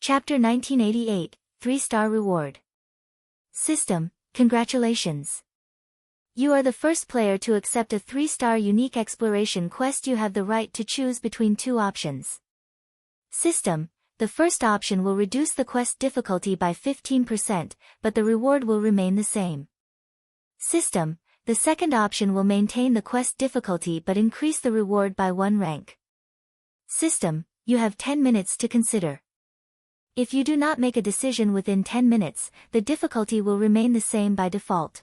Chapter 1988, 3-Star Reward. System, congratulations. You are the first player to accept a 3-star unique exploration quest. You have the right to choose between two options. System, the first option will reduce the quest difficulty by 15%, but the reward will remain the same. System, the second option will maintain the quest difficulty but increase the reward by 1 rank. System, you have 10 minutes to consider. If you do not make a decision within 10 minutes, the difficulty will remain the same by default.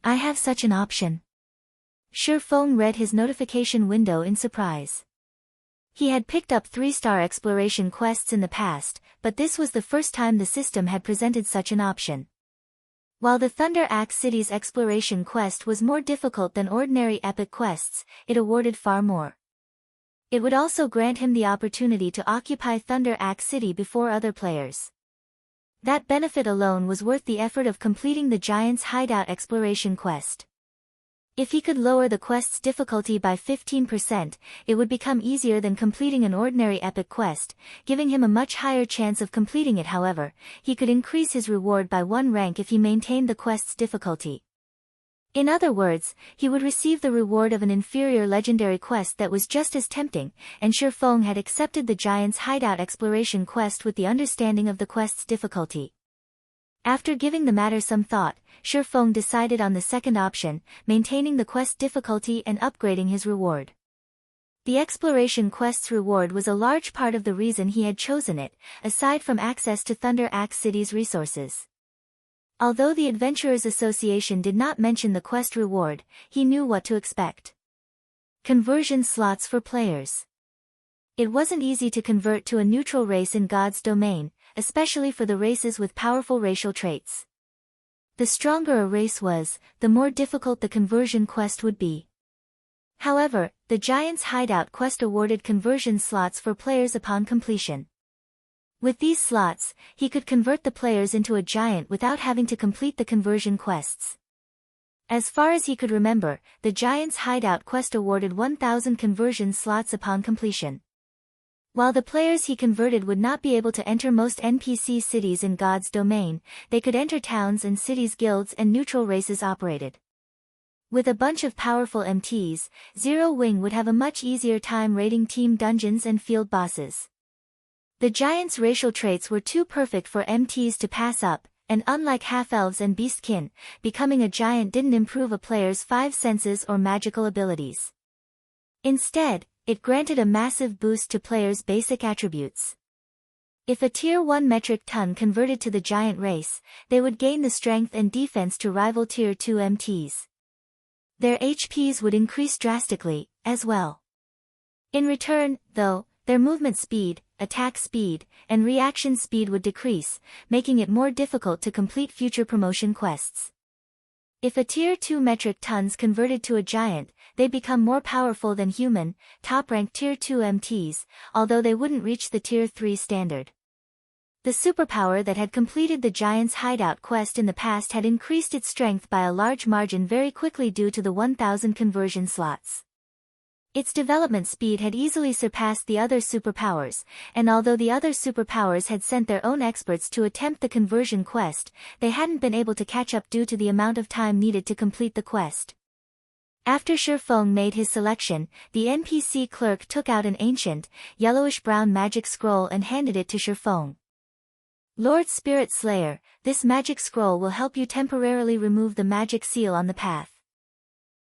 I have such an option. Feng read his notification window in surprise. He had picked up 3-star exploration quests in the past, but this was the first time the system had presented such an option. While the Thunder Axe City's exploration quest was more difficult than ordinary epic quests, it awarded far more. It would also grant him the opportunity to occupy Thunder Axe City before other players. That benefit alone was worth the effort of completing the Giant's Hideout exploration quest. If he could lower the quest's difficulty by 15%, it would become easier than completing an ordinary epic quest, giving him a much higher chance of completing it. However, he could increase his reward by 1 rank if he maintained the quest's difficulty. In other words, he would receive the reward of an inferior legendary quest that was just as tempting, and Feng had accepted the Giant's Hideout exploration quest with the understanding of the quest's difficulty. After giving the matter some thought, Feng decided on the second option, maintaining the quest difficulty and upgrading his reward. The exploration quest's reward was a large part of the reason he had chosen it, aside from access to Thunder Axe City's resources. Although the Adventurers Association did not mention the quest reward, he knew what to expect. Conversion slots for players. It wasn't easy to convert to a neutral race in God's domain, especially for the races with powerful racial traits. The stronger a race was, the more difficult the conversion quest would be. However, the Giant's Hideout quest awarded conversion slots for players upon completion. With these slots, he could convert the players into a giant without having to complete the conversion quests. As far as he could remember, the Giant's Hideout quest awarded 1,000 conversion slots upon completion. While the players he converted would not be able to enter most NPC cities in God's domain, they could enter towns and cities guilds and neutral races operated. With a bunch of powerful MTs, Zero Wing would have a much easier time raiding team dungeons and field bosses. The Giant's racial traits were too perfect for MTs to pass up, and unlike half-elves and beastkin, becoming a giant didn't improve a player's 5 senses or magical abilities. Instead, it granted a massive boost to players' basic attributes. If a Tier 1 metric ton converted to the giant race, they would gain the strength and defense to rival Tier 2 MTs. Their HPs would increase drastically, as well. In return, though, their movement speed, attack speed, and reaction speed would decrease, making it more difficult to complete future promotion quests. If a Tier 2 metric tons converted to a giant, they'd become more powerful than human, top-ranked Tier 2 MTs, although they wouldn't reach the Tier 3 standard. The superpower that had completed the Giant's Hideout quest in the past had increased its strength by a large margin very quickly due to the 1,000 conversion slots. Its development speed had easily surpassed the other superpowers, and although the other superpowers had sent their own experts to attempt the conversion quest, they hadn't been able to catch up due to the amount of time needed to complete the quest. After Feng made his selection, the NPC clerk took out an ancient, yellowish-brown magic scroll and handed it to Feng. Lord Spirit Slayer, this magic scroll will help you temporarily remove the magic seal on the path.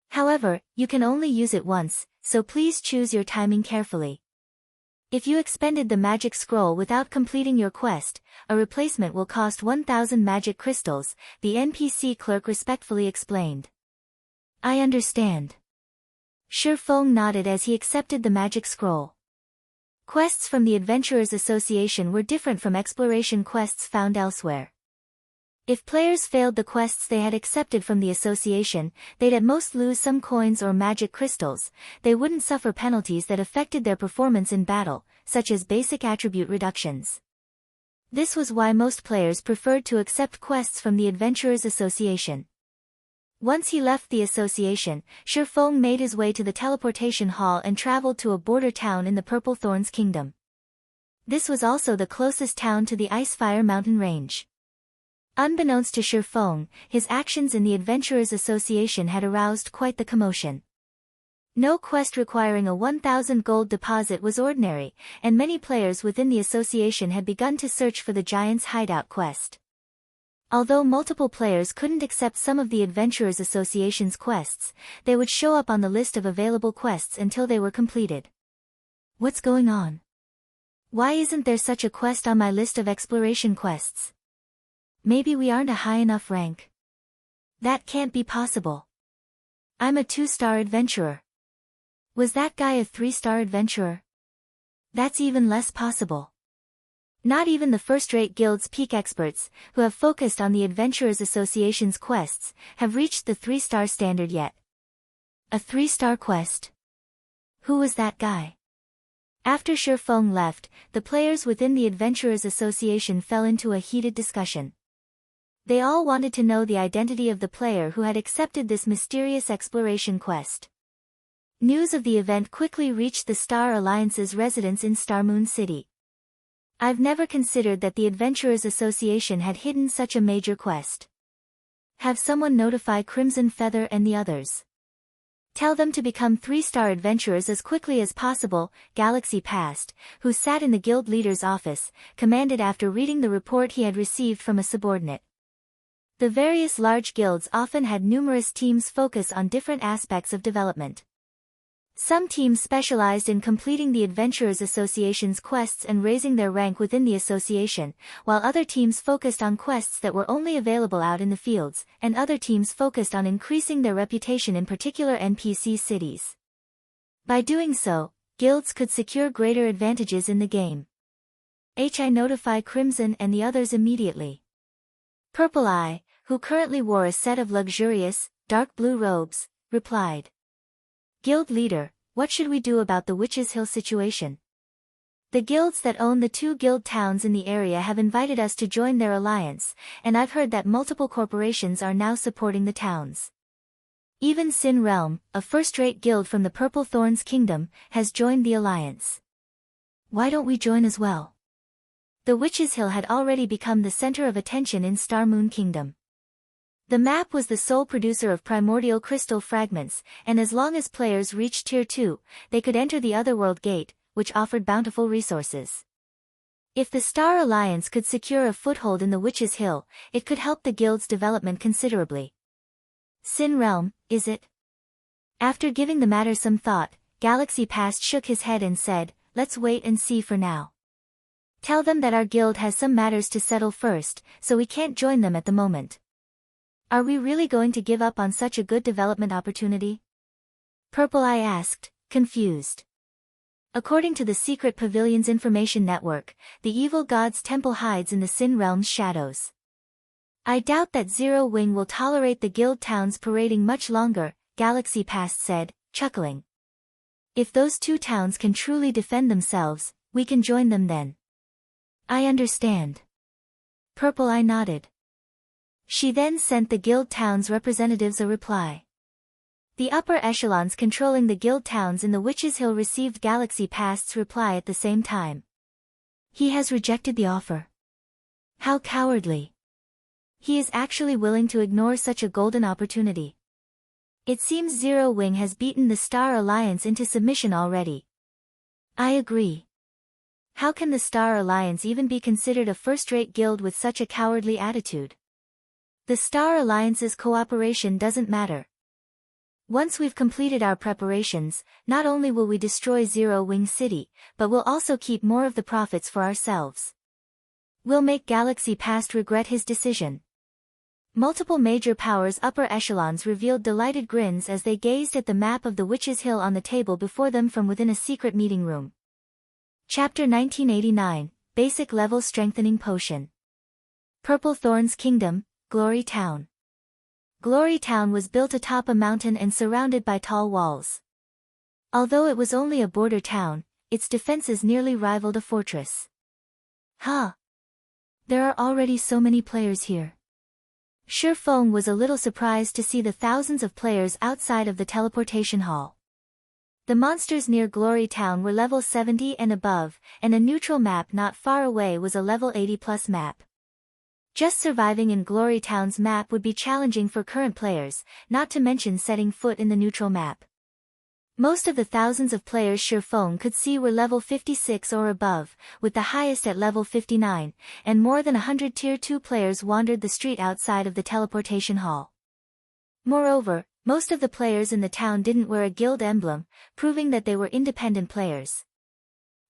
However, you can only use it once, so please choose your timing carefully. If you expended the magic scroll without completing your quest, a replacement will cost 1,000 magic crystals, the NPC clerk respectfully explained. I understand. Feng nodded as he accepted the magic scroll. Quests from the Adventurers Association were different from exploration quests found elsewhere. If players failed the quests they had accepted from the association, they'd at most lose some coins or magic crystals. They wouldn't suffer penalties that affected their performance in battle, such as basic attribute reductions. This was why most players preferred to accept quests from the Adventurers Association. Once he left the association, Feng made his way to the teleportation hall and traveled to a border town in the Purple Thorns Kingdom. This was also the closest town to the Icefire mountain range. Unbeknownst to Shifeng, his actions in the Adventurers Association had aroused quite the commotion. No quest requiring a 1,000 gold deposit was ordinary, and many players within the association had begun to search for the Giant's Hideout quest. Although multiple players couldn't accept some of the Adventurers Association's quests, they would show up on the list of available quests until they were completed. What's going on? Why isn't there such a quest on my list of exploration quests? Maybe we aren't a high enough rank. That can't be possible. I'm a 2-star adventurer. Was that guy a 3-star adventurer? That's even less possible. Not even the first-rate guild's peak experts, who have focused on the Adventurers Association's quests, have reached the 3-star standard yet. A 3-star quest? Who was that guy? After Shifeng left, the players within the Adventurers Association fell into a heated discussion. They all wanted to know the identity of the player who had accepted this mysterious exploration quest. News of the event quickly reached the Star Alliance's residence in Starmoon City. I've never considered that the Adventurers Association had hidden such a major quest. Have someone notify Crimson Feather and the others. Tell them to become 3-star adventurers as quickly as possible, Galaxy Past, who sat in the guild leader's office, commanded after reading the report he had received from a subordinate. The various large guilds often had numerous teams focus on different aspects of development. Some teams specialized in completing the Adventurers Association's quests and raising their rank within the association, while other teams focused on quests that were only available out in the fields, and other teams focused on increasing their reputation in particular NPC cities. By doing so, guilds could secure greater advantages in the game. I notify Crimson and the others immediately. Purple Eye, who currently wore a set of luxurious, dark blue robes, replied. Guild leader, what should we do about the Witch's Hill situation? The guilds that own the 2 guild towns in the area have invited us to join their alliance, and I've heard that multiple corporations are now supporting the towns. Even Sin Realm, a first-rate guild from the Purple Thorns Kingdom, has joined the alliance. Why don't we join as well? The Witch's Hill had already become the center of attention in Starmoon Kingdom. The map was the sole producer of primordial crystal fragments, and as long as players reached Tier 2, they could enter the Otherworld Gate, which offered bountiful resources. If the Star Alliance could secure a foothold in the Witch's Hill, it could help the guild's development considerably. Sin Realm, is it? After giving the matter some thought, Galaxy Past shook his head and said, let's wait and see for now. Tell them that our guild has some matters to settle first, so we can't join them at the moment. Are we really going to give up on such a good development opportunity? Purple Eye asked, confused. According to the Secret Pavilion's information network, the evil god's temple hides in the Sin Realm's shadows. I doubt that Zero Wing will tolerate the guild towns parading much longer, Galaxy Past said, chuckling. If those 2 towns can truly defend themselves, we can join them then. I understand. Purple Eye nodded. She then sent the guild towns' representatives a reply. The upper echelons controlling the guild towns in the Witch's Hill received Galaxy Past's reply at the same time. He has rejected the offer. How cowardly. He is actually willing to ignore such a golden opportunity. It seems Zero Wing has beaten the Star Alliance into submission already. I agree. How can the Star Alliance even be considered a first-rate guild with such a cowardly attitude? The Star Alliance's cooperation doesn't matter. Once we've completed our preparations, not only will we destroy Zero Wing City, but we'll also keep more of the profits for ourselves. We'll make Galaxy Past regret his decision. Multiple major powers' upper echelons revealed delighted grins as they gazed at the map of the Witch's Hill on the table before them from within a secret meeting room. Chapter 1989, Basic Level Strengthening Potion. Purple Thorns Kingdom, Glory Town. Glory Town was built atop a mountain and surrounded by tall walls. Although it was only a border town, its defenses nearly rivaled a fortress. Huh. There are already so many players here. Shifeng was a little surprised to see the thousands of players outside of the teleportation hall. The monsters near Glory Town were level 70 and above, and a neutral map not far away was a level 80 plus map. Just surviving in Glory Town's map would be challenging for current players, not to mention setting foot in the neutral map. Most of the thousands of players Sherfong could see were level 56 or above, with the highest at level 59, and more than 100 Tier 2 players wandered the street outside of the teleportation hall. Moreover, most of the players in the town didn't wear a guild emblem, proving that they were independent players.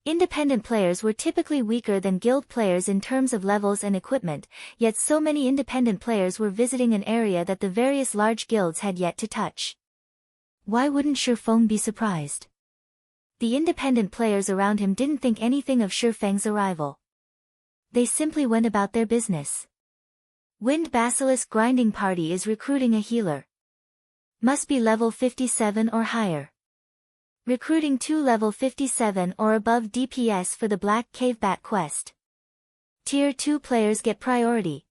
Independent players were typically weaker than guild players in terms of levels and equipment, yet so many independent players were visiting an area that the various large guilds had yet to touch. Why wouldn't Sherfeng be surprised? The independent players around him didn't think anything of Sherfeng's arrival. They simply went about their business. Wind Basilisk Grinding Party is recruiting a healer. Must be level 57 or higher. Recruiting 2 level 57 or above DPS for the Black Cave Bat quest. Tier 2 players get priority.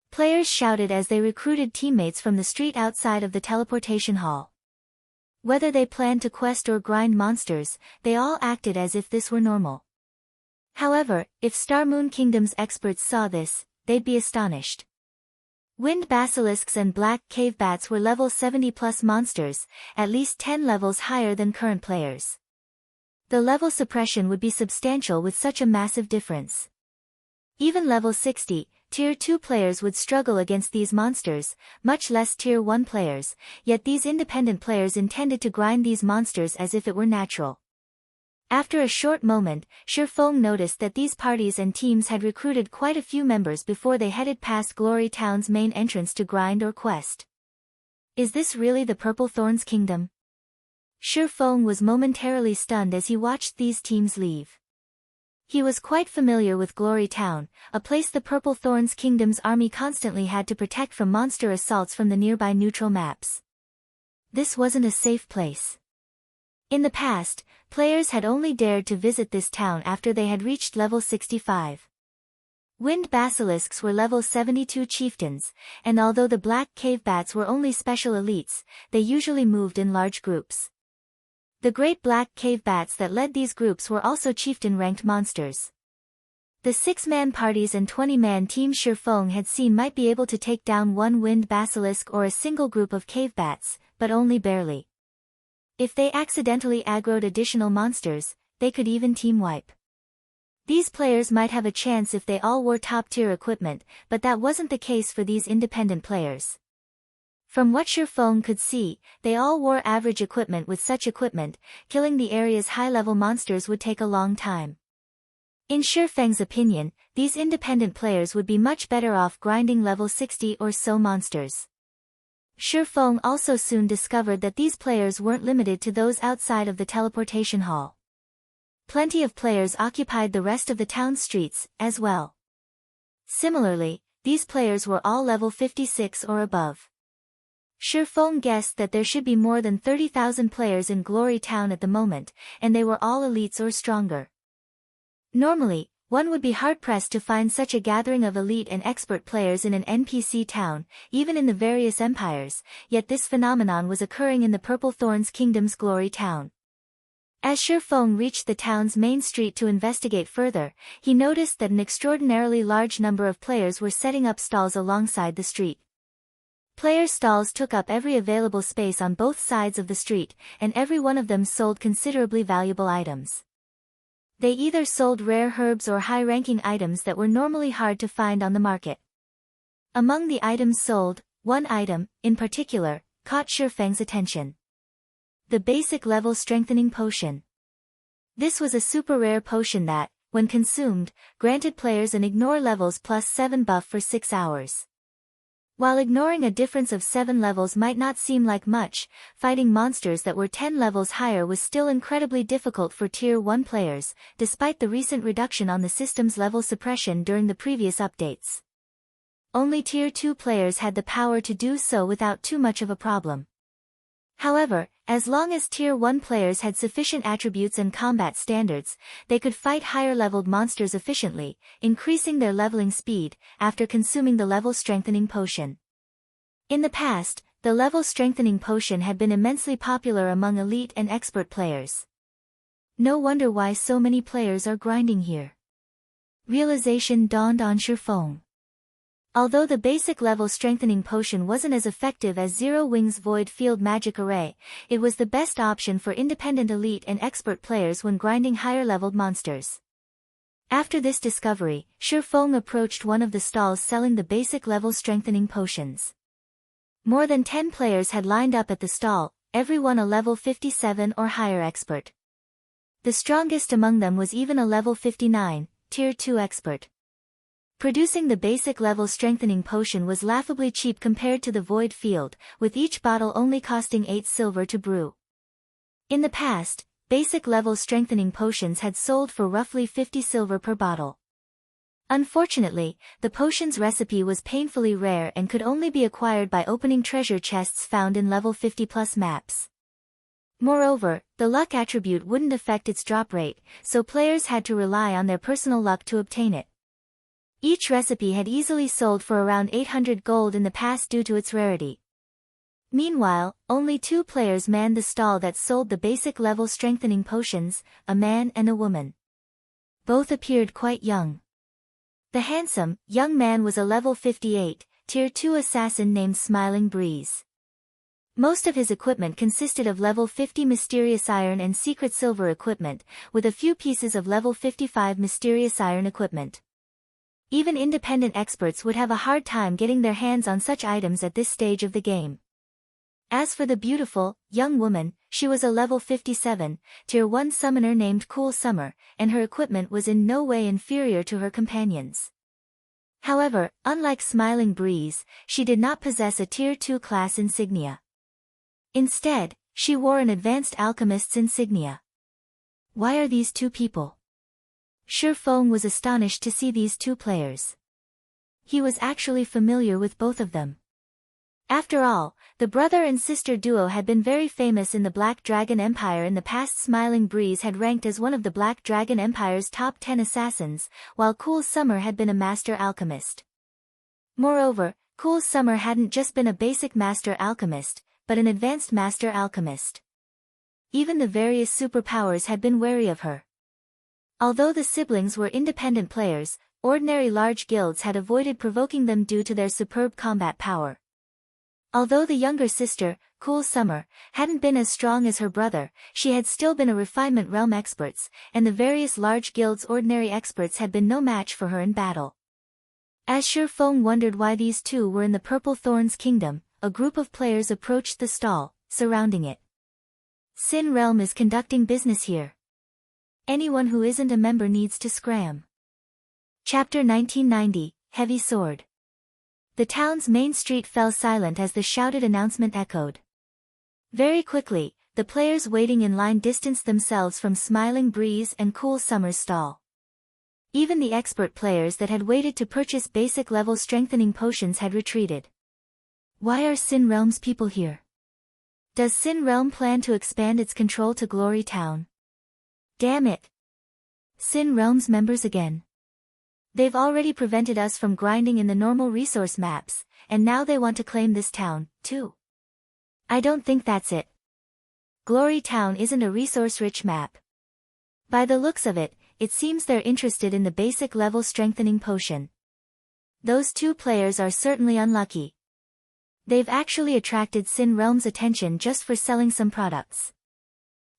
Players shouted as they recruited teammates from the street outside of the teleportation hall. Whether they planned to quest or grind monsters, they all acted as if this were normal. However, if Star Moon Kingdom's experts saw this, they'd be astonished. Wind Basilisks and Black Cave Bats were level 70 plus monsters, at least 10 levels higher than current players. The level suppression would be substantial with such a massive difference. Even level 60, Tier 2 players would struggle against these monsters, much less Tier 1 players, yet these independent players intended to grind these monsters as if it were natural. After a short moment, Sherfeng noticed that these parties and teams had recruited quite a few members before they headed past Glory Town's main entrance to grind or quest. Is this really the Purple Thorns Kingdom? Sherfeng was momentarily stunned as he watched these teams leave. He was quite familiar with Glory Town, a place the Purple Thorns Kingdom's army constantly had to protect from monster assaults from the nearby neutral maps. This wasn't a safe place. In the past, players had only dared to visit this town after they had reached level 65. Wind Basilisks were level 72 chieftains, and although the Black Cave Bats were only special elites, they usually moved in large groups. The great Black Cave Bats that led these groups were also chieftain-ranked monsters. The 6-man parties and 20-man teams Sherfeng had seen might be able to take down one Wind Basilisk or a single group of Cave Bats, but only barely. If they accidentally aggroed additional monsters, they could even team wipe. These players might have a chance if they all wore top-tier equipment, but that wasn't the case for these independent players. From what Sherfeng could see, they all wore average equipment. With such equipment, killing the area's high-level monsters would take a long time. In Sherfeng's opinion, these independent players would be much better off grinding level 60 or so monsters. Sherfeng also soon discovered that these players weren't limited to those outside of the teleportation hall. Plenty of players occupied the rest of the town streets, as well. Similarly, these players were all level 56 or above. Sherfeng guessed that there should be more than 30,000 players in Glory Town at the moment, and they were all elites or stronger. Normally, one would be hard-pressed to find such a gathering of elite and expert players in an NPC town, even in the various empires, yet this phenomenon was occurring in the Purple Thorns Kingdom's Glory Town. As Sherfeng reached the town's main street to investigate further, he noticed that an extraordinarily large number of players were setting up stalls alongside the street. Player stalls took up every available space on both sides of the street, and every one of them sold considerably valuable items. They either sold rare herbs or high-ranking items that were normally hard to find on the market. Among the items sold, one item, in particular, caught Sherfeng's attention. The basic level strengthening potion. This was a super rare potion that, when consumed, granted players an ignore levels plus 7 buff for 6 hours. While ignoring a difference of 7 levels might not seem like much, fighting monsters that were 10 levels higher was still incredibly difficult for Tier 1 players, despite the recent reduction on the system's level suppression during the previous updates. Only Tier 2 players had the power to do so without too much of a problem. However, as long as Tier 1 players had sufficient attributes and combat standards, they could fight higher-leveled monsters efficiently, increasing their leveling speed, after consuming the level-strengthening potion. In the past, the level strengthening potion had been immensely popular among elite and expert players. No wonder why so many players are grinding here. Realization dawned on Shurfong. Although the basic level strengthening potion wasn't as effective as Zero Wings Void Field Magic Array, it was the best option for independent elite and expert players when grinding higher-leveled monsters. After this discovery, Shurfong approached one of the stalls selling the basic level strengthening potions. More than 10 players had lined up at the stall, everyone a level 57 or higher expert. The strongest among them was even a level 59, Tier 2 expert. Producing the basic level strengthening potion was laughably cheap compared to the Void Field, with each bottle only costing 8 silver to brew. In the past, basic level strengthening potions had sold for roughly 50 silver per bottle. Unfortunately, the potion's recipe was painfully rare and could only be acquired by opening treasure chests found in level 50+ maps. Moreover, the luck attribute wouldn't affect its drop rate, so players had to rely on their personal luck to obtain it. Each recipe had easily sold for around 800 gold in the past due to its rarity. Meanwhile, only 2 players manned the stall that sold the basic level strengthening potions, a man and a woman. Both appeared quite young. The handsome, young man was a level 58, Tier 2 assassin named Smiling Breeze. Most of his equipment consisted of level 50 mysterious iron and secret silver equipment, with a few pieces of level 55 mysterious iron equipment. Even independent experts would have a hard time getting their hands on such items at this stage of the game. As for the beautiful, young woman, she was a level 57, Tier 1 summoner named Cool Summer, and her equipment was in no way inferior to her companions. However, unlike Smiling Breeze, she did not possess a Tier 2 class insignia. Instead, she wore an advanced alchemist's insignia. Why are these 2 people? Shurfong was astonished to see these 2 players. He was actually familiar with both of them. After all, the brother and sister duo had been very famous in the Black Dragon Empire in the past. Smiling Breeze had ranked as one of the Black Dragon Empire's top 10 assassins, while Cool Summer had been a master alchemist. Moreover, Cool Summer hadn't just been a basic master alchemist, but an advanced master alchemist. Even the various superpowers had been wary of her. Although the siblings were independent players, ordinary large guilds had avoided provoking them due to their superb combat power. Although the younger sister, Cool Summer, hadn't been as strong as her brother, she had still been a refinement realm experts, and the various large guilds' ordinary experts had been no match for her in battle. As Shurfong wondered why these 2 were in the Purple Thorns Kingdom, a group of players approached the stall, surrounding it. Sin Realm is conducting business here. Anyone who isn't a member needs to scram. Chapter 1990, Heavy Sword. The town's main street fell silent as the shouted announcement echoed. Very quickly, the players waiting in line distanced themselves from Smiling Breeze and Cool Summer's stall. Even the expert players that had waited to purchase basic level strengthening potions had retreated. Why are Sin Realm's people here? Does Sin Realm plan to expand its control to Glory Town? Damn it! Sin Realm's members again. They've already prevented us from grinding in the normal resource maps, and now they want to claim this town, too. I don't think that's it. Glory Town isn't a resource-rich map. By the looks of it, it seems they're interested in the basic level strengthening potion. Those 2 players are certainly unlucky. They've actually attracted Sin Realm's attention just for selling some products.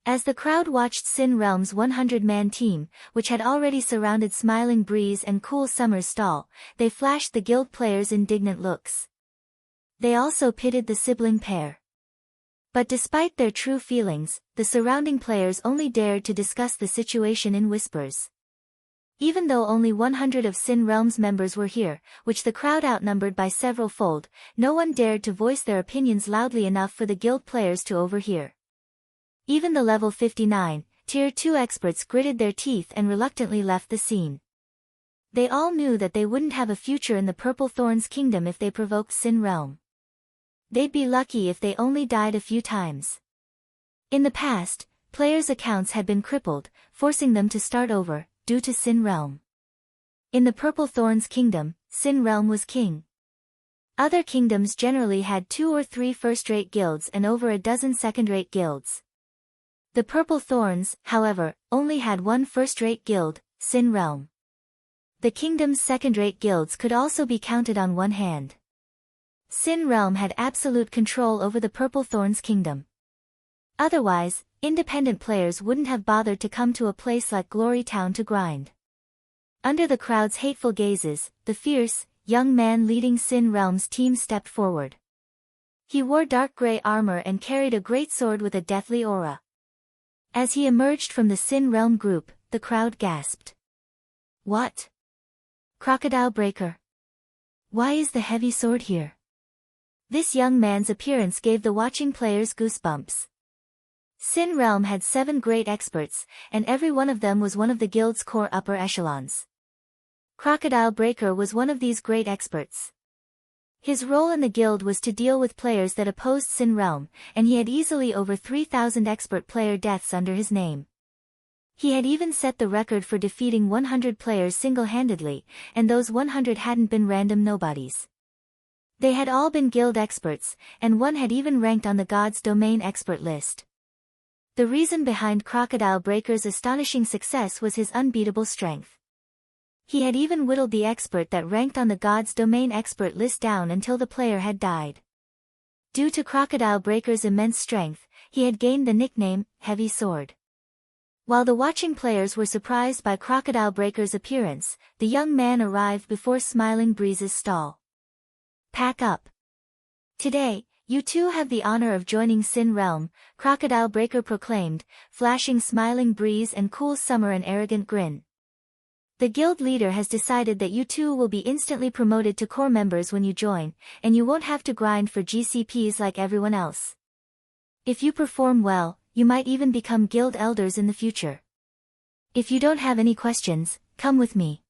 As the crowd watched Sin Realm's 100-man team, which had already surrounded Smiling Breeze and Cool Summer's stall, they flashed the guild players indignant looks. They also pitted the sibling pair. But despite their true feelings, the surrounding players only dared to discuss the situation in whispers. Even though only 100 of Sin Realm's members were here, which the crowd outnumbered by several fold, no one dared to voice their opinions loudly enough for the guild players to overhear. Even the level 59, Tier 2 experts gritted their teeth and reluctantly left the scene. They all knew that they wouldn't have a future in the Purple Thorns Kingdom if they provoked Sin Realm. They'd be lucky if they only died a few times. In the past, players' accounts had been crippled, forcing them to start over, due to Sin Realm. In the Purple Thorns Kingdom, Sin Realm was king. Other kingdoms generally had 2 or 3 first-rate guilds and over a dozen second-rate guilds. The Purple Thorns, however, only had one first-rate guild, Sin Realm. The kingdom's second-rate guilds could also be counted on one hand. Sin Realm had absolute control over the Purple Thorns kingdom. Otherwise, independent players wouldn't have bothered to come to a place like Glory Town to grind. Under the crowd's hateful gazes, the fierce, young man leading Sin Realm's team stepped forward. He wore dark gray armor and carried a great sword with a deathly aura. As he emerged from the Sin Realm group, the crowd gasped. What? Crocodile Breaker? Why is the heavy sword here? This young man's appearance gave the watching players goosebumps. Sin Realm had 7 great experts, and every one of them was one of the guild's core upper echelons. Crocodile Breaker was one of these great experts. His role in the guild was to deal with players that opposed Sin Realm, and he had easily over 3,000 expert player deaths under his name. He had even set the record for defeating 100 players single-handedly, and those 100 hadn't been random nobodies. They had all been guild experts, and one had even ranked on the God's Domain expert list. The reason behind Crocodile Breaker's astonishing success was his unbeatable strength. He had even whittled the expert that ranked on the God's Domain expert list down until the player had died. Due to Crocodile Breaker's immense strength, he had gained the nickname, Heavy Sword. While the watching players were surprised by Crocodile Breaker's appearance, the young man arrived before Smiling Breeze's stall. Pack up. Today, you two have the honor of joining Sin Realm, Crocodile Breaker proclaimed, flashing Smiling Breeze and Cool Summer an arrogant grin. The guild leader has decided that you two will be instantly promoted to core members when you join, and you won't have to grind for GCPs like everyone else. If you perform well, you might even become guild elders in the future. If you don't have any questions, come with me.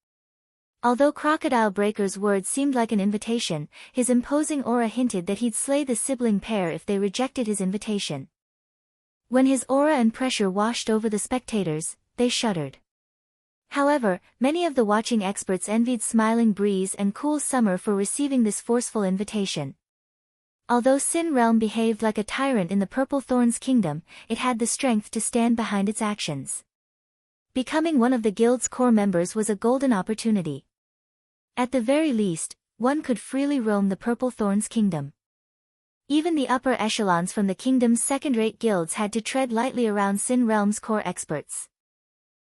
Although Crocodile Breaker's words seemed like an invitation, his imposing aura hinted that he'd slay the sibling pair if they rejected his invitation. When his aura and pressure washed over the spectators, they shuddered. However, many of the watching experts envied Smiling Breeze and Cool Summer for receiving this forceful invitation. Although Sin Realm behaved like a tyrant in the Purple Thorns kingdom, it had the strength to stand behind its actions. Becoming one of the guild's core members was a golden opportunity. At the very least, one could freely roam the Purple Thorns kingdom. Even the upper echelons from the kingdom's second-rate guilds had to tread lightly around Sin Realm's core experts.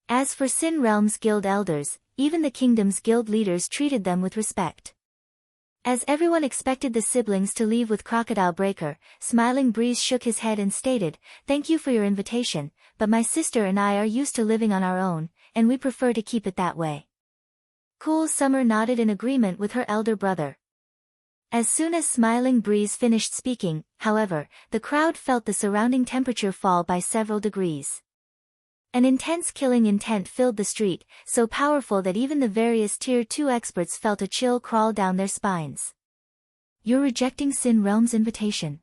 As for Sin Realm's guild elders, even the kingdom's guild leaders treated them with respect. As everyone expected the siblings to leave with Crocodile Breaker, Smiling Breeze shook his head and stated, "Thank you for your invitation, but my sister and I are used to living on our own, and we prefer to keep it that way." Cool Summer nodded in agreement with her elder brother. As soon as Smiling Breeze finished speaking, however, the crowd felt the surrounding temperature fall by several degrees. An intense killing intent filled the street, so powerful that even the various Tier 2 experts felt a chill crawl down their spines. "You're rejecting Sin Realm's invitation."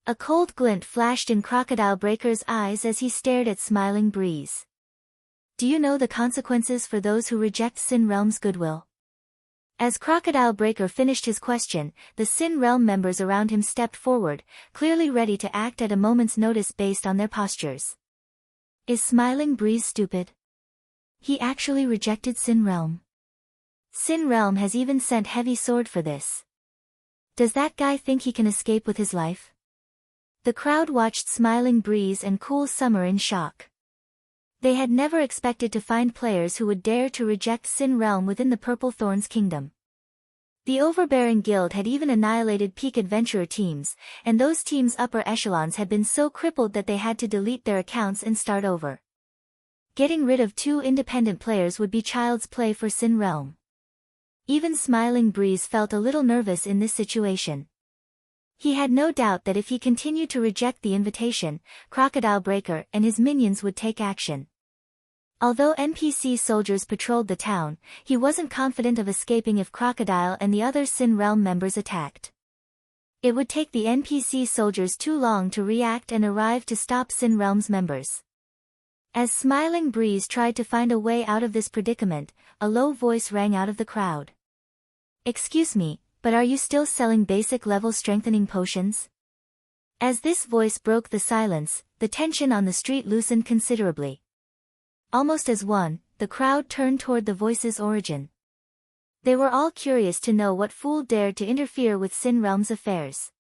A cold glint flashed in Crocodile Breaker's eyes as he stared at Smiling Breeze. "Do you know the consequences for those who reject Sin Realm's goodwill?" As Crocodile Breaker finished his question, the Sin Realm members around him stepped forward, clearly ready to act at a moment's notice based on their postures. Is Smiling Breeze stupid? He actually rejected Sin Realm. Sin Realm has even sent Heavy Sword for this. Does that guy think he can escape with his life? The crowd watched Smiling Breeze and Cool Summer in shock. They had never expected to find players who would dare to reject Sin Realm within the Purple Thorns kingdom. The overbearing guild had even annihilated peak adventurer teams, and those teams' upper echelons had been so crippled that they had to delete their accounts and start over. Getting rid of 2 independent players would be child's play for Sin Realm. Even Smiling Breeze felt a little nervous in this situation. He had no doubt that if he continued to reject the invitation, Crocodile Breaker and his minions would take action. Although NPC soldiers patrolled the town, he wasn't confident of escaping if Crocodile and the other Sin Realm members attacked. It would take the NPC soldiers too long to react and arrive to stop Sin Realm's members. As Smiling Breeze tried to find a way out of this predicament, a low voice rang out of the crowd. "Excuse me, but are you still selling basic level strengthening potions? As this voice broke the silence, the tension on the street loosened considerably. Almost as one, the crowd turned toward the voice's origin. They were all curious to know what fool dared to interfere with Sin Realm's affairs.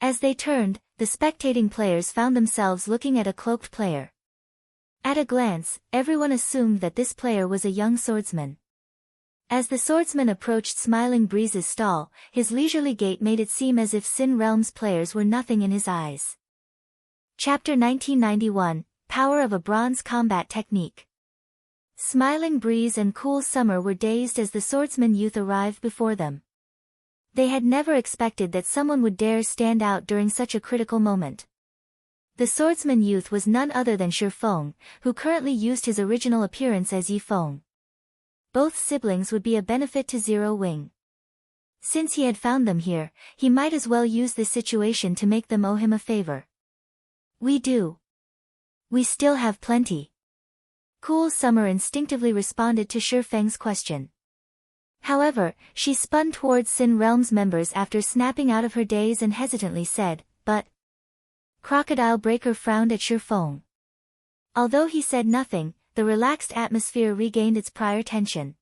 As they turned, the spectating players found themselves looking at a cloaked player. At a glance, everyone assumed that this player was a young swordsman. As the swordsman approached Smiling Breeze's stall, his leisurely gait made it seem as if Sin Realm's players were nothing in his eyes. Chapter 1991, Power of a Bronze Combat Technique. Smiling Breeze and Cool Summer were dazed as the swordsman youth arrived before them. They had never expected that someone would dare stand out during such a critical moment. The swordsman youth was none other than Shi Feng, who currently used his original appearance as Yi Feng. Both siblings would be a benefit to Zero Wing. Since he had found them here, he might as well use this situation to make them owe him a favor. We do. We still have plenty. Cool Summer instinctively responded to Shi Feng's question. However, she spun towards Sin Realm's members after snapping out of her daze and hesitantly said, "But..." Crocodile Breaker frowned at Shi Feng. Although he said nothing, the relaxed atmosphere regained its prior tension.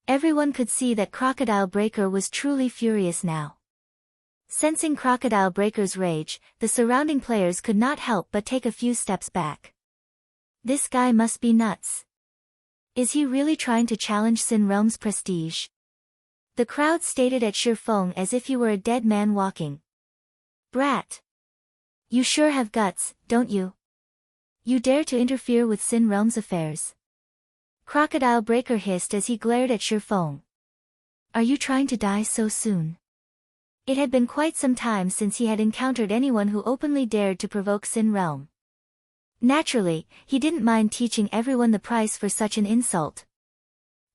Everyone could see that Crocodile Breaker was truly furious now. Sensing Crocodile Breaker's rage, the surrounding players could not help but take a few steps back. This guy must be nuts. Is he really trying to challenge Sin Realm's prestige? The crowd stared at Shi Feng as if he were a dead man walking. Brat! You sure have guts, don't you? You dare to interfere with Sin Realm's affairs? Crocodile Breaker hissed as he glared at Shi Feng. Are you trying to die so soon? It had been quite some time since he had encountered anyone who openly dared to provoke Sin Realm. Naturally, he didn't mind teaching everyone the price for such an insult.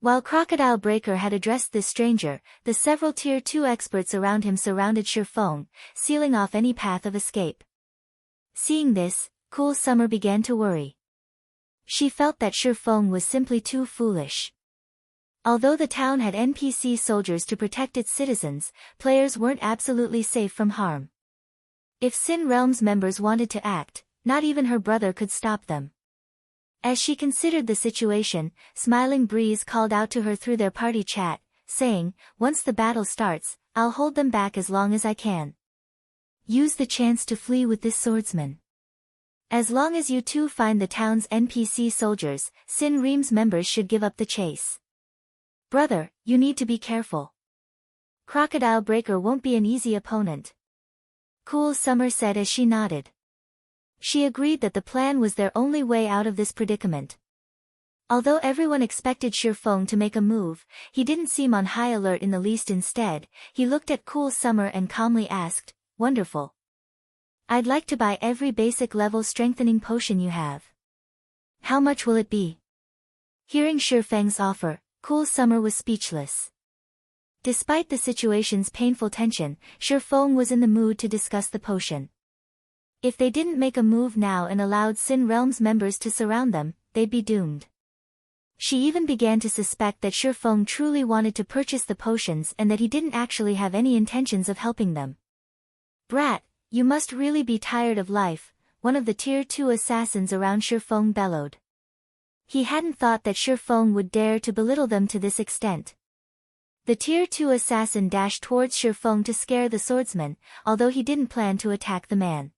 While Crocodile Breaker had addressed this stranger, the several Tier 2 experts around him surrounded Shi Feng, sealing off any path of escape. Seeing this, Cool Summer began to worry. She felt that Shi Feng was simply too foolish. Although the town had NPC soldiers to protect its citizens, players weren't absolutely safe from harm. If Sin Realm's members wanted to act, not even her brother could stop them. As she considered the situation, Smiling Breeze called out to her through their party chat, saying, "Once the battle starts, I'll hold them back as long as I can. Use the chance to flee with this swordsman. As long as you two find the town's NPC soldiers, Sin Realm's members should give up the chase. Brother, you need to be careful. Crocodile Breaker won't be an easy opponent." Cool Summer said as she nodded. She agreed that the plan was their only way out of this predicament. Although everyone expected Shi Feng to make a move, he didn't seem on high alert in the least. Instead, he looked at Cool Summer and calmly asked, "Wonderful. I'd like to buy every basic level strengthening potion you have. How much will it be?" Hearing Shi Feng's offer, Cool Summer was speechless. Despite the situation's painful tension, Shi Feng was in the mood to discuss the potion. If they didn't make a move now and allowed Sin Realm's members to surround them, they'd be doomed. She even began to suspect that Shi Feng truly wanted to purchase the potions and that he didn't actually have any intentions of helping them. "Brat, you must really be tired of life," one of the Tier 2 assassins around Shi Feng bellowed. He hadn't thought that Shi Feng would dare to belittle them to this extent. The Tier 2 assassin dashed towards Shi Feng to scare the swordsman, although he didn't plan to attack the man.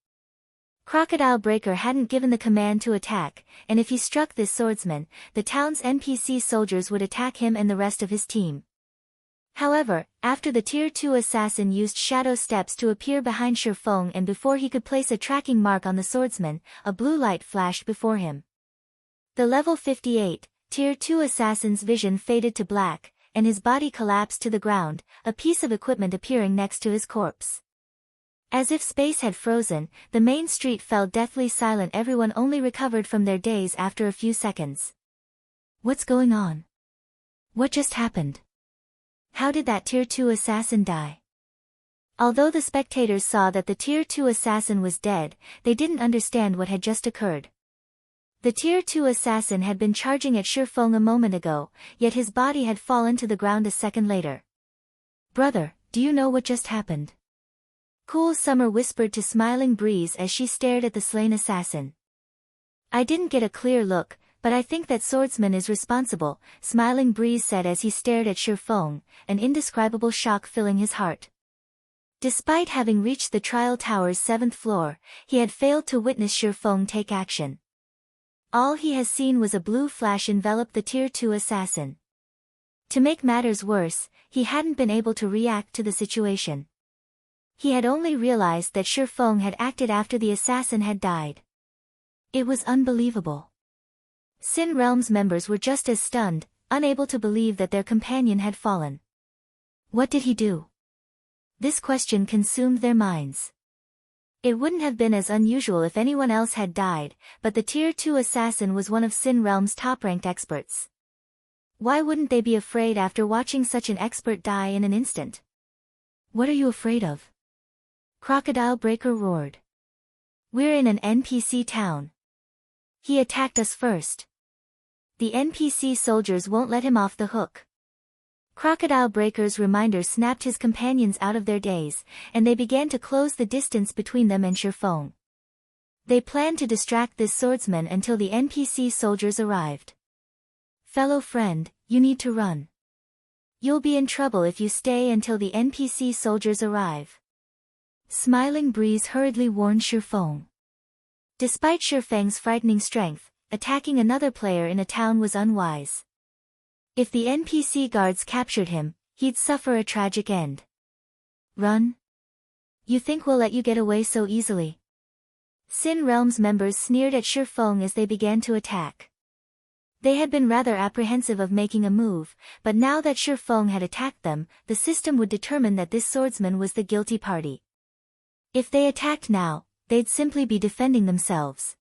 Crocodile Breaker hadn't given the command to attack, and if he struck this swordsman, the town's NPC soldiers would attack him and the rest of his team. However, after the Tier 2 assassin used shadow steps to appear behind Shi Feng and before he could place a tracking mark on the swordsman, a blue light flashed before him. The level 58, Tier 2 assassin's vision faded to black, and his body collapsed to the ground, a piece of equipment appearing next to his corpse. As if space had frozen, the main street fell deathly silent. Everyone only recovered from their daze after a few seconds. What's going on? What just happened? How did that Tier 2 assassin die? Although the spectators saw that the Tier 2 assassin was dead, they didn't understand what had just occurred. The Tier 2 assassin had been charging at Shi Feng a moment ago, yet his body had fallen to the ground a second later. Brother, do you know what just happened? Cool Summer whispered to Smiling Breeze as she stared at the slain assassin. I didn't get a clear look, but I think that swordsman is responsible, Smiling Breeze said as he stared at Shifeng, an indescribable shock filling his heart. Despite having reached the trial tower's 7th floor, he had failed to witness Shifeng take action. All he has seen was a blue flash envelop the Tier 2 assassin. To make matters worse, he hadn't been able to react to the situation. He had only realized that Shifeng had acted after the assassin had died. It was unbelievable. Sin Realm's members were just as stunned, unable to believe that their companion had fallen. What did he do? This question consumed their minds. It wouldn't have been as unusual if anyone else had died, but the Tier 2 assassin was one of Sin Realm's top-ranked experts. Why wouldn't they be afraid after watching such an expert die in an instant? What are you afraid of? Crocodile Breaker roared. We're in an NPC town. He attacked us first. The NPC soldiers won't let him off the hook. Crocodile Breaker's reminder snapped his companions out of their daze, and they began to close the distance between them and Shifeng. They planned to distract this swordsman until the NPC soldiers arrived. Fellow friend, you need to run. You'll be in trouble if you stay until the NPC soldiers arrive. Smiling Breeze hurriedly warned Shifeng. Despite Shifeng's frightening strength, attacking another player in a town was unwise. If the NPC guards captured him, he'd suffer a tragic end. Run? You think we'll let you get away so easily? Sin Realm's members sneered at Shifeng as they began to attack. They had been rather apprehensive of making a move, but now that Shifeng had attacked them, the system would determine that this swordsman was the guilty party. If they attacked now, they'd simply be defending themselves.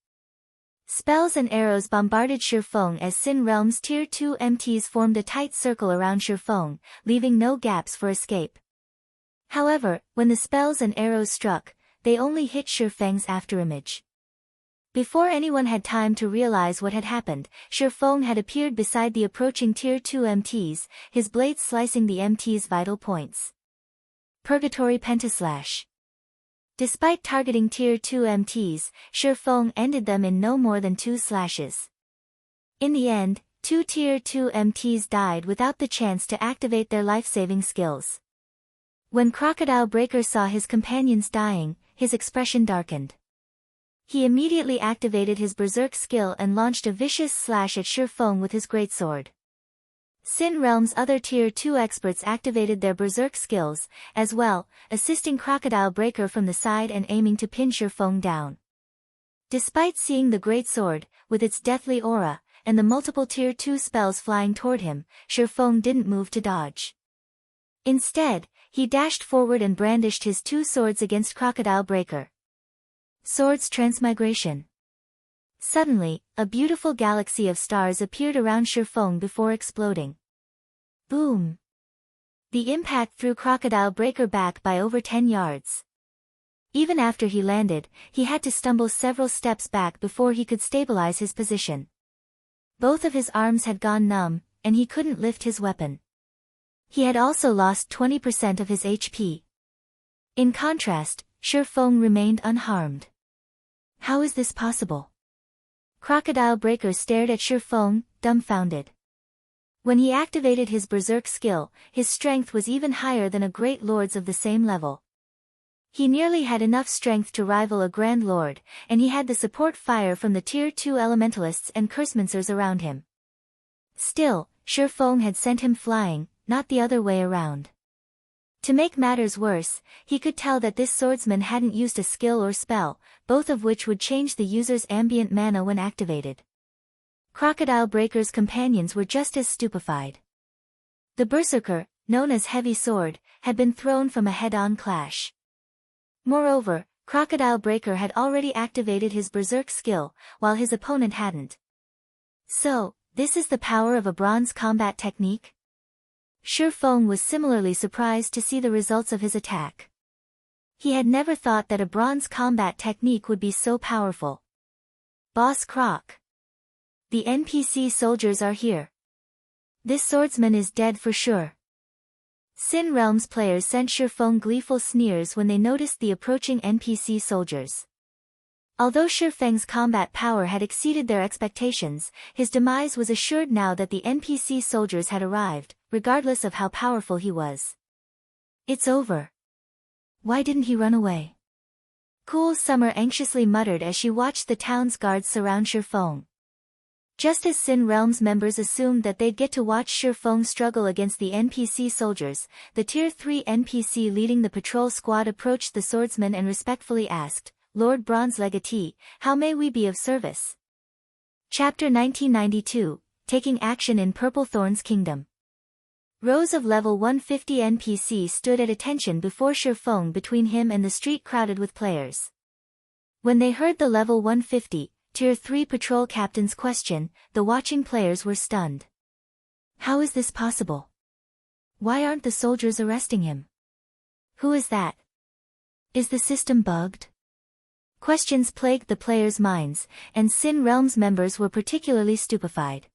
Spells and arrows bombarded Shifeng as Sin Realm's Tier 2 MTs formed a tight circle around Shifeng, leaving no gaps for escape. However, when the spells and arrows struck, they only hit Shifeng's afterimage. Before anyone had time to realize what had happened, Shifeng had appeared beside the approaching Tier 2 MTs, his blades slicing the MTs' vital points. Purgatory Pentaslash. Despite targeting Tier 2 MTs, Shifeng ended them in no more than 2 slashes. In the end, 2 Tier 2 MTs died without the chance to activate their life-saving skills. When Crocodile Breaker saw his companions dying, his expression darkened. He immediately activated his Berserk skill and launched a vicious slash at Shifeng with his greatsword. Sin Realm's other Tier 2 experts activated their Berserk skills, as well, assisting Crocodile Breaker from the side and aiming to pin Shifeng down. Despite seeing the greatsword, with its deathly aura, and the multiple Tier 2 spells flying toward him, Shifeng didn't move to dodge. Instead, he dashed forward and brandished his 2 swords against Crocodile Breaker. Swords Transmigration. Suddenly, a beautiful galaxy of stars appeared around Shifeng before exploding. Boom! The impact threw Crocodile Breaker back by over 10 yards. Even after he landed, he had to stumble several steps back before he could stabilize his position. Both of his arms had gone numb, and he couldn't lift his weapon. He had also lost 20% of his HP. In contrast, Shifeng remained unharmed. How is this possible? Crocodile Breaker stared at Shifeng, dumbfounded. When he activated his Berserk skill, his strength was even higher than a Great Lord's of the same level. He nearly had enough strength to rival a Grand Lord, and he had the support fire from the Tier 2 Elementalists and Cursemancers around him. Still, Shifeng had sent him flying, not the other way around. To make matters worse, he could tell that this swordsman hadn't used a skill or spell, both of which would change the user's ambient mana when activated. Crocodile Breaker's companions were just as stupefied. The Berserker, known as Heavy Sword, had been thrown from a head-on clash. Moreover, Crocodile Breaker had already activated his Berserk skill, while his opponent hadn't. So, this is the power of a bronze combat technique? Shifeng was similarly surprised to see the results of his attack. He had never thought that a bronze combat technique would be so powerful. Boss Croc. The NPC soldiers are here. This swordsman is dead for sure. Sin Realms players sent Shurfeng gleeful sneers when they noticed the approaching NPC soldiers. Although Shurfeng's combat power had exceeded their expectations, his demise was assured now that the NPC soldiers had arrived, regardless of how powerful he was. It's over. Why didn't he run away? Cool Summer anxiously muttered as she watched the town's guards surround Shurfeng. Just as Sin Realms members assumed that they'd get to watch Shurfeng struggle against the NPC soldiers, the Tier 3 NPC leading the patrol squad approached the swordsman and respectfully asked, "Lord Bronze Legatee, how may we be of service?" Chapter 1992, Taking Action in Purple Thorns Kingdom. Rows of level 150 NPC stood at attention before Shurfeng between him and the street crowded with players. When they heard the level 150, Tier 3 patrol captain's question, the watching players were stunned. How is this possible? Why aren't the soldiers arresting him? Who is that? Is the system bugged? Questions plagued the players' minds, and Sin Realms members were particularly stupefied.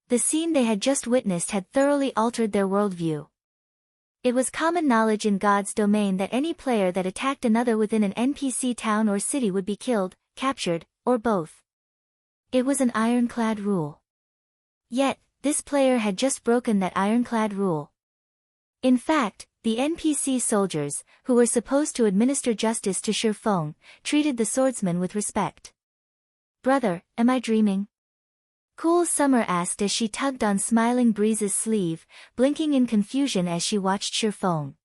The scene they had just witnessed had thoroughly altered their worldview. It was common knowledge in God's domain that any player that attacked another within an NPC town or city would be killed, captured, or both. It was an ironclad rule. Yet, this player had just broken that ironclad rule. In fact, the NPC soldiers, who were supposed to administer justice to Shurfeng, treated the swordsman with respect. "Brother, am I dreaming?" Cool Summer asked as she tugged on Smiling Breeze's sleeve, blinking in confusion as she watched Shurfeng.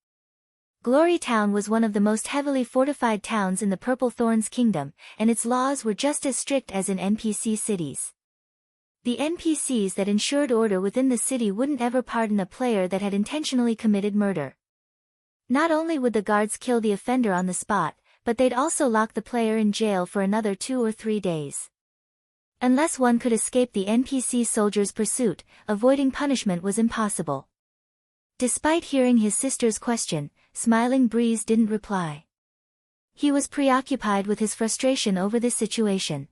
Glory Town was one of the most heavily fortified towns in the Purple Thorns Kingdom, and its laws were just as strict as in NPC cities. The NPCs that ensured order within the city wouldn't ever pardon a player that had intentionally committed murder. Not only would the guards kill the offender on the spot, but they'd also lock the player in jail for another 2 or 3 days. Unless one could escape the NPC soldiers' pursuit, avoiding punishment was impossible. Despite hearing his sister's question, Smiling Breeze didn't reply. He was preoccupied with his frustration over this situation.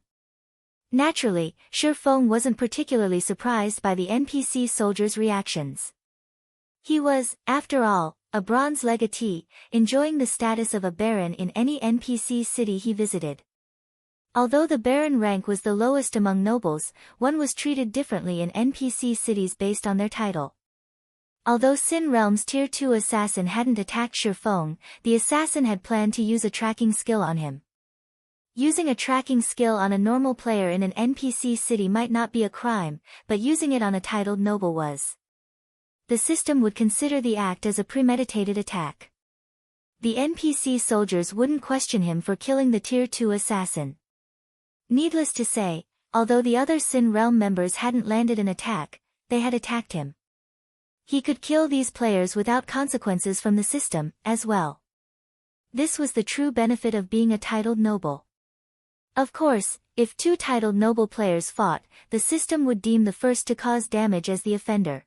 Naturally, Shurfeng wasn't particularly surprised by the NPC soldiers' reactions. He was, after all, a bronze legatee, enjoying the status of a baron in any NPC city he visited. Although the baron rank was the lowest among nobles, one was treated differently in NPC cities based on their title. Although Sin Realm's Tier 2 assassin hadn't attacked Shurfeng, the assassin had planned to use a tracking skill on him. Using a tracking skill on a normal player in an NPC city might not be a crime, but using it on a titled noble was. The system would consider the act as a premeditated attack. The NPC soldiers wouldn't question him for killing the Tier 2 assassin. Needless to say, although the other Sin Realm members hadn't landed an attack, they had attacked him. He could kill these players without consequences from the system, as well. This was the true benefit of being a titled noble. Of course, if 2 titled noble players fought, the system would deem the first to cause damage as the offender.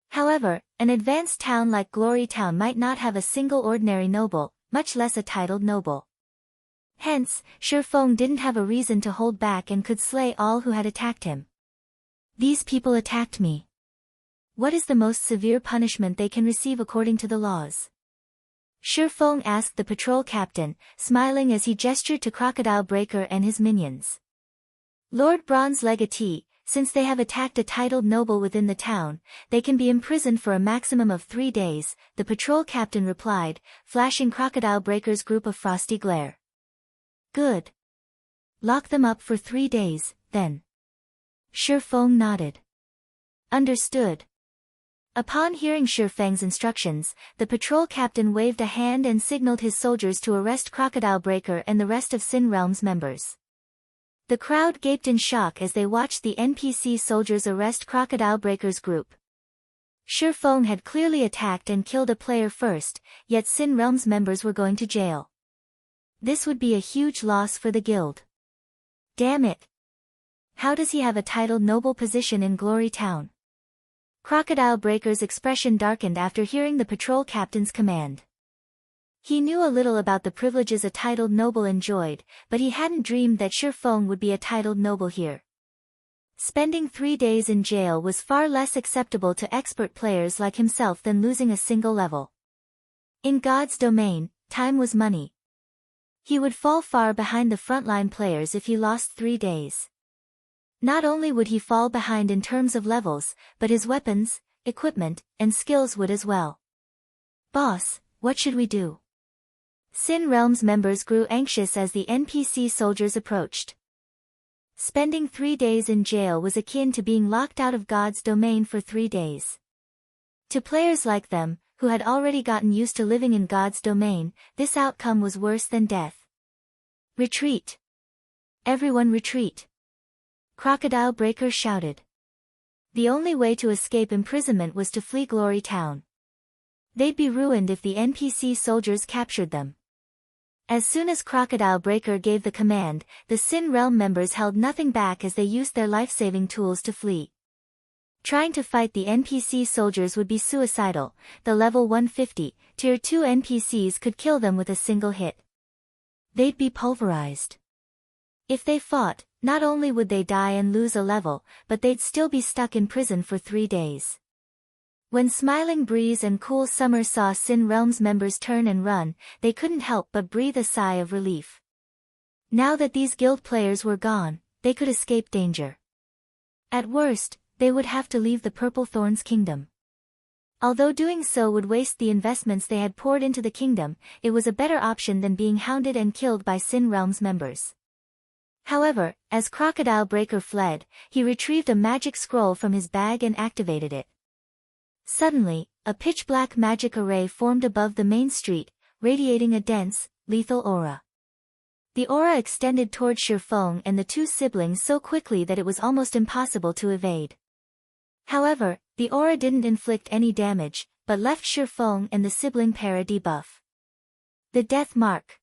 However, an advanced town like Glory Town might not have a single ordinary noble, much less a titled noble. Hence, Shurfeng didn't have a reason to hold back and could slay all who had attacked him. "These people attacked me. What is the most severe punishment they can receive according to the laws?" Shurfeng asked the patrol captain, smiling as he gestured to Crocodile Breaker and his minions. "Lord Bronze Legatee, since they have attacked a titled noble within the town, they can be imprisoned for a maximum of 3 days, the patrol captain replied, flashing Crocodile Breaker's group of frosty glare. "Good. Lock them up for 3 days, then." Shurfeng nodded. "Understood." Upon hearing Shurfeng's instructions, the patrol captain waved a hand and signaled his soldiers to arrest Crocodile Breaker and the rest of Sin Realm's members. The crowd gaped in shock as they watched the NPC soldiers arrest Crocodile Breaker's group. Shurfeng had clearly attacked and killed a player first, yet Sin Realm's members were going to jail. This would be a huge loss for the guild. Damn it! How does he have a titled noble position in Glory Town? Crocodile Breaker's expression darkened after hearing the patrol captain's command. He knew a little about the privileges a titled noble enjoyed, but he hadn't dreamed that Shurfeng would be a titled noble here. Spending 3 days in jail was far less acceptable to expert players like himself than losing a single level. In God's domain, time was money. He would fall far behind the frontline players if he lost 3 days. Not only would he fall behind in terms of levels, but his weapons, equipment, and skills would as well. Boss, what should we do? Sin Realms members grew anxious as the NPC soldiers approached. Spending 3 days in jail was akin to being locked out of God's domain for 3 days. To players like them, who had already gotten used to living in God's domain, this outcome was worse than death. Retreat! Everyone retreat! Crocodile Breaker shouted. The only way to escape imprisonment was to flee Glory Town. They'd be ruined if the NPC soldiers captured them. As soon as Crocodile Breaker gave the command, the Sin Realm members held nothing back as they used their life-saving tools to flee. Trying to fight the NPC soldiers would be suicidal. The level 150, Tier 2 NPCs could kill them with a single hit. They'd be pulverized. If they fought, not only would they die and lose a level, but they'd still be stuck in prison for 3 days. When Smiling Breeze and Cool Summer saw Sin Realms members turn and run, they couldn't help but breathe a sigh of relief. Now that these guild players were gone, they could escape danger. At worst, they would have to leave the Purple Thorns Kingdom. Although doing so would waste the investments they had poured into the kingdom, it was a better option than being hounded and killed by Sin Realms members. However, as Crocodile Breaker fled, he retrieved a magic scroll from his bag and activated it. Suddenly, a pitch-black magic array formed above the main street, radiating a dense, lethal aura. The aura extended toward Shirfong and the two siblings so quickly that it was almost impossible to evade. However, the aura didn't inflict any damage, but left Shirfong and the sibling pair a debuff. The Death Mark.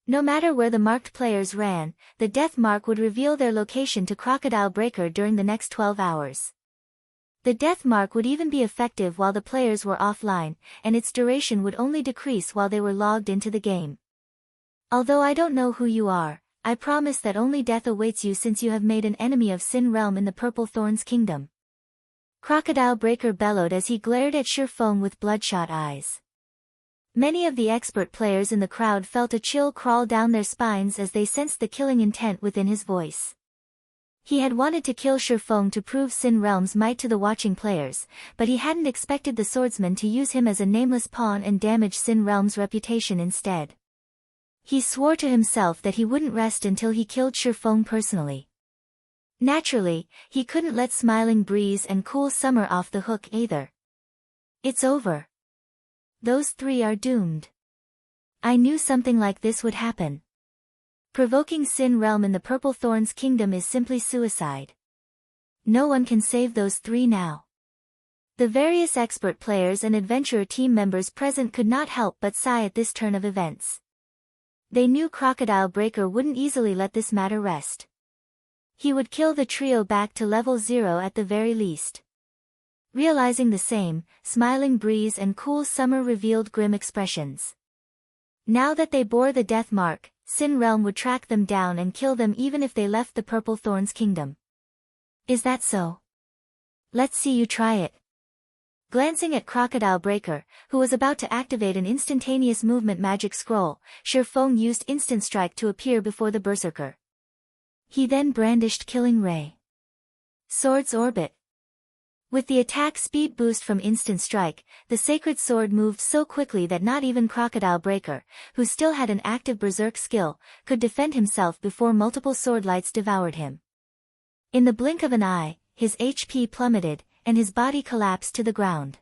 No matter where the marked players ran, the Death Mark would reveal their location to Crocodile Breaker during the next 12 hours. The Death Mark would even be effective while the players were offline, and its duration would only decrease while they were logged into the game. Although I don't know who you are, I promise that only death awaits you since you have made an enemy of Sin Realm in the Purple Thorns Kingdom. Crocodile Breaker bellowed as he glared at Shirfong with bloodshot eyes. Many of the expert players in the crowd felt a chill crawl down their spines as they sensed the killing intent within his voice. He had wanted to kill Shirfong to prove Sin Realm's might to the watching players, but he hadn't expected the swordsman to use him as a nameless pawn and damage Sin Realm's reputation instead. He swore to himself that he wouldn't rest until he killed Shirfong personally. Naturally, he couldn't let Smiling Breeze and Cool Summer off the hook either. It's over. Those three are doomed. I knew something like this would happen. Provoking Sin Realm in the Purple Thorns Kingdom is simply suicide. No one can save those three now. The various expert players and adventurer team members present could not help but sigh at this turn of events. They knew Crocodile Breaker wouldn't easily let this matter rest. He would kill the trio back to level 0 at the very least. Realizing the same, Smiling Breeze and Cool Summer revealed grim expressions. Now that they bore the death mark, Sin Realm would track them down and kill them even if they left the Purple Thorns Kingdom. Is that so? Let's see you try it. Glancing at Crocodile Breaker, who was about to activate an instantaneous movement magic scroll, Shirfong used Instant Strike to appear before the Berserker. He then brandished Killing Ray. Sword's Orbit. With the attack speed boost from Instant Strike, the Sacred Sword moved so quickly that not even Crocodile Breaker, who still had an active Berserk skill, could defend himself before multiple sword lights devoured him. In the blink of an eye, his HP plummeted, and his body collapsed to the ground.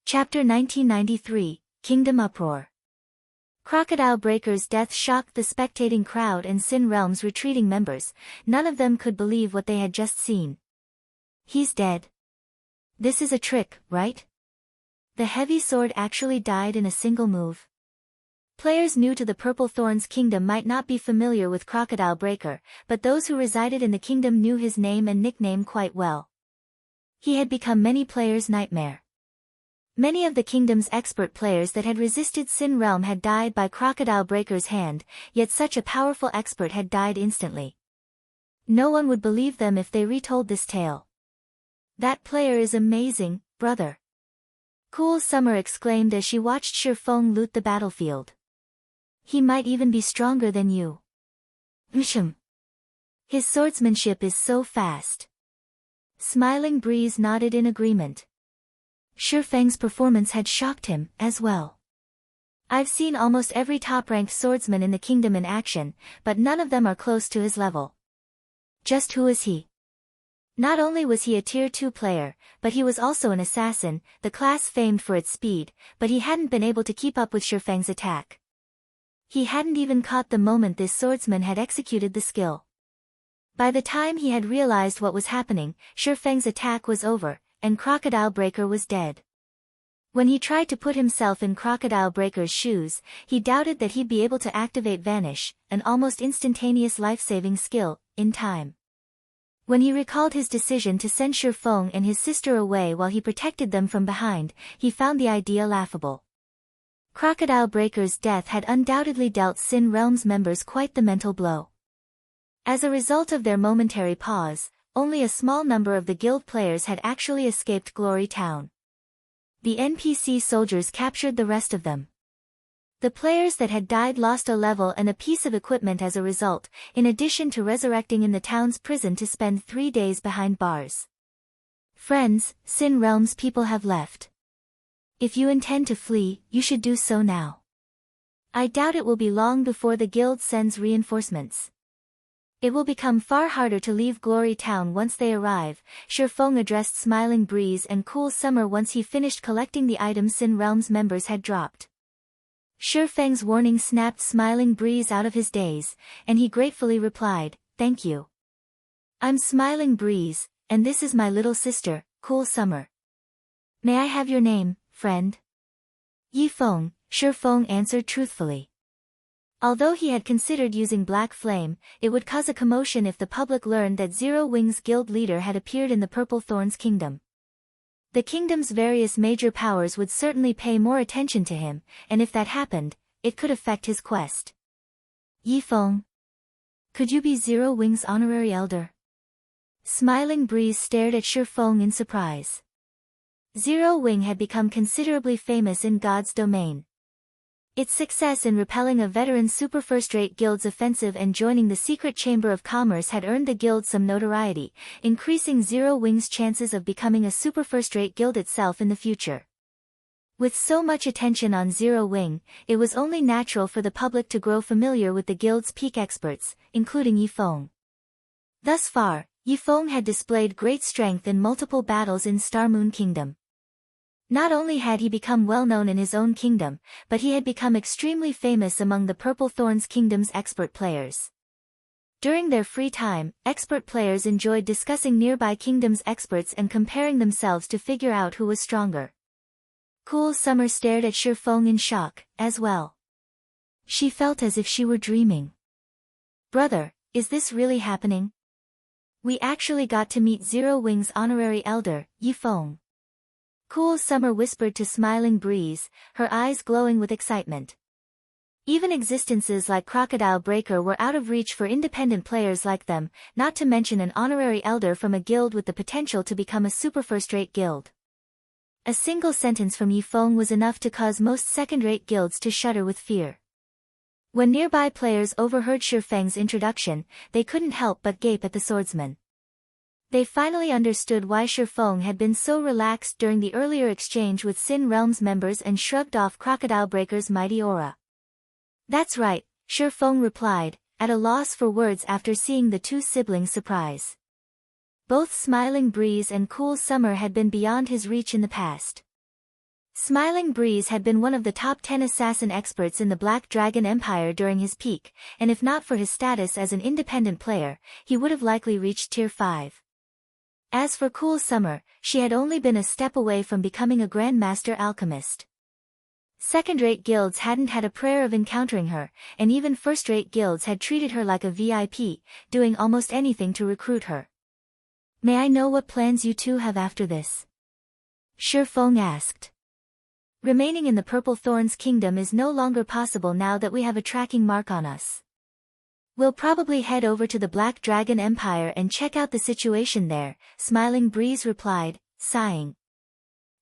Chapter 1993, Kingdom Uproar. Crocodile Breaker's death shocked the spectating crowd and Sin Realm's retreating members. None of them could believe what they had just seen. He's dead. This is a trick, right? The heavy sword actually died in a single move. Players new to the Purple Thorns Kingdom might not be familiar with Crocodile Breaker, but those who resided in the kingdom knew his name and nickname quite well. He had become many players' nightmare. Many of the kingdom's expert players that had resisted Sin Realm had died by Crocodile Breaker's hand, yet such a powerful expert had died instantly. No one would believe them if they retold this tale. That player is amazing, brother. Cool Summer exclaimed as she watched Shifeng loot the battlefield. He might even be stronger than you. Mshum. His swordsmanship is so fast. Smiling Breeze nodded in agreement. Shifeng's performance had shocked him, as well. I've seen almost every top-ranked swordsman in the kingdom in action, but none of them are close to his level. Just who is he? Not only was he a Tier 2 player, but he was also an assassin, the class famed for its speed, but he hadn't been able to keep up with Shifeng's attack. He hadn't even caught the moment this swordsman had executed the skill. By the time he had realized what was happening, Shifeng's attack was over, and Crocodile Breaker was dead. When he tried to put himself in Crocodile Breaker's shoes, he doubted that he'd be able to activate Vanish, an almost instantaneous life-saving skill, in time. When he recalled his decision to send Shifeng and his sister away while he protected them from behind, he found the idea laughable. Crocodile Breaker's death had undoubtedly dealt Sin Realm's members quite the mental blow. As a result of their momentary pause, only a small number of the guild players had actually escaped Glory Town. The NPC soldiers captured the rest of them. The players that had died lost a level and a piece of equipment as a result, in addition to resurrecting in the town's prison to spend 3 days behind bars. Friends, Sin Realm's people have left. If you intend to flee, you should do so now. I doubt it will be long before the guild sends reinforcements. It will become far harder to leave Glory Town once they arrive. Shifeng addressed Smiling Breeze and Cool Summer once he finished collecting the items Sin Realm's members had dropped. Shifeng's warning snapped Smiling Breeze out of his daze, and he gratefully replied, "Thank you. I'm Smiling Breeze, and this is my little sister, Cool Summer. May I have your name, friend?" Yifeng, Shifeng answered truthfully. Although he had considered using Black Flame, it would cause a commotion if the public learned that Zero Wings guild leader had appeared in the Purple Thorns kingdom. The kingdom's various major powers would certainly pay more attention to him, and if that happened, it could affect his quest. Yifeng. Could you be Zero Wings' honorary elder? Smiling Breeze stared at Shifeng in surprise. Zero Wing had become considerably famous in God's domain. Its success in repelling a veteran super first-rate guild's offensive and joining the secret chamber of commerce had earned the guild some notoriety, increasing Zero Wing's chances of becoming a super first-rate guild itself in the future. With so much attention on Zero Wing, it was only natural for the public to grow familiar with the guild's peak experts, including Yifeng. Thus far, Yifeng had displayed great strength in multiple battles in Starmoon Kingdom. Not only had he become well-known in his own kingdom, but he had become extremely famous among the Purple Thorns Kingdom's expert players. During their free time, expert players enjoyed discussing nearby kingdoms' experts and comparing themselves to figure out who was stronger. Cool Summer stared at Shifeng in shock, as well. She felt as if she were dreaming. "Brother, is this really happening? We actually got to meet Zero Wing's honorary elder, Yifeng." Cool Summer whispered to Smiling Breeze, her eyes glowing with excitement. Even existences like Crocodile Breaker were out of reach for independent players like them, not to mention an honorary elder from a guild with the potential to become a super first-rate guild. A single sentence from Yifeng was enough to cause most second-rate guilds to shudder with fear. When nearby players overheard Shifeng's introduction, they couldn't help but gape at the swordsman. They finally understood why Shifeng had been so relaxed during the earlier exchange with Sin Realm's members and shrugged off Crocodile Breaker's mighty aura. "That's right," Shifeng replied, at a loss for words after seeing the two siblings' surprise. Both Smiling Breeze and Cool Summer had been beyond his reach in the past. Smiling Breeze had been one of the top 10 assassin experts in the Black Dragon Empire during his peak, and if not for his status as an independent player, he would have likely reached Tier 5. As for Cool Summer, she had only been a step away from becoming a Grandmaster Alchemist. Second-rate guilds hadn't had a prayer of encountering her, and even first-rate guilds had treated her like a VIP, doing almost anything to recruit her. "May I know what plans you two have after this?" Shifeng asked. "Remaining in the Purple Thorns Kingdom is no longer possible now that we have a tracking mark on us. We'll probably head over to the Black Dragon Empire and check out the situation there, Smiling Breeze replied, sighing.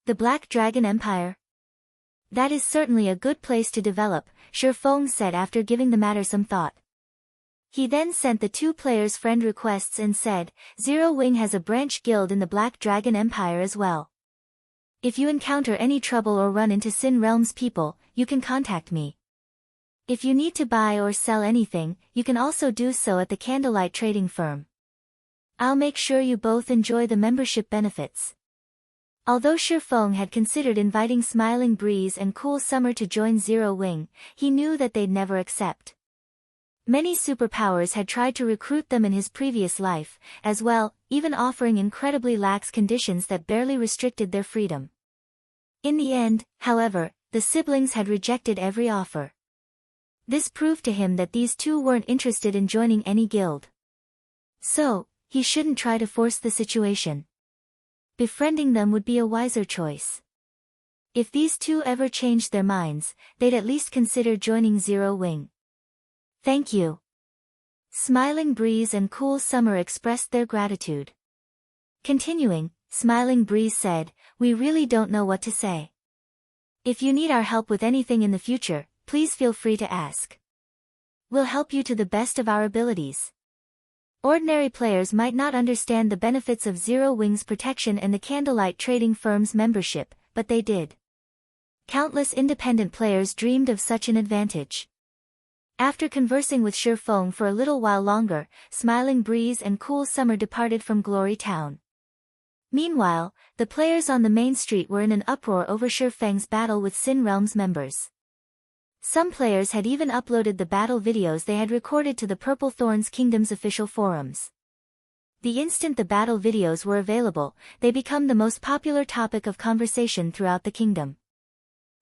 The Black Dragon Empire? That is certainly a good place to develop, Shifeng said after giving the matter some thought. He then sent the two players friend requests and said, Zero Wing has a branch guild in the Black Dragon Empire as well. If you encounter any trouble or run into Sin Realm's people, you can contact me. If you need to buy or sell anything, you can also do so at the Candlelight Trading Firm. I'll make sure you both enjoy the membership benefits. Although Shifeng had considered inviting Smiling Breeze and Cool Summer to join Zero Wing, he knew that they'd never accept. Many superpowers had tried to recruit them in his previous life, as well, even offering incredibly lax conditions that barely restricted their freedom. In the end, however, the siblings had rejected every offer. This proved to him that these two weren't interested in joining any guild. So, he shouldn't try to force the situation. Befriending them would be a wiser choice. If these two ever changed their minds, they'd at least consider joining Zero Wing. Thank you. Smiling Breeze and Cool Summer expressed their gratitude. Continuing, Smiling Breeze said, We really don't know what to say. If you need our help with anything in the future, please feel free to ask. We'll help you to the best of our abilities. Ordinary players might not understand the benefits of Zero Wing's protection and the Candlelight Trading Firm's membership, but they did. Countless independent players dreamed of such an advantage. After conversing with Shifeng for a little while longer, Smiling Breeze and Cool Summer departed from Glory Town. Meanwhile, the players on the main street were in an uproar over Shifeng's battle with Sin Realm's members. Some players had even uploaded the battle videos they had recorded to the Purple Thorns Kingdom's official forums. The instant the battle videos were available, they became the most popular topic of conversation throughout the kingdom.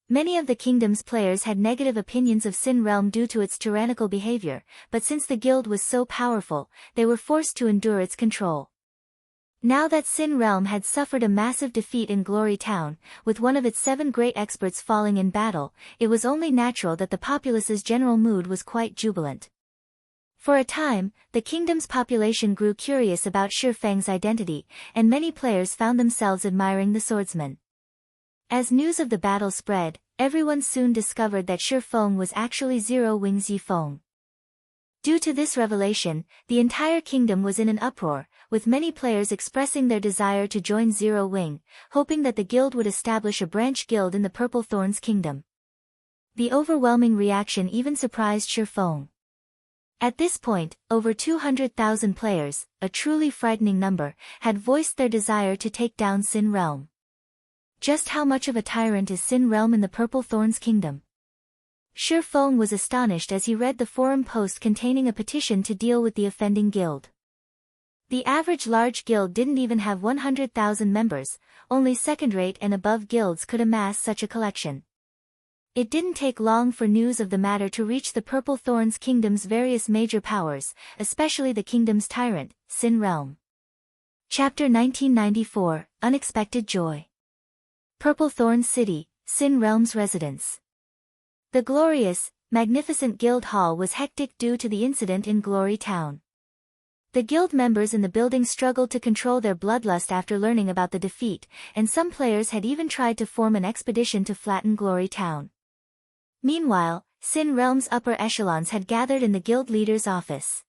Many of the kingdom's players had negative opinions of Sin Realm due to its tyrannical behavior, but since the guild was so powerful, they were forced to endure its control. Now that Sin Realm had suffered a massive defeat in Glory Town, with one of its 7 great experts falling in battle, it was only natural that the populace's general mood was quite jubilant. For a time, the kingdom's population grew curious about Shifeng's identity, and many players found themselves admiring the swordsman. As news of the battle spread, everyone soon discovered that Shifeng was actually Zero Wing's Yifeng. Due to this revelation, the entire kingdom was in an uproar, with many players expressing their desire to join Zero Wing, hoping that the guild would establish a branch guild in the Purple Thorns Kingdom. The overwhelming reaction even surprised Shifeng. At this point, over 200,000 players, a truly frightening number, had voiced their desire to take down Sin Realm. Just how much of a tyrant is Sin Realm in the Purple Thorns Kingdom? Shifeng was astonished as he read the forum post containing a petition to deal with the offending guild. The average large guild didn't even have 100,000 members, only second-rate and above guilds could amass such a collection. It didn't take long for news of the matter to reach the Purple Thorns Kingdom's various major powers, especially the kingdom's tyrant, Sin Realm. Chapter 1994, Unexpected Joy. Purple Thorns City, Sin Realm's residence. The glorious, magnificent guild hall was hectic due to the incident in Glory Town. The guild members in the building struggled to control their bloodlust after learning about the defeat, and some players had even tried to form an expedition to flatten Glory Town. Meanwhile, Sin Realm's upper echelons had gathered in the guild leader's office.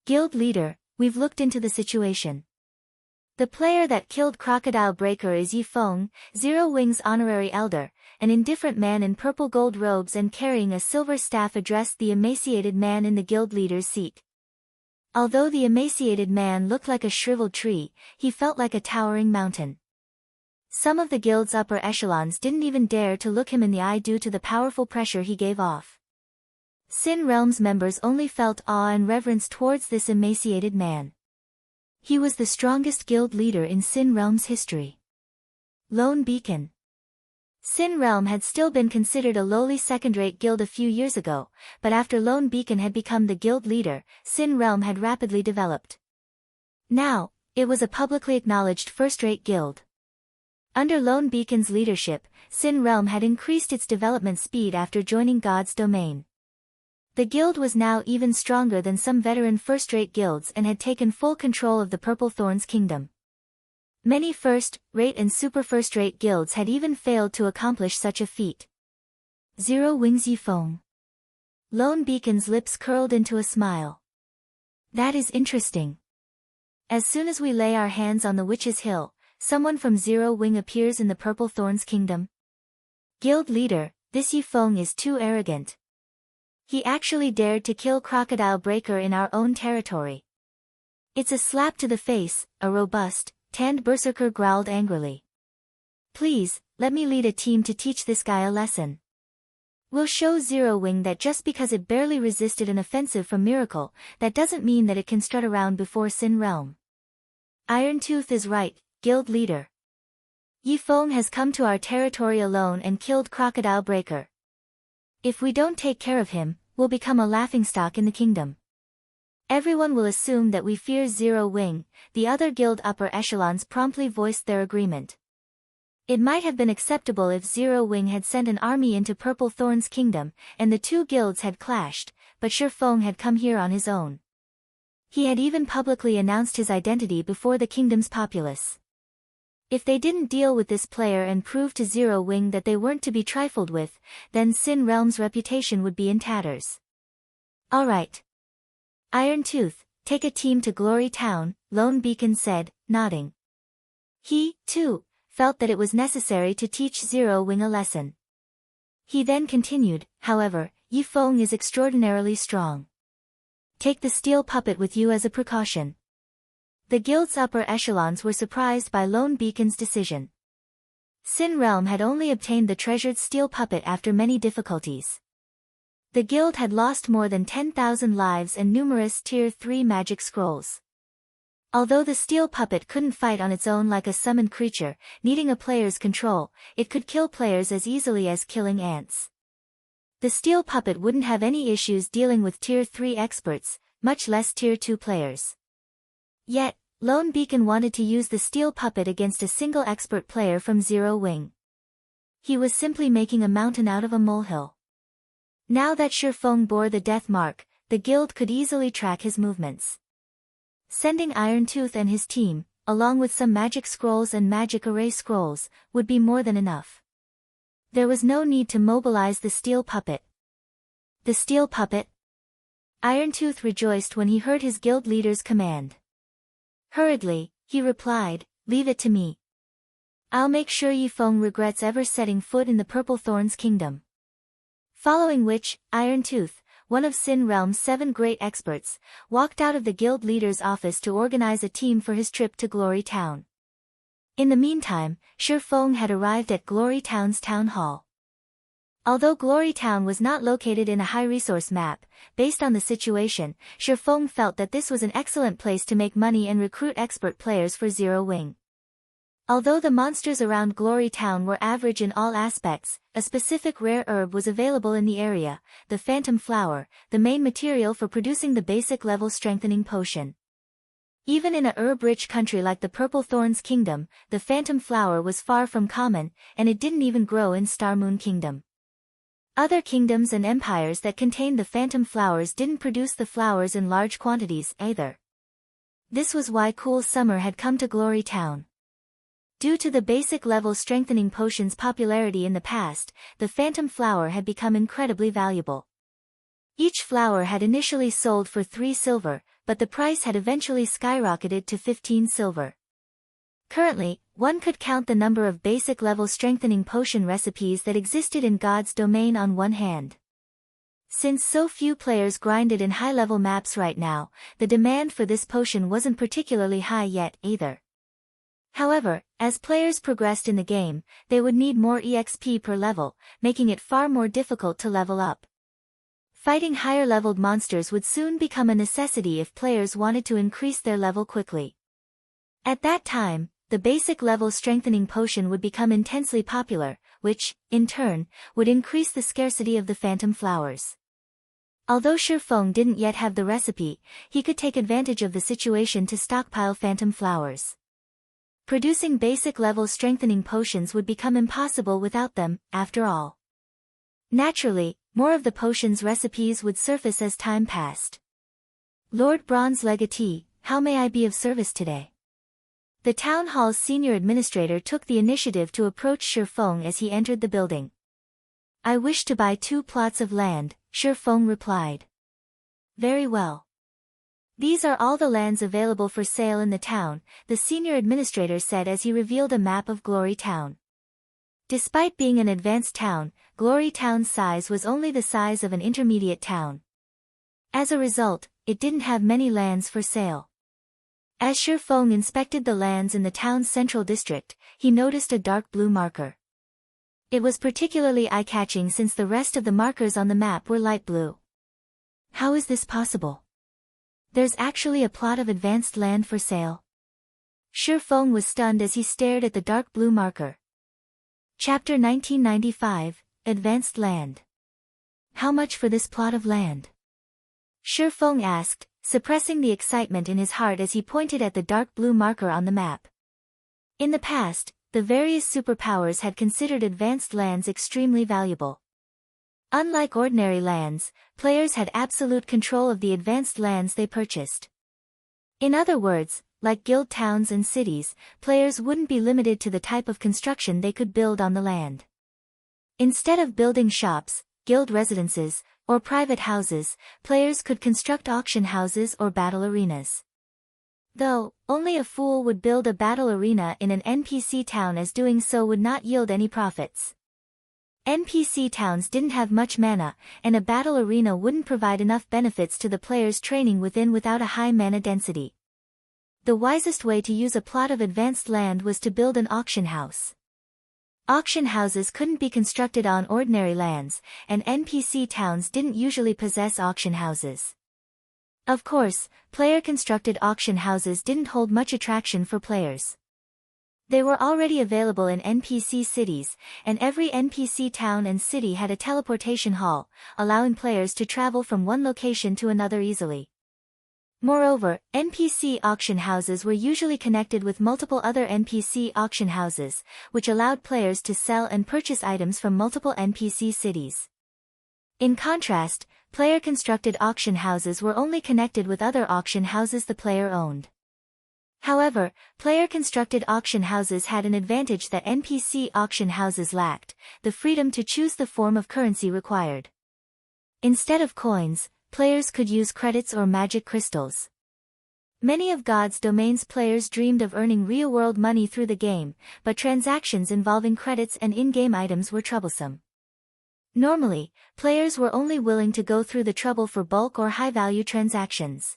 Guild leader, we've looked into the situation. The player that killed Crocodile Breaker is Yifeng, Zero Wing's honorary elder. An indifferent man in purple gold robes and carrying a silver staff addressed the emaciated man in the guild leader's seat. Although the emaciated man looked like a shriveled tree, he felt like a towering mountain. Some of the guild's upper echelons didn't even dare to look him in the eye due to the powerful pressure he gave off. Sin Realm's members only felt awe and reverence towards this emaciated man. He was the strongest guild leader in Sin Realm's history. Lone Beacon. Sin Realm had still been considered a lowly second-rate guild a few years ago, but after Lone Beacon had become the guild leader, Sin Realm had rapidly developed. Now, it was a publicly acknowledged first-rate guild. Under Lone Beacon's leadership, Sin Realm had increased its development speed after joining God's domain. The guild was now even stronger than some veteran first-rate guilds and had taken full control of the Purple Thorns Kingdom. Many first-rate and super first-rate guilds had even failed to accomplish such a feat. Zero Wings Yifeng. Lone Beacon's lips curled into a smile. That is interesting. As soon as we lay our hands on the Witch's Hill, someone from Zero Wing appears in the Purple Thorns Kingdom. Guild leader, this Yifeng is too arrogant. He actually dared to kill Crocodile Breaker in our own territory. It's a slap to the face, a robust, tanned berserker growled angrily. Please, let me lead a team to teach this guy a lesson. We'll show Zero Wing that just because it barely resisted an offensive from Miracle, that doesn't mean that it can strut around before Sin Realm. Iron Tooth is right, guild leader. Yifeng has come to our territory alone and killed Crocodile Breaker. If we don't take care of him, we'll become a laughingstock in the kingdom. Everyone will assume that we fear Zero Wing. The other guild upper echelons promptly voiced their agreement. It might have been acceptable if Zero Wing had sent an army into Purple Thorns Kingdom, and the two guilds had clashed, but Shifeng had come here on his own. He had even publicly announced his identity before the kingdom's populace. If they didn't deal with this player and prove to Zero Wing that they weren't to be trifled with, then Sin Realm's reputation would be in tatters. Alright. Iron Tooth, take a team to Glory Town, Lone Beacon said, nodding. He, too, felt that it was necessary to teach Zero Wing a lesson. He then continued, however, Yifeng is extraordinarily strong. Take the steel puppet with you as a precaution. The guild's upper echelons were surprised by Lone Beacon's decision. Sin Realm had only obtained the treasured steel puppet after many difficulties. The guild had lost more than 10,000 lives and numerous Tier 3 magic scrolls. Although the steel puppet couldn't fight on its own like a summoned creature, needing a player's control, it could kill players as easily as killing ants. The steel puppet wouldn't have any issues dealing with Tier 3 experts, much less Tier 2 players. Yet, Lone Beacon wanted to use the steel puppet against a single expert player from Zero Wing. He was simply making a mountain out of a molehill. Now that Shifeng bore the death mark, the guild could easily track his movements. Sending Iron Tooth and his team, along with some magic scrolls and magic array scrolls, would be more than enough. There was no need to mobilize the steel puppet. The steel puppet? Iron Tooth rejoiced when he heard his guild leader's command. Hurriedly, he replied, leave it to me. I'll make sure Yifeng regrets ever setting foot in the Purple Thorns Kingdom. Following which, Iron Tooth, one of Sin Realm's 7 great experts, walked out of the guild leader's office to organize a team for his trip to Glory Town. In the meantime, Shifeng had arrived at Glory Town's town hall. Although Glory Town was not located in a high-resource map, based on the situation, Shifeng felt that this was an excellent place to make money and recruit expert players for Zero Wing. Although the monsters around Glory Town were average in all aspects, a specific rare herb was available in the area, the Phantom Flower, the main material for producing the basic level strengthening potion. Even in a herb-rich country like the Purple Thorns Kingdom, the Phantom Flower was far from common, and it didn't even grow in Starmoon Kingdom. Other kingdoms and empires that contained the Phantom Flowers didn't produce the flowers in large quantities either. This was why Cool Summer had come to Glory Town. Due to the basic level strengthening potion's popularity in the past, the Phantom Flower had become incredibly valuable. Each flower had initially sold for 3 silver, but the price had eventually skyrocketed to 15 silver. Currently, one could count the number of basic level strengthening potion recipes that existed in God's domain on one hand. Since so few players grinded in high-level maps right now, the demand for this potion wasn't particularly high yet either. However, as players progressed in the game, they would need more EXP per level, making it far more difficult to level up. Fighting higher-leveled monsters would soon become a necessity if players wanted to increase their level quickly. At that time, the basic level strengthening potion would become intensely popular, which, in turn, would increase the scarcity of the Phantom Flowers. Although Shifeng didn't yet have the recipe, he could take advantage of the situation to stockpile Phantom Flowers. Producing basic level strengthening potions would become impossible without them, after all. Naturally, more of the potion's recipes would surface as time passed. Lord Bronze Legatee, how may I be of service today? The town hall's senior administrator took the initiative to approach Shifeng as he entered the building. I wish to buy 2 plots of land, Shifeng replied. Very well. These are all the lands available for sale in the town, the senior administrator said as he revealed a map of Glory Town. Despite being an advanced town, Glory Town's size was only the size of an intermediate town. As a result, it didn't have many lands for sale. As Shifeng inspected the lands in the town's central district, he noticed a dark blue marker. It was particularly eye-catching since the rest of the markers on the map were light blue. How is this possible? There's actually a plot of advanced land for sale. Shifeng was stunned as he stared at the dark blue marker. Chapter 1995, Advanced Land. How much for this plot of land? Shifeng asked, suppressing the excitement in his heart as he pointed at the dark blue marker on the map. In the past, the various superpowers had considered advanced lands extremely valuable. Unlike ordinary lands, players had absolute control of the advanced lands they purchased. In other words, like guild towns and cities, players wouldn't be limited to the type of construction they could build on the land. Instead of building shops, guild residences, or private houses, players could construct auction houses or battle arenas. Though, only a fool would build a battle arena in an NPC town, as doing so would not yield any profits. NPC towns didn't have much mana, and a battle arena wouldn't provide enough benefits to the players training within without a high mana density. The wisest way to use a plot of advanced land was to build an auction house. Auction houses couldn't be constructed on ordinary lands, and NPC towns didn't usually possess auction houses. Of course, player-constructed auction houses didn't hold much attraction for players. They were already available in NPC cities, and every NPC town and city had a teleportation hall, allowing players to travel from one location to another easily. Moreover, NPC auction houses were usually connected with multiple other NPC auction houses, which allowed players to sell and purchase items from multiple NPC cities. In contrast, player-constructed auction houses were only connected with other auction houses the player owned. However, player-constructed auction houses had an advantage that NPC auction houses lacked: the freedom to choose the form of currency required. Instead of coins, players could use credits or magic crystals. Many of God's Domain's players dreamed of earning real-world money through the game, but transactions involving credits and in-game items were troublesome. Normally, players were only willing to go through the trouble for bulk or high-value transactions.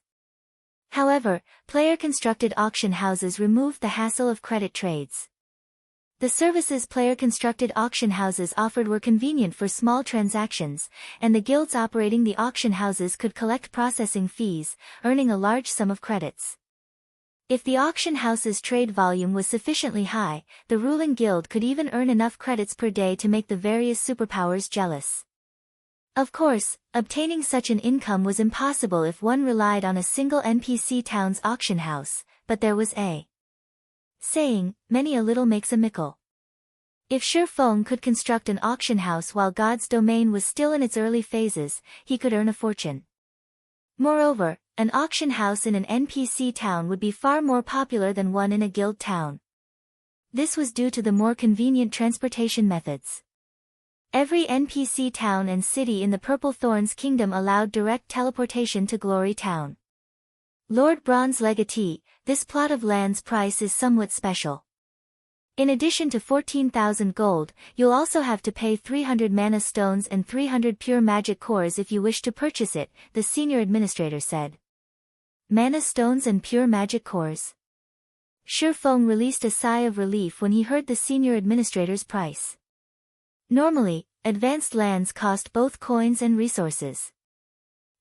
However, player-constructed auction houses removed the hassle of credit trades. The services player-constructed auction houses offered were convenient for small transactions, and the guilds operating the auction houses could collect processing fees, earning a large sum of credits. If the auction house's trade volume was sufficiently high, the ruling guild could even earn enough credits per day to make the various superpowers jealous. Of course, obtaining such an income was impossible if one relied on a single NPC town's auction house, but there was a saying, many a little makes a mickle. If Shifeng could construct an auction house while God's Domain was still in its early phases, he could earn a fortune. Moreover, an auction house in an NPC town would be far more popular than one in a guild town. This was due to the more convenient transportation methods. Every NPC town and city in the Purple Thorns Kingdom allowed direct teleportation to Glory Town. Lord Bronze Legatee, this plot of land's price is somewhat special. In addition to 14,000 gold, you'll also have to pay 300 mana stones and 300 pure magic cores if you wish to purchase it, the senior administrator said. Mana stones and pure magic cores. Shifeng released a sigh of relief when he heard the senior administrator's price. Normally, advanced lands cost both coins and resources.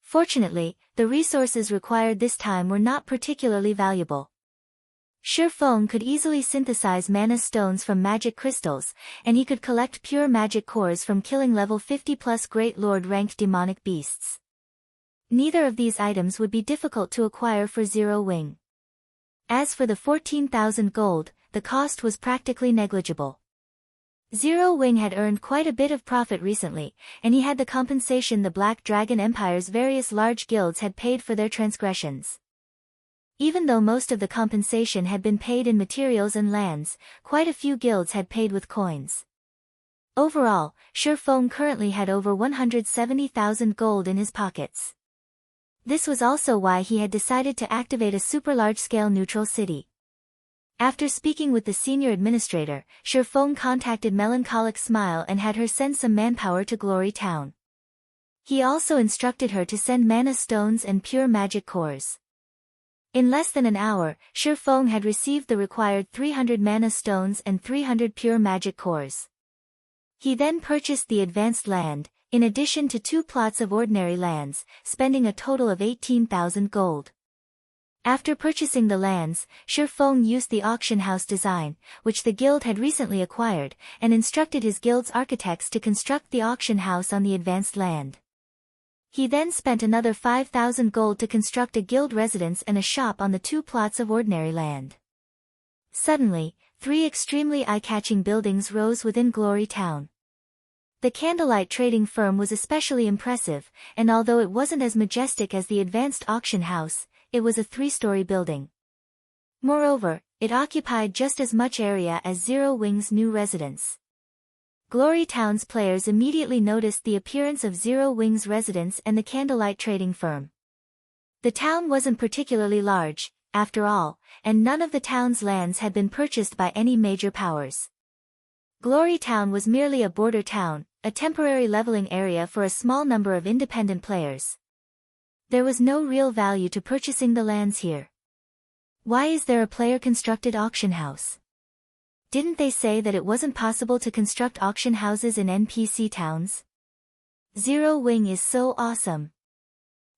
Fortunately, the resources required this time were not particularly valuable. Shifeng could easily synthesize mana stones from magic crystals, and he could collect pure magic cores from killing level 50+ Great Lord ranked demonic beasts. Neither of these items would be difficult to acquire for Zero Wing. As for the 14,000 gold, the cost was practically negligible. Zero Wing had earned quite a bit of profit recently, and he had the compensation the Black Dragon Empire's various large guilds had paid for their transgressions. Even though most of the compensation had been paid in materials and lands, quite a few guilds had paid with coins. Overall, Sherfong currently had over 170,000 gold in his pockets. This was also why he had decided to activate a super large-scale neutral city. After speaking with the senior administrator, Sherfong contacted Melancholic Smile and had her send some manpower to Glory Town. He also instructed her to send mana stones and pure magic cores. In less than an hour, Sherfong had received the required 300 mana stones and 300 pure magic cores. He then purchased the advanced land, in addition to 2 plots of ordinary lands, spending a total of 18,000 gold. After purchasing the lands, Sherfong used the auction house design, which the guild had recently acquired, and instructed his guild's architects to construct the auction house on the advanced land. He then spent another 5,000 gold to construct a guild residence and a shop on the 2 plots of ordinary land. Suddenly, 3 extremely eye-catching buildings rose within Glory Town. The Candlelight trading firm was especially impressive, and although it wasn't as majestic as the advanced auction house, it was a 3-story building. Moreover, it occupied just as much area as Zero Wing's new residence. Glory Town's players immediately noticed the appearance of Zero Wing's residence and the Candlelight trading firm. The town wasn't particularly large, after all, and none of the town's lands had been purchased by any major powers. Glory Town was merely a border town, a temporary leveling area for a small number of independent players. There was no real value to purchasing the lands here. Why is there a player-constructed auction house? Didn't they say that it wasn't possible to construct auction houses in NPC towns? Zero Wing is so awesome.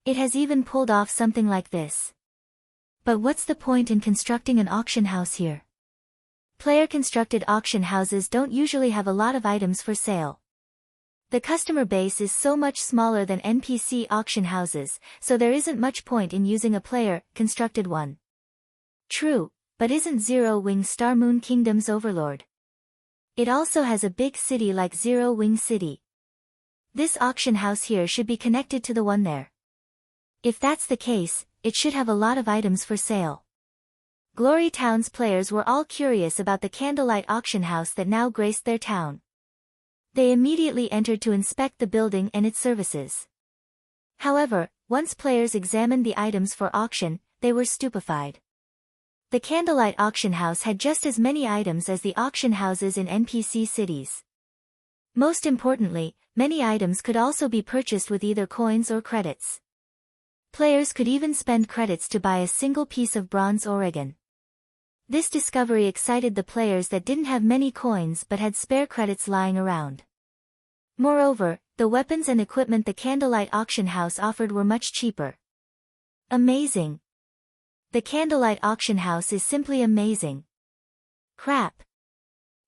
It has even pulled off something like this. But what's the point in constructing an auction house here? Player-constructed auction houses don't usually have a lot of items for sale. The customer base is so much smaller than NPC auction houses, so there isn't much point in using a player-constructed one. True, but isn't Zero Wing Star Moon Kingdom's overlord? It also has a big city like Zero Wing City. This auction house here should be connected to the one there. If that's the case, it should have a lot of items for sale. Glory Town's players were all curious about the Candlelight auction house that now graced their town. They immediately entered to inspect the building and its services. However, once players examined the items for auction, they were stupefied. The Candlelight auction house had just as many items as the auction houses in NPC cities. Most importantly, many items could also be purchased with either coins or credits. Players could even spend credits to buy a single piece of bronze Oregon. This discovery excited the players that didn't have many coins but had spare credits lying around. Moreover, the weapons and equipment the Candlelight auction house offered were much cheaper. Amazing! The Candlelight auction house is simply amazing. Crap!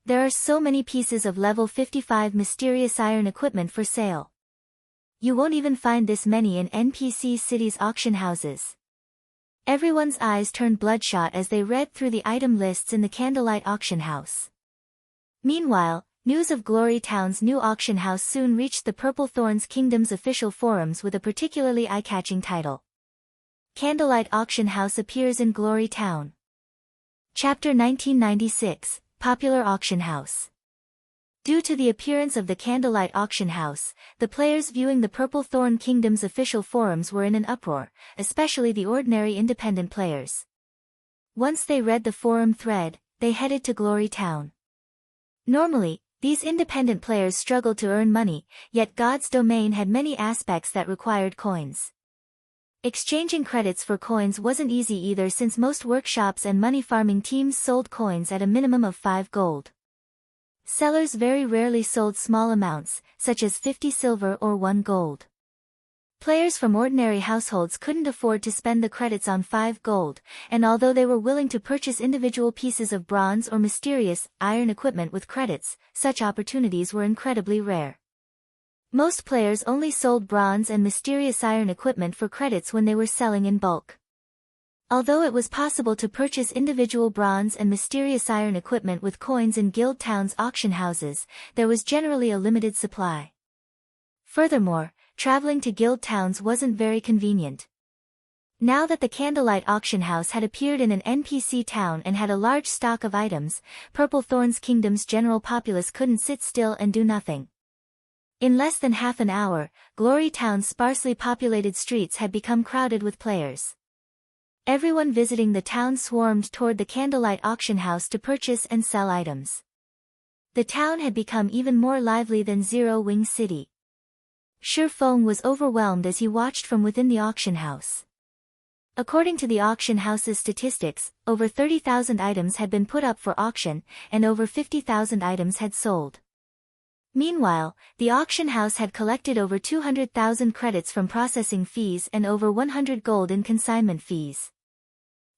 There are so many pieces of level 55 mysterious iron equipment for sale. You won't even find this many in NPC cities' auction houses. Everyone's eyes turned bloodshot as they read through the item lists in the Candlelight auction house. Meanwhile, news of Glory Town's new auction house soon reached the Purple Thorns Kingdom's official forums with a particularly eye-catching title. Candlelight auction house appears in Glory Town. Chapter 1996, Popular Auction House. Due to the appearance of the Candlelight auction house, the players viewing the Purple Thorn Kingdom's official forums were in an uproar, especially the ordinary independent players. Once they read the forum thread, they headed to Glory Town. Normally, these independent players struggled to earn money, yet God's domain had many aspects that required coins. Exchanging credits for coins wasn't easy either since most workshops and money farming teams sold coins at a minimum of 5 gold. Sellers very rarely sold small amounts, such as 50 silver or 1 gold. Players from ordinary households couldn't afford to spend the credits on 5 gold, and although they were willing to purchase individual pieces of bronze or mysterious iron equipment with credits, such opportunities were incredibly rare. Most players only sold bronze and mysterious iron equipment for credits when they were selling in bulk. Although it was possible to purchase individual bronze and mysterious iron equipment with coins in Guild Town's auction houses, there was generally a limited supply. Furthermore, traveling to Guild Towns wasn't very convenient. Now that the Candlelight Auction House had appeared in an NPC town and had a large stock of items, Purple Thorns Kingdom's general populace couldn't sit still and do nothing. In less than half an hour, Glory Town's sparsely populated streets had become crowded with players. Everyone visiting the town swarmed toward the Candlelight Auction House to purchase and sell items. The town had become even more lively than Zero Wing City. Shifeng was overwhelmed as he watched from within the auction house. According to the auction house's statistics, over 30,000 items had been put up for auction, and over 50,000 items had sold. Meanwhile, the auction house had collected over 200,000 credits from processing fees and over 100 gold in consignment fees.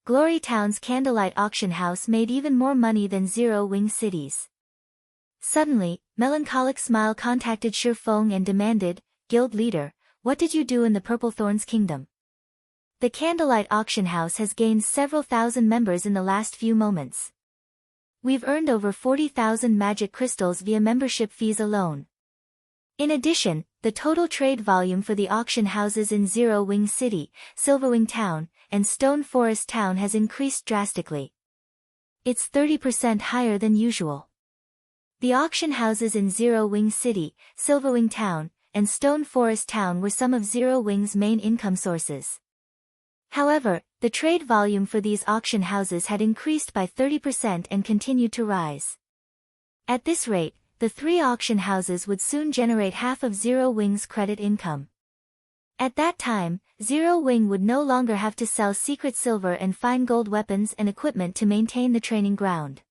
Glory Town's Candlelight Auction House made even more money than Zero Wing City's. Suddenly, Melancholic Smile contacted Shifeng and demanded, "Guild leader, what did you do in the Purple Thorns Kingdom? The Candlelight Auction House has gained several thousand members in the last few moments. We've earned over 40,000 magic crystals via membership fees alone. In addition, the total trade volume for the auction houses in Zero Wing City, Silverwing Town, and Stone Forest Town has increased drastically. It's 30% higher than usual. The auction houses in Zero Wing City, Silverwing Town, and Stone Forest Town were some of Zero Wing's main income sources. However, the trade volume for these auction houses had increased by 30% and continued to rise. At this rate, the three auction houses would soon generate half of Zero Wing's credit income. At that time, Zero Wing would no longer have to sell secret silver and fine gold weapons and equipment to maintain the training ground.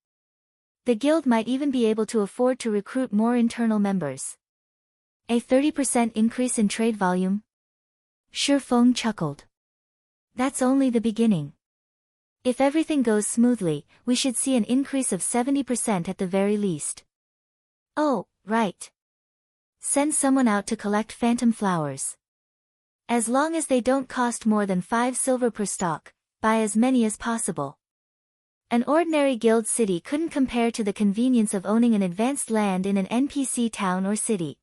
The guild might even be able to afford to recruit more internal members. A 30% increase in trade volume? Shifeng chuckled. That's only the beginning. If everything goes smoothly, we should see an increase of 70% at the very least. Oh, right. Send someone out to collect phantom flowers. As long as they don't cost more than 5 silver per stalk, buy as many as possible. An ordinary guild city couldn't compare to the convenience of owning an advanced land in an NPC town or city.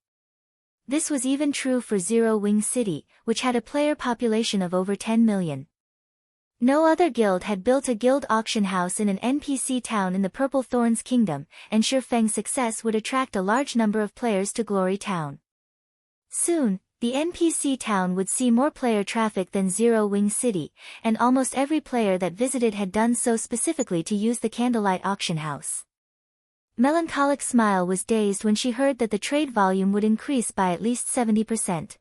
This was even true for Zero Wing City, which had a player population of over 10 million. No other guild had built a guild auction house in an NPC town in the Purple Thorns Kingdom, and Shifeng's success would attract a large number of players to Glory Town. Soon, the NPC town would see more player traffic than Zero Wing City, and almost every player that visited had done so specifically to use the Candlelight Auction House. Melancholic Smile was dazed when she heard that the trade volume would increase by at least 70%.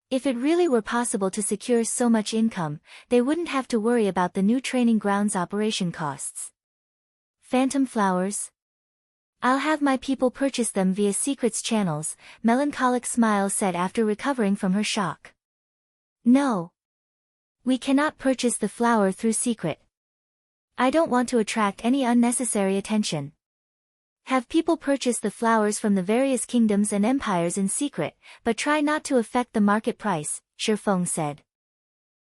If it really were possible to secure so much income, they wouldn't have to worry about the new training grounds operation costs. Phantom flowers? I'll have my people purchase them via secrets channels, Melancholic Smile said after recovering from her shock. No. We cannot purchase the flower through secret. I don't want to attract any unnecessary attention. Have people purchase the flowers from the various kingdoms and empires in secret, but try not to affect the market price, Shifeng said.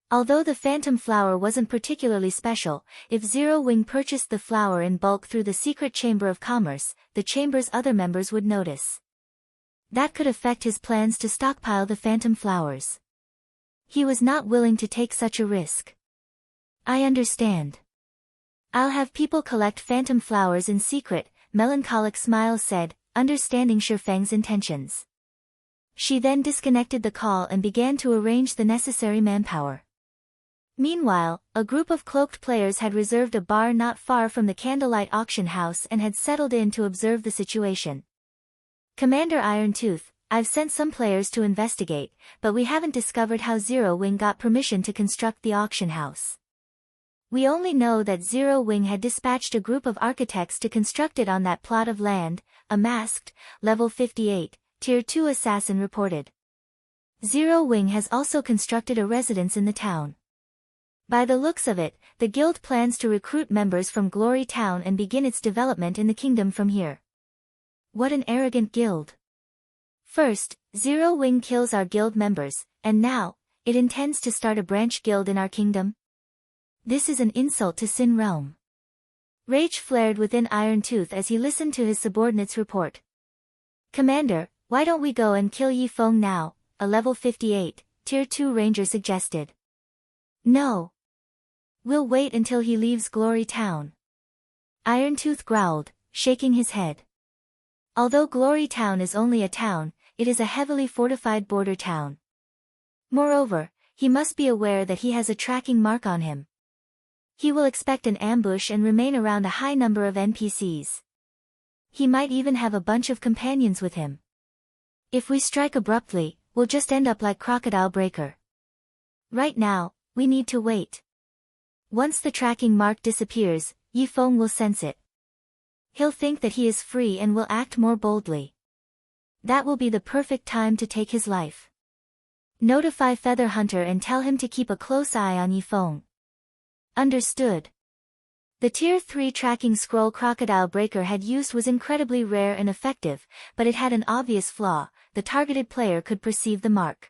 Although the phantom flower wasn't particularly special, if Zero Wing purchased the flower in bulk through the secret chamber of commerce, the chamber's other members would notice. That could affect his plans to stockpile the phantom flowers. He was not willing to take such a risk. I understand. I'll have people collect phantom flowers in secret, Melancholic Smile said, understanding Shifeng's intentions. She then disconnected the call and began to arrange the necessary manpower. Meanwhile, a group of cloaked players had reserved a bar not far from the Candlelight Auction House and had settled in to observe the situation. Commander Irontooth, I've sent some players to investigate, but we haven't discovered how Zero Wing got permission to construct the auction house. We only know that Zero Wing had dispatched a group of architects to construct it on that plot of land, a masked, level 58, Tier 2 assassin reported. Zero Wing has also constructed a residence in the town. By the looks of it, the guild plans to recruit members from Glory Town and begin its development in the kingdom from here. What an arrogant guild. First, Zero Wing kills our guild members, and now, it intends to start a branch guild in our kingdom? This is an insult to Sin Realm. Rage flared within Irontooth as he listened to his subordinate's report. Commander, why don't we go and kill Yi Feng now? A level 58, Tier 2 Ranger suggested. No. We'll wait until he leaves Glory Town. Irontooth growled, shaking his head. Although Glory Town is only a town, it is a heavily fortified border town. Moreover, he must be aware that he has a tracking mark on him. He will expect an ambush and remain around a high number of NPCs. He might even have a bunch of companions with him. If we strike abruptly, we'll just end up like Crocodile Breaker. Right now, we need to wait. Once the tracking mark disappears, Yi Feng will sense it. He'll think that he is free and will act more boldly. That will be the perfect time to take his life. Notify Feather Hunter and tell him to keep a close eye on Yi Feng. Understood. The Tier 3 tracking scroll Crocodile Breaker had used was incredibly rare and effective, but it had an obvious flaw: the targeted player could perceive the mark.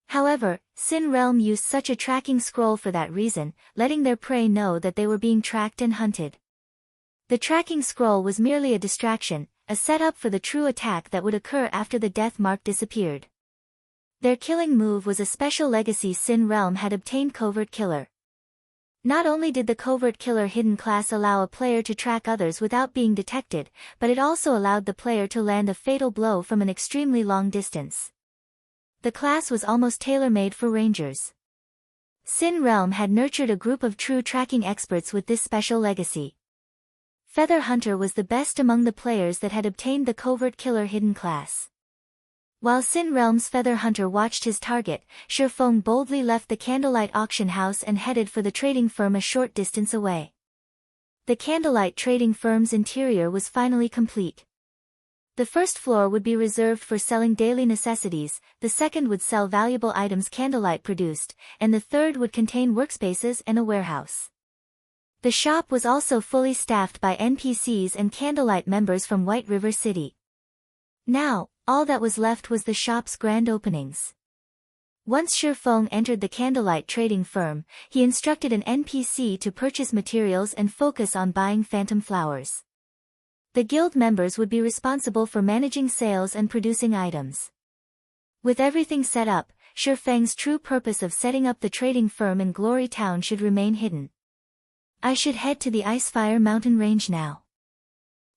However, Sin Realm used such a tracking scroll for that reason, letting their prey know that they were being tracked and hunted. The tracking scroll was merely a distraction, a setup for the true attack that would occur after the death mark disappeared. Their killing move was a special legacy Sin Realm had obtained: Covert Killer. Not only did the Covert Killer hidden class allow a player to track others without being detected, but it also allowed the player to land a fatal blow from an extremely long distance. The class was almost tailor-made for rangers. Sin Realm had nurtured a group of true tracking experts with this special legacy. Feather Hunter was the best among the players that had obtained the Covert Killer hidden class. While Sin Realm's Feather Hunter watched his target, Shi Feng boldly left the Candlelight auction house and headed for the trading firm a short distance away. The Candlelight trading firm's interior was finally complete. The first floor would be reserved for selling daily necessities, the second would sell valuable items Candlelight produced, and the third would contain workspaces and a warehouse. The shop was also fully staffed by NPCs and Candlelight members from White River City. Now, all that was left was the shop's grand openings. Once Shi Feng entered the Candlelight trading firm, he instructed an NPC to purchase materials and focus on buying phantom flowers. The guild members would be responsible for managing sales and producing items. With everything set up, Shi Feng's true purpose of setting up the trading firm in Glory Town should remain hidden. I should head to the Icefire mountain range now.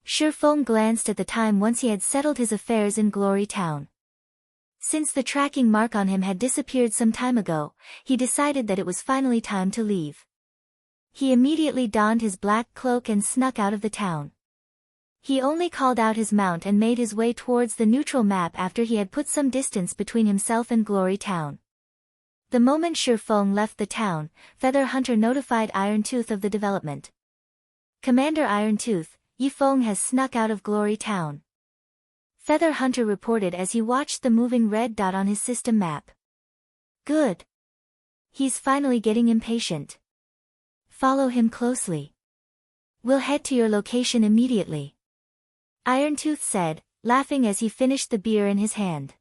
Shi Feng glanced at the time once he had settled his affairs in Glory Town. Since the tracking mark on him had disappeared some time ago, he decided that it was finally time to leave. He immediately donned his black cloak and snuck out of the town. He only called out his mount and made his way towards the neutral map after he had put some distance between himself and Glory Town. The moment Shi Feng left the town, Feather Hunter notified Irontooth of the development. Commander Irontooth, Yi Feng has snuck out of Glory Town. Feather Hunter reported as he watched the moving red dot on his system map. Good. He's finally getting impatient. Follow him closely. We'll head to your location immediately. Irontooth said, laughing as he finished the beer in his hand.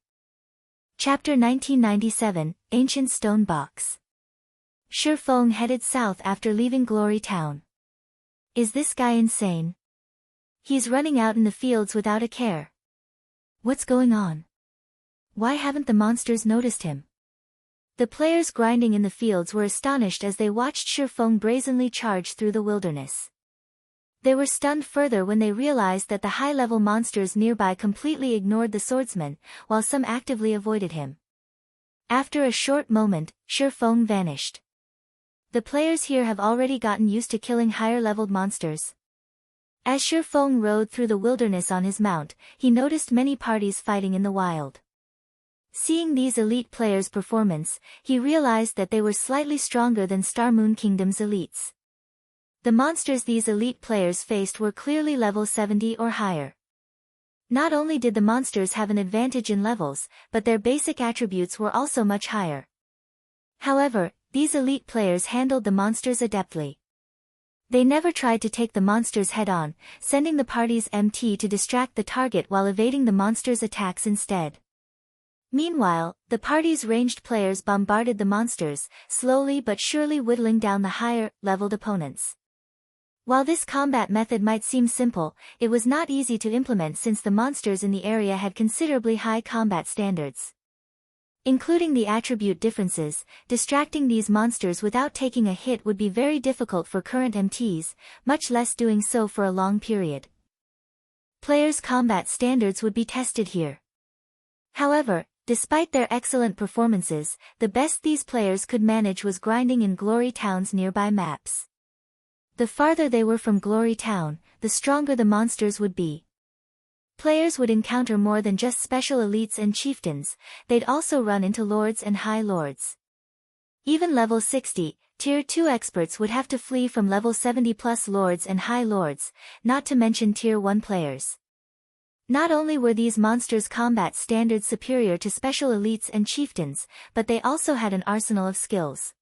Chapter 1997, Ancient Stone Box. Shi Feng headed south after leaving Glory Town. Is this guy insane? He's running out in the fields without a care. What's going on? Why haven't the monsters noticed him? The players grinding in the fields were astonished as they watched Shi Feng brazenly charge through the wilderness. They were stunned further when they realized that the high-level monsters nearby completely ignored the swordsman, while some actively avoided him. After a short moment, Shi Feng vanished. The players here have already gotten used to killing higher-leveled monsters. As Shi Feng rode through the wilderness on his mount, he noticed many parties fighting in the wild. Seeing these elite players' performance, he realized that they were slightly stronger than Star Moon Kingdom's elites. The monsters these elite players faced were clearly level 70 or higher. Not only did the monsters have an advantage in levels, but their basic attributes were also much higher. However, these elite players handled the monsters adeptly. They never tried to take the monsters head-on, sending the party's MT to distract the target while evading the monsters' attacks instead. Meanwhile, the party's ranged players bombarded the monsters, slowly but surely whittling down the higher-leveled opponents. While this combat method might seem simple, it was not easy to implement since the monsters in the area had considerably high combat standards. Including the attribute differences, distracting these monsters without taking a hit would be very difficult for current MTs, much less doing so for a long period. Players' combat standards would be tested here. However, despite their excellent performances, the best these players could manage was grinding in Glory Town's nearby maps. The farther they were from Glory Town, the stronger the monsters would be. Players would encounter more than just special elites and chieftains, they'd also run into lords and high lords. Even level 60, tier 2 experts would have to flee from level 70 plus lords and high lords, not to mention tier 1 players. Not only were these monsters' combat standards superior to special elites and chieftains, but they also had an arsenal of skills.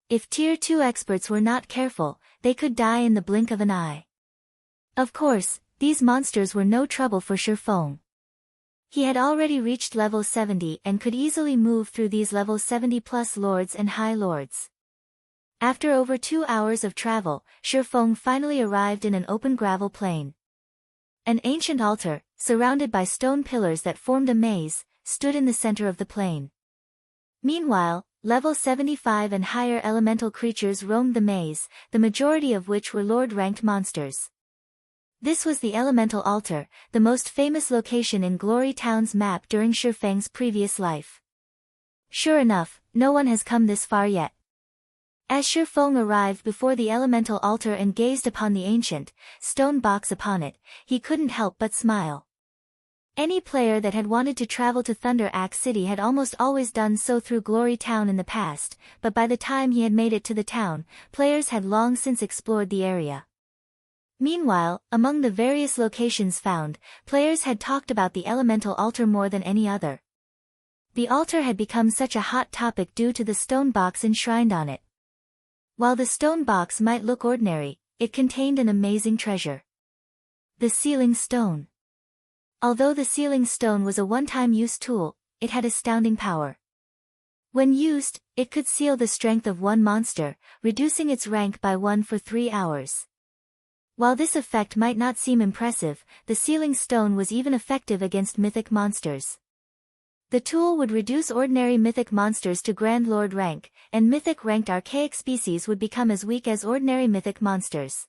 If tier 2 experts were not careful, they could die in the blink of an eye. Of course, these monsters were no trouble for Shifeng. He had already reached level 70 and could easily move through these level 70 plus lords and high lords. After over 2 hours of travel, Shifeng finally arrived in an open gravel plain. An ancient altar, surrounded by stone pillars that formed a maze, stood in the center of the plain. Meanwhile, level 75 and higher elemental creatures roamed the maze, the majority of which were Lord-ranked monsters. This was the elemental altar, the most famous location in Glory Town's map during Shifeng's previous life. Sure enough, no one has come this far yet. As Shifeng arrived before the elemental altar and gazed upon the ancient, stone box upon it, he couldn't help but smile. Any player that had wanted to travel to Thunder Axe City had almost always done so through Glory Town in the past, but by the time he had made it to the town, players had long since explored the area. Meanwhile, among the various locations found, players had talked about the elemental altar more than any other. The altar had become such a hot topic due to the stone box enshrined on it. While the stone box might look ordinary, it contained an amazing treasure. The sealing stone. Although the sealing stone was a one-time use tool, it had astounding power. When used, it could seal the strength of one monster, reducing its rank by 1 for 3 hours. While this effect might not seem impressive, the sealing stone was even effective against mythic monsters. The tool would reduce ordinary mythic monsters to Grand Lord rank, and mythic-ranked archaic species would become as weak as ordinary mythic monsters.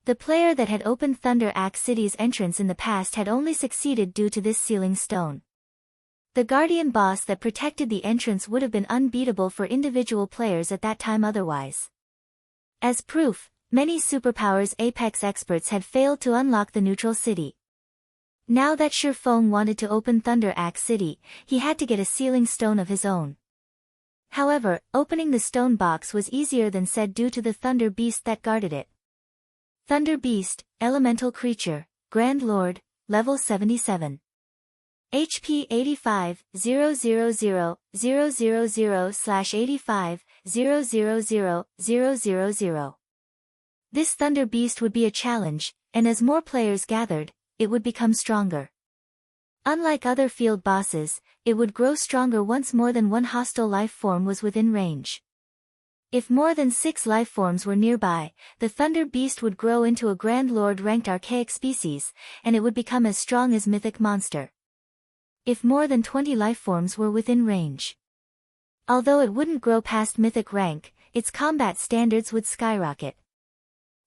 The player that had opened Thunder Axe City's entrance in the past had only succeeded due to this sealing stone. The guardian boss that protected the entrance would have been unbeatable for individual players at that time otherwise. As proof, many superpowers Apex experts had failed to unlock the neutral city. Now that Shifeng wanted to open Thunder Axe City, he had to get a sealing stone of his own. However, opening the stone box was easier than said due to the Thunder Beast that guarded it. Thunder Beast, Elemental Creature, Grand Lord, Level 77. HP 85, 000/85, 000/000. This Thunder Beast would be a challenge, and as more players gathered, it would become stronger. Unlike other field bosses, it would grow stronger once more than one hostile life form was within range. If more than 6 lifeforms were nearby, the Thunder Beast would grow into a Grand Lord-ranked archaic species, and it would become as strong as mythic monster. If more than 20 lifeforms were within range. Although it wouldn't grow past mythic rank, its combat standards would skyrocket.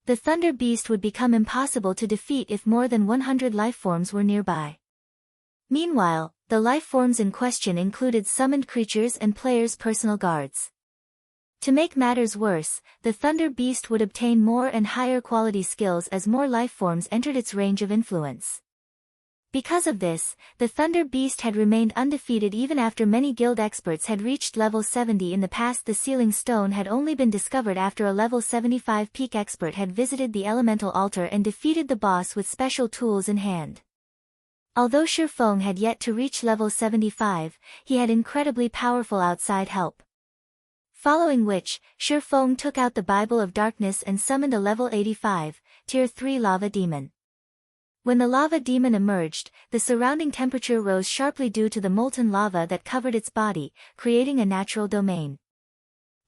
The Thunder Beast would become impossible to defeat if more than 100 lifeforms were nearby. Meanwhile, the lifeforms in question included summoned creatures and players' personal guards. To make matters worse, the Thunder Beast would obtain more and higher quality skills as more lifeforms entered its range of influence. Because of this, the Thunder Beast had remained undefeated even after many guild experts had reached level 70 in the past. The sealing stone had only been discovered after a level 75 peak expert had visited the elemental altar and defeated the boss with special tools in hand. Although Shifeng had yet to reach level 75, he had incredibly powerful outside help. Following which, Shifeng took out the Bible of Darkness and summoned a level 85, tier 3 lava demon. When the lava demon emerged, the surrounding temperature rose sharply due to the molten lava that covered its body, creating a natural domain.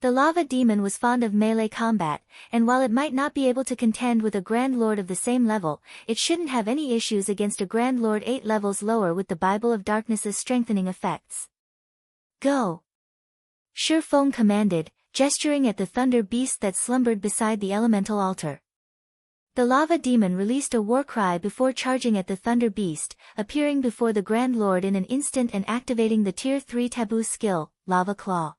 The lava demon was fond of melee combat, and while it might not be able to contend with a Grand Lord of the same level, it shouldn't have any issues against a Grand Lord 8 levels lower with the Bible of Darkness's strengthening effects. Go! Shurfeng commanded, gesturing at the thunder beast that slumbered beside the elemental altar. The lava demon released a war cry before charging at the thunder beast, appearing before the Grand Lord in an instant and activating the Tier 3 taboo skill, Lava Claw.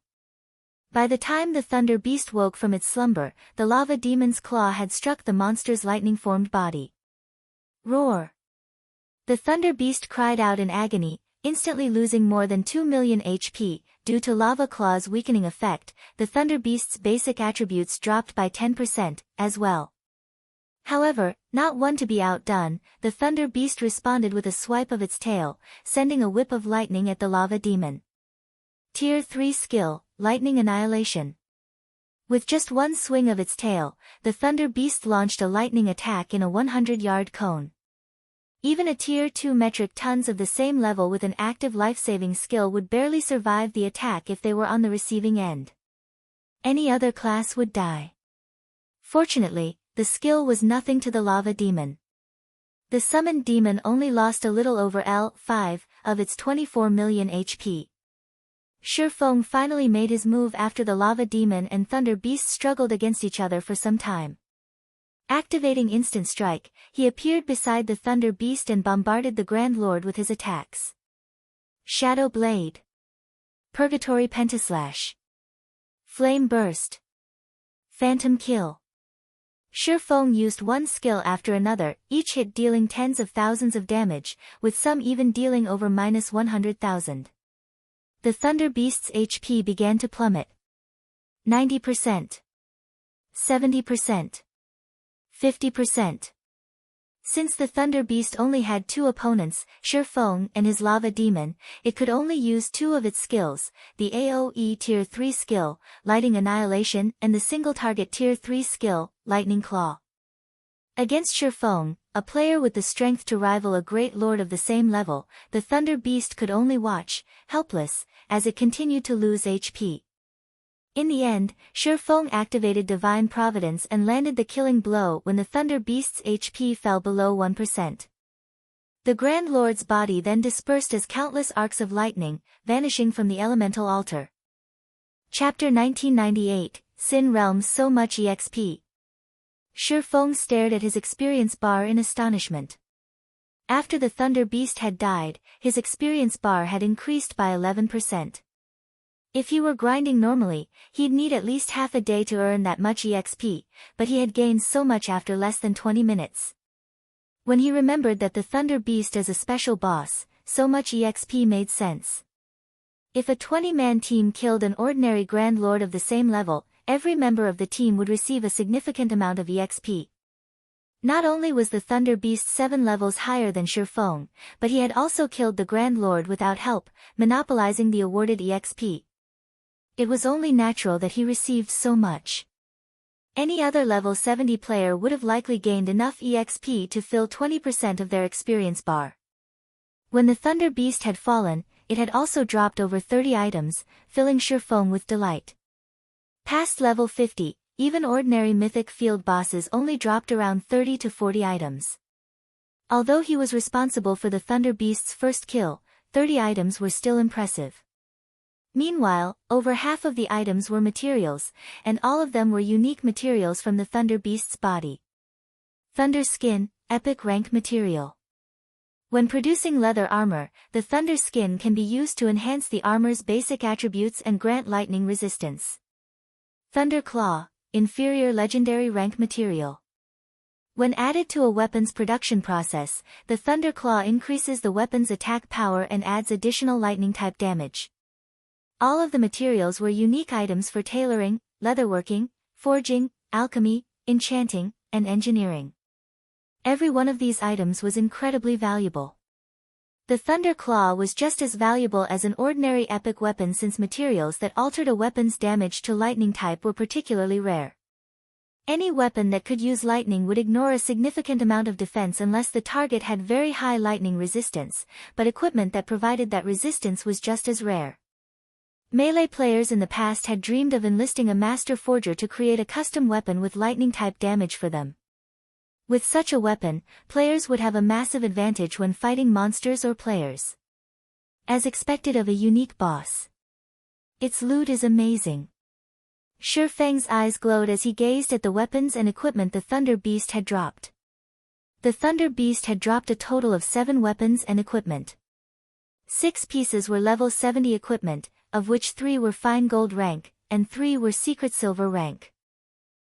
By the time the thunder beast woke from its slumber, the lava demon's claw had struck the monster's lightning-formed body. Roar! The thunder beast cried out in agony, instantly losing more than 2 million HP. Due to Lava Claw's weakening effect, the thunder beast's basic attributes dropped by 10%, as well. However, not one to be outdone, the thunder beast responded with a swipe of its tail, sending a whip of lightning at the lava demon. Tier 3 skill, Lightning Annihilation. With just one swing of its tail, the thunder beast launched a lightning attack in a 100-yard cone. Even a Tier 2 metric tons of the same level with an active life-saving skill would barely survive the attack if they were on the receiving end. Any other class would die. Fortunately, the skill was nothing to the lava demon. The summoned demon only lost a little over L5 of its 24 million HP. Shurfeng finally made his move after the lava demon and thunder beast struggled against each other for some time. Activating Instant Strike, he appeared beside the thunder beast and bombarded the Grand Lord with his attacks. Shadow Blade, Purgatory Pentaslash, Flame Burst, Phantom Kill. Shurfeng used one skill after another, each hit dealing tens of thousands of damage, with some even dealing over -100,000. The thunder beast's HP began to plummet. 90%, 70%, 50%. Since the thunder beast only had two opponents, Shurfeng and his lava demon, it could only use two of its skills, the AoE Tier 3 skill, Lightning Annihilation, and the single-target Tier 3 skill, Lightning Claw. Against Shurfeng, a player with the strength to rival a great lord of the same level, the thunder beast could only watch, helpless, as it continued to lose HP. In the end, Shurfeng activated Divine Providence and landed the killing blow when the thunder beast's HP fell below 1%. The Grand Lord's body then dispersed as countless arcs of lightning, vanishing from the elemental altar. Chapter 1998, Sin Realms So Much EXP. Shurfeng stared at his experience bar in astonishment. After the thunder beast had died, his experience bar had increased by 11%. If he were grinding normally, he'd need at least half a day to earn that much EXP, but he had gained so much after less than 20 minutes. When he remembered that the thunder beast is a special boss, so much EXP made sense. If a 20-man team killed an ordinary Grand Lord of the same level, every member of the team would receive a significant amount of EXP. Not only was the thunder beast 7 levels higher than Shurfeng, but he had also killed the Grand Lord without help, monopolizing the awarded EXP. It was only natural that he received so much. Any other level 70 player would have likely gained enough EXP to fill 20% of their experience bar. When the thunder beast had fallen, it had also dropped over 30 items, filling Shurfeng with delight. Past level 50, even ordinary mythic field bosses only dropped around 30 to 40 items. Although he was responsible for the thunder beast's first kill, 30 items were still impressive. Meanwhile, over half of the items were materials, and all of them were unique materials from the thunder beast's body. Thunder Skin, Epic Rank Material. When producing leather armor, the thunder skin can be used to enhance the armor's basic attributes and grant lightning resistance. Thunder Claw, Inferior Legendary Rank Material. When added to a weapon's production process, the Thunder Claw increases the weapon's attack power and adds additional lightning-type damage. All of the materials were unique items for tailoring, leatherworking, forging, alchemy, enchanting, and engineering. Every one of these items was incredibly valuable. The Thunder Claw was just as valuable as an ordinary epic weapon since materials that altered a weapon's damage to lightning type were particularly rare. Any weapon that could use lightning would ignore a significant amount of defense unless the target had very high lightning resistance, but equipment that provided that resistance was just as rare. Melee players in the past had dreamed of enlisting a master forger to create a custom weapon with lightning-type damage for them. With such a weapon, players would have a massive advantage when fighting monsters or players. As expected of a unique boss. Its loot is amazing. Sure Feng's eyes glowed as he gazed at the weapons and equipment the Thunder Beast had dropped. The Thunder Beast had dropped a total of 7 weapons and equipment. 6 pieces were level 70 equipment, of which 3 were fine gold rank, and 3 were secret silver rank.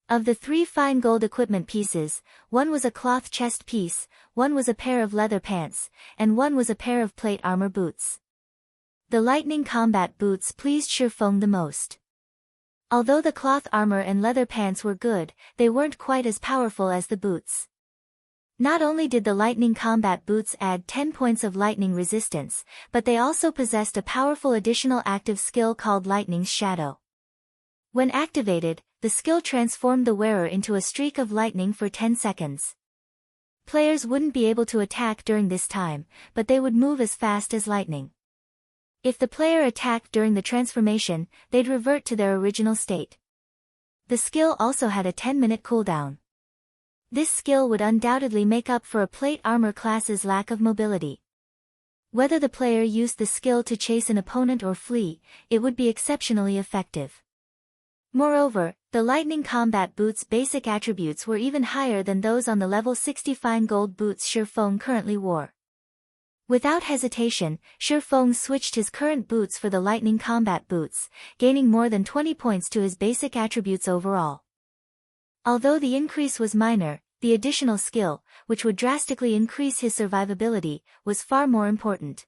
Of the 3 fine gold equipment pieces, 1 was a cloth chest piece, 1 was a pair of leather pants, and 1 was a pair of plate armor boots. The lightning combat boots pleased Sure Feng the most. Although the cloth armor and leather pants were good, they weren't quite as powerful as the boots. Not only did the lightning combat boots add 10 points of lightning resistance, but they also possessed a powerful additional active skill called Lightning's Shadow. When activated, the skill transformed the wearer into a streak of lightning for 10 seconds. Players wouldn't be able to attack during this time, but they would move as fast as lightning. If the player attacked during the transformation, they'd revert to their original state. The skill also had a 10-minute cooldown. This skill would undoubtedly make up for a plate armor class's lack of mobility. Whether the player used the skill to chase an opponent or flee, it would be exceptionally effective. Moreover, the lightning combat boots' basic attributes were even higher than those on the level 60 fine gold boots Sure Feng currently wore. Without hesitation, Sure Feng switched his current boots for the lightning combat boots, gaining more than 20 points to his basic attributes overall. Although the increase was minor, the additional skill, which would drastically increase his survivability, was far more important.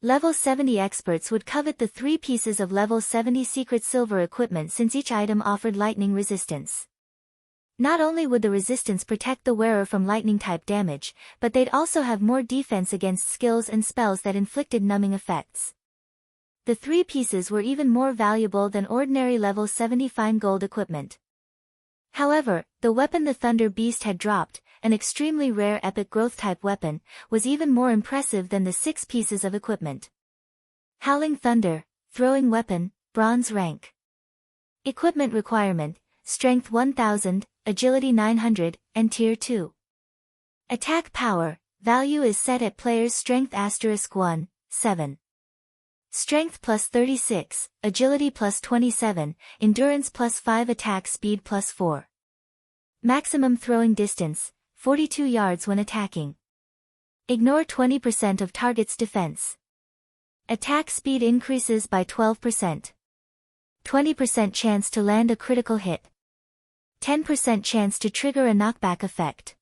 Level 70 experts would covet the 3 pieces of level 70 secret silver equipment since each item offered lightning resistance. Not only would the resistance protect the wearer from lightning-type damage, but they'd also have more defense against skills and spells that inflicted numbing effects. The 3 pieces were even more valuable than ordinary level 70 fine gold equipment. However, the weapon the Thunder Beast had dropped, an extremely rare epic growth-type weapon, was even more impressive than the 6 pieces of equipment. Howling Thunder, Throwing Weapon, Bronze Rank. Equipment Requirement, Strength 1000, Agility 900, and Tier 2. Attack Power, value is set at player's Strength *1, 7. Strength plus 36, Agility plus 27, Endurance plus 5 Attack Speed plus 4. Maximum Throwing Distance, 42 yards when attacking. Ignore 20% of target's defense. Attack speed increases by 12%. 20% chance to land a critical hit. 10% chance to trigger a knockback effect.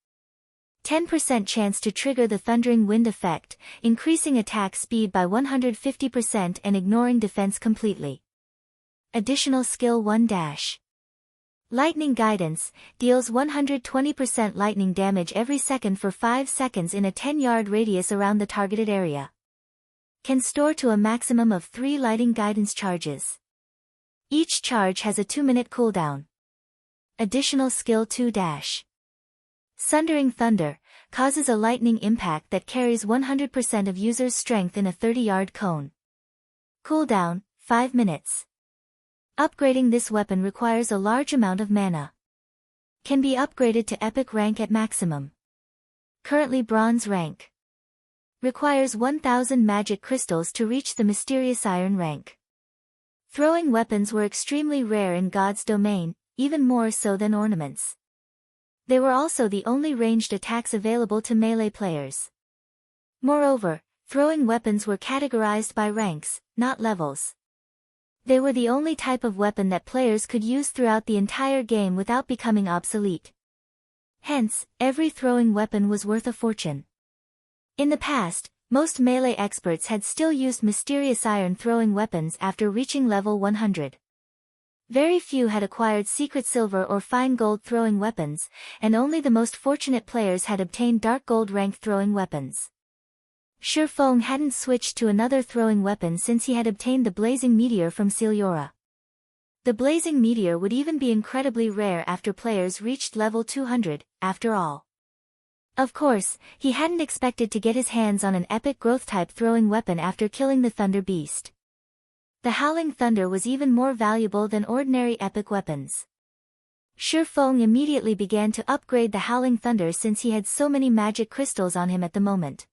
10% chance to trigger the Thundering Wind effect, increasing attack speed by 150% and ignoring defense completely. Additional Skill 1 - Lightning Guidance, deals 120% lightning damage every second for 5 seconds in a 10-yard radius around the targeted area. Can store to a maximum of 3 lightning guidance charges. Each charge has a 2-minute cooldown. Additional Skill 2 - Sundering Thunder, causes a lightning impact that carries 100% of user's strength in a 30-yard cone. Cooldown, 5 minutes. Upgrading this weapon requires a large amount of mana. Can be upgraded to epic rank at maximum. Currently bronze rank. Requires 1000 magic crystals to reach the mysterious iron rank. Throwing weapons were extremely rare in God's domain, even more so than ornaments. They were also the only ranged attacks available to melee players. Moreover, throwing weapons were categorized by ranks, not levels. They were the only type of weapon that players could use throughout the entire game without becoming obsolete. Hence, every throwing weapon was worth a fortune. In the past, most melee experts had still used mysterious iron throwing weapons after reaching level 100. Very few had acquired secret silver or fine gold throwing weapons, and only the most fortunate players had obtained dark gold rank throwing weapons. Sure Feng hadn't switched to another throwing weapon since he had obtained the blazing meteor from Celiora. The blazing meteor would even be incredibly rare after players reached level 200, after all. Of course, he hadn't expected to get his hands on an epic growth-type throwing weapon after killing the Thunder Beast. The Howling Thunder was even more valuable than ordinary epic weapons. Shi Feng immediately began to upgrade the Howling Thunder since he had so many magic crystals on him at the moment.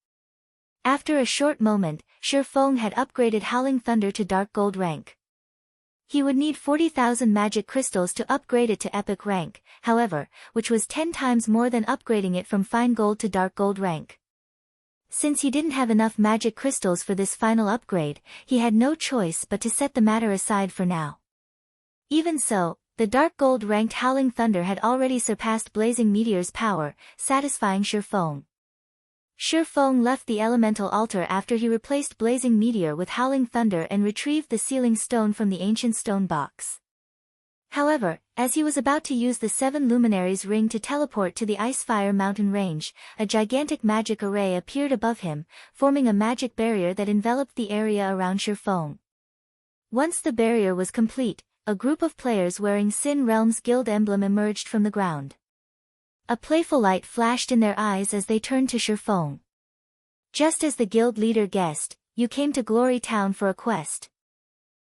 After a short moment, Shi Feng had upgraded Howling Thunder to Dark Gold rank. He would need 40,000 magic crystals to upgrade it to epic rank, however, which was 10 times more than upgrading it from fine gold to dark gold rank. Since he didn't have enough magic crystals for this final upgrade, he had no choice but to set the matter aside for now. Even so, the dark gold ranked Howling Thunder had already surpassed Blazing Meteor's power, satisfying Shi Feng. Shi Feng left the elemental altar after he replaced Blazing Meteor with Howling Thunder and retrieved the sealing stone from the ancient stone box. However, as he was about to use the 7 Luminaries ring to teleport to the Icefire mountain range, a gigantic magic array appeared above him, forming a magic barrier that enveloped the area around Shi Feng. Once the barrier was complete, a group of players wearing Sin Realm's guild emblem emerged from the ground. A playful light flashed in their eyes as they turned to Shi Feng. Just as the guild leader guessed, you came to Glory Town for a quest.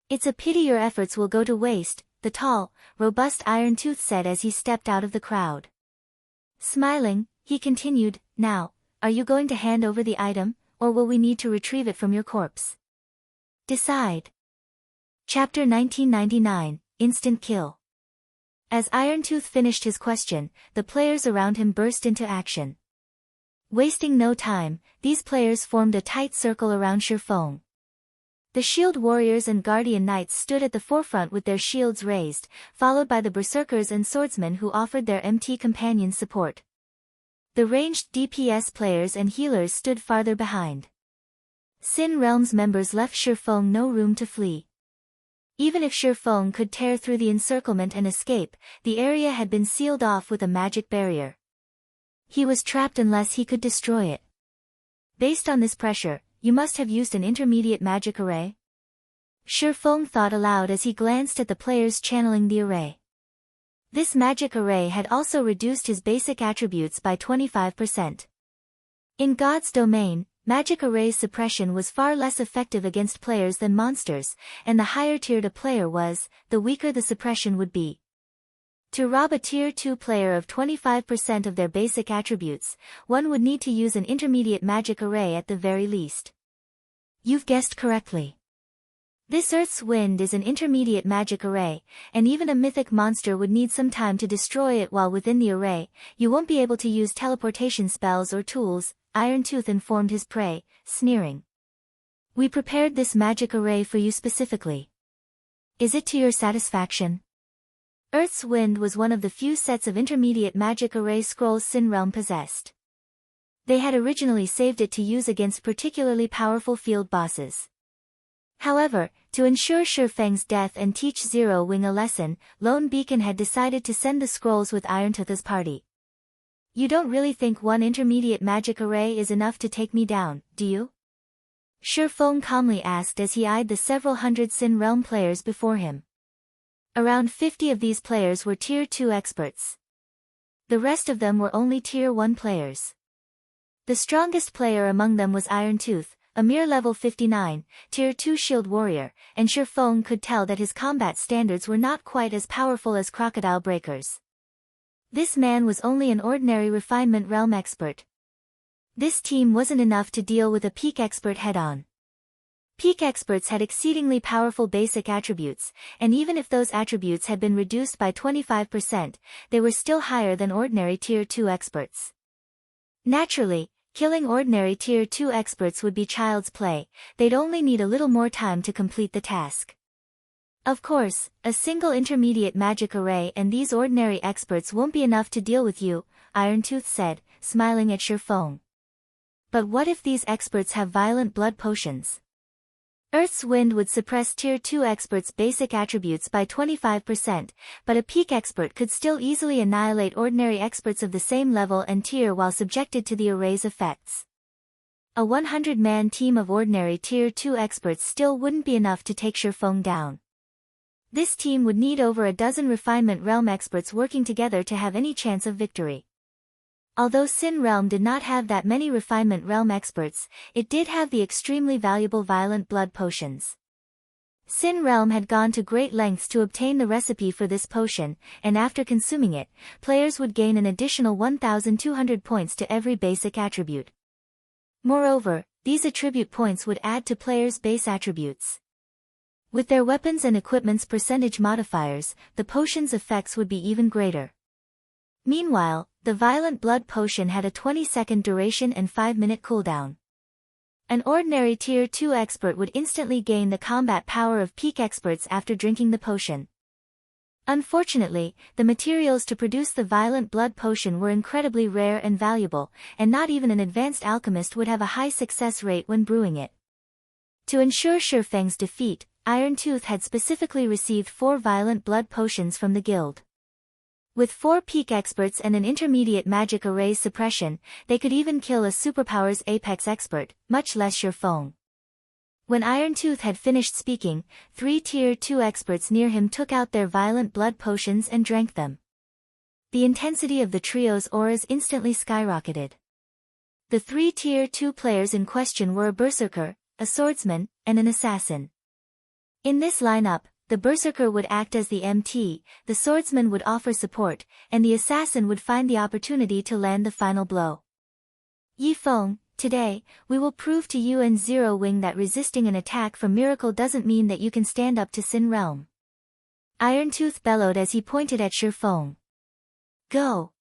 It's a pity your efforts will go to waste, the tall, robust Iron Tooth said as he stepped out of the crowd. Smiling, he continued, now, are you going to hand over the item, or will we need to retrieve it from your corpse? Decide. Chapter 1999, Instant Kill. As Irontooth finished his question, the players around him burst into action. Wasting no time, these players formed a tight circle around Shi Feng. The shield warriors and guardian knights stood at the forefront with their shields raised, followed by the berserkers and swordsmen who offered their MT companions support. The ranged DPS players and healers stood farther behind. Sin Realm's members left Shi Feng no room to flee. Even if Shi Feng could tear through the encirclement and escape, the area had been sealed off with a magic barrier. He was trapped unless he could destroy it. Based on this pressure, you must have used an intermediate magic array? Shi Feng thought aloud as he glanced at the players channeling the array. This magic array had also reduced his basic attributes by 25%. In God's domain, magic array's suppression was far less effective against players than monsters, and the higher tiered a player was, the weaker the suppression would be. To rob a Tier 2 player of 25% of their basic attributes, one would need to use an intermediate magic array at the very least. You've guessed correctly. This Earth's Wind is an intermediate magic array, and even a mythic monster would need some time to destroy it while within the array. You won't be able to use teleportation spells or tools, Irontooth informed his prey, sneering. We prepared this magic array for you specifically. Is it to your satisfaction? Earth's Wind was one of the few sets of intermediate magic array scrolls Sin Realm possessed. They had originally saved it to use against particularly powerful field bosses. However, to ensure Shi Feng's death and teach Zero Wing a lesson, Lone Beacon had decided to send the scrolls with Irontooth as party. You don't really think one intermediate magic array is enough to take me down, do you? Shi Feng calmly asked as he eyed the several hundred Sin Realm players before him. Around 50 of these players were Tier 2 experts. The rest of them were only Tier 1 players. The strongest player among them was Irontooth, a mere level 59, Tier 2 shield warrior, and Shi Feng could tell that his combat standards were not quite as powerful as Crocodile Breaker's. This man was only an ordinary refinement realm expert. This team wasn't enough to deal with a peak expert head-on. Peak experts had exceedingly powerful basic attributes, and even if those attributes had been reduced by 25%, they were still higher than ordinary Tier 2 experts. Naturally, killing ordinary Tier 2 experts would be child's play. They'd only need a little more time to complete the task. Of course, a single intermediate magic array and these ordinary experts won't be enough to deal with you, Irontooth said, smiling at Shi Feng. But what if these experts have violent blood potions? Earth's Wind would suppress Tier 2 experts' basic attributes by 25%, but a peak expert could still easily annihilate ordinary experts of the same level and tier while subjected to the array's effects. A 100-man team of ordinary Tier 2 experts still wouldn't be enough to take Shi Feng down. This team would need over a dozen Refinement Realm experts working together to have any chance of victory. Although Sin Realm did not have that many Refinement Realm experts, it did have the extremely valuable Violent Blood potions. Sin Realm had gone to great lengths to obtain the recipe for this potion, and after consuming it, players would gain an additional 1,200 points to every basic attribute. Moreover, these attribute points would add to players' base attributes. With their weapons and equipment's percentage modifiers, the potion's effects would be even greater. Meanwhile, the Violent Blood potion had a 20-second duration and 5-minute cooldown. An ordinary Tier 2 expert would instantly gain the combat power of peak experts after drinking the potion. Unfortunately, the materials to produce the Violent Blood potion were incredibly rare and valuable, and not even an advanced alchemist would have a high success rate when brewing it. To ensure Shurfeng's defeat, Iron Tooth had specifically received 4 Violent Blood potions from the guild. With 4 peak experts and an intermediate magic array's suppression, they could even kill a superpower's apex expert, much less Shurfeng. When Iron Tooth had finished speaking, 3 Tier 2 experts near him took out their Violent Blood potions and drank them. The intensity of the trio's auras instantly skyrocketed. The 3 Tier 2 players in question were a berserker, a swordsman, and an assassin. In this lineup, the berserker would act as the MT, the swordsman would offer support, and the assassin would find the opportunity to land the final blow. Yi Feng, today, we will prove to you and Zero Wing that resisting an attack from Miracle doesn't mean that you can stand up to Sin Realm. Iron Tooth bellowed as he pointed at Shurfeng. Go!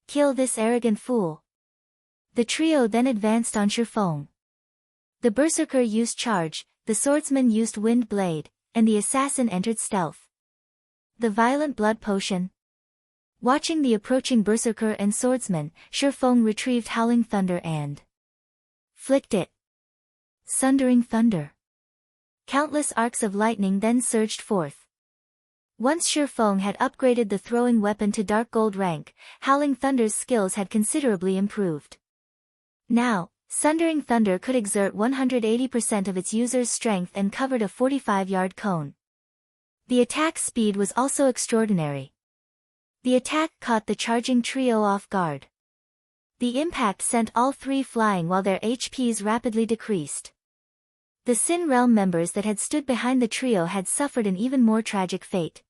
Kill this arrogant fool. The trio then advanced on Shurfeng. The berserker used charge, the swordsman used wind blade, and the assassin entered stealth. The Violent Blood potion. Watching the approaching berserker and swordsman, Shurfeng retrieved Howling Thunder and flicked it. Sundering Thunder. Countless arcs of lightning then surged forth. Once Shurfeng had upgraded the throwing weapon to Dark Gold rank, Howling Thunder's skills had considerably improved. Now, Sundering Thunder could exert 180% of its user's strength and covered a 45-yard cone. The attack speed was also extraordinary. The attack caught the charging trio off guard. The impact sent all 3 flying while their HPs rapidly decreased. The Sin Realm members that had stood behind the trio had suffered an even more tragic fate.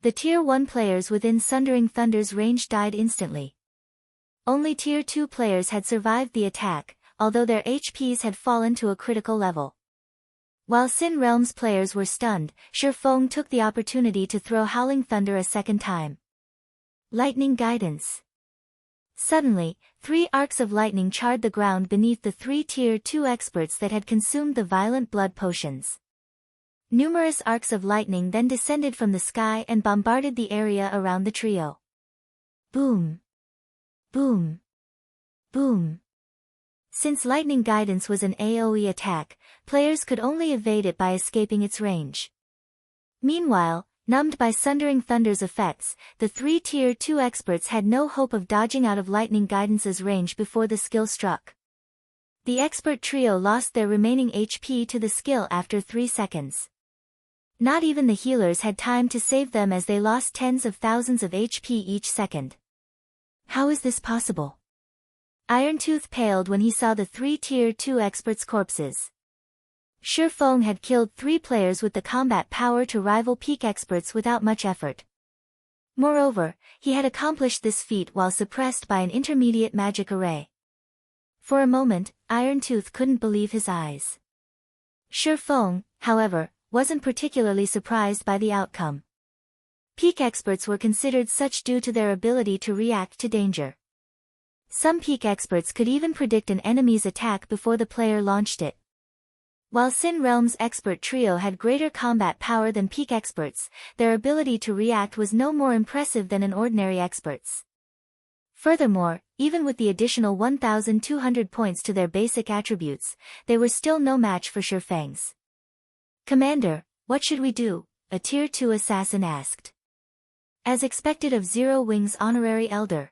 The Tier 1 players within Sundering Thunder's range died instantly. Only Tier 2 players had survived the attack, although their HPs had fallen to a critical level. While Sin Realm's players were stunned, Shurfeng took the opportunity to throw Howling Thunder a second time. Lightning Guidance. Suddenly, 3 arcs of lightning charred the ground beneath the 3 Tier 2 experts that had consumed the Violent Blood potions. Numerous arcs of lightning then descended from the sky and bombarded the area around the trio. Boom! Boom! Boom! Since Lightning Guidance was an AoE attack, players could only evade it by escaping its range. Meanwhile, numbed by Sundering Thunder's effects, the 3 Tier 2 experts had no hope of dodging out of Lightning Guidance's range before the skill struck. The expert trio lost their remaining HP to the skill after 3 seconds. Not even the healers had time to save them as they lost tens of thousands of HP each second. How is this possible? Iron Tooth paled when he saw the 3 Tier 2 experts' corpses. Shurfeng had killed 3 players with the combat power to rival peak experts without much effort. Moreover, he had accomplished this feat while suppressed by an intermediate magic array. For a moment, Iron Tooth couldn't believe his eyes. Shurfeng, however, wasn't particularly surprised by the outcome. Peak experts were considered such due to their ability to react to danger. Some peak experts could even predict an enemy's attack before the player launched it. While Sin Realm's expert trio had greater combat power than peak experts, their ability to react was no more impressive than an ordinary expert's. Furthermore, even with the additional 1,200 points to their basic attributes, they were still no match for Shurfeng's. "Commander, what should we do?" a Tier 2 assassin asked. As expected of Zero Wing's honorary elder.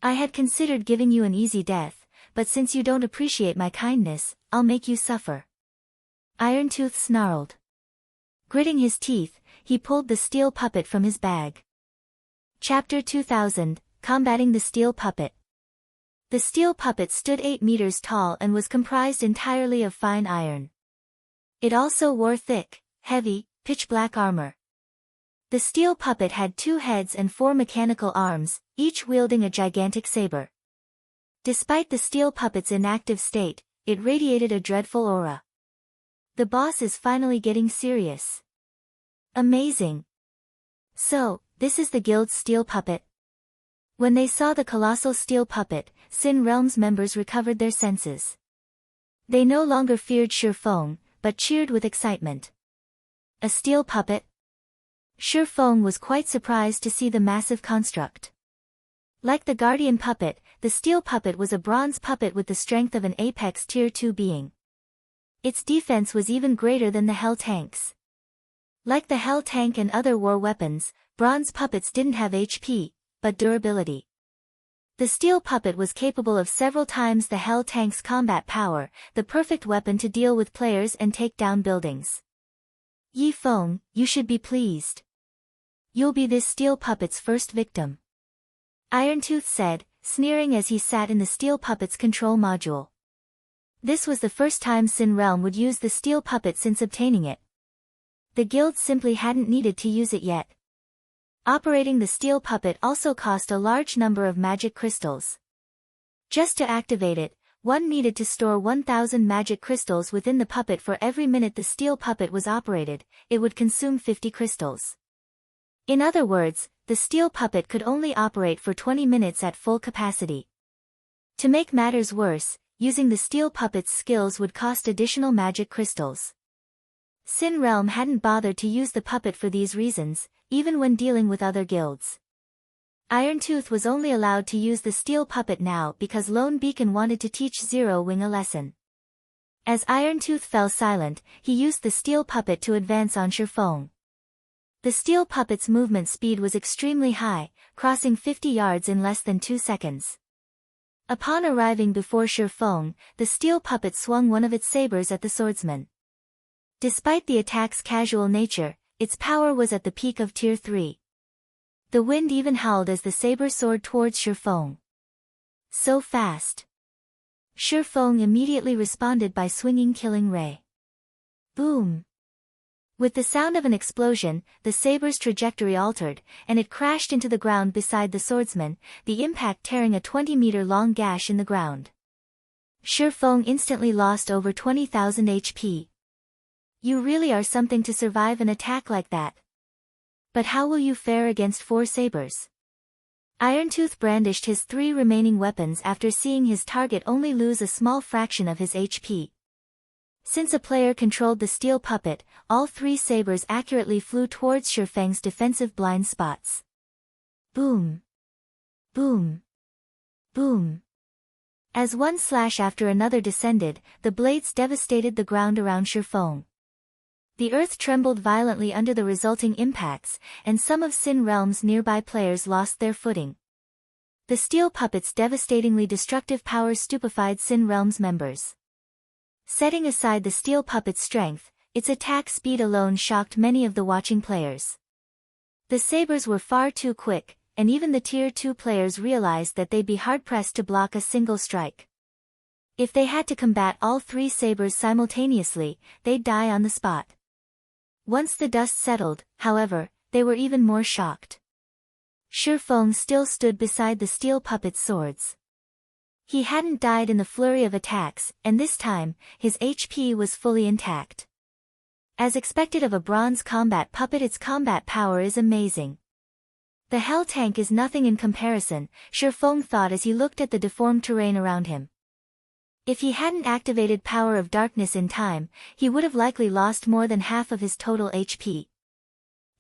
"I had considered giving you an easy death, but since you don't appreciate my kindness, I'll make you suffer." Iron Tooth snarled. Gritting his teeth, he pulled the steel puppet from his bag. Chapter 2000, Combating the Steel Puppet. The steel puppet stood 8 meters tall and was comprised entirely of fine iron. It also wore thick, heavy, pitch-black armor. The steel puppet had 2 heads and 4 mechanical arms, each wielding a gigantic saber. Despite the steel puppet's inactive state, it radiated a dreadful aura. The boss is finally getting serious. Amazing. So, this is the guild's steel puppet? When they saw the colossal steel puppet, Sin Realm's members recovered their senses. They no longer feared Shurfeng, but cheered with excitement. A steel puppet? Shurfeng was quite surprised to see the massive construct. Like the guardian puppet, the steel puppet was a bronze puppet with the strength of an apex tier 2 being. Its defense was even greater than the Hell tanks. Like the Hell tank and other war weapons, bronze puppets didn't have HP, but durability. The steel puppet was capable of several times the Hell tank's combat power, the perfect weapon to deal with players and take down buildings. Yi Feng, you should be pleased. You'll be this steel puppet's first victim. Irontooth said, sneering as he sat in the steel puppet's control module. This was the first time Sin Realm would use the steel puppet since obtaining it. The guild simply hadn't needed to use it yet. Operating the steel puppet also cost a large number of magic crystals. Just to activate it, one needed to store 1,000 magic crystals within the puppet for every minute the steel puppet was operated. It would consume 50 crystals. In other words, the steel puppet could only operate for 20 minutes at full capacity. To make matters worse, using the steel puppet's skills would cost additional magic crystals. Sin Realm hadn't bothered to use the puppet for these reasons, even when dealing with other guilds. Irontooth was only allowed to use the steel puppet now because Lone Beacon wanted to teach Zero Wing a lesson. As Irontooth fell silent, he used the steel puppet to advance on Shurfeng. The steel puppet's movement speed was extremely high, crossing 50 yards in less than 2 seconds. Upon arriving before Shurfeng, the steel puppet swung one of its sabers at the swordsman. Despite the attack's casual nature, its power was at the peak of Tier 3. The wind even howled as the saber soared towards Shurfeng. So fast. Shurfeng immediately responded by swinging Killing Ray. Boom! With the sound of an explosion, the saber's trajectory altered, and it crashed into the ground beside the swordsman, the impact tearing a 20-meter-long gash in the ground. Shurfeng instantly lost over 20,000 HP. You really are something to survive an attack like that. But how will you fare against 4 sabers? Irontooth brandished his 3 remaining weapons after seeing his target only lose a small fraction of his HP. Since a player controlled the steel puppet, all 3 sabers accurately flew towards Shurfeng's defensive blind spots. Boom! Boom! Boom! As one slash after another descended, the blades devastated the ground around Shurfeng. The earth trembled violently under the resulting impacts, and some of Sin Realm's nearby players lost their footing. The steel puppet's devastatingly destructive power stupefied Sin Realm's members. Setting aside the steel puppet's strength, its attack speed alone shocked many of the watching players. The sabers were far too quick, and even the Tier 2 players realized that they'd be hard-pressed to block a single strike. If they had to combat all 3 sabers simultaneously, they'd die on the spot. Once the dust settled, however, they were even more shocked. Shurfeng still stood beside the steel puppet's swords. He hadn't died in the flurry of attacks, and this time, his HP was fully intact. As expected of a bronze combat puppet, its combat power is amazing. The Hell tank is nothing in comparison, Shurfeng thought as he looked at the deformed terrain around him. If he hadn't activated Power of Darkness in time, he would have likely lost more than half of his total HP.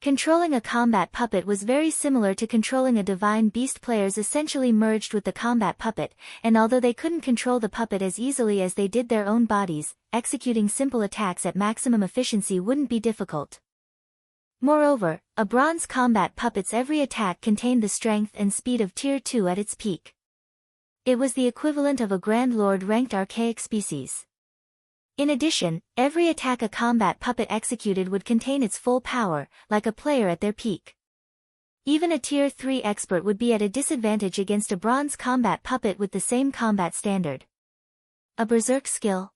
Controlling a combat puppet was very similar to controlling a divine beast. Players essentially merged with the combat puppet, and although they couldn't control the puppet as easily as they did their own bodies, executing simple attacks at maximum efficiency wouldn't be difficult. Moreover, a bronze combat puppet's every attack contained the strength and speed of Tier 2 at its peak. It was the equivalent of a Grand Lord ranked archaic species. In addition, every attack a combat puppet executed would contain its full power, like a player at their peak. Even a Tier 3 expert would be at a disadvantage against a bronze combat puppet with the same combat standard. A berserk skill?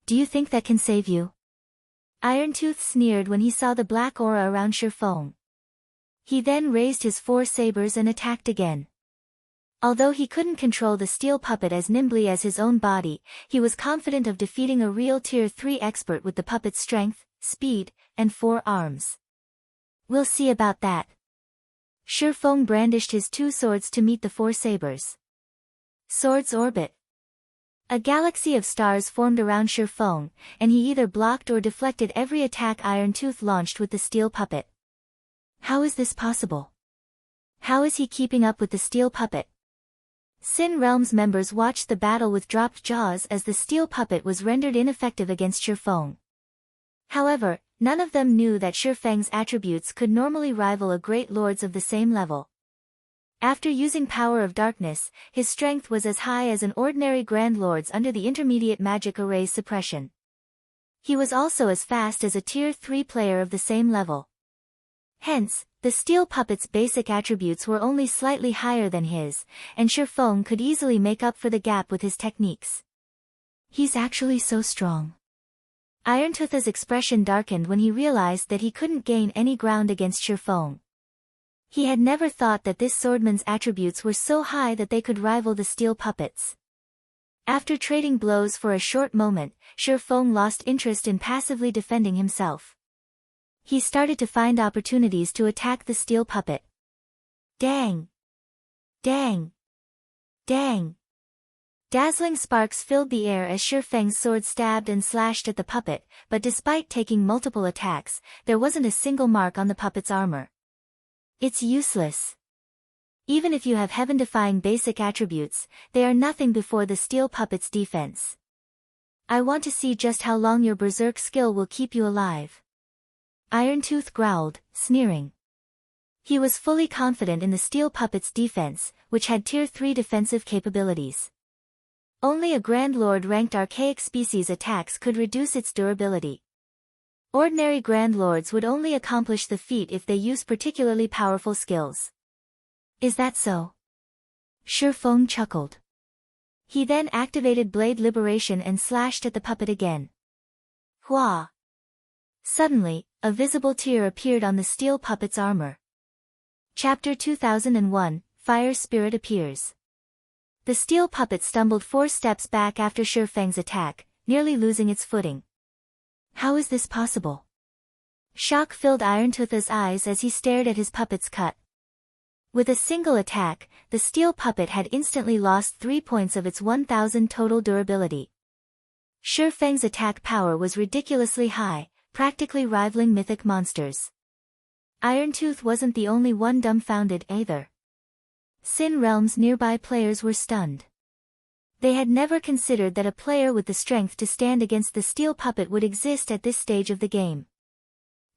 Do you think that can save you? Irontooth sneered when he saw the black aura around Sherfong. He then raised his 4 sabers and attacked again. Although he couldn't control the steel puppet as nimbly as his own body, he was confident of defeating a real Tier 3 expert with the puppet's strength, speed, and 4 arms. We'll see about that. Sherfong brandished his 2 swords to meet the 4 sabers. Swords orbit. A galaxy of stars formed around Sherfong, and he either blocked or deflected every attack Irontooth launched with the steel puppet. How is this possible? How is he keeping up with the steel puppet? Sin Realm's members watched the battle with dropped jaws as the steel puppet was rendered ineffective against Sherfong. However, none of them knew that Sherfang's attributes could normally rival a great lord's of the same level. After using Power of Darkness, his strength was as high as an ordinary Grand Lord's under the intermediate magic array's suppression. He was also as fast as a Tier 3 player of the same level. Hence, the steel puppet's basic attributes were only slightly higher than his, and Sherfong could easily make up for the gap with his techniques. He's actually so strong. Irontooth's expression darkened when he realized that he couldn't gain any ground against Sherfong. He had never thought that this swordman's attributes were so high that they could rival the steel puppet's. After trading blows for a short moment, Sherfong lost interest in passively defending himself. He started to find opportunities to attack the steel puppet. Dang! Dang! Dang! Dazzling sparks filled the air as Sherfang's sword stabbed and slashed at the puppet, but despite taking multiple attacks, there wasn't a single mark on the puppet's armor. It's useless. Even if you have heaven-defying basic attributes, they are nothing before the steel puppet's defense. I want to see just how long your berserk skill will keep you alive. Irontooth growled, sneering. He was fully confident in the steel puppet's defense, which had Tier 3 defensive capabilities. Only a Grand Lord-ranked archaic species attacks could reduce its durability. Ordinary Grand Lords would only accomplish the feat if they use particularly powerful skills. Is that so? Sherfong chuckled. He then activated Blade Liberation and slashed at the puppet again. Hua! Suddenly, a visible tear appeared on the steel puppet's armor. Chapter 2001, Fire Spirit appears. The steel puppet stumbled 4 steps back after Sherfang's attack, nearly losing its footing. How is this possible? Shock filled Irontooth's eyes as he stared at his puppet's cut. With a single attack, the steel puppet had instantly lost 3 points of its 1000 total durability. Sherfang's attack power was ridiculously high, practically rivaling mythic monsters. Irontooth wasn't the only one dumbfounded either. Sin Realm's nearby players were stunned. They had never considered that a player with the strength to stand against the steel puppet would exist at this stage of the game.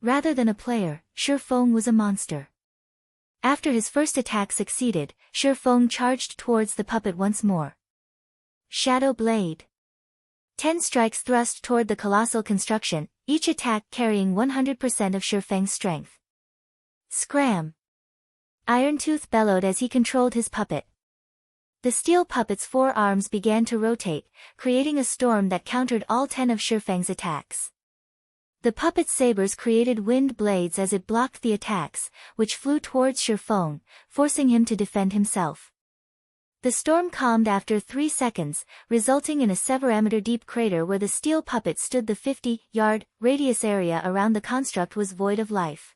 Rather than a player, Sherfong was a monster. After his first attack succeeded, Sherfong charged towards the puppet once more. Shadow Blade. 10 strikes thrust toward the colossal construction, each attack carrying 100% of Sherfang's strength. Scram! Irontooth bellowed as he controlled his puppet. The steel puppet's 4 arms began to rotate, creating a storm that countered all 10 of Sherfang's attacks. The puppet's sabers created wind blades as it blocked the attacks, which flew towards Sherfong, forcing him to defend himself. The storm calmed after 3 seconds, resulting in a 7-meter-deep crater where the steel puppet stood. The 50-yard radius area around the construct was void of life.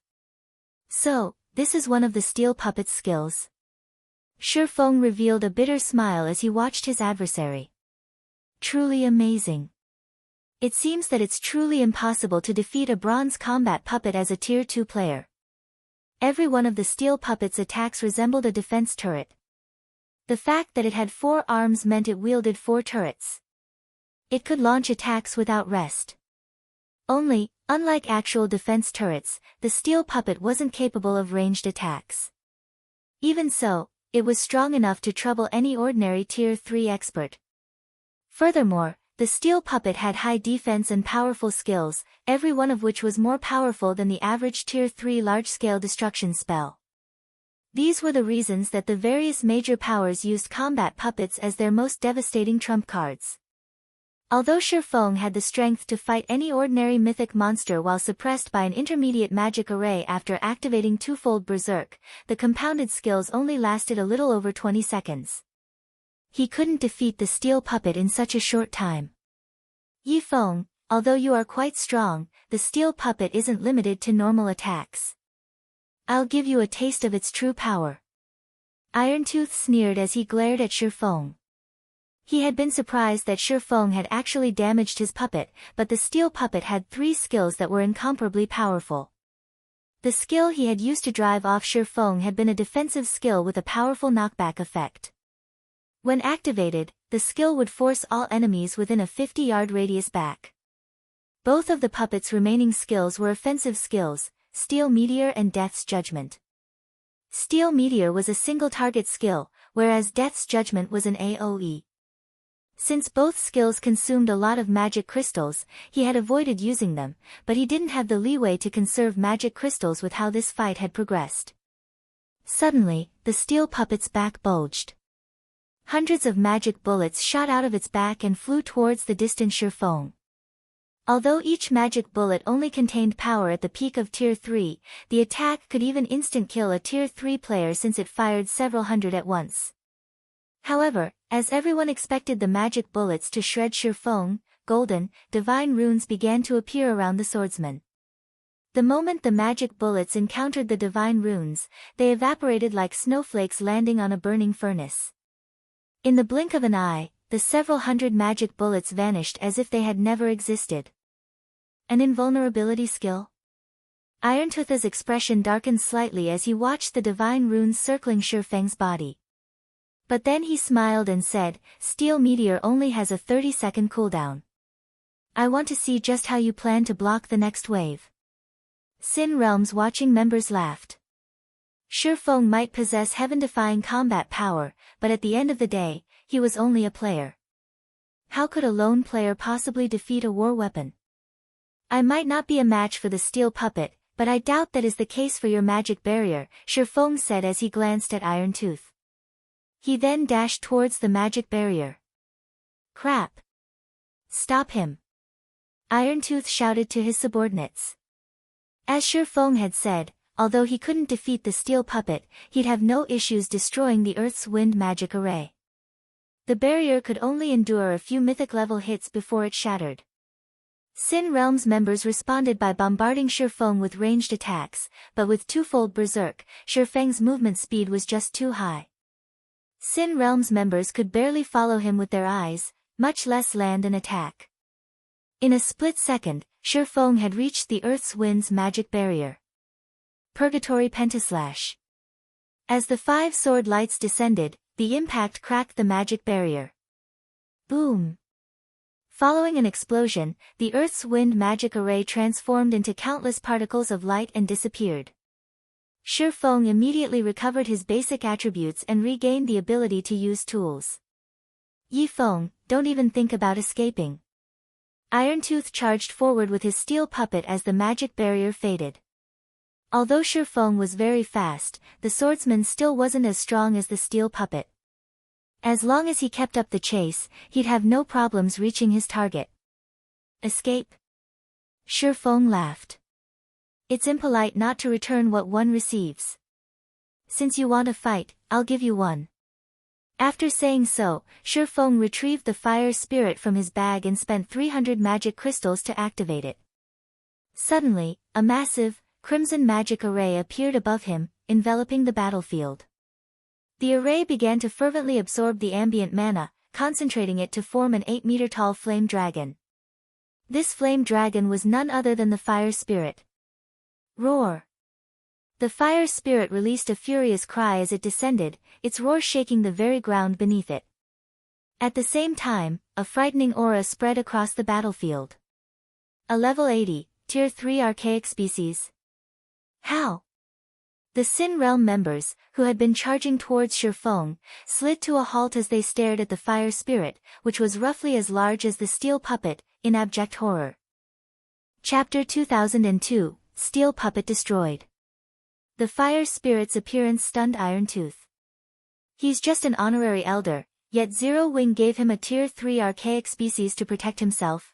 So, this is one of the steel puppet's skills. Sherfong revealed a bitter smile as he watched his adversary. Truly amazing. It seems that it's truly impossible to defeat a bronze combat puppet as a Tier 2 player. Every one of the steel puppet's attacks resembled a defense turret. The fact that it had 4 arms meant it wielded 4 turrets. It could launch attacks without rest. Only, unlike actual defense turrets, the steel puppet wasn't capable of ranged attacks. Even so, it was strong enough to trouble any ordinary Tier 3 expert. Furthermore, The steel puppet had high defense and powerful skills, every one of which was more powerful than the average Tier 3 large-scale destruction spell. These were the reasons that the various major powers used combat puppets as their most devastating trump cards. Although Shifeng had the strength to fight any ordinary mythic monster while suppressed by an intermediate magic array after activating twofold Berserk, the compounded skills only lasted a little over 20 seconds. He couldn't defeat the steel puppet in such a short time. Yifeng, although you are quite strong, the steel puppet isn't limited to normal attacks. I'll give you a taste of its true power. Irontooth sneered as he glared at Shifeng. He had been surprised that Shifeng had actually damaged his puppet, but the steel puppet had 3 skills that were incomparably powerful. The skill he had used to drive off Shifeng had been a defensive skill with a powerful knockback effect. When activated, the skill would force all enemies within a 50-yard radius back. Both of the puppet's remaining skills were offensive skills, Steel Meteor and Death's Judgment. Steel Meteor was a single-target skill, whereas Death's Judgment was an AoE. Since both skills consumed a lot of magic crystals, he had avoided using them, but he didn't have the leeway to conserve magic crystals with how this fight had progressed. Suddenly, the steel puppet's back bulged. Hundreds of magic bullets shot out of its back and flew towards the distant Shifeng. Although each magic bullet only contained power at the peak of Tier 3, the attack could even instant kill a Tier 3 player since it fired several hundred at once. However, as everyone expected the magic bullets to shred Shifeng, golden, divine runes began to appear around the swordsman. The moment the magic bullets encountered the divine runes, they evaporated like snowflakes landing on a burning furnace. In the blink of an eye, the several hundred magic bullets vanished as if they had never existed. An invulnerability skill? Irontooth's expression darkened slightly as he watched the divine runes circling Shifeng's body. But then he smiled and said, Steel Meteor only has a 30-second cooldown. I want to see just how you plan to block the next wave. Sin Realm's watching members laughed. Shifeng might possess heaven-defying combat power, but at the end of the day, he was only a player. How could a lone player possibly defeat a war weapon? I might not be a match for the steel puppet, but I doubt that is the case for your magic barrier, Shifeng said as he glanced at Irontooth. He then dashed towards the magic barrier. Crap! Stop him! Irontooth shouted to his subordinates. As Shifeng had said, although he couldn't defeat the steel puppet, he'd have no issues destroying the Earth's wind magic array. The barrier could only endure a few mythic-level hits before it shattered. Sin Realm's members responded by bombarding Shifeng with ranged attacks, but with twofold Berserk, Shifeng's movement speed was just too high. Sin Realm's members could barely follow him with their eyes, much less land an attack. In a split second, Shifeng had reached the Earth's wind's magic barrier. Purgatory Pentaslash. As the 5 sword lights descended, the impact cracked the magic barrier. Boom! Following an explosion, the Earth's wind magic array transformed into countless particles of light and disappeared. Shifeng immediately recovered his basic attributes and regained the ability to use tools. Yifeng, don't even think about escaping. Irontooth charged forward with his steel puppet as the magic barrier faded. Although Shifeng was very fast, the swordsman still wasn't as strong as the steel puppet. As long as he kept up the chase, he'd have no problems reaching his target. Escape? Shifeng laughed. It's impolite not to return what one receives. Since you want a fight, I'll give you one. After saying so, Shifeng retrieved the fire spirit from his bag and spent 300 magic crystals to activate it. Suddenly, a massive, crimson magic array appeared above him, enveloping the battlefield. The array began to fervently absorb the ambient mana, concentrating it to form an 8-meter-tall flame dragon. This flame dragon was none other than the fire spirit. Roar! The fire spirit released a furious cry as it descended, its roar shaking the very ground beneath it. At the same time, a frightening aura spread across the battlefield. A level 80, Tier 3 archaic species. How? The Sin Realm members, who had been charging towards Shifeng, slid to a halt as they stared at the fire spirit, which was roughly as large as the steel puppet, in abject horror. Chapter 2002, Steel Puppet Destroyed. The fire spirit's appearance stunned Irontooth. He's just an honorary elder, yet Zero Wing gave him a Tier 3 archaic species to protect himself.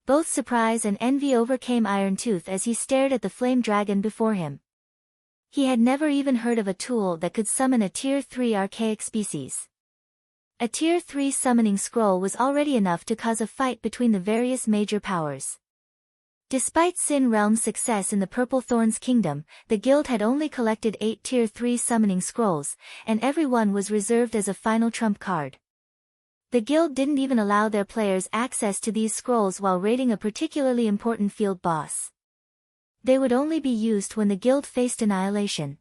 Both surprise and envy overcame Irontooth as he stared at the flame dragon before him. He had never even heard of a tool that could summon a Tier 3 archaic species. A Tier 3 summoning scroll was already enough to cause a fight between the various major powers. Despite Sin Realm's success in the Purple Thorns Kingdom, the guild had only collected 8 Tier 3 summoning scrolls, and every one was reserved as a final trump card. The guild didn't even allow their players access to these scrolls while raiding a particularly important field boss. They would only be used when the guild faced annihilation.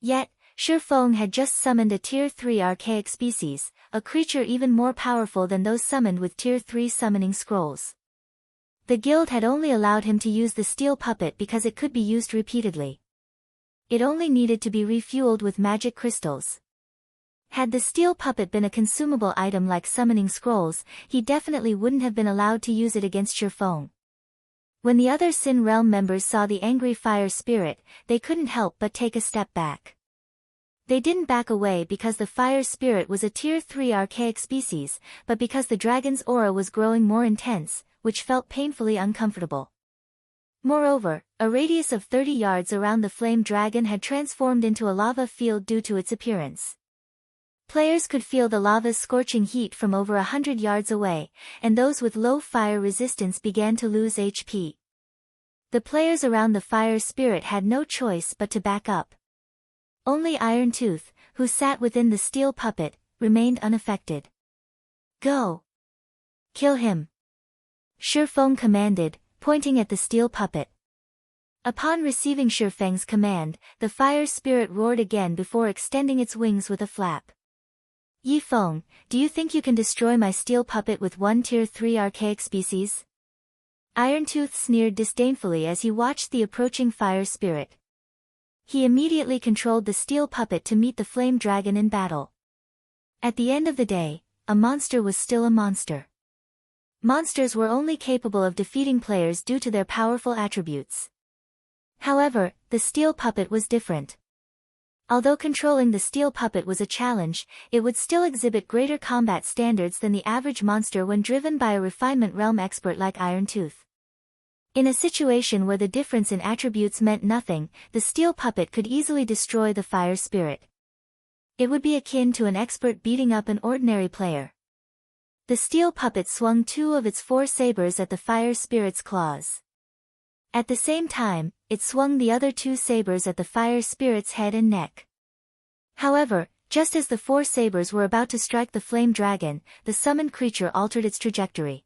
Yet, Shifeng had just summoned a Tier 3 archaic species, a creature even more powerful than those summoned with Tier 3 summoning scrolls. The guild had only allowed him to use the steel puppet because it could be used repeatedly. It only needed to be refueled with magic crystals. Had the steel puppet been a consumable item like summoning scrolls, he definitely wouldn't have been allowed to use it against Shifeng. When the other Sin Realm members saw the angry fire spirit, they couldn't help but take a step back. They didn't back away because the fire spirit was a Tier 3 archaic species, but because the dragon's aura was growing more intense, which felt painfully uncomfortable. Moreover, a radius of 30 yards around the flame dragon had transformed into a lava field due to its appearance. Players could feel the lava's scorching heat from over 100 yards away, and those with low fire resistance began to lose HP. The players around the fire spirit had no choice but to back up. Only Irontooth, who sat within the steel puppet, remained unaffected. Go! Kill him! Shifeng commanded, pointing at the steel puppet. Upon receiving Shifeng's command, the fire spirit roared again before extending its wings with a flap. Yifeng, do you think you can destroy my steel puppet with one Tier 3 archaic species? Irontooth sneered disdainfully as he watched the approaching fire spirit. He immediately controlled the steel puppet to meet the flame dragon in battle. At the end of the day, a monster was still a monster. Monsters were only capable of defeating players due to their powerful attributes. However, the steel puppet was different. Although controlling the steel puppet was a challenge, it would still exhibit greater combat standards than the average monster when driven by a refinement realm expert like Irontooth. In a situation where the difference in attributes meant nothing, the steel puppet could easily destroy the fire spirit. It would be akin to an expert beating up an ordinary player. The steel puppet swung 2 of its 4 sabers at the fire spirit's claws. At the same time, it swung the other 2 sabers at the fire spirit's head and neck. However, just as the 4 sabers were about to strike the flame dragon, the summoned creature altered its trajectory.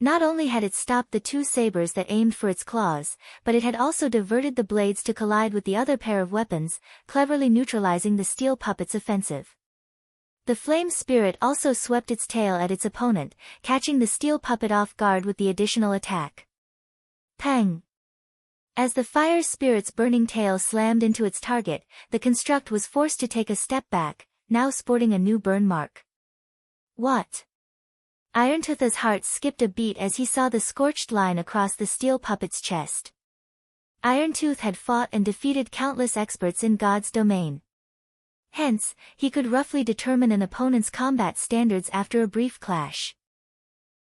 Not only had it stopped the 2 sabers that aimed for its claws, but it had also diverted the blades to collide with the other pair of weapons, cleverly neutralizing the steel puppet's offensive. The flame spirit also swept its tail at its opponent, catching the steel puppet off guard with the additional attack. Pang! As the fire spirit's burning tail slammed into its target, the construct was forced to take a step back, now sporting a new burn mark. What? Irontooth's heart skipped a beat as he saw the scorched line across the steel puppet's chest. Irontooth had fought and defeated countless experts in God's domain. Hence, he could roughly determine an opponent's combat standards after a brief clash.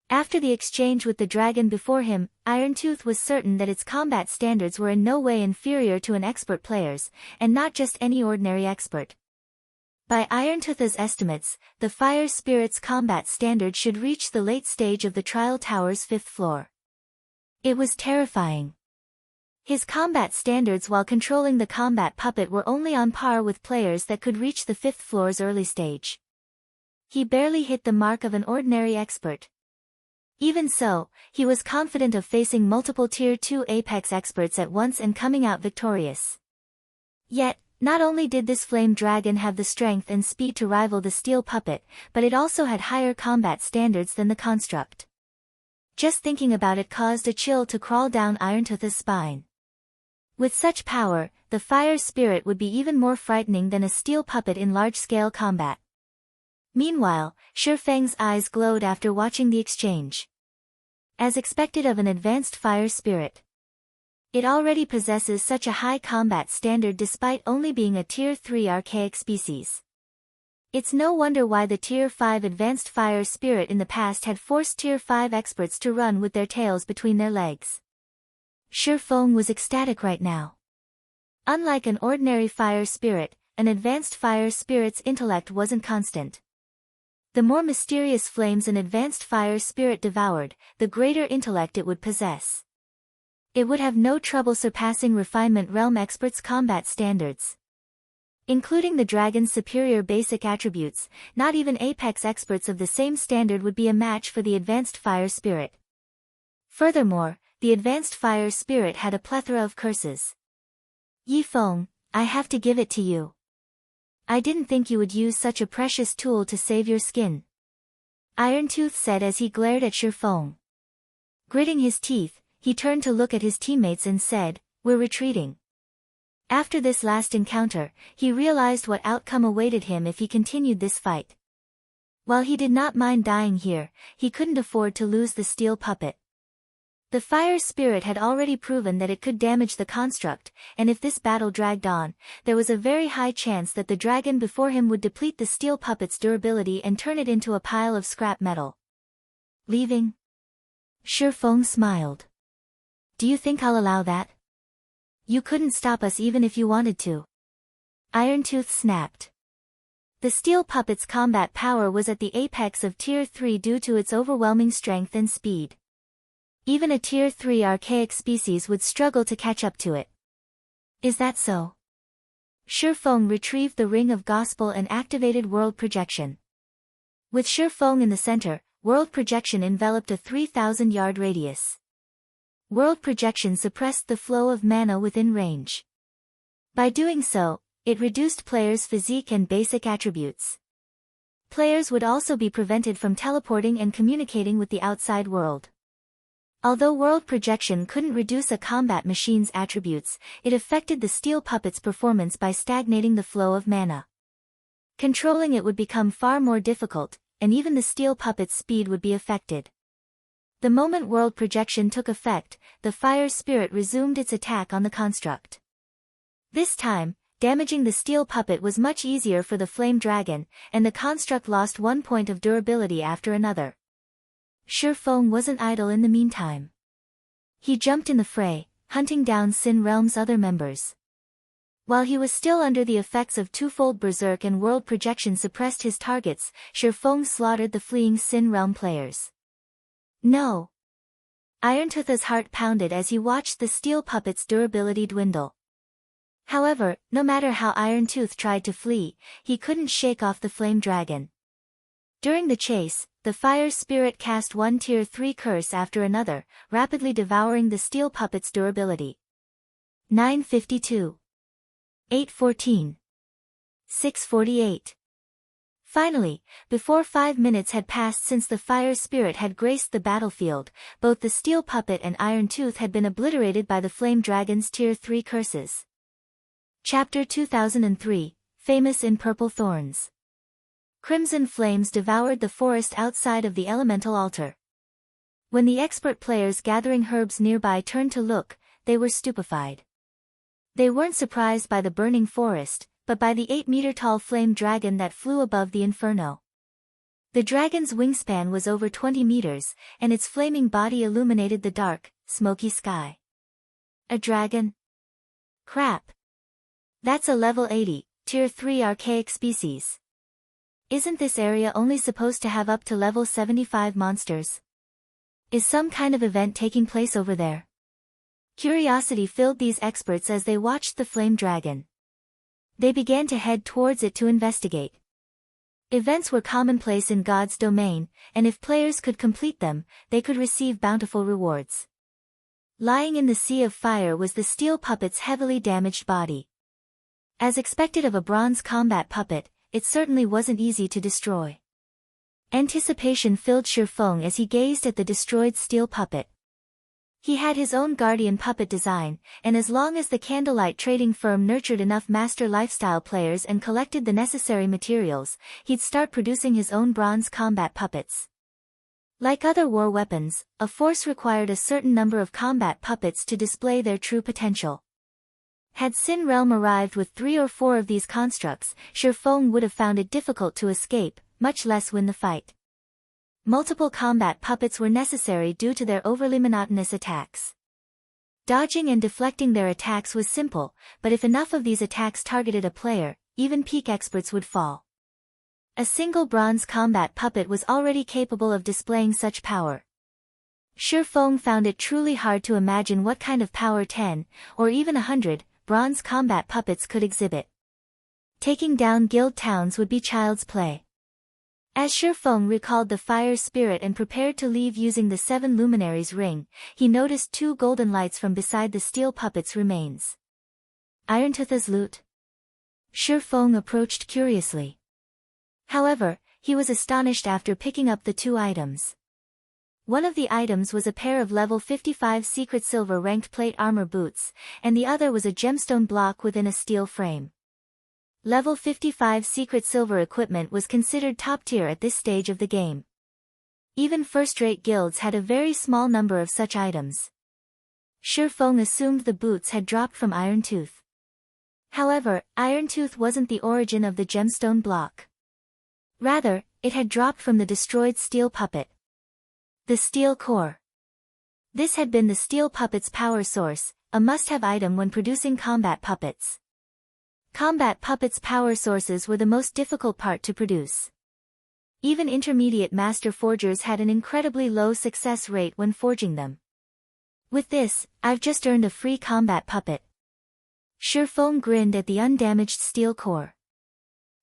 After the exchange with the dragon before him, Irontooth was certain that its combat standards were in no way inferior to an expert player's, and not just any ordinary expert. By Irontooth's estimates, the fire spirit's combat standard should reach the late stage of the trial tower's 5th floor. It was terrifying. His combat standards while controlling the combat puppet were only on par with players that could reach the 5th floor's early stage. He barely hit the mark of an ordinary expert. Even so, he was confident of facing multiple Tier 2 Apex experts at once and coming out victorious. Yet, not only did this flame dragon have the strength and speed to rival the steel puppet, but it also had higher combat standards than the construct. Just thinking about it caused a chill to crawl down Irontooth's spine. With such power, the fire spirit would be even more frightening than a steel puppet in large-scale combat. Meanwhile, Shifeng's eyes glowed after watching the exchange. As expected of an advanced fire spirit, it already possesses such a high combat standard despite only being a Tier 3 archaic species. It's no wonder why the Tier 5 advanced fire spirit in the past had forced Tier 5 experts to run with their tails between their legs. Shifeng was ecstatic right now. Unlike an ordinary fire spirit, an advanced fire spirit's intellect wasn't constant. The more mysterious flames an advanced fire spirit devoured, the greater intellect it would possess. It would have no trouble surpassing Refinement Realm experts' combat standards. Including the dragon's superior basic attributes, not even Apex experts of the same standard would be a match for the advanced fire spirit. Furthermore, the advanced fire spirit had a plethora of curses. Yifeng, I have to give it to you. I didn't think you would use such a precious tool to save your skin. Irontooth said as he glared at Shifeng. Gritting his teeth, he turned to look at his teammates and said, "We're retreating." After this last encounter, he realized what outcome awaited him if he continued this fight. While he did not mind dying here, he couldn't afford to lose the steel puppet. The fire spirit had already proven that it could damage the construct, and if this battle dragged on, there was a very high chance that the dragon before him would deplete the steel puppet's durability and turn it into a pile of scrap metal. Leaving? Shifeng smiled. Do you think I'll allow that? You couldn't stop us even if you wanted to. Irontooth snapped. The steel puppet's combat power was at the apex of Tier 3 due to its overwhelming strength and speed. Even a Tier 3 archaic species would struggle to catch up to it. Is that so? Shifeng retrieved the Ring of Gospel and activated World Projection. With Shifeng in the center, World Projection enveloped a 3,000-yard radius. World Projection suppressed the flow of mana within range. By doing so, it reduced players' physique and basic attributes. Players would also be prevented from teleporting and communicating with the outside world. Although World Projection couldn't reduce a combat machine's attributes, it affected the steel puppet's performance by stagnating the flow of mana. Controlling it would become far more difficult, and even the steel puppet's speed would be affected. The moment World Projection took effect, the fire spirit resumed its attack on the construct. This time, damaging the steel puppet was much easier for the flame dragon, and the construct lost 1 point of durability after another. Shifeng wasn't idle in the meantime. He jumped in the fray, hunting down Sin Realm's other members. While he was still under the effects of twofold Berserk and World Projection suppressed his targets, Shifeng slaughtered the fleeing Sin Realm players. No! Irontooth's heart pounded as he watched the steel puppet's durability dwindle. However, no matter how Irontooth tried to flee, he couldn't shake off the flame dragon. During the chase, the fire spirit cast one Tier 3 curse after another, rapidly devouring the steel puppet's durability. 952. 814. 648. Finally, before 5 minutes had passed since the fire spirit had graced the battlefield, both the steel puppet and Irontooth had been obliterated by the flame dragon's Tier 3 curses. Chapter 2003, Famous in Purple Thorns. Crimson flames devoured the forest outside of the elemental altar. When the expert players gathering herbs nearby turned to look, they were stupefied. They weren't surprised by the burning forest, but by the 8-meter-tall flame dragon that flew above the inferno. The dragon's wingspan was over 20 meters, and its flaming body illuminated the dark, smoky sky. A dragon? Crap. That's a level 80, Tier 3 archaic species. Isn't this area only supposed to have up to level 75 monsters? Is some kind of event taking place over there? Curiosity filled these experts as they watched the flame dragon. They began to head towards it to investigate. Events were commonplace in God's domain, and if players could complete them, they could receive bountiful rewards. Lying in the sea of fire was the steel puppet's heavily damaged body. As expected of a bronze combat puppet, it certainly wasn't easy to destroy. Anticipation filled Shifeng as he gazed at the destroyed steel puppet. He had his own guardian puppet design, and as long as the candlelight trading firm nurtured enough master lifestyle players and collected the necessary materials, he'd start producing his own bronze combat puppets. Like other war weapons, a force required a certain number of combat puppets to display their true potential. Had Sin Realm arrived with 3 or 4 of these constructs, Shifeng would have found it difficult to escape, much less win the fight. Multiple combat puppets were necessary due to their overly monotonous attacks. Dodging and deflecting their attacks was simple, but if enough of these attacks targeted a player, even peak experts would fall. A single bronze combat puppet was already capable of displaying such power. Shifeng found it truly hard to imagine what kind of power 10, or even 100, bronze combat puppets could exhibit. Taking down guild towns would be child's play. As Shifeng recalled the fire spirit and prepared to leave using the 7 luminaries ring, he noticed 2 golden lights from beside the steel puppet's remains. Irontooth's loot? Shifeng approached curiously. However, he was astonished after picking up the 2 items. One of the items was a pair of level 55 secret silver ranked plate armor boots, and the other was a gemstone block within a steel frame. Level 55 secret silver equipment was considered top tier at this stage of the game. Even first-rate guilds had a very small number of such items. Shifeng assumed the boots had dropped from Irontooth. However, Irontooth wasn't the origin of the gemstone block. Rather, it had dropped from the destroyed steel puppet. The steel core. This had been the steel puppet's power source, a must-have item when producing combat puppets. Combat puppets' power sources were the most difficult part to produce. Even intermediate master forgers had an incredibly low success rate when forging them. With this, I've just earned a free combat puppet. Shifeng grinned at the undamaged steel core.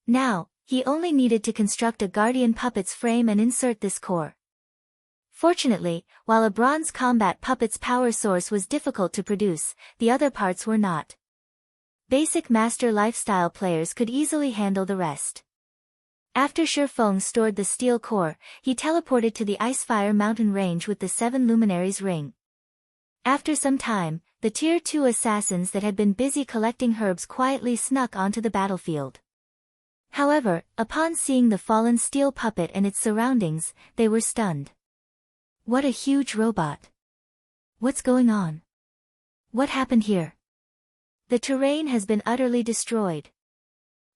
Now, he only needed to construct a guardian puppet's frame and insert this core. Fortunately, while a bronze combat puppet's power source was difficult to produce, the other parts were not. Basic master lifestyle players could easily handle the rest. After Shifeng stored the steel core, he teleported to the Icefire mountain range with the 7 luminaries ring. After some time, the Tier 2 assassins that had been busy collecting herbs quietly snuck onto the battlefield. However, upon seeing the fallen steel puppet and its surroundings, they were stunned. What a huge robot! What's going on? What happened here? The terrain has been utterly destroyed.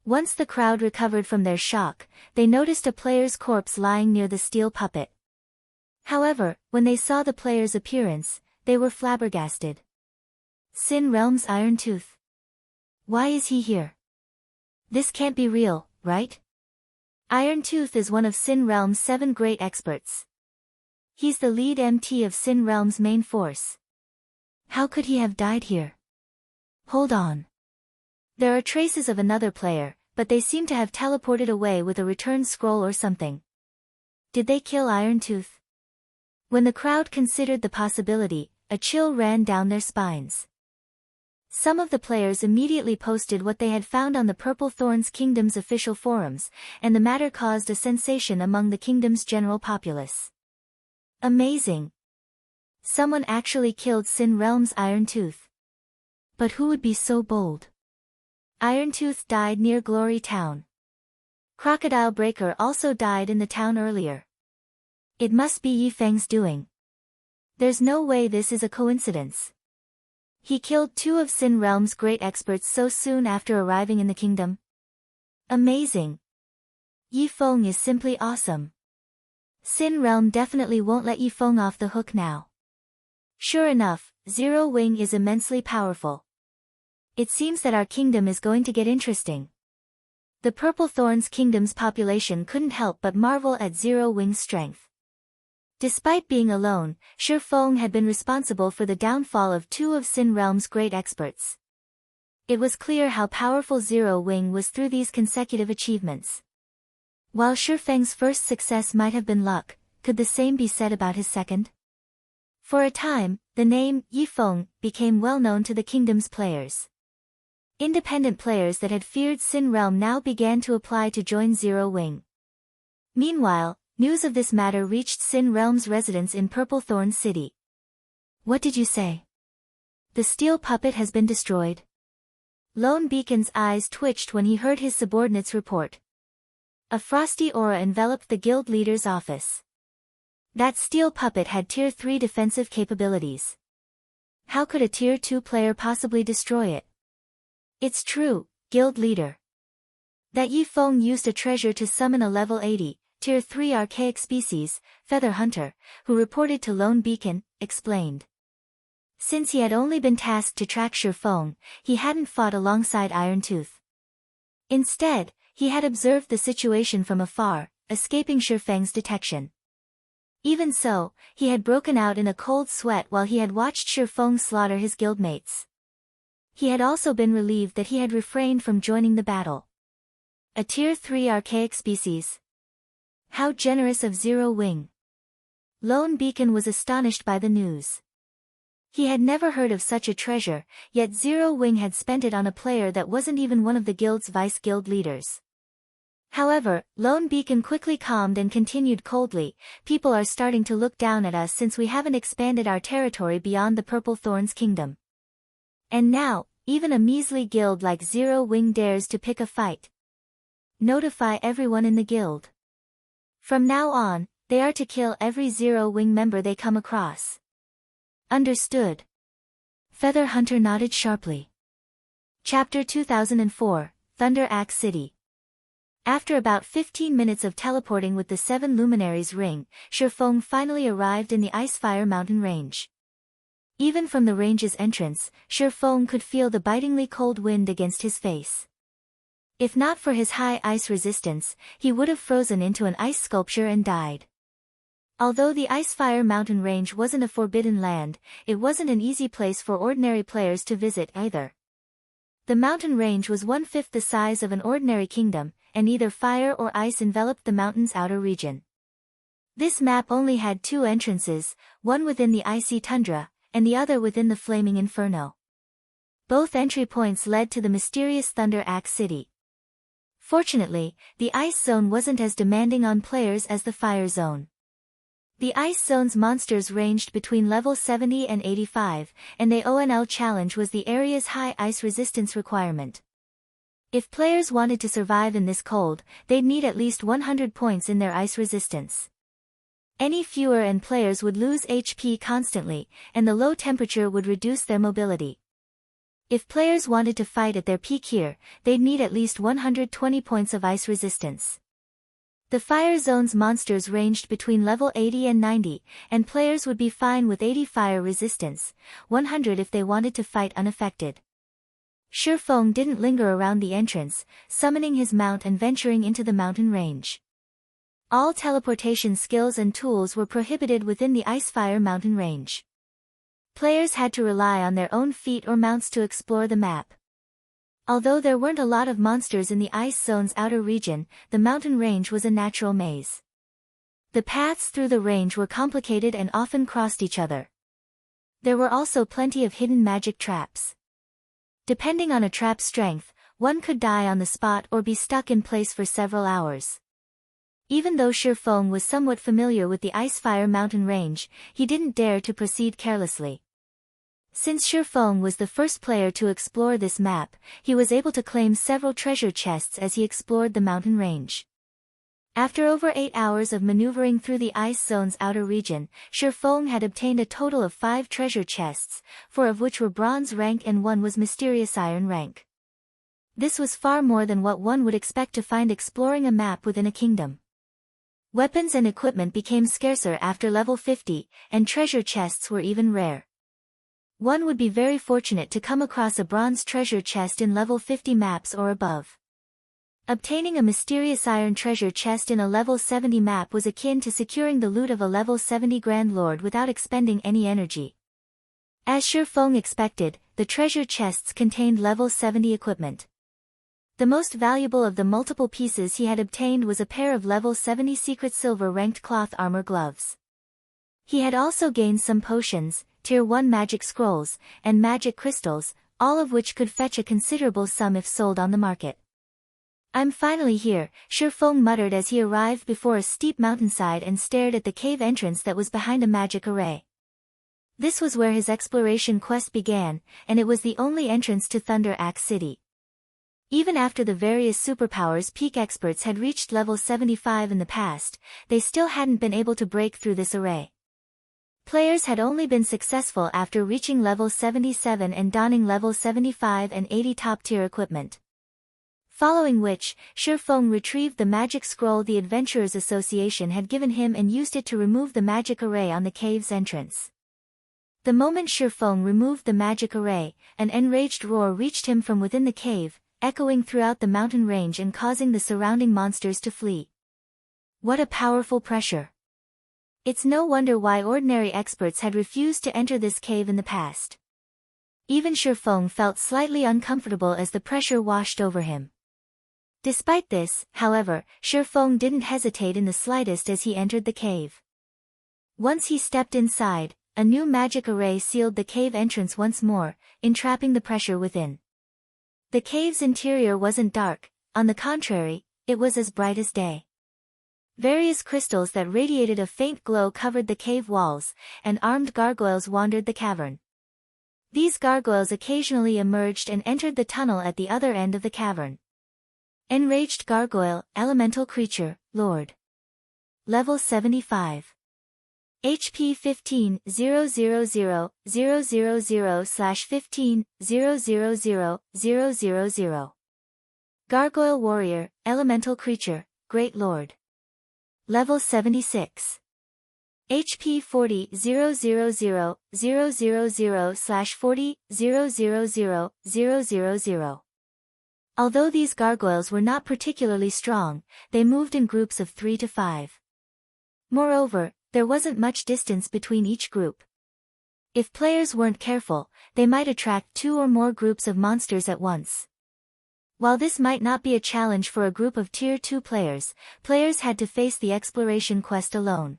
Once the crowd recovered from their shock, they noticed a player's corpse lying near the steel puppet. However, when they saw the player's appearance, they were flabbergasted. Sin Realm's Irontooth. Why is he here? This can't be real, right? Irontooth is one of Sin Realm's 7 great experts. He's the lead MT of Sin Realm's main force. How could he have died here? Hold on. There are traces of another player, but they seem to have teleported away with a return scroll or something. Did they kill Irontooth? When the crowd considered the possibility, a chill ran down their spines. Some of the players immediately posted what they had found on the Purple Thorns Kingdom's official forums, and the matter caused a sensation among the kingdom's general populace. Amazing! Someone actually killed Sin Realm's Irontooth. But who would be so bold? Irontooth died near Glory Town. Crocodile Breaker also died in the town earlier. It must be Yi Feng's doing. There's no way this is a coincidence. He killed 2 of Sin Realm's great experts so soon after arriving in the kingdom. Amazing. Yi Feng is simply awesome. Sin Realm definitely won't let Yi Feng off the hook now. Sure enough, Zero Wing is immensely powerful. It seems that our kingdom is going to get interesting. The Purple Thorns Kingdom's population couldn't help but marvel at Zero Wing's strength. Despite being alone, Shifeng had been responsible for the downfall of 2 of Sin Realm's great experts. It was clear how powerful Zero Wing was through these consecutive achievements. While Shifeng's first success might have been luck, could the same be said about his second? For a time, the name Yi Feng became well known to the kingdom's players. Independent players that had feared Sin Realm now began to apply to join Zero Wing. Meanwhile, news of this matter reached Sin Realm's residence in Purple Thorn City. What did you say? The steel puppet has been destroyed. Lone Beacon's eyes twitched when he heard his subordinate's report. A frosty aura enveloped the guild leader's office. That steel puppet had Tier 3 defensive capabilities. How could a Tier 2 player possibly destroy it? It's true, guild leader. That Yi Feng used a treasure to summon a level 80, Tier 3 archaic species, Feather Hunter, who reported to Lone Beacon, explained. Since he had only been tasked to track Shi Feng, he hadn't fought alongside Iron Tooth. Instead, he had observed the situation from afar, escaping Shi Feng's detection. Even so, he had broken out in a cold sweat while he had watched Shi Feng slaughter his guildmates. He had also been relieved that he had refrained from joining the battle. A Tier 3 archaic species. How generous of Zero Wing. Lone Beacon was astonished by the news. He had never heard of such a treasure, yet Zero Wing had spent it on a player that wasn't even one of the guild's vice-guild leaders. However, Lone Beacon quickly calmed and continued coldly, people are starting to look down at us since we haven't expanded our territory beyond the Purple Thorns Kingdom. And now, even a measly guild like Zero Wing dares to pick a fight. Notify everyone in the guild. From now on, they are to kill every Zero Wing member they come across. Understood. Feather Hunter nodded sharply. Chapter 2004, Thunder Axe City. After about 15 minutes of teleporting with the 7 Luminaries ring, Shi Feng finally arrived in the Icefire Mountain range. Even from the range's entrance, Shi Feng could feel the bitingly cold wind against his face. If not for his high ice resistance, he would have frozen into an ice sculpture and died. Although the Icefire Mountain range wasn't a forbidden land, it wasn't an easy place for ordinary players to visit either. The mountain range was 1/5 the size of an ordinary kingdom, and either fire or ice enveloped the mountain's outer region. This map only had 2 entrances, one within the icy tundra, and the other within the flaming inferno. Both entry points led to the mysterious Thunder Axe City. Fortunately, the ice zone wasn't as demanding on players as the fire zone. The ice zone's monsters ranged between level 70 and 85, and the ONL challenge was the area's high ice resistance requirement. If players wanted to survive in this cold, they'd need at least 100 points in their ice resistance. Any fewer and players would lose HP constantly, and the low temperature would reduce their mobility. If players wanted to fight at their peak here, they'd need at least 120 points of ice resistance. The fire zone's monsters ranged between level 80 and 90, and players would be fine with 80 fire resistance, 100 if they wanted to fight unaffected. Shi Feng didn't linger around the entrance, summoning his mount and venturing into the mountain range. All teleportation skills and tools were prohibited within the Icefire Mountain range. Players had to rely on their own feet or mounts to explore the map. Although there weren't a lot of monsters in the ice zone's outer region, the mountain range was a natural maze. The paths through the range were complicated and often crossed each other. There were also plenty of hidden magic traps. Depending on a trap's strength, one could die on the spot or be stuck in place for several hours. Even though Shi Feng was somewhat familiar with the Icefire Mountain range, he didn't dare to proceed carelessly. Since Shi Feng was the first player to explore this map, he was able to claim several treasure chests as he explored the mountain range. After over 8 hours of maneuvering through the ice zone's outer region, Shi Feng had obtained a total of 5 treasure chests, 4 of which were bronze rank and 1 was mysterious iron rank. This was far more than what one would expect to find exploring a map within a kingdom. Weapons and equipment became scarcer after level 50, and treasure chests were even rare. One would be very fortunate to come across a bronze treasure chest in level 50 maps or above. Obtaining a mysterious iron treasure chest in a level 70 map was akin to securing the loot of a level 70 Grand Lord without expending any energy. As Shi Feng expected, the treasure chests contained level 70 equipment. The most valuable of the multiple pieces he had obtained was a pair of level 70 secret silver ranked cloth armor gloves. He had also gained some potions, Tier 1 magic scrolls, and magic crystals, all of which could fetch a considerable sum if sold on the market. I'm finally here, Shi Feng muttered as he arrived before a steep mountainside and stared at the cave entrance that was behind a magic array. This was where his exploration quest began, and it was the only entrance to Thunder Axe City. Even after the various superpowers peak experts had reached level 75 in the past, they still hadn't been able to break through this array. Players had only been successful after reaching level 77 and donning level 75 and 80 top-tier equipment. Following which, Shifeng retrieved the magic scroll the Adventurers Association had given him and used it to remove the magic array on the cave's entrance. The moment Shifeng removed the magic array, an enraged roar reached him from within the cave, echoing throughout the mountain range and causing the surrounding monsters to flee. What a powerful pressure! It's no wonder why ordinary experts had refused to enter this cave in the past. Even Shifeng felt slightly uncomfortable as the pressure washed over him. Despite this, however, Shifeng didn't hesitate in the slightest as he entered the cave. Once he stepped inside, a new magic array sealed the cave entrance once more, entrapping the pressure within. The cave's interior wasn't dark, on the contrary, it was as bright as day. Various crystals that radiated a faint glow covered the cave walls, and armed gargoyles wandered the cavern. These gargoyles occasionally emerged and entered the tunnel at the other end of the cavern. Enraged Gargoyle, Elemental Creature, Lord. Level 75. HP 15-000-000/15-000-000. Gargoyle Warrior, Elemental Creature, Great Lord. Level 76. HP 40-000-000/40-000-000. Although these gargoyles were not particularly strong, they moved in groups of 3 to 5. Moreover, there wasn't much distance between each group. If players weren't careful, they might attract 2 or more groups of monsters at once. While this might not be a challenge for a group of Tier 2 players, players had to face the exploration quest alone.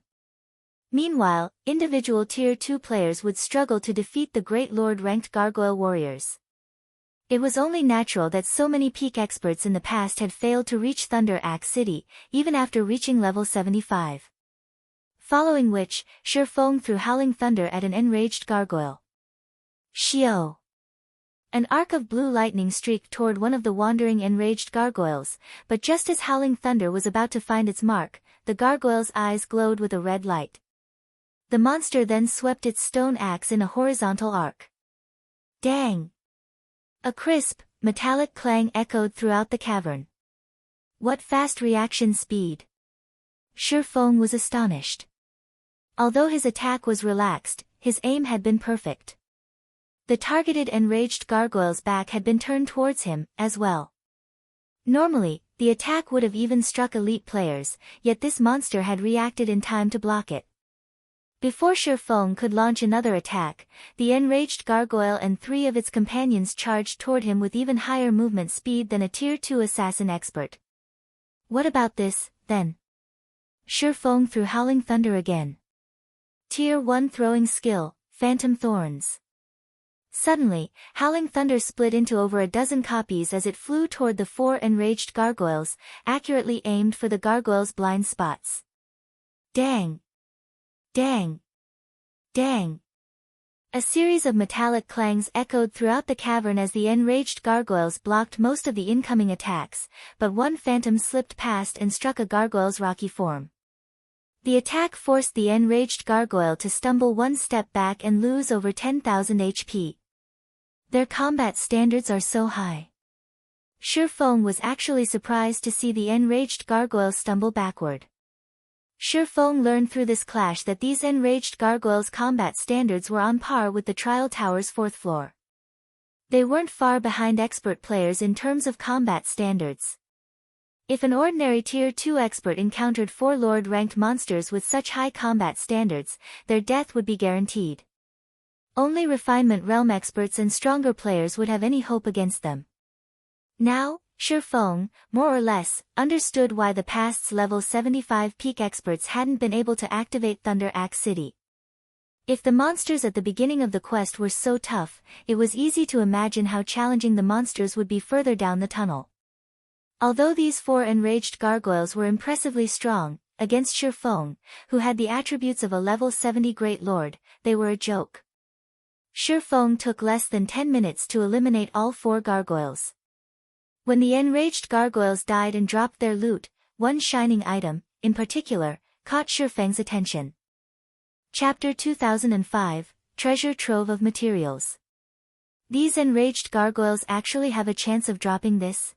Meanwhile, individual Tier 2 players would struggle to defeat the Great Lord-ranked Gargoyle Warriors. It was only natural that so many peak experts in the past had failed to reach Thunder Axe City, even after reaching level 75. Following which, Shifeng threw Howling Thunder at an enraged gargoyle. Shio! An arc of blue lightning streaked toward one of the wandering enraged gargoyles, but just as Howling Thunder was about to find its mark, the gargoyle's eyes glowed with a red light. The monster then swept its stone axe in a horizontal arc. Dang! A crisp, metallic clang echoed throughout the cavern. What fast reaction speed! Shifeng was astonished. Although his attack was relaxed, his aim had been perfect. The targeted enraged gargoyle's back had been turned towards him, as well. Normally, the attack would have even struck elite players, yet this monster had reacted in time to block it. Before Shifeng could launch another attack, the enraged gargoyle and 3 of its companions charged toward him with even higher movement speed than a Tier 2 assassin expert. What about this, then? Shifeng threw Howling Thunder again. Tier 1 throwing skill, Phantom Thorns. Suddenly, Howling Thunder split into over a dozen copies as it flew toward the 4 enraged gargoyles, accurately aimed for the gargoyles' blind spots. Dang! Dang! Dang! A series of metallic clangs echoed throughout the cavern as the enraged gargoyles blocked most of the incoming attacks, but one phantom slipped past and struck a gargoyle's rocky form. The attack forced the enraged gargoyle to stumble one step back and lose over 10,000 HP. Their combat standards are so high. Shifeng was actually surprised to see the enraged gargoyle stumble backward. Shifeng learned through this clash that these enraged gargoyles' combat standards were on par with the Trial Tower's 4th floor. They weren't far behind expert players in terms of combat standards. If an ordinary Tier 2 expert encountered 4 Lord-ranked monsters with such high combat standards, their death would be guaranteed. Only Refinement Realm experts and stronger players would have any hope against them. Now, Shifeng, more or less, understood why the past's level 75 peak experts hadn't been able to activate Thunder Axe City. If the monsters at the beginning of the quest were so tough, it was easy to imagine how challenging the monsters would be further down the tunnel. Although these 4 enraged gargoyles were impressively strong, against Shifeng, who had the attributes of a level 70 Great Lord, they were a joke. Feng took less than 10 minutes to eliminate all 4 gargoyles. When the enraged gargoyles died and dropped their loot, one shining item, in particular, caught Feng's attention. Chapter 2005, Treasure Trove of Materials. These enraged gargoyles actually have a chance of dropping this?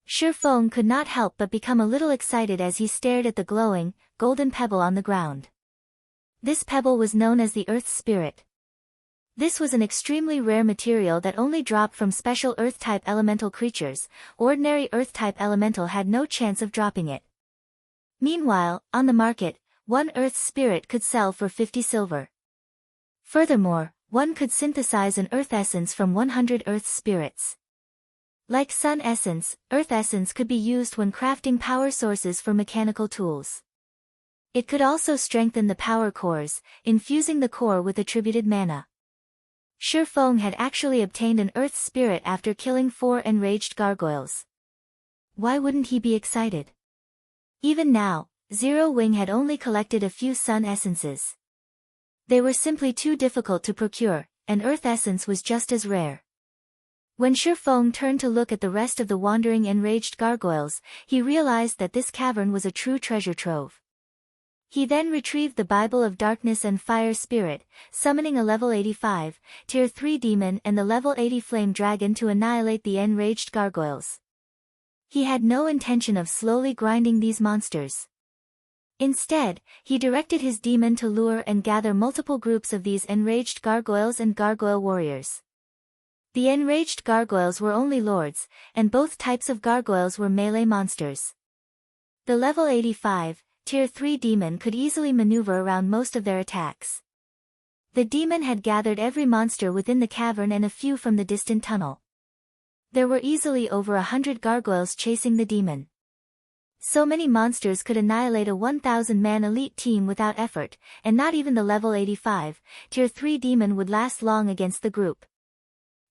Feng could not help but become a little excited as he stared at the glowing, golden pebble on the ground. This pebble was known as the Earth's Spirit. This was an extremely rare material that only dropped from special Earth-type elemental creatures. Ordinary Earth-type elemental had no chance of dropping it. Meanwhile, on the market, one Earth's Spirit could sell for 50 silver. Furthermore, one could synthesize an Earth Essence from 100 Earth Spirits. Like Sun Essence, Earth Essence could be used when crafting power sources for mechanical tools. It could also strengthen the power cores, infusing the core with attributed mana. Feng had actually obtained an Earth Spirit after killing 4 enraged gargoyles. Why wouldn't he be excited? Even now, Zero Wing had only collected a few Sun Essences. They were simply too difficult to procure, and Earth Essence was just as rare. When Feng turned to look at the rest of the wandering enraged gargoyles, he realized that this cavern was a true treasure trove. He then retrieved the Bible of Darkness and Fire Spirit, summoning a level 85, tier 3 demon and the level 80 flame dragon to annihilate the enraged gargoyles. He had no intention of slowly grinding these monsters. Instead, he directed his demon to lure and gather multiple groups of these enraged gargoyles and gargoyle warriors. The enraged gargoyles were only lords, and both types of gargoyles were melee monsters. The level 85, tier 3 demon could easily maneuver around most of their attacks. The demon had gathered every monster within the cavern and a few from the distant tunnel. There were easily over 100 gargoyles chasing the demon. So many monsters could annihilate a 1,000-man elite team without effort, and not even the level 85, tier 3 demon would last long against the group.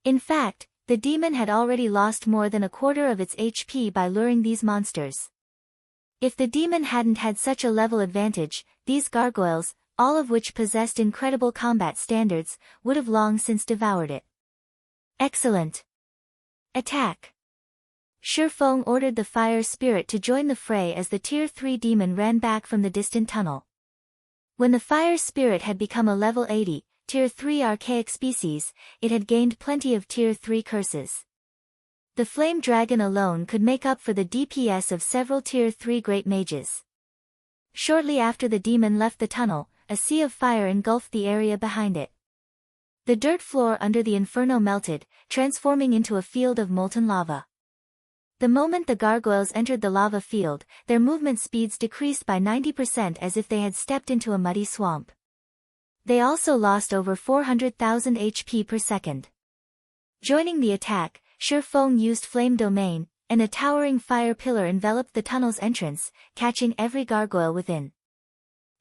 In fact, the demon had already lost more than a quarter of its HP by luring these monsters. If the demon hadn't had such a level advantage, these gargoyles, all of which possessed incredible combat standards, would have long since devoured it. Excellent! Attack! Feng ordered the Fire Spirit to join the fray as the tier 3 demon ran back from the distant tunnel. When the Fire Spirit had become a level 80, tier 3 archaic species, it had gained plenty of tier 3 curses. The Flame Dragon alone could make up for the DPS of several tier 3 great mages. Shortly after the demon left the tunnel, a sea of fire engulfed the area behind it. The dirt floor under the inferno melted, transforming into a field of molten lava. The moment the gargoyles entered the lava field, their movement speeds decreased by 90% as if they had stepped into a muddy swamp. They also lost over 400,000 HP per second. Joining the attack, Feng used Flame Domain, and a towering fire pillar enveloped the tunnel's entrance, catching every gargoyle within.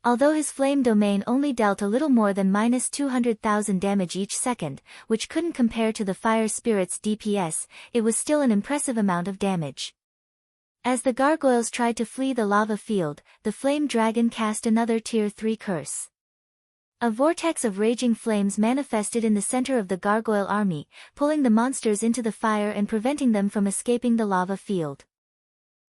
Although his Flame Domain only dealt a little more than minus 200,000 damage each second, which couldn't compare to the Fire Spirit's DPS, it was still an impressive amount of damage. As the gargoyles tried to flee the lava field, the Flame Dragon cast another tier 3 curse. A vortex of raging flames manifested in the center of the gargoyle army, pulling the monsters into the fire and preventing them from escaping the lava field.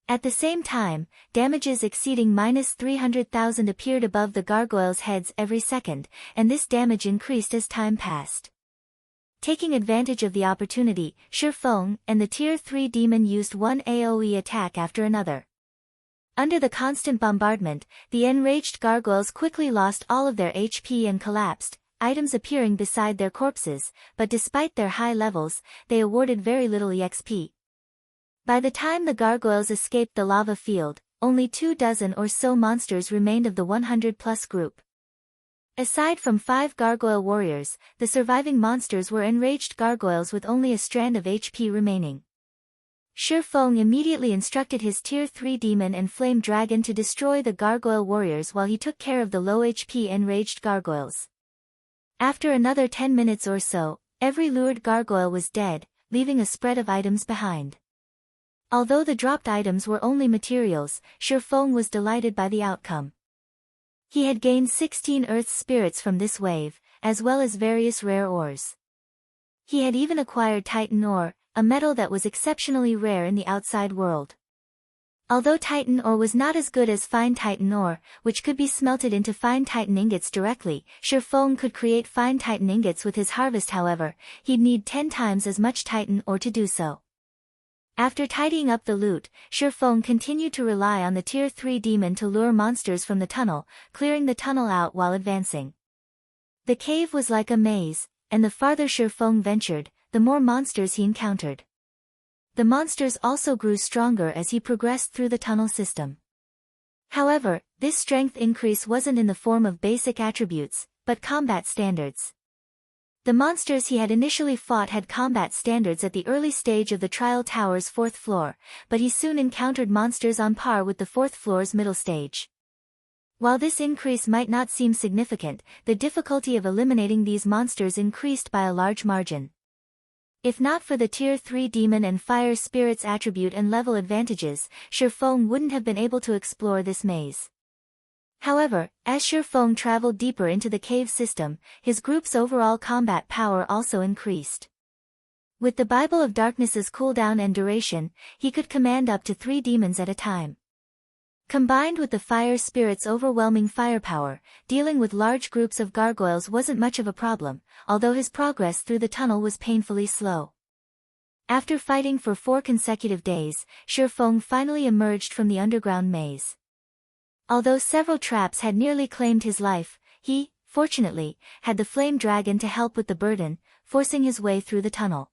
At the same time, damages exceeding minus 300,000 appeared above the gargoyles' heads every second, and this damage increased as time passed. Taking advantage of the opportunity, Feng and the tier 3 demon used one AoE attack after another. Under the constant bombardment, the enraged gargoyles quickly lost all of their HP and collapsed, items appearing beside their corpses, but despite their high levels, they awarded very little EXP. By the time the gargoyles escaped the lava field, only 24 or so monsters remained of the 100-plus group. Aside from 5 gargoyle warriors, the surviving monsters were enraged gargoyles with only a strand of HP remaining. Feng immediately instructed his tier 3 demon and flame dragon to destroy the gargoyle warriors while he took care of the low HP enraged gargoyles. After another 10 minutes or so, every lured gargoyle was dead, leaving a spread of items behind. Although the dropped items were only materials, Feng was delighted by the outcome. He had gained 16 Earth Spirits from this wave, as well as various rare ores. He had even acquired Titan ore, a metal that was exceptionally rare in the outside world. Although Titan ore was not as good as fine Titan ore, which could be smelted into fine Titan ingots directly, Shifeng could create fine Titan ingots with his harvest. However, he'd need 10 times as much Titan ore to do so. After tidying up the loot, Shifeng continued to rely on the Tier 3 demon to lure monsters from the tunnel, clearing the tunnel out while advancing. The cave was like a maze, and the farther Shifeng ventured, the more monsters he encountered. The monsters also grew stronger as he progressed through the tunnel system. However, this strength increase wasn't in the form of basic attributes, but combat standards. The monsters he had initially fought had combat standards at the early stage of the Trial Tower's 4th floor, but he soon encountered monsters on par with the 4th floor's middle stage. While this increase might not seem significant, the difficulty of eliminating these monsters increased by a large margin. If not for the Tier 3 demon and fire spirit's attribute and level advantages, Shifeng wouldn't have been able to explore this maze. However, as Shifeng traveled deeper into the cave system, his group's overall combat power also increased. With the Bible of Darkness's cooldown and duration, he could command up to 3 demons at a time. Combined with the fire spirit's overwhelming firepower, dealing with large groups of gargoyles wasn't much of a problem, although his progress through the tunnel was painfully slow. After fighting for 4 consecutive days, Shifeng finally emerged from the underground maze. Although several traps had nearly claimed his life, he, fortunately, had the flame dragon to help with the burden, forcing his way through the tunnel.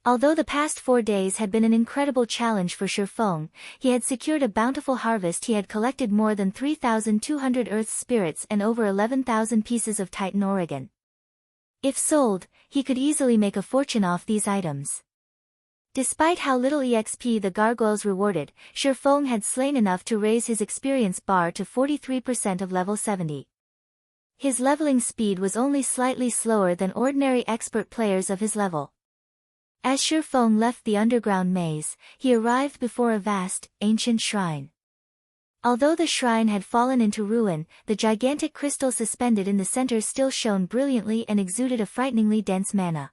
Although the past 4 days had been an incredible challenge for Shifeng, he had secured a bountiful harvest. He had collected more than 3,200 earth spirits and over 11,000 pieces of Titan Oregon. If sold, he could easily make a fortune off these items. Despite how little EXP the gargoyles rewarded, Shifeng had slain enough to raise his experience bar to 43% of level 70. His leveling speed was only slightly slower than ordinary expert players of his level. As Shifeng left the underground maze, he arrived before a vast, ancient shrine. Although the shrine had fallen into ruin, the gigantic crystal suspended in the center still shone brilliantly and exuded a frighteningly dense mana.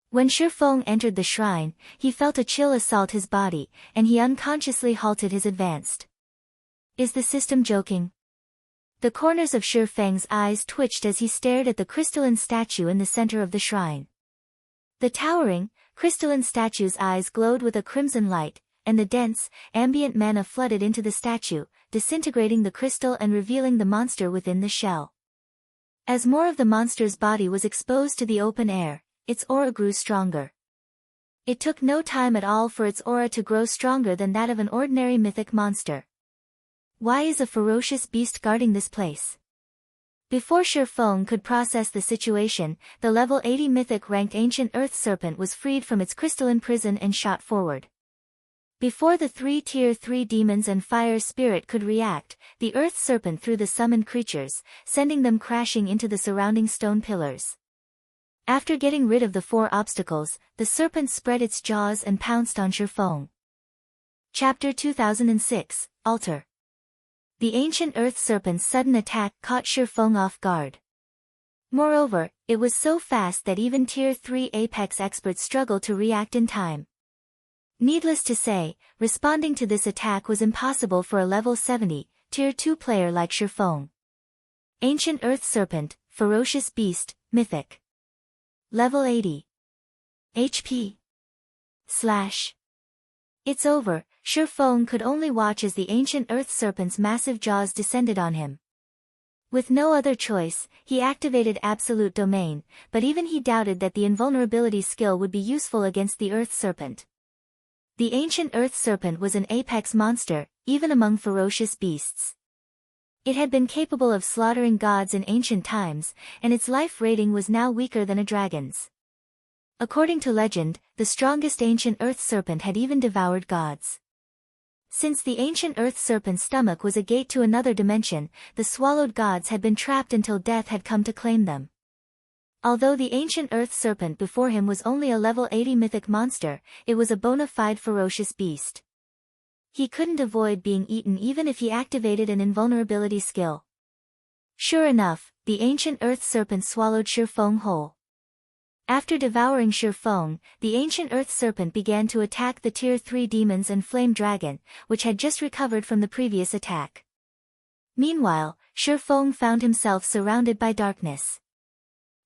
When Shifeng entered the shrine, he felt a chill assault his body, and he unconsciously halted his advance. Is the system joking? The corners of Shifeng's eyes twitched as he stared at the crystalline statue in the center of the shrine. The towering, crystalline statue's eyes glowed with a crimson light, and the dense, ambient mana flooded into the statue, disintegrating the crystal and revealing the monster within the shell. As more of the monster's body was exposed to the open air, its aura grew stronger. It took no time at all for its aura to grow stronger than that of an ordinary mythic monster. Why is a ferocious beast guarding this place? Before Shifeng could process the situation, the level 80 mythic-ranked ancient earth serpent was freed from its crystalline prison and shot forward. Before the 3 Tier 3 demons and fire spirit could react, the earth serpent threw the summoned creatures, sending them crashing into the surrounding stone pillars. After getting rid of the 4 obstacles, the serpent spread its jaws and pounced on Shifeng. Chapter 2006, Altar. The ancient earth serpent's sudden attack caught Shifeng off guard. Moreover, it was so fast that even Tier 3 Apex experts struggled to react in time. Needless to say, responding to this attack was impossible for a level 70, Tier 2 player like Shifeng. Ancient earth serpent, ferocious beast, mythic. Level 80. HP. / It's over. Shifeng could only watch as the ancient earth serpent's massive jaws descended on him. With no other choice, he activated Absolute Domain, but even he doubted that the invulnerability skill would be useful against the earth serpent. The ancient earth serpent was an apex monster, even among ferocious beasts. It had been capable of slaughtering gods in ancient times, and its life rating was now weaker than a dragon's. According to legend, the strongest ancient earth serpent had even devoured gods. Since the ancient earth serpent's stomach was a gate to another dimension, the swallowed gods had been trapped until death had come to claim them. Although the ancient earth serpent before him was only a level 80 mythic monster, it was a bona fide ferocious beast. He couldn't avoid being eaten even if he activated an invulnerability skill. Sure enough, the ancient earth serpent swallowed Shifeng whole. After devouring Shifeng, the ancient earth serpent began to attack the Tier 3 demons and flame dragon, which had just recovered from the previous attack. Meanwhile, Shifeng found himself surrounded by darkness.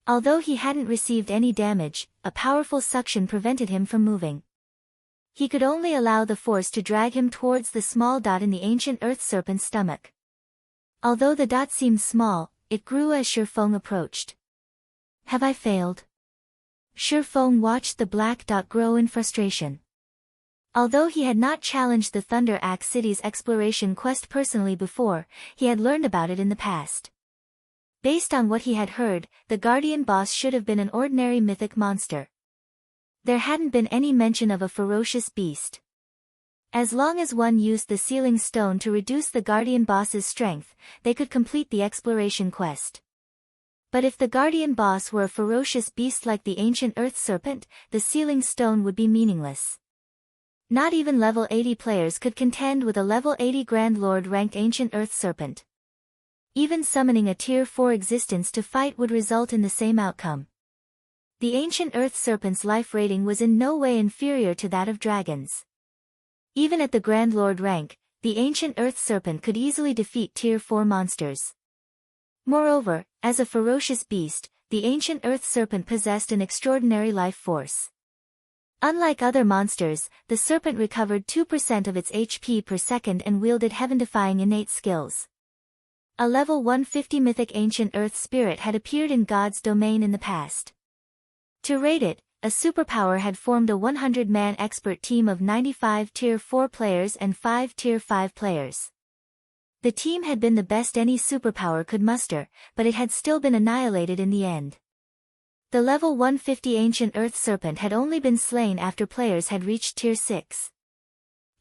Although he hadn't received any damage, a powerful suction prevented him from moving. He could only allow the force to drag him towards the small dot in the ancient earth serpent's stomach. Although the dot seemed small, it grew as Shifeng approached. Have I failed? Shifeng watched the black dot grow in frustration. Although he had not challenged the Thunder Axe City's exploration quest personally before, he had learned about it in the past. Based on what he had heard, the Guardian boss should have been an ordinary mythic monster. There hadn't been any mention of a ferocious beast. As long as one used the sealing stone to reduce the Guardian boss's strength, they could complete the exploration quest. But if the Guardian boss were a ferocious beast like the ancient earth serpent, the sealing stone would be meaningless. Not even level 80 players could contend with a level 80 Grand Lord ranked ancient earth serpent. Even summoning a Tier 4 existence to fight would result in the same outcome. The ancient earth serpent's life rating was in no way inferior to that of dragons. Even at the Grand Lord rank, the ancient earth serpent could easily defeat Tier 4 monsters. Moreover, as a ferocious beast, the ancient earth serpent possessed an extraordinary life force. Unlike other monsters, the serpent recovered 2% of its HP per second and wielded heaven-defying innate skills. A level 150 mythic ancient earth spirit had appeared in God's domain in the past. To raid it, a superpower had formed a 100-man expert team of 95 Tier 4 players and 5 Tier 5 players. The team had been the best any superpower could muster, but it had still been annihilated in the end. The level 150 ancient earth serpent had only been slain after players had reached Tier 6.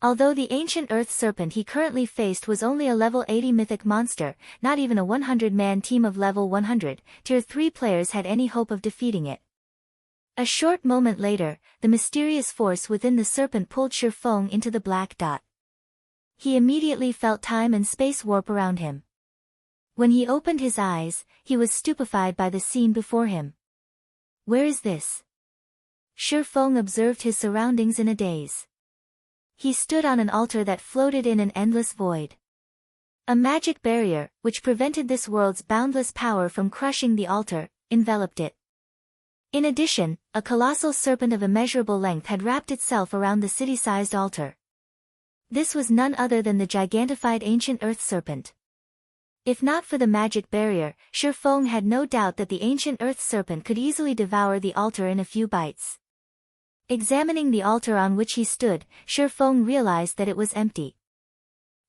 Although the ancient earth serpent he currently faced was only a level 80 mythic monster, not even a 100-man team of level 100, Tier 3 players had any hope of defeating it. A short moment later, the mysterious force within the serpent pulled Shifeng into the black dot. He immediately felt time and space warp around him. When he opened his eyes, he was stupefied by the scene before him. Where is this? Shifeng observed his surroundings in a daze. He stood on an altar that floated in an endless void. A magic barrier, which prevented this world's boundless power from crushing the altar, enveloped it. In addition, a colossal serpent of immeasurable length had wrapped itself around the city-sized altar. This was none other than the gigantified ancient earth serpent. If not for the magic barrier, Shifeng had no doubt that the ancient earth serpent could easily devour the altar in a few bites. Examining the altar on which he stood, Shifeng realized that it was empty.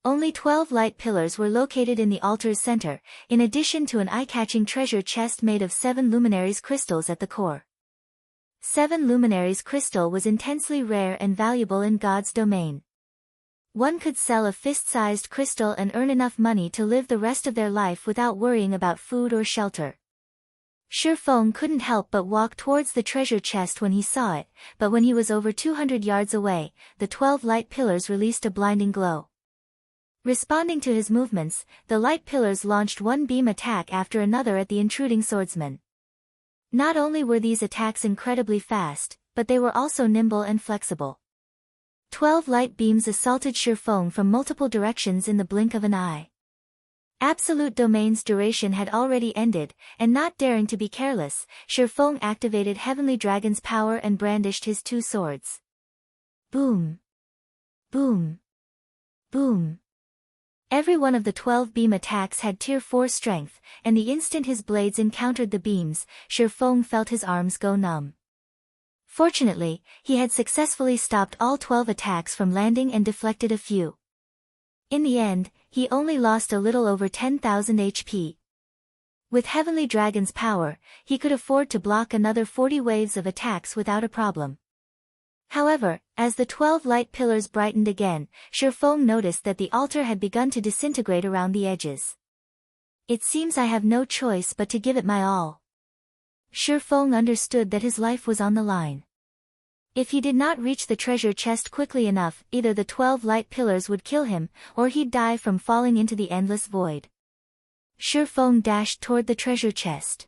Only 12 light pillars were located in the altar's center, in addition to an eye-catching treasure chest made of 7 luminaries crystals at the core. 7 luminaries crystal was intensely rare and valuable in God's domain. One could sell a fist-sized crystal and earn enough money to live the rest of their life without worrying about food or shelter. Shifeng couldn't help but walk towards the treasure chest when he saw it, but when he was over 200 yards away, the 12 light pillars released a blinding glow. Responding to his movements, the light pillars launched one beam attack after another at the intruding swordsman. Not only were these attacks incredibly fast, but they were also nimble and flexible. 12 light beams assaulted Shifeng from multiple directions in the blink of an eye. Absolute Domain's duration had already ended, and not daring to be careless, Shifeng activated Heavenly Dragon's power and brandished his 2 swords. Boom! Boom! Boom! Every one of the 12 beam attacks had Tier 4 strength, and the instant his blades encountered the beams, Shifeng felt his arms go numb. Fortunately, he had successfully stopped all 12 attacks from landing and deflected a few. In the end, he only lost a little over 10,000 HP. With Heavenly Dragon's power, he could afford to block another 40 waves of attacks without a problem. However, as the 12 light pillars brightened again, Shifeng noticed that the altar had begun to disintegrate around the edges. It seems I have no choice but to give it my all. Shifeng understood that his life was on the line. If he did not reach the treasure chest quickly enough, either the 12 light pillars would kill him, or he'd die from falling into the endless void. Feng dashed toward the treasure chest.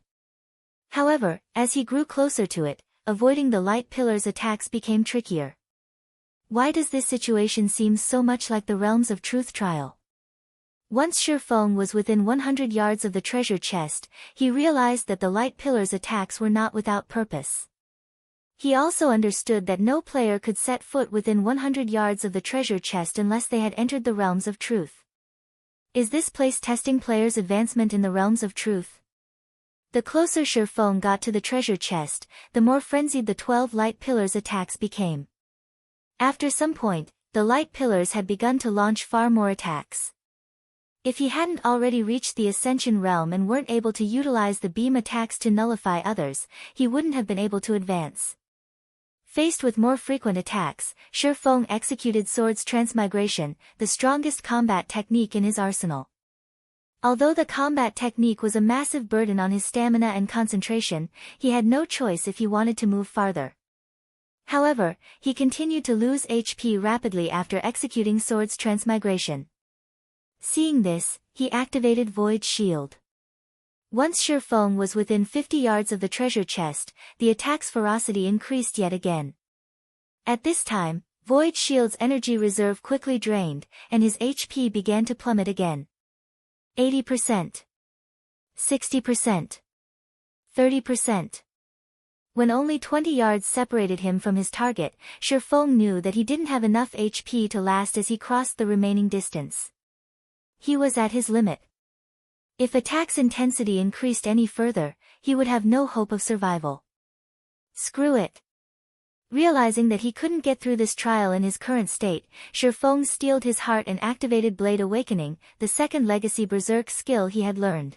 However, as he grew closer to it, avoiding the light pillar's attacks became trickier. Why does this situation seem so much like the Realms of Truth trial? Once Feng was within 100 yards of the treasure chest, he realized that the light pillar's attacks were not without purpose. He also understood that no player could set foot within 100 yards of the treasure chest unless they had entered the Realms of Truth. Is this place testing players' advancement in the Realms of Truth? The closer Feng got to the treasure chest, the more frenzied the 12 light pillars' attacks became. After some point, the light pillars had begun to launch far more attacks. If he hadn't already reached the Ascension realm and weren't able to utilize the beam attacks to nullify others, he wouldn't have been able to advance. Faced with more frequent attacks, Feng executed Sword's Transmigration, the strongest combat technique in his arsenal. Although the combat technique was a massive burden on his stamina and concentration, he had no choice if he wanted to move farther. However, he continued to lose HP rapidly after executing Sword's Transmigration. Seeing this, he activated Void Shield. Once Feng was within 50 yards of the treasure chest, the attack's ferocity increased yet again. At this time, Void Shield's energy reserve quickly drained, and his HP began to plummet again. 80%. 60%. 30%. When only 20 yards separated him from his target, Feng knew that he didn't have enough HP to last as he crossed the remaining distance. He was at his limit. If attack's intensity increased any further, he would have no hope of survival. Screw it. Realizing that he couldn't get through this trial in his current state, Feng steeled his heart and activated Blade Awakening, the second legacy berserk skill he had learned.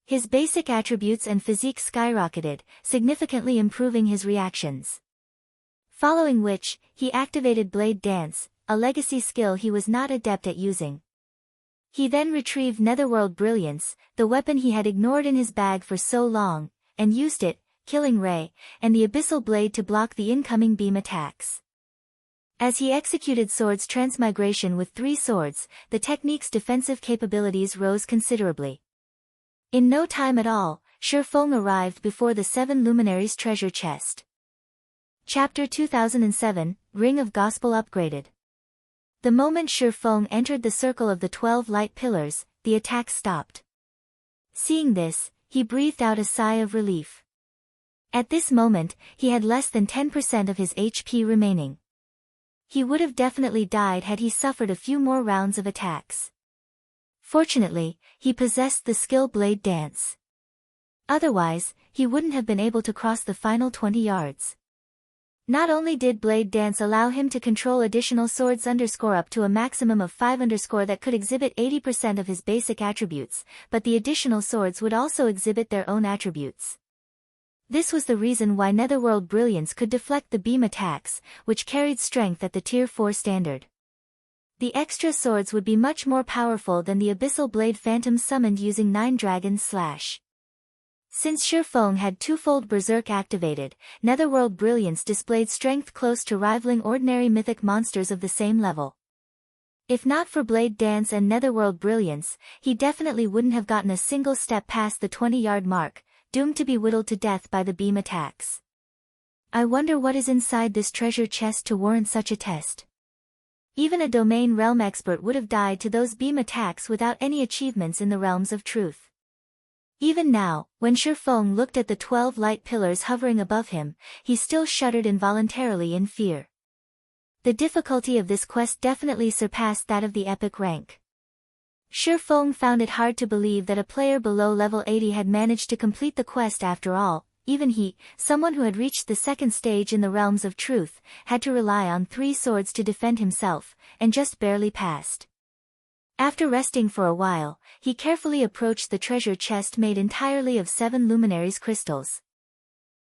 His basic attributes and physique skyrocketed, significantly improving his reactions. Following which, he activated Blade Dance, a legacy skill he was not adept at using. He then retrieved Netherworld Brilliance, the weapon he had ignored in his bag for so long, and used it, Killing Ray, and the Abyssal Blade to block the incoming beam attacks. As he executed Sword's Transmigration with 3 swords, the technique's defensive capabilities rose considerably. In no time at all, Feng arrived before the 7 Luminaries treasure chest. Chapter 2007, Ring of Gospel upgraded. The moment Feng entered the circle of the 12 light pillars, the attack stopped. Seeing this, he breathed out a sigh of relief. At this moment, he had less than 10% of his HP remaining. He would have definitely died had he suffered a few more rounds of attacks. Fortunately, he possessed the skill Blade Dance. Otherwise, he wouldn't have been able to cross the final 20 yards. Not only did Blade Dance allow him to control additional swords up to a maximum of 5 that could exhibit 80% of his basic attributes, but the additional swords would also exhibit their own attributes. This was the reason why Netherworld Brilliance could deflect the beam attacks, which carried strength at the Tier 4 standard. The extra swords would be much more powerful than the Abyssal Blade Phantom summoned using 9 Dragons Slash. Since Feng had twofold Berserk activated, Netherworld Brilliance displayed strength close to rivaling ordinary mythic monsters of the same level. If not for Blade Dance and Netherworld Brilliance, he definitely wouldn't have gotten a single step past the 20-yard mark, doomed to be whittled to death by the beam attacks. I wonder what is inside this treasure chest to warrant such a test. Even a domain realm expert would have died to those beam attacks without any achievements in the Realms of Truth. Even now, when Feng looked at the 12 light pillars hovering above him, he still shuddered involuntarily in fear. The difficulty of this quest definitely surpassed that of the epic rank. Feng found it hard to believe that a player below level 80 had managed to complete the quest after all. Even he, someone who had reached the second stage in the Realms of Truth, had to rely on 3 swords to defend himself, and just barely passed. After resting for a while, he carefully approached the treasure chest made entirely of 7 Luminaries crystals.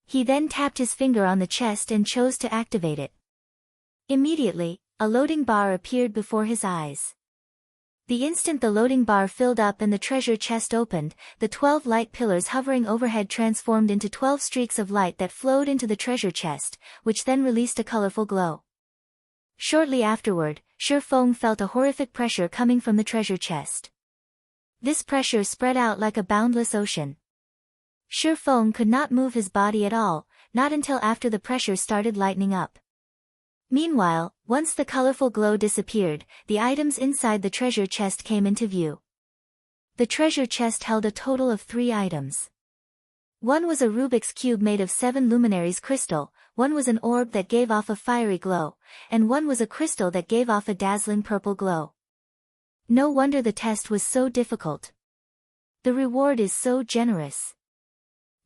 He then tapped his finger on the chest and chose to activate it. Immediately, a loading bar appeared before his eyes. The instant the loading bar filled up and the treasure chest opened, the 12 light pillars hovering overhead transformed into 12 streaks of light that flowed into the treasure chest, which then released a colorful glow. Shortly afterward, Feng felt a horrific pressure coming from the treasure chest. This pressure spread out like a boundless ocean. Feng could not move his body at all, not until after the pressure started lightening up. Meanwhile, once the colorful glow disappeared, the items inside the treasure chest came into view. The treasure chest held a total of 3 items. One was a Rubik's Cube made of 7 luminaries crystal, one was an orb that gave off a fiery glow, and one was a crystal that gave off a dazzling purple glow. No wonder the test was so difficult. The reward is so generous.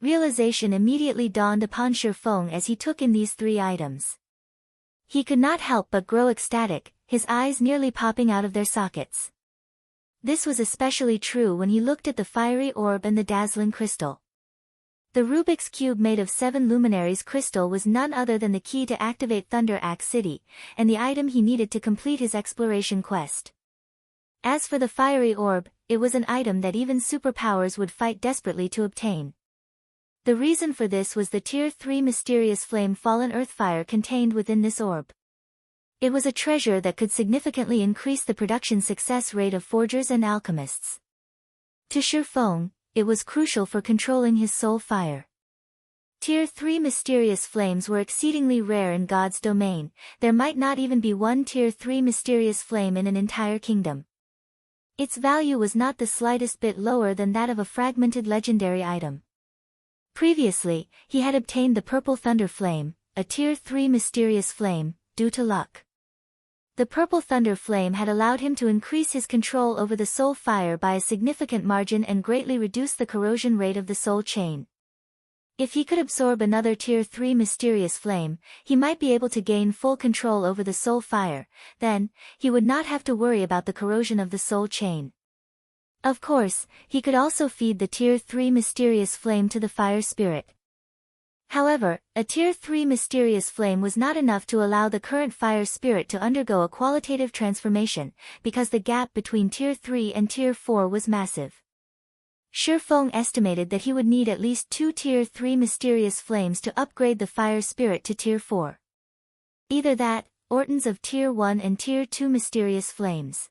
Realization immediately dawned upon Feng as he took in these 3 items. He could not help but grow ecstatic, his eyes nearly popping out of their sockets. This was especially true when he looked at the fiery orb and the dazzling crystal. The Rubik's Cube made of 7 luminaries crystal was none other than the key to activate Thunder Axe City, and the item he needed to complete his exploration quest. As for the fiery orb, it was an item that even superpowers would fight desperately to obtain. The reason for this was the Tier 3 mysterious flame fallen earthfire contained within this orb. It was a treasure that could significantly increase the production success rate of forgers and alchemists. To Feng, it was crucial for controlling his soul fire. Tier 3 mysterious flames were exceedingly rare in God's domain, there might not even be one Tier 3 mysterious flame in an entire kingdom. Its value was not the slightest bit lower than that of a fragmented legendary item. Previously, he had obtained the Purple Thunder Flame, a Tier 3 mysterious flame, due to luck. The Purple Thunder Flame had allowed him to increase his control over the soul fire by a significant margin and greatly reduce the corrosion rate of the soul chain. If he could absorb another Tier 3 mysterious flame, he might be able to gain full control over the soul fire, then, he would not have to worry about the corrosion of the soul chain. Of course, he could also feed the Tier 3 mysterious flame to the fire spirit. However, a Tier 3 mysterious flame was not enough to allow the current fire spirit to undergo a qualitative transformation, because the gap between Tier 3 and Tier 4 was massive. Feng estimated that he would need at least 2 Tier 3 mysterious flames to upgrade the fire spirit to Tier 4. Either that, or tons of Tier 1 and Tier 2 mysterious flames.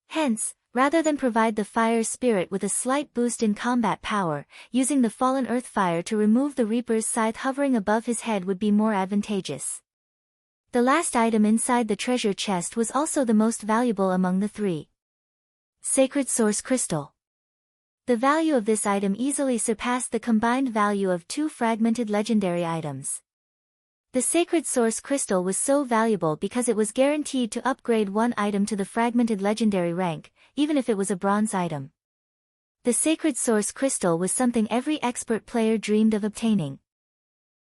Hence, rather than provide the fire spirit with a slight boost in combat power, using the fallen earth fire to remove the Reaper's scythe hovering above his head would be more advantageous. The last item inside the treasure chest was also the most valuable among the 3. Sacred Source Crystal. The value of this item easily surpassed the combined value of 2 fragmented legendary items. The Sacred Source Crystal was so valuable because it was guaranteed to upgrade one item to the fragmented legendary rank, even if it was a bronze item. The Sacred Source Crystal was something every expert player dreamed of obtaining.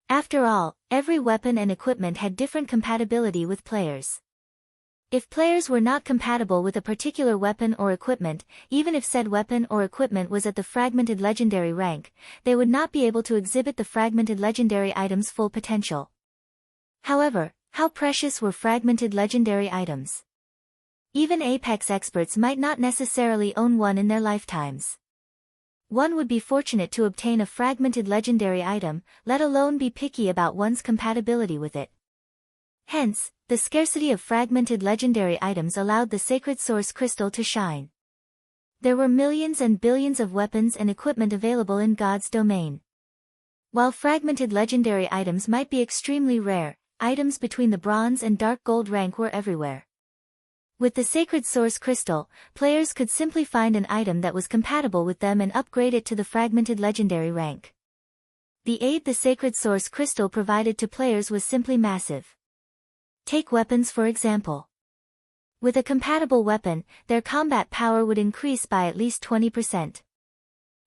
After all, every weapon and equipment had different compatibility with players. If players were not compatible with a particular weapon or equipment, even if said weapon or equipment was at the fragmented legendary rank, they would not be able to exhibit the fragmented legendary item's full potential. However, how precious were fragmented legendary items? Even Apex experts might not necessarily own one in their lifetimes. One would be fortunate to obtain a fragmented legendary item, let alone be picky about one's compatibility with it. Hence, the scarcity of fragmented legendary items allowed the Sacred Source Crystal to shine. There were millions and billions of weapons and equipment available in God's domain. While fragmented legendary items might be extremely rare, items between the bronze and dark gold rank were everywhere. With the Sacred Source Crystal, players could simply find an item that was compatible with them and upgrade it to the fragmented legendary rank. The aid the Sacred Source Crystal provided to players was simply massive. Take weapons for example. With a compatible weapon, their combat power would increase by at least 20%.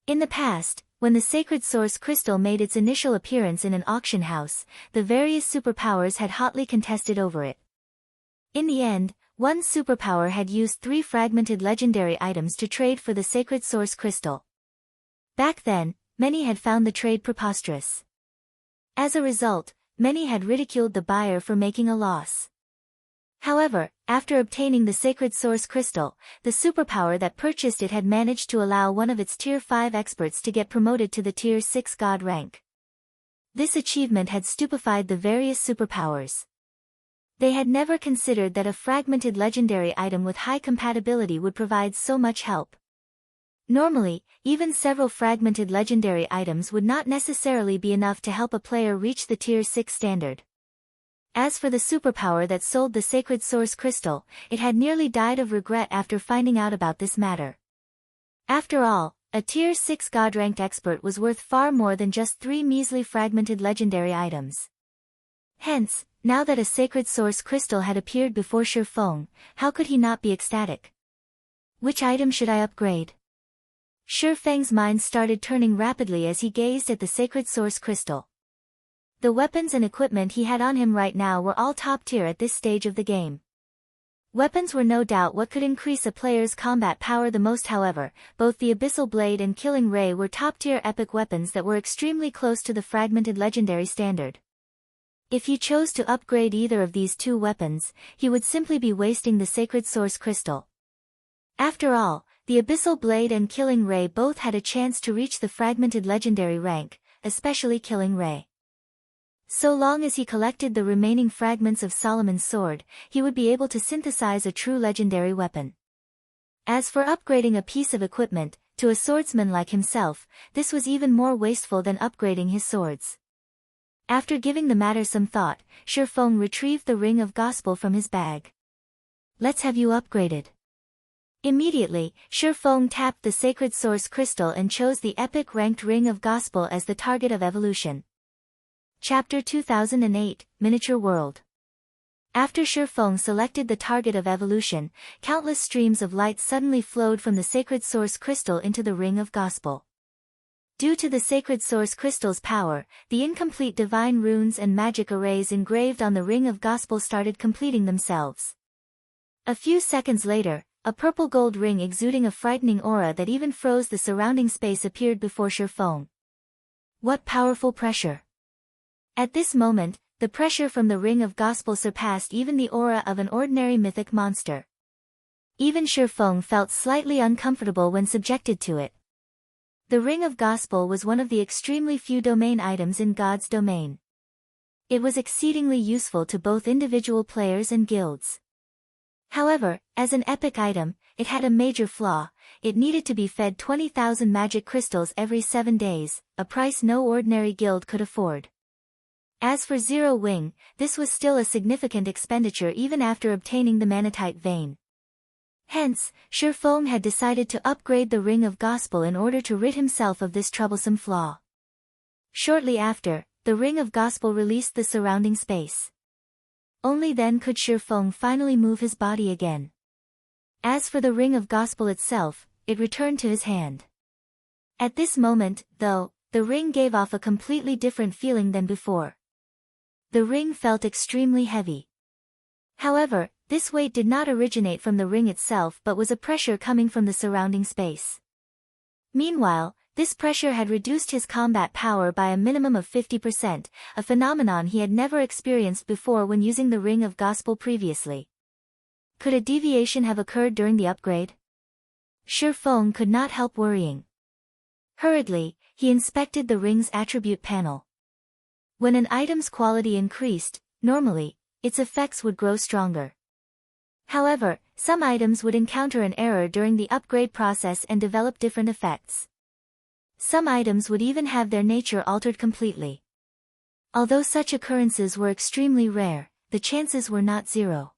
In the past, when the Sacred Source Crystal made its initial appearance in an auction house, the various superpowers had hotly contested over it. In the end, one superpower had used 3 fragmented legendary items to trade for the Sacred Source Crystal. Back then, many had found the trade preposterous. As a result, many had ridiculed the buyer for making a loss. However, after obtaining the Sacred Source Crystal, the superpower that purchased it had managed to allow one of its Tier 5 experts to get promoted to the Tier 6 God rank. This achievement had stupefied the various superpowers. They had never considered that a fragmented legendary item with high compatibility would provide so much help. Normally, even several fragmented legendary items would not necessarily be enough to help a player reach the Tier 6 standard. As for the superpower that sold the Sacred Source Crystal, it had nearly died of regret after finding out about this matter. After all, a Tier 6 God-ranked expert was worth far more than just 3 measly fragmented legendary items. Hence, now that a Sacred Source Crystal had appeared before Shi Feng, how could he not be ecstatic? Which item should I upgrade? Shi Feng's mind started turning rapidly as he gazed at the Sacred Source Crystal. The weapons and equipment he had on him right now were all top tier at this stage of the game. Weapons were no doubt what could increase a player's combat power the most. However, both the Abyssal Blade and Killing Ray were top-tier epic weapons that were extremely close to the fragmented legendary standard. If he chose to upgrade either of these two weapons, he would simply be wasting the Sacred Source Crystal. After all, the Abyssal Blade and Killing Ray both had a chance to reach the fragmented legendary rank, especially Killing Ray. So long as he collected the remaining fragments of Solomon's sword, he would be able to synthesize a true legendary weapon. As for upgrading a piece of equipment, to a swordsman like himself, this was even more wasteful than upgrading his swords. After giving the matter some thought, Shi Feng retrieved the Ring of Gospel from his bag. Let's have you upgraded. Immediately, Shi Feng tapped the Sacred Source Crystal and chose the epic ranked Ring of Gospel as the target of evolution. Chapter 2008, Miniature World. After Shi Feng selected the target of evolution, countless streams of light suddenly flowed from the Sacred Source Crystal into the Ring of Gospel. Due to the Sacred Source Crystal's power, the incomplete divine runes and magic arrays engraved on the Ring of Gospel started completing themselves. A few seconds later, a purple gold ring exuding a frightening aura that even froze the surrounding space appeared before Shi Feng. What powerful pressure! At this moment, the pressure from the Ring of Gospel surpassed even the aura of an ordinary mythic monster. Even Shi Feng felt slightly uncomfortable when subjected to it. The Ring of Gospel was one of the extremely few domain items in God's domain. It was exceedingly useful to both individual players and guilds. However, as an epic item, it had a major flaw: it needed to be fed 20,000 magic crystals every 7 days, a price no ordinary guild could afford. As for Zero Wing, this was still a significant expenditure even after obtaining the Manatite Vein. Hence, Shi Feng had decided to upgrade the Ring of Gospel in order to rid himself of this troublesome flaw. Shortly after, the Ring of Gospel released the surrounding space. Only then could Shi Feng finally move his body again. As for the Ring of Gospel itself, it returned to his hand. At this moment, though, the ring gave off a completely different feeling than before. The ring felt extremely heavy. However, this weight did not originate from the ring itself but was a pressure coming from the surrounding space. Meanwhile, this pressure had reduced his combat power by a minimum of 50%, a phenomenon he had never experienced before when using the Ring of Gospel previously. Could a deviation have occurred during the upgrade? Shi Feng could not help worrying. Hurriedly, he inspected the ring's attribute panel. When an item's quality increased, normally, its effects would grow stronger. However, some items would encounter an error during the upgrade process and develop different effects. Some items would even have their nature altered completely. Although such occurrences were extremely rare, the chances were not zero.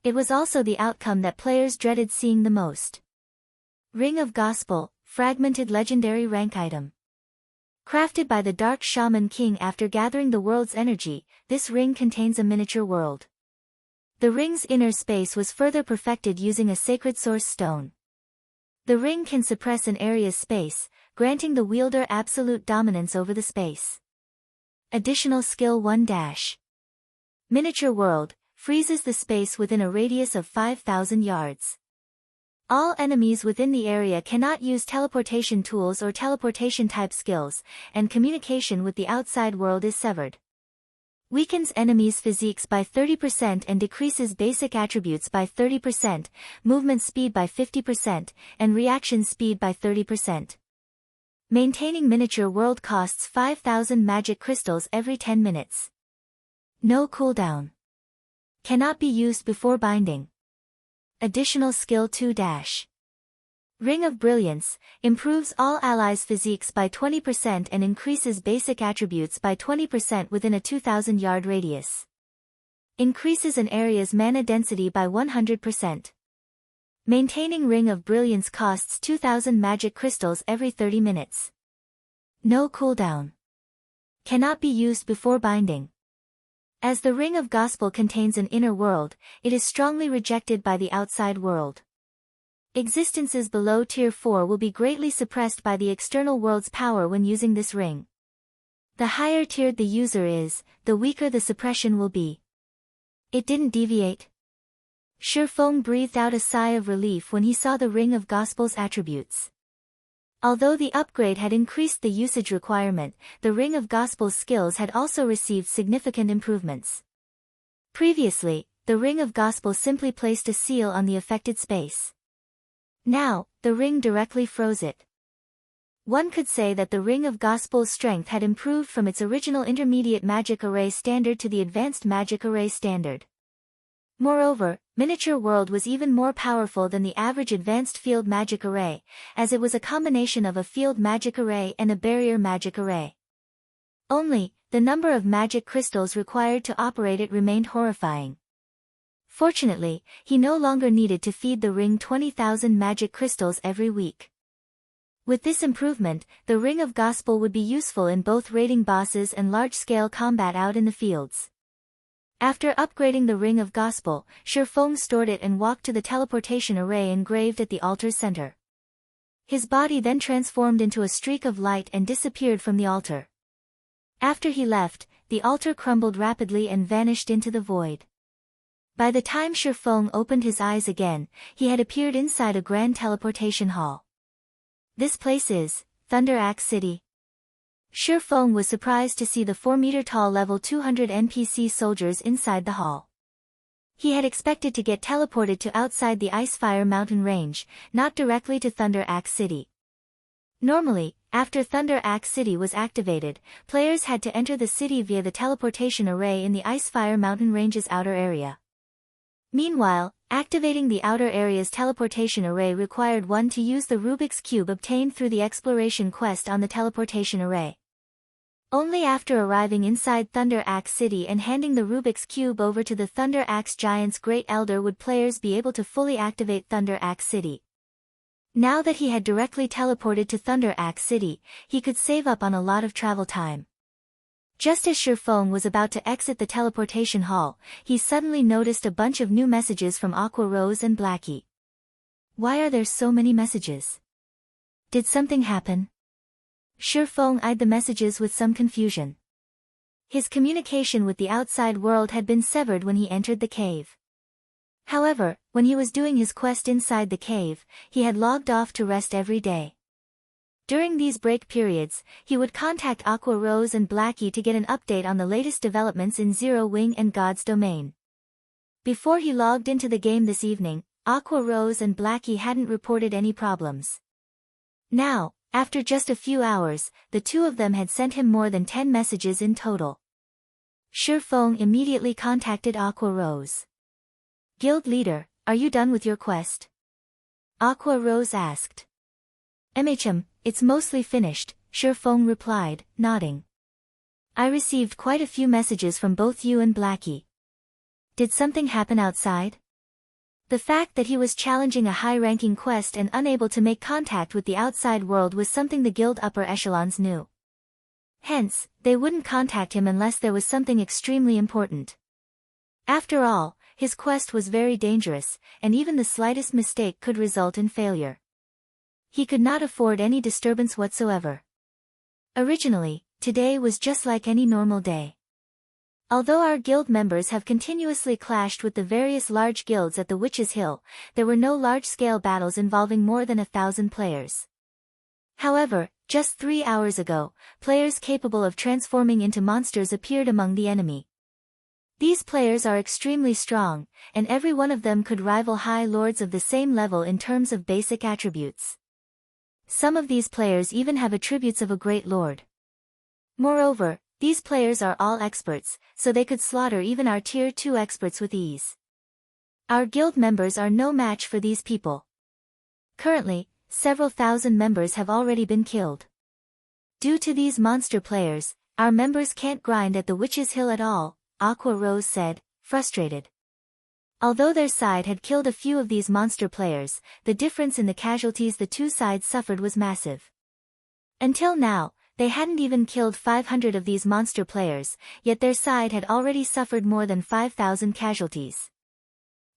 It was also the outcome that players dreaded seeing the most. Ring of Gospel, fragmented legendary rank item. Crafted by the Dark Shaman King after gathering the world's energy, this ring contains a miniature world. The ring's inner space was further perfected using a sacred source stone. The ring can suppress an area's space, granting the wielder absolute dominance over the space. Additional skill 1-. Miniature world, freezes the space within a radius of 5,000 yards. All enemies within the area cannot use teleportation tools or teleportation-type skills, and communication with the outside world is severed. Weakens enemies' physiques by 30% and decreases basic attributes by 30%, movement speed by 50%, and reaction speed by 30%. Maintaining miniature world costs 5,000 magic crystals every 10 minutes. No cooldown. Cannot be used before binding. Additional skill 2-. Ring of Brilliance, improves all allies' physiques by 20% and increases basic attributes by 20% within a 2000-yard radius. Increases an area's mana density by 100%. Maintaining Ring of Brilliance costs 2000 magic crystals every 30 minutes. No cooldown. Cannot be used before binding. As the Ring of Gospel contains an inner world, it is strongly rejected by the outside world. Existences below Tier 4 will be greatly suppressed by the external world's power when using this ring. The higher tiered the user is, the weaker the suppression will be. It didn't deviate. Shifeng breathed out a sigh of relief when he saw the Ring of Gospel's attributes. Although the upgrade had increased the usage requirement, the Ring of Gospel's skills had also received significant improvements. Previously, the Ring of Gospel simply placed a seal on the affected space. Now, the ring directly froze it. One could say that the Ring of Gospel's strength had improved from its original intermediate magic array standard to the advanced magic array standard. Moreover, Miniature World was even more powerful than the average advanced field magic array, as it was a combination of a field magic array and a barrier magic array. Only, the number of magic crystals required to operate it remained horrifying. Fortunately, he no longer needed to feed the ring 20,000 magic crystals every week. With this improvement, the Ring of Gospel would be useful in both raiding bosses and large-scale combat out in the fields. After upgrading the Ring of Gospel, Shifeng stored it and walked to the teleportation array engraved at the altar's center. His body then transformed into a streak of light and disappeared from the altar. After he left, the altar crumbled rapidly and vanished into the void. By the time Shifeng opened his eyes again, he had appeared inside a grand teleportation hall. This place is Thunder Axe City. Shifeng was surprised to see the 4-meter-tall level 200 NPC soldiers inside the hall. He had expected to get teleported to outside the Icefire Mountain range, not directly to Thunder Axe City. Normally, after Thunder Axe City was activated, players had to enter the city via the teleportation array in the Icefire Mountain range's outer area. Meanwhile, activating the outer area's teleportation array required one to use the Rubik's Cube obtained through the exploration quest on the teleportation array. Only after arriving inside Thunder Axe City and handing the Rubik's Cube over to the Thunder Axe Giant's Great Elder would players be able to fully activate Thunder Axe City. Now that he had directly teleported to Thunder Axe City, he could save up on a lot of travel time. Just as Shifeng was about to exit the teleportation hall, he suddenly noticed a bunch of new messages from Aqua Rose and Blackie. Why are there so many messages? Did something happen? Shifeng eyed the messages with some confusion. His communication with the outside world had been severed when he entered the cave. However, when he was doing his quest inside the cave, he had logged off to rest every day. During these break periods, he would contact Aqua Rose and Blackie to get an update on the latest developments in Zero Wing and God's Domain. Before he logged into the game this evening, Aqua Rose and Blackie hadn't reported any problems. Now, after just a few hours, the two of them had sent him more than 10 messages in total. Shifeng immediately contacted Aqua Rose. Guild leader, are you done with your quest? Aqua Rose asked. It's mostly finished, Shifeng replied, nodding. I received quite a few messages from both you and Blackie. Did something happen outside? The fact that he was challenging a high-ranking quest and unable to make contact with the outside world was something the guild upper echelons knew. Hence, they wouldn't contact him unless there was something extremely important. After all, his quest was very dangerous, and even the slightest mistake could result in failure. He could not afford any disturbance whatsoever. Originally, today was just like any normal day. Although our guild members have continuously clashed with the various large guilds at the Witch's Hill, there were no large-scale battles involving more than 1,000 players. However, just 3 hours ago, players capable of transforming into monsters appeared among the enemy. These players are extremely strong, and every one of them could rival high lords of the same level in terms of basic attributes. Some of these players even have attributes of a great lord. Moreover, these players are all experts, so they could slaughter even our Tier 2 experts with ease. Our guild members are no match for these people. Currently, several thousand members have already been killed. Due to these monster players, our members can't grind at the Witch's Hill at all, Aqua Rose said, frustrated. Although their side had killed a few of these monster players, the difference in the casualties the two sides suffered was massive. Until now, they hadn't even killed 500 of these monster players, yet their side had already suffered more than 5,000 casualties.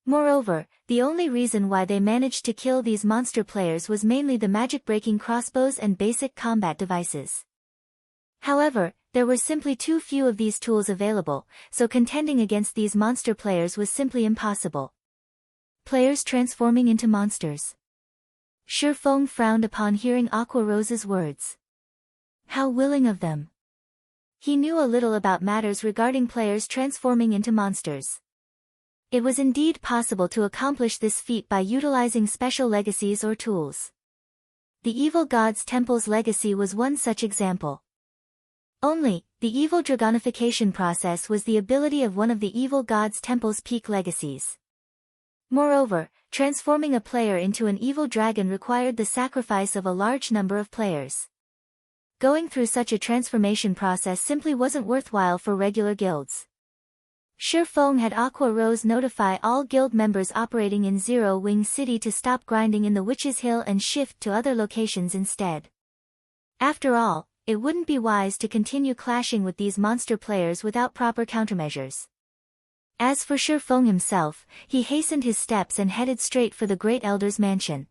Moreover, the only reason why they managed to kill these monster players was mainly the magic-breaking crossbows and basic combat devices. However, there were simply too few of these tools available, so contending against these monster players was simply impossible. Players transforming into monsters. Shifeng frowned upon hearing Aqua Rose's words. How willing of them. He knew a little about matters regarding players transforming into monsters. It was indeed possible to accomplish this feat by utilizing special legacies or tools. The Evil God's Temple's legacy was one such example. Only, the evil dragonification process was the ability of one of the Evil God's Temple's peak legacies. Moreover, transforming a player into an evil dragon required the sacrifice of a large number of players. Going through such a transformation process simply wasn't worthwhile for regular guilds. Shifeng had Aqua Rose notify all guild members operating in Zero Wing City to stop grinding in the Witch's Hill and shift to other locations instead. After all, it wouldn't be wise to continue clashing with these monster players without proper countermeasures. As for Shifeng himself, he hastened his steps and headed straight for the Great Elder's mansion.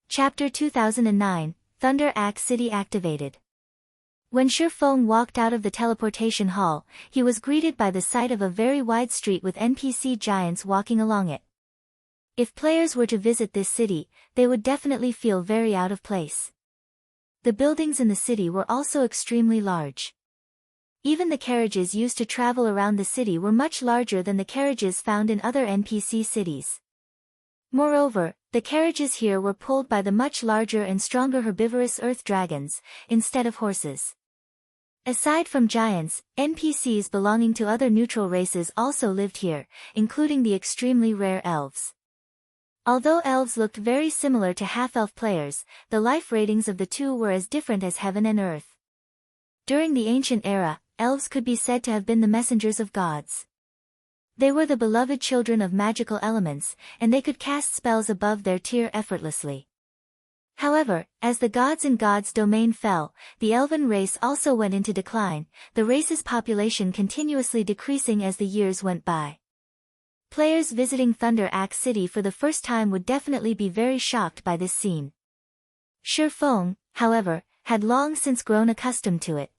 Chapter 2009, Thunder Axe City activated. When Shifeng walked out of the teleportation hall, he was greeted by the sight of a very wide street with NPC giants walking along it. If players were to visit this city, they would definitely feel very out of place. The buildings in the city were also extremely large. Even the carriages used to travel around the city were much larger than the carriages found in other NPC cities. Moreover, the carriages here were pulled by the much larger and stronger herbivorous earth dragons, instead of horses. Aside from giants, NPCs belonging to other neutral races also lived here, including the extremely rare elves. Although elves looked very similar to half-elf players, the life ratings of the two were as different as heaven and earth. During the ancient era, elves could be said to have been the messengers of gods. They were the beloved children of magical elements, and they could cast spells above their tier effortlessly. However, as the gods in God's domain fell, the elven race also went into decline, the race's population continuously decreasing as the years went by. Players visiting Thunder Axe City for the first time would definitely be very shocked by this scene. Shifeng, however, had long since grown accustomed to it.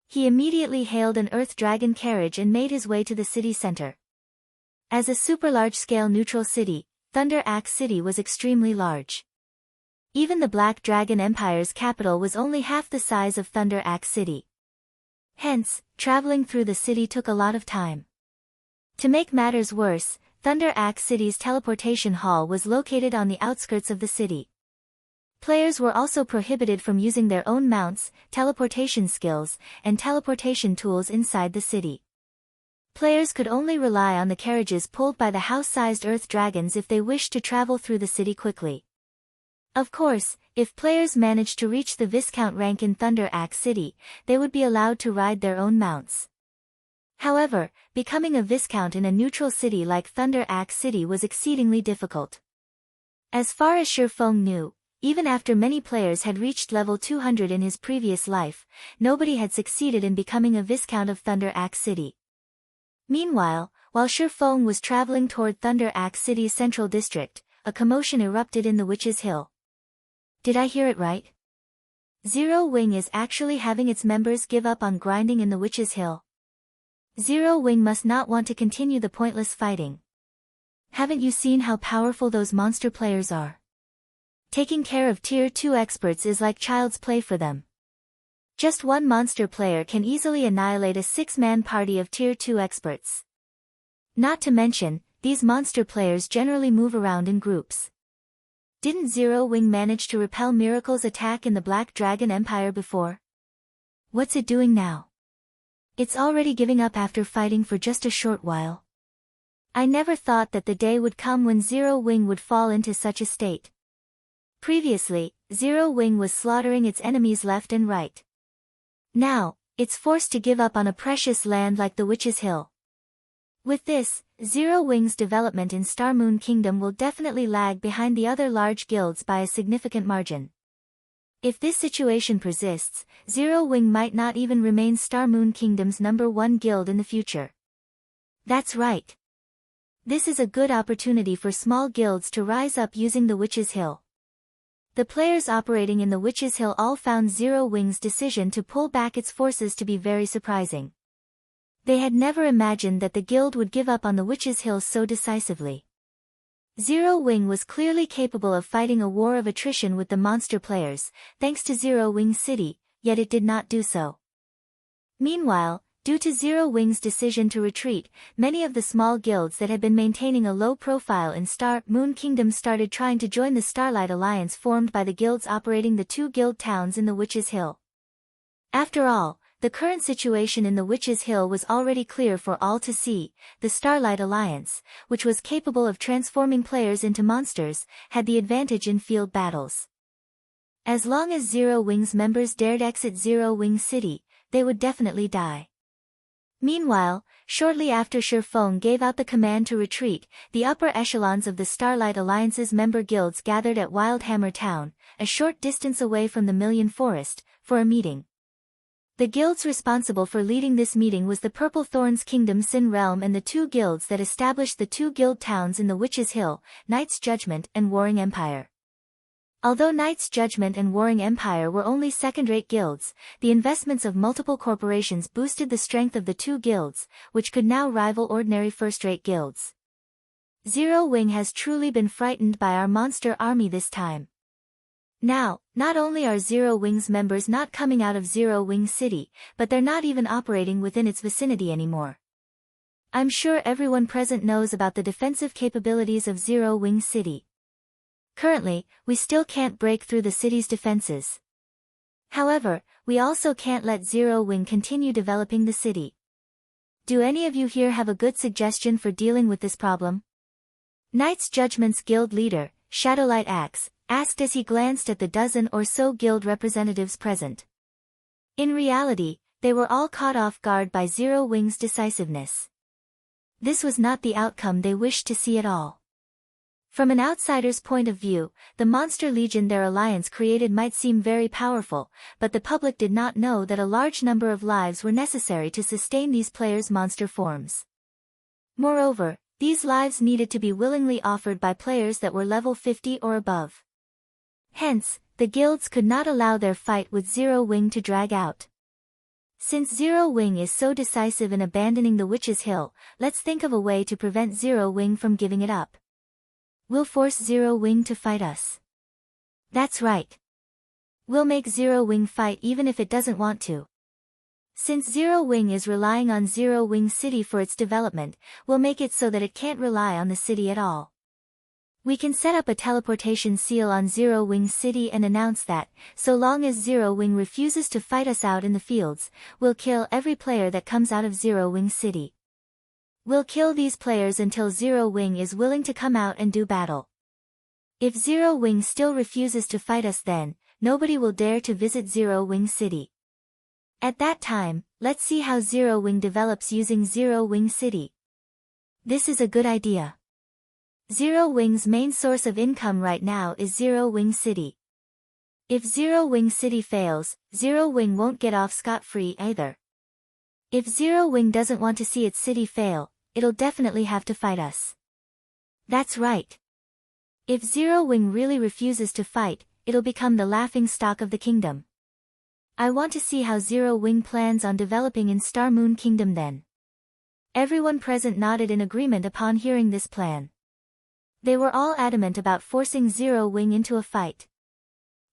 He immediately hailed an earth dragon carriage and made his way to the city center. As a super large-scale neutral city, Thunder Axe City was extremely large. Even the Black Dragon Empire's capital was only half the size of Thunder Axe City. Hence, traveling through the city took a lot of time. To make matters worse, Thunder Axe City's teleportation hall was located on the outskirts of the city. Players were also prohibited from using their own mounts, teleportation skills, and teleportation tools inside the city. Players could only rely on the carriages pulled by the house-sized earth dragons if they wished to travel through the city quickly. Of course, if players managed to reach the Viscount rank in Thunder Axe City, they would be allowed to ride their own mounts. However, becoming a Viscount in a neutral city like Thunder Axe City was exceedingly difficult. As far as Shifeng knew, even after many players had reached level 200 in his previous life, nobody had succeeded in becoming a Viscount of Thunder Axe City. Meanwhile, while Shifeng was traveling toward Thunder Axe City's central district, a commotion erupted in the Witch's Hill. Did I hear it right? Zero Wing is actually having its members give up on grinding in the Witch's Hill. Zero Wing must not want to continue the pointless fighting. Haven't you seen how powerful those monster players are? Taking care of Tier 2 experts is like child's play for them. Just one monster player can easily annihilate a 6-man party of Tier 2 experts. Not to mention, these monster players generally move around in groups. Didn't Zero Wing manage to repel Miracle's attack in the Black Dragon Empire before? What's it doing now? It's already giving up after fighting for just a short while. I never thought that the day would come when Zero Wing would fall into such a state. Previously, Zero Wing was slaughtering its enemies left and right. Now, it's forced to give up on a precious land like the Witch's Hill. With this, Zero Wing's development in Star Moon Kingdom will definitely lag behind the other large guilds by a significant margin. If this situation persists, Zero Wing might not even remain Star Moon Kingdom's #1 guild in the future. That's right. This is a good opportunity for small guilds to rise up using the Witch's Hill. The players operating in the Witch's Hill all found Zero Wing's decision to pull back its forces to be very surprising. They had never imagined that the guild would give up on the Witch's Hill so decisively. Zero Wing was clearly capable of fighting a war of attrition with the monster players, thanks to Zero Wing City, yet it did not do so. Meanwhile, due to Zero Wing's decision to retreat, many of the small guilds that had been maintaining a low profile in Star Moon Kingdom started trying to join the Starlight Alliance formed by the guilds operating the 2 guild towns in the Witch's Hill. After all, the current situation in the Witch's Hill was already clear for all to see. The Starlight Alliance, which was capable of transforming players into monsters, had the advantage in field battles. As long as Zero Wing's members dared exit Zero Wing City, they would definitely die. Meanwhile, shortly after Sherfong gave out the command to retreat, the upper echelons of the Starlight Alliance's member guilds gathered at WildhammerTown, a short distance away from the Million Forest, for a meeting. The guilds responsible for leading this meeting was the Purple Thorns Kingdom Sin Realm and the 2 guilds that established the 2 guild towns in the Witch's Hill, Knight's Judgment and Warring Empire. Although Knight's Judgment and Warring Empire were only second-rate guilds, the investments of multiple corporations boosted the strength of the 2 guilds, which could now rival ordinary first-rate guilds. Zero Wing has truly been frightened by our monster army this time. Now, not only are Zero Wing's members not coming out of Zero Wing City, but they're not even operating within its vicinity anymore. I'm sure everyone present knows about the defensive capabilities of Zero Wing City. Currently, we still can't break through the city's defenses. However, we also can't let Zero Wing continue developing the city. Do any of you here have a good suggestion for dealing with this problem? Knight's Judgment's guild leader, Shadowlight Axe, asked as he glanced at the dozen or so guild representatives present. In reality, they were all caught off guard by Zero Wing's decisiveness. This was not the outcome they wished to see at all. From an outsider's point of view, the monster legion their alliance created might seem very powerful, but the public did not know that a large number of lives were necessary to sustain these players' monster forms. Moreover, these lives needed to be willingly offered by players that were level 50 or above. Hence, the guilds could not allow their fight with Zero Wing to drag out. Since Zero Wing is so decisive in abandoning the Witch's Hill, let's think of a way to prevent Zero Wing from giving it up. We'll force Zero Wing to fight us. That's right. We'll make Zero Wing fight even if it doesn't want to. Since Zero Wing is relying on Zero Wing City for its development, we'll make it so that it can't rely on the city at all. We can set up a teleportation seal on Zero Wing City and announce that, so long as Zero Wing refuses to fight us out in the fields, we'll kill every player that comes out of Zero Wing City. We'll kill these players until Zero Wing is willing to come out and do battle. If Zero Wing still refuses to fight us, then nobody will dare to visit Zero Wing City. At that time, let's see how Zero Wing develops using Zero Wing City. This is a good idea. Zero Wing's main source of income right now is Zero Wing City. If Zero Wing City fails, Zero Wing won't get off scot-free either. If Zero Wing doesn't want to see its city fail, it'll definitely have to fight us. That's right. If Zero Wing really refuses to fight, it'll become the laughingstock of the kingdom. I want to see how Zero Wing plans on developing in Star Moon Kingdom then. Everyone present nodded in agreement upon hearing this plan. They were all adamant about forcing Zero Wing into a fight.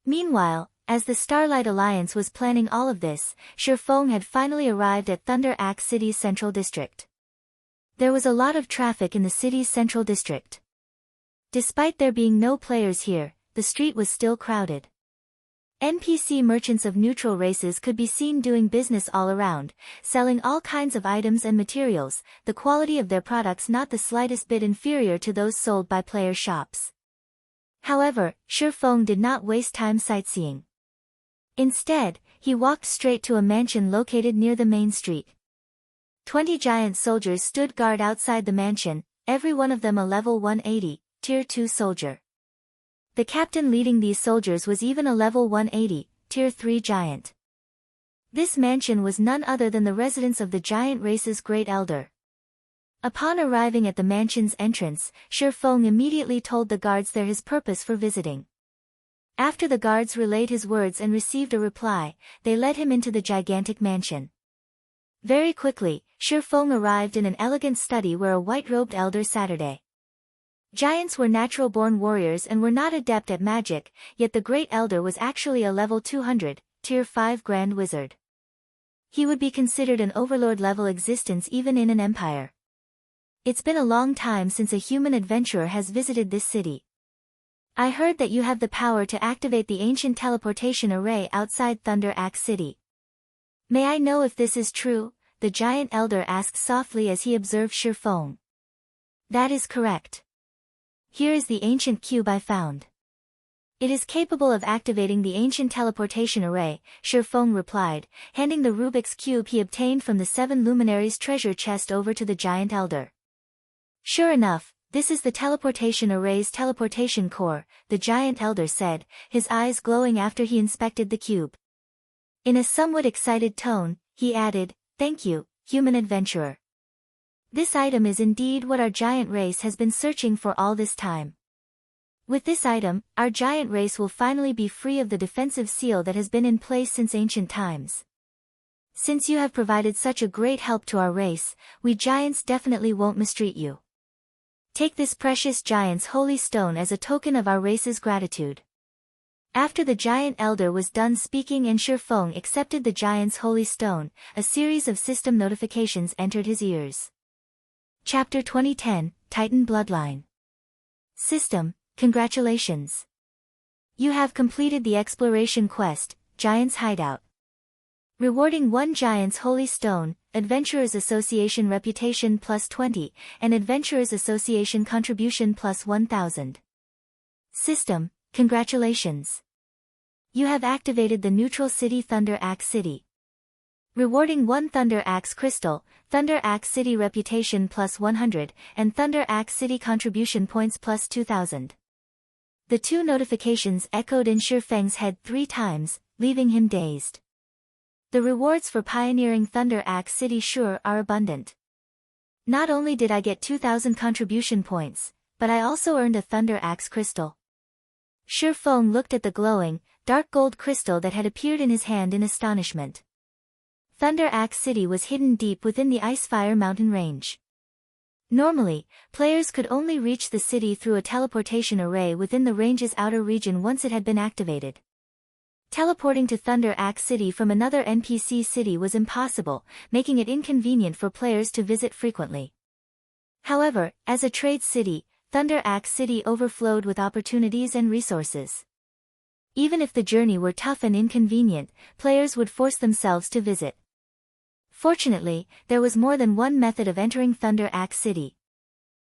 Meanwhile, as the Starlight Alliance was planning all of this, Sherfong had finally arrived at Thunder Axe City's central district. There was a lot of traffic in the city's central district. Despite there being no players here, the street was still crowded. NPC merchants of neutral races could be seen doing business all around, selling all kinds of items and materials, the quality of their products not the slightest bit inferior to those sold by player shops. However, Shifeng did not waste time sightseeing. Instead, he walked straight to a mansion located near the main street. 20 giant soldiers stood guard outside the mansion, every one of them a level 180, tier 2 soldier. The captain leading these soldiers was even a level 180, tier 3 giant. This mansion was none other than the residence of the giant race's great elder. Upon arriving at the mansion's entrance, Shifeng immediately told the guards there his purpose for visiting. After the guards relayed his words and received a reply, they led him into the gigantic mansion. Very quickly, Shifeng arrived in an elegant study where a white-robed elder Saturday. Giants were natural-born warriors and were not adept at magic, yet the great elder was actually a level 200, tier 5 grand wizard. He would be considered an overlord-level existence even in an empire. It's been a long time since a human adventurer has visited this city. I heard that you have the power to activate the ancient teleportation array outside Thunder Axe City. May I know if this is true? The giant elder asked softly as he observed Shifeng. That is correct. Here is the ancient cube I found. It is capable of activating the ancient teleportation array, Shifeng replied, handing the Rubik's cube he obtained from the 7 luminaries treasure chest over to the giant elder. Sure enough, this is the teleportation array's teleportation core, the giant elder said, his eyes glowing after he inspected the cube. In a somewhat excited tone, he added, "Thank you, human adventurer. This item is indeed what our giant race has been searching for all this time. With this item, our giant race will finally be free of the defensive seal that has been in place since ancient times. Since you have provided such a great help to our race, we giants definitely won't mistreat you. Take this precious giant's holy stone as a token of our race's gratitude." After the giant elder was done speaking and Shifeng accepted the giant's holy stone, a series of system notifications entered his ears. Chapter 2010, Titan Bloodline. System, congratulations. You have completed the exploration quest, Giant's Hideout. Rewarding 1 Giant's Holy Stone, Adventurers Association Reputation plus 20, and Adventurers Association Contribution plus 1000. System, congratulations. You have activated the neutral city Thunder Axe City. Rewarding 1 Thunder Axe Crystal, Thunder Axe City Reputation plus 100, and Thunder Axe City Contribution Points plus 2000. The 2 notifications echoed in Shifeng's head 3 times, leaving him dazed. The rewards for pioneering Thunder Axe City sure are abundant. Not only did I get 2000 contribution points, but I also earned a Thunder Axe Crystal. Shifeng looked at the glowing, dark gold crystal that had appeared in his hand in astonishment. Thunder Axe City was hidden deep within the Icefire mountain range. Normally, players could only reach the city through a teleportation array within the range's outer region once it had been activated. Teleporting to Thunder Axe City from another NPC city was impossible, making it inconvenient for players to visit frequently. However, as a trade city, Thunder Axe City overflowed with opportunities and resources. Even if the journey were tough and inconvenient, players would force themselves to visit. Fortunately, there was more than one method of entering Thunder Axe City.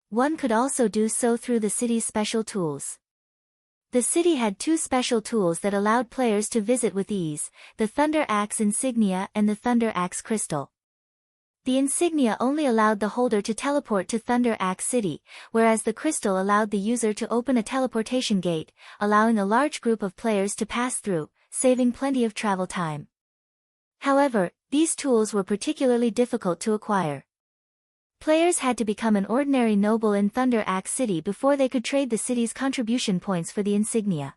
One could also do so through the city's special tools. The city had 2 special tools that allowed players to visit with ease, the Thunder Axe Insignia and the Thunder Axe Crystal. The insignia only allowed the holder to teleport to Thunder Axe City, whereas the crystal allowed the user to open a teleportation gate, allowing a large group of players to pass through, saving plenty of travel time. However, these tools were particularly difficult to acquire. Players had to become an ordinary noble in Thunder Axe City before they could trade the city's contribution points for the insignia.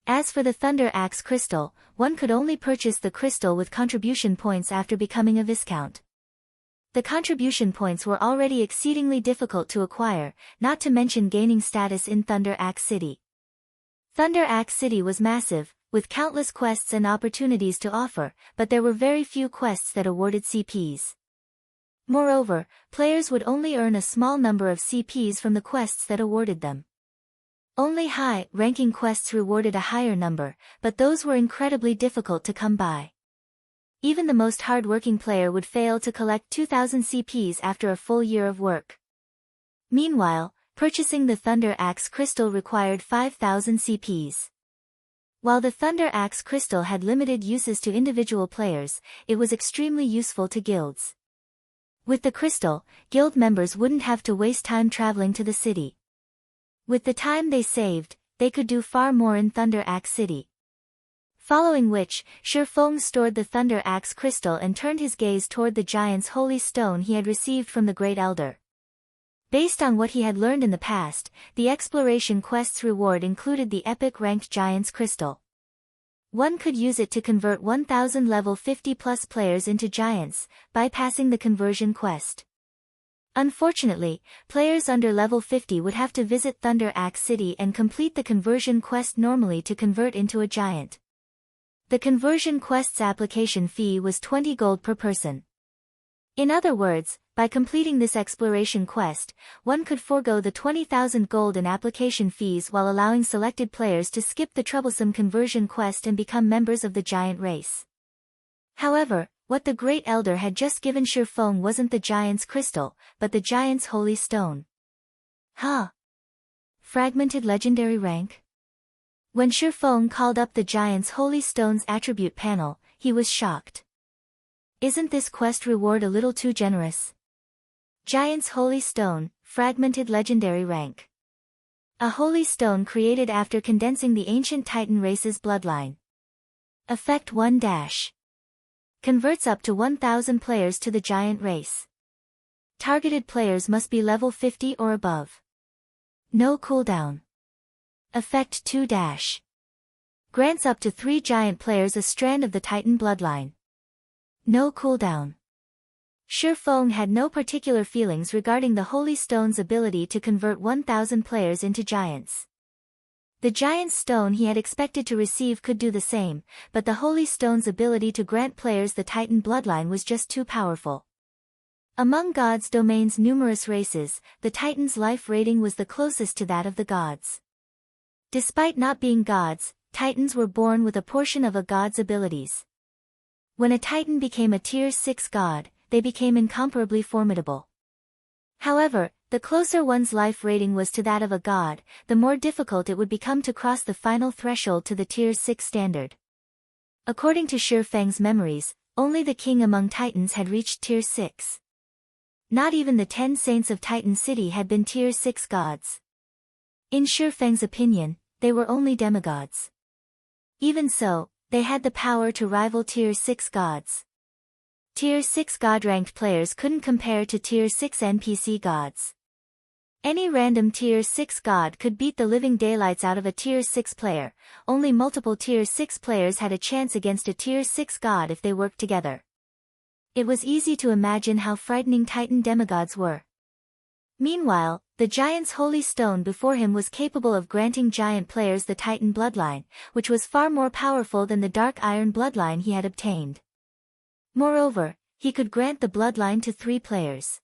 As for the Thunder Axe Crystal, one could only purchase the crystal with contribution points after becoming a Viscount. The contribution points were already exceedingly difficult to acquire, not to mention gaining status in Thunder Axe City. Thunder Axe City was massive, with countless quests and opportunities to offer, but there were very few quests that awarded CPs. Moreover, players would only earn a small number of CPs from the quests that awarded them. Only high-ranking quests rewarded a higher number, but those were incredibly difficult to come by. Even the most hard-working player would fail to collect 2000 CPs after a full year of work. Meanwhile, Purchasing the Thunder Axe Crystal required 5,000 CPs. While the Thunder Axe Crystal had limited uses to individual players, it was extremely useful to guilds. With the crystal, guild members wouldn't have to waste time traveling to the city. With the time they saved, they could do far more in Thunder Axe City. Following which, Shifeng stored the Thunder Axe Crystal and turned his gaze toward the giant's holy stone he had received from the Great Elder. Based on what he had learned in the past, the exploration quest's reward included the epic ranked Giant's Crystal. One could use it to convert 1,000 level 50+ players into giants, bypassing the conversion quest. Unfortunately, players under level 50 would have to visit Thunder Axe City and complete the conversion quest normally to convert into a giant. The conversion quest's application fee was 20 gold per person. In other words, by completing this exploration quest, one could forego the 20,000 gold in application fees while allowing selected players to skip the troublesome conversion quest and become members of the giant race. However, what the Great Elder had just given Shifeng wasn't the giant's crystal, but the giant's holy stone. Huh? Fragmented legendary rank? When Shifeng called up the giant's holy stone's attribute panel, he was shocked. Isn't this quest reward a little too generous? Giant's Holy Stone, Fragmented Legendary Rank. A holy stone created after condensing the ancient Titan race's bloodline. Effect 1 dash. Converts up to 1,000 players to the giant race. Targeted players must be level 50 or above. No cooldown. Effect 2 dash. Grants up to 3 giant players a strand of the Titan bloodline. No cooldown. Shifeng had no particular feelings regarding the Holy Stone's ability to convert 1,000 players into giants. The giant's stone he had expected to receive could do the same, but the Holy Stone's ability to grant players the Titan bloodline was just too powerful. Among God's domain's numerous races, the Titan's life rating was the closest to that of the gods. Despite not being gods, Titans were born with a portion of a god's abilities. When a Titan became a Tier 6 god, they became incomparably formidable. However, the closer one's life rating was to that of a god, the more difficult it would become to cross the final threshold to the Tier 6 standard. According to Shifeng's memories, only the king among Titans had reached Tier 6. Not even the 10 saints of Titan City had been Tier 6 gods. In Shifeng's opinion, they were only demigods. Even so, they had the power to rival Tier 6 gods. Tier 6 god-ranked players couldn't compare to Tier 6 NPC gods. Any random Tier 6 god could beat the living daylights out of a Tier 6 player, only multiple Tier 6 players had a chance against a Tier 6 god if they worked together. It was easy to imagine how frightening Titan demigods were. Meanwhile, the giant's holy stone before him was capable of granting giant players the Titan bloodline, which was far more powerful than the dark iron bloodline he had obtained. Moreover, he could grant the bloodline to 3 players.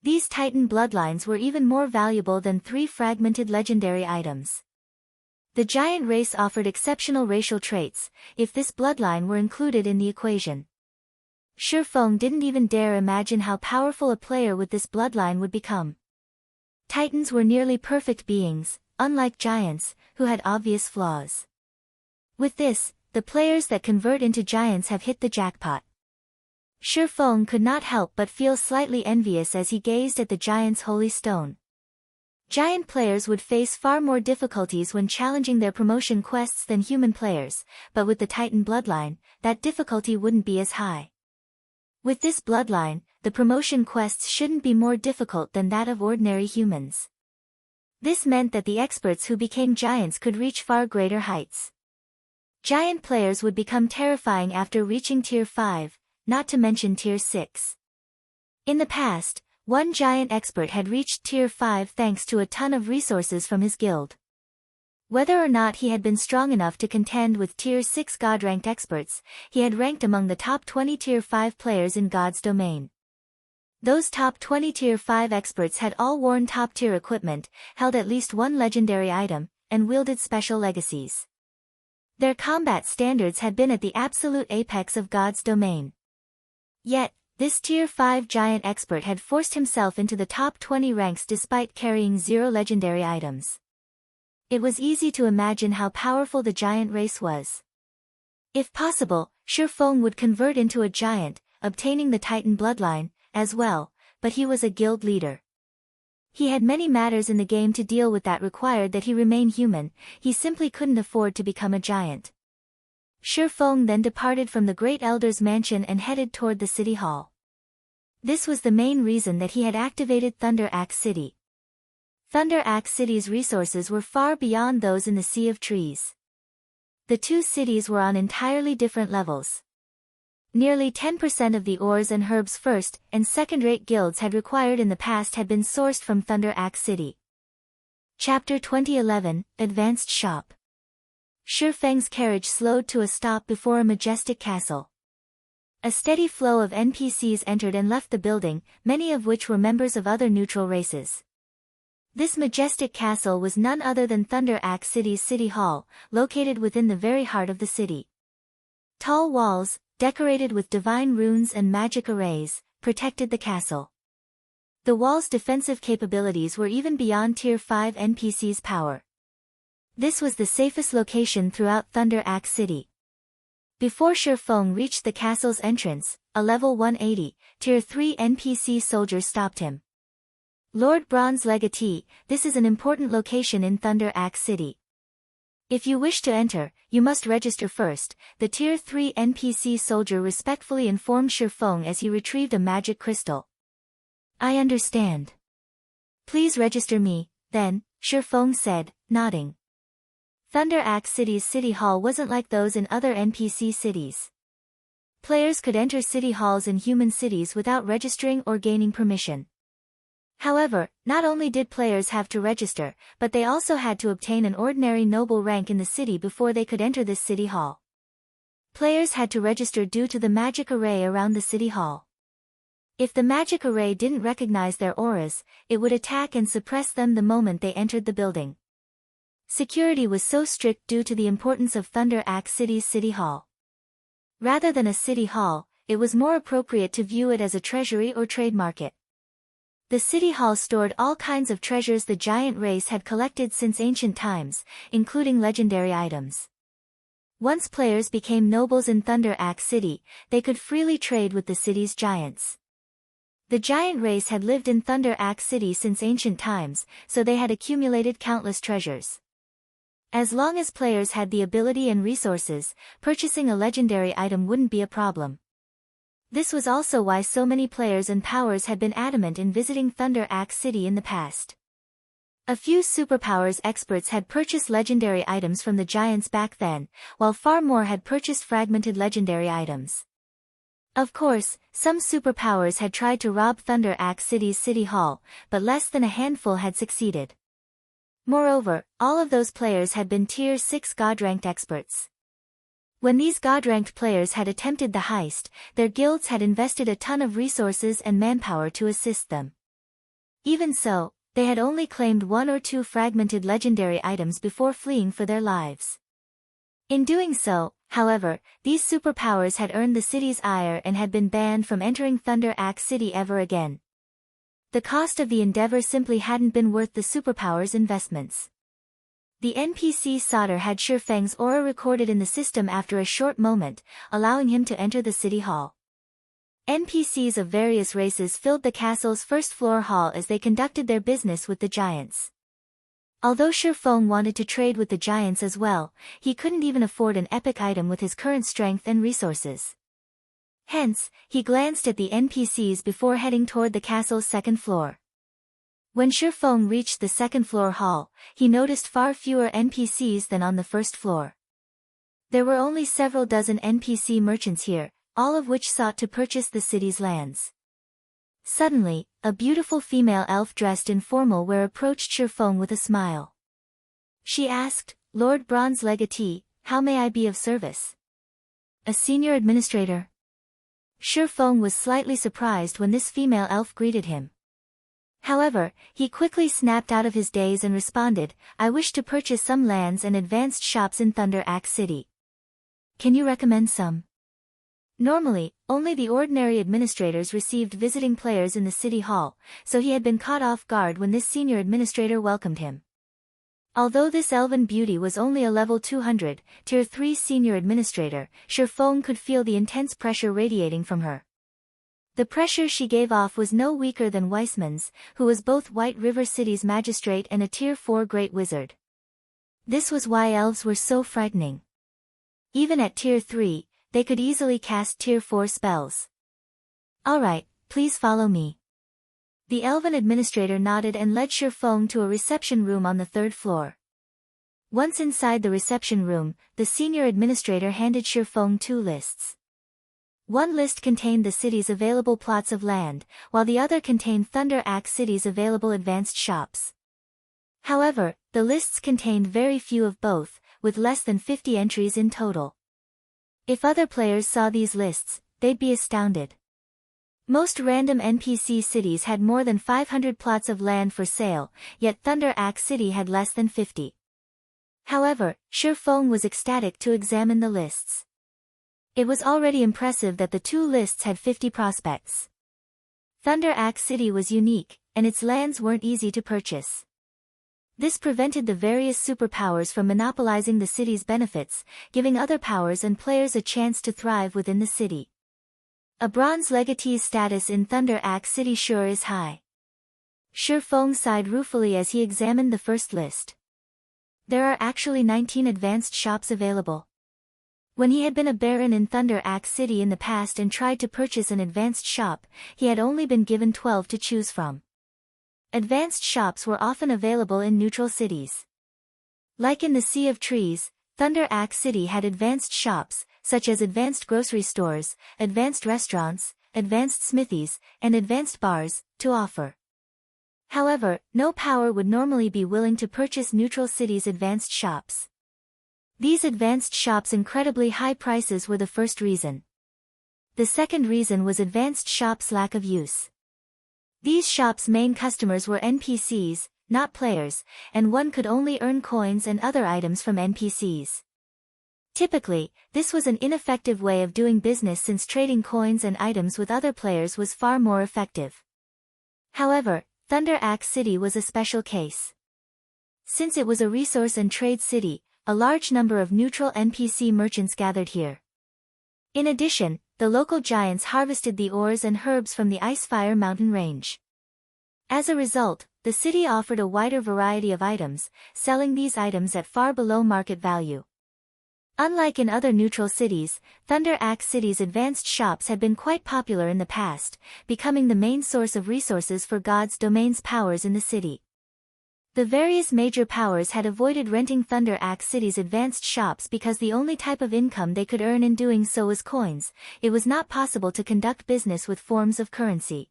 These Titan bloodlines were even more valuable than 3 fragmented legendary items. The giant race offered exceptional racial traits, if this bloodline were included in the equation. Shifeng didn't even dare imagine how powerful a player with this bloodline would become. Titans were nearly perfect beings, unlike giants, who had obvious flaws. With this, the players that convert into giants have hit the jackpot. Shifeng could not help but feel slightly envious as he gazed at the giant's holy stone. Giant players would face far more difficulties when challenging their promotion quests than human players, but with the Titan bloodline, that difficulty wouldn't be as high. With this bloodline, the promotion quests shouldn't be more difficult than that of ordinary humans. This meant that the experts who became giants could reach far greater heights. Giant players would become terrifying after reaching Tier 5, not to mention Tier 6. In the past, one giant expert had reached Tier 5 thanks to a ton of resources from his guild. Whether or not he had been strong enough to contend with Tier 6 god-ranked experts, he had ranked among the top 20 Tier 5 players in God's domain. Those top 20 Tier 5 experts had all worn top-tier equipment, held at least one legendary item, and wielded special legacies. Their combat standards had been at the absolute apex of God's domain. Yet, This Tier 5 giant expert had forced himself into the top 20 ranks despite carrying 0 legendary items. It was easy to imagine how powerful the giant race was. If possible, Shifeng would convert into a giant, obtaining the Titan bloodline, as well, but he was a guild leader. He had many matters in the game to deal with that required that he remain human, he simply couldn't afford to become a giant. Shifeng then departed from the Great Elder's mansion and headed toward the city hall. This was the main reason that he had activated Thunder Axe City. Thunder Axe City's resources were far beyond those in the Sea of Trees. The two cities were on entirely different levels. Nearly 10% of the ores and herbs first- and second-rate guilds had required in the past had been sourced from Thunder Axe City. Chapter 2011, Advanced Shop. Shifeng's carriage slowed to a stop before a majestic castle. A steady flow of NPCs entered and left the building, many of which were members of other neutral races. This majestic castle was none other than Thunder Axe City's City Hall, located within the very heart of the city. Tall walls, decorated with divine runes and magic arrays, protected the castle. The wall's defensive capabilities were even beyond Tier 5 NPCs' power. This was the safest location throughout Thunder Axe City. Before Shifeng reached the castle's entrance, a level 180, Tier 3 NPC soldier stopped him. Lord Bronze Legatee, this is an important location in Thunder Axe City. If you wish to enter, you must register first, the Tier 3 NPC soldier respectfully informed Shifeng as he retrieved a magic crystal. I understand. Please register me, then, Shifeng said, nodding. Thunder Axe City's City Hall wasn't like those in other NPC cities. Players could enter city halls in human cities without registering or gaining permission. However, not only did players have to register, but they also had to obtain an ordinary noble rank in the city before they could enter this city hall. Players had to register due to the magic array around the city hall. If the magic array didn't recognize their auras, it would attack and suppress them the moment they entered the building. Security was so strict due to the importance of Thunder Axe City's City Hall. Rather than a city hall, it was more appropriate to view it as a treasury or trade market. The City Hall stored all kinds of treasures the giant race had collected since ancient times, including legendary items. Once players became nobles in Thunder Axe City, they could freely trade with the city's giants. The giant race had lived in Thunder Axe City since ancient times, so they had accumulated countless treasures. As long as players had the ability and resources, purchasing a legendary item wouldn't be a problem. This was also why so many players and powers had been adamant in visiting Thunder Axe City in the past. A few superpowers experts had purchased legendary items from the giants back then, while far more had purchased fragmented legendary items. Of course, some superpowers had tried to rob Thunder Axe City's City Hall, but less than a handful had succeeded. Moreover, all of those players had been Tier 6 God-ranked experts. When these God-ranked players had attempted the heist, their guilds had invested a ton of resources and manpower to assist them. Even so, they had only claimed 1 or 2 fragmented legendary items before fleeing for their lives. In doing so, however, these superpowers had earned the city's ire and had been banned from entering Thunder Axe City ever again. The cost of the endeavor simply hadn't been worth the superpowers' investments. The NPC Solder had Shifeng's aura recorded in the system after a short moment, allowing him to enter the city hall. NPCs of various races filled the castle's first-floor hall as they conducted their business with the giants. Although Shifeng wanted to trade with the giants as well, he couldn't even afford an epic item with his current strength and resources. Hence, he glanced at the NPCs before heading toward the castle's second floor. When Shifeng reached the second-floor hall, he noticed far fewer NPCs than on the first floor. There were only several dozen NPC merchants here, all of which sought to purchase the city's lands. Suddenly, a beautiful female elf dressed in formal wear approached Shifeng with a smile. She asked, "Lord Bronze Legatee, how may I be of service?" "A senior administrator." Shifeng was slightly surprised when this female elf greeted him. However, he quickly snapped out of his daze and responded, "I wish to purchase some lands and advanced shops in Thunder Axe City. Can you recommend some?" Normally, only the ordinary administrators received visiting players in the city hall, so he had been caught off guard when this senior administrator welcomed him. Although this elven beauty was only a level 200, tier 3 senior administrator, Shifeng could feel the intense pressure radiating from her. The pressure she gave off was no weaker than Weissman's, who was both White River City's magistrate and a tier 4 great wizard. This was why elves were so frightening. Even at tier 3, they could easily cast tier 4 spells. Alright, please follow me. The elven administrator nodded and led Shifeng to a reception room on the 3rd floor. Once inside the reception room, the senior administrator handed Shifeng 2 lists. One list contained the city's available plots of land, while the other contained Thunder Axe City's available advanced shops. However, the lists contained very few of both, with less than 50 entries in total. If other players saw these lists, they'd be astounded. Most random NPC cities had more than 500 plots of land for sale, yet Thunder Axe City had less than 50. However, Shifeng was ecstatic to examine the lists. It was already impressive that the 2 lists had 50 prospects. Thunder Axe City was unique, and its lands weren't easy to purchase. This prevented the various superpowers from monopolizing the city's benefits, giving other powers and players a chance to thrive within the city. A bronze legatee's status in Thunder Axe City sure is high. Shifeng sighed ruefully as he examined the first list. There are actually 19 advanced shops available. When he had been a baron in Thunder Axe City in the past and tried to purchase an advanced shop, he had only been given 12 to choose from. Advanced shops were often available in neutral cities. Like in the Sea of Trees, Thunder Axe City had advanced shops, such as advanced grocery stores, advanced restaurants, advanced smithies, and advanced bars, to offer. However, no power would normally be willing to purchase neutral cities' advanced shops. These advanced shops' incredibly high prices were the first reason. The second reason was advanced shops' lack of use. These shops' main customers were NPCs, not players, and one could only earn coins and other items from NPCs. Typically, this was an ineffective way of doing business since trading coins and items with other players was far more effective. However, Thunder Axe City was a special case. Since it was a resource and trade city, a large number of neutral NPC merchants gathered here. In addition, the local giants harvested the ores and herbs from the Icefire mountain range. As a result, the city offered a wider variety of items, selling these items at far below market value. Unlike in other neutral cities, Thunder Axe City's advanced shops had been quite popular in the past, becoming the main source of resources for God's domain's powers in the city. The various major powers had avoided renting Thunder Axe City's advanced shops because the only type of income they could earn in doing so was coins. It was not possible to conduct business with forms of currency.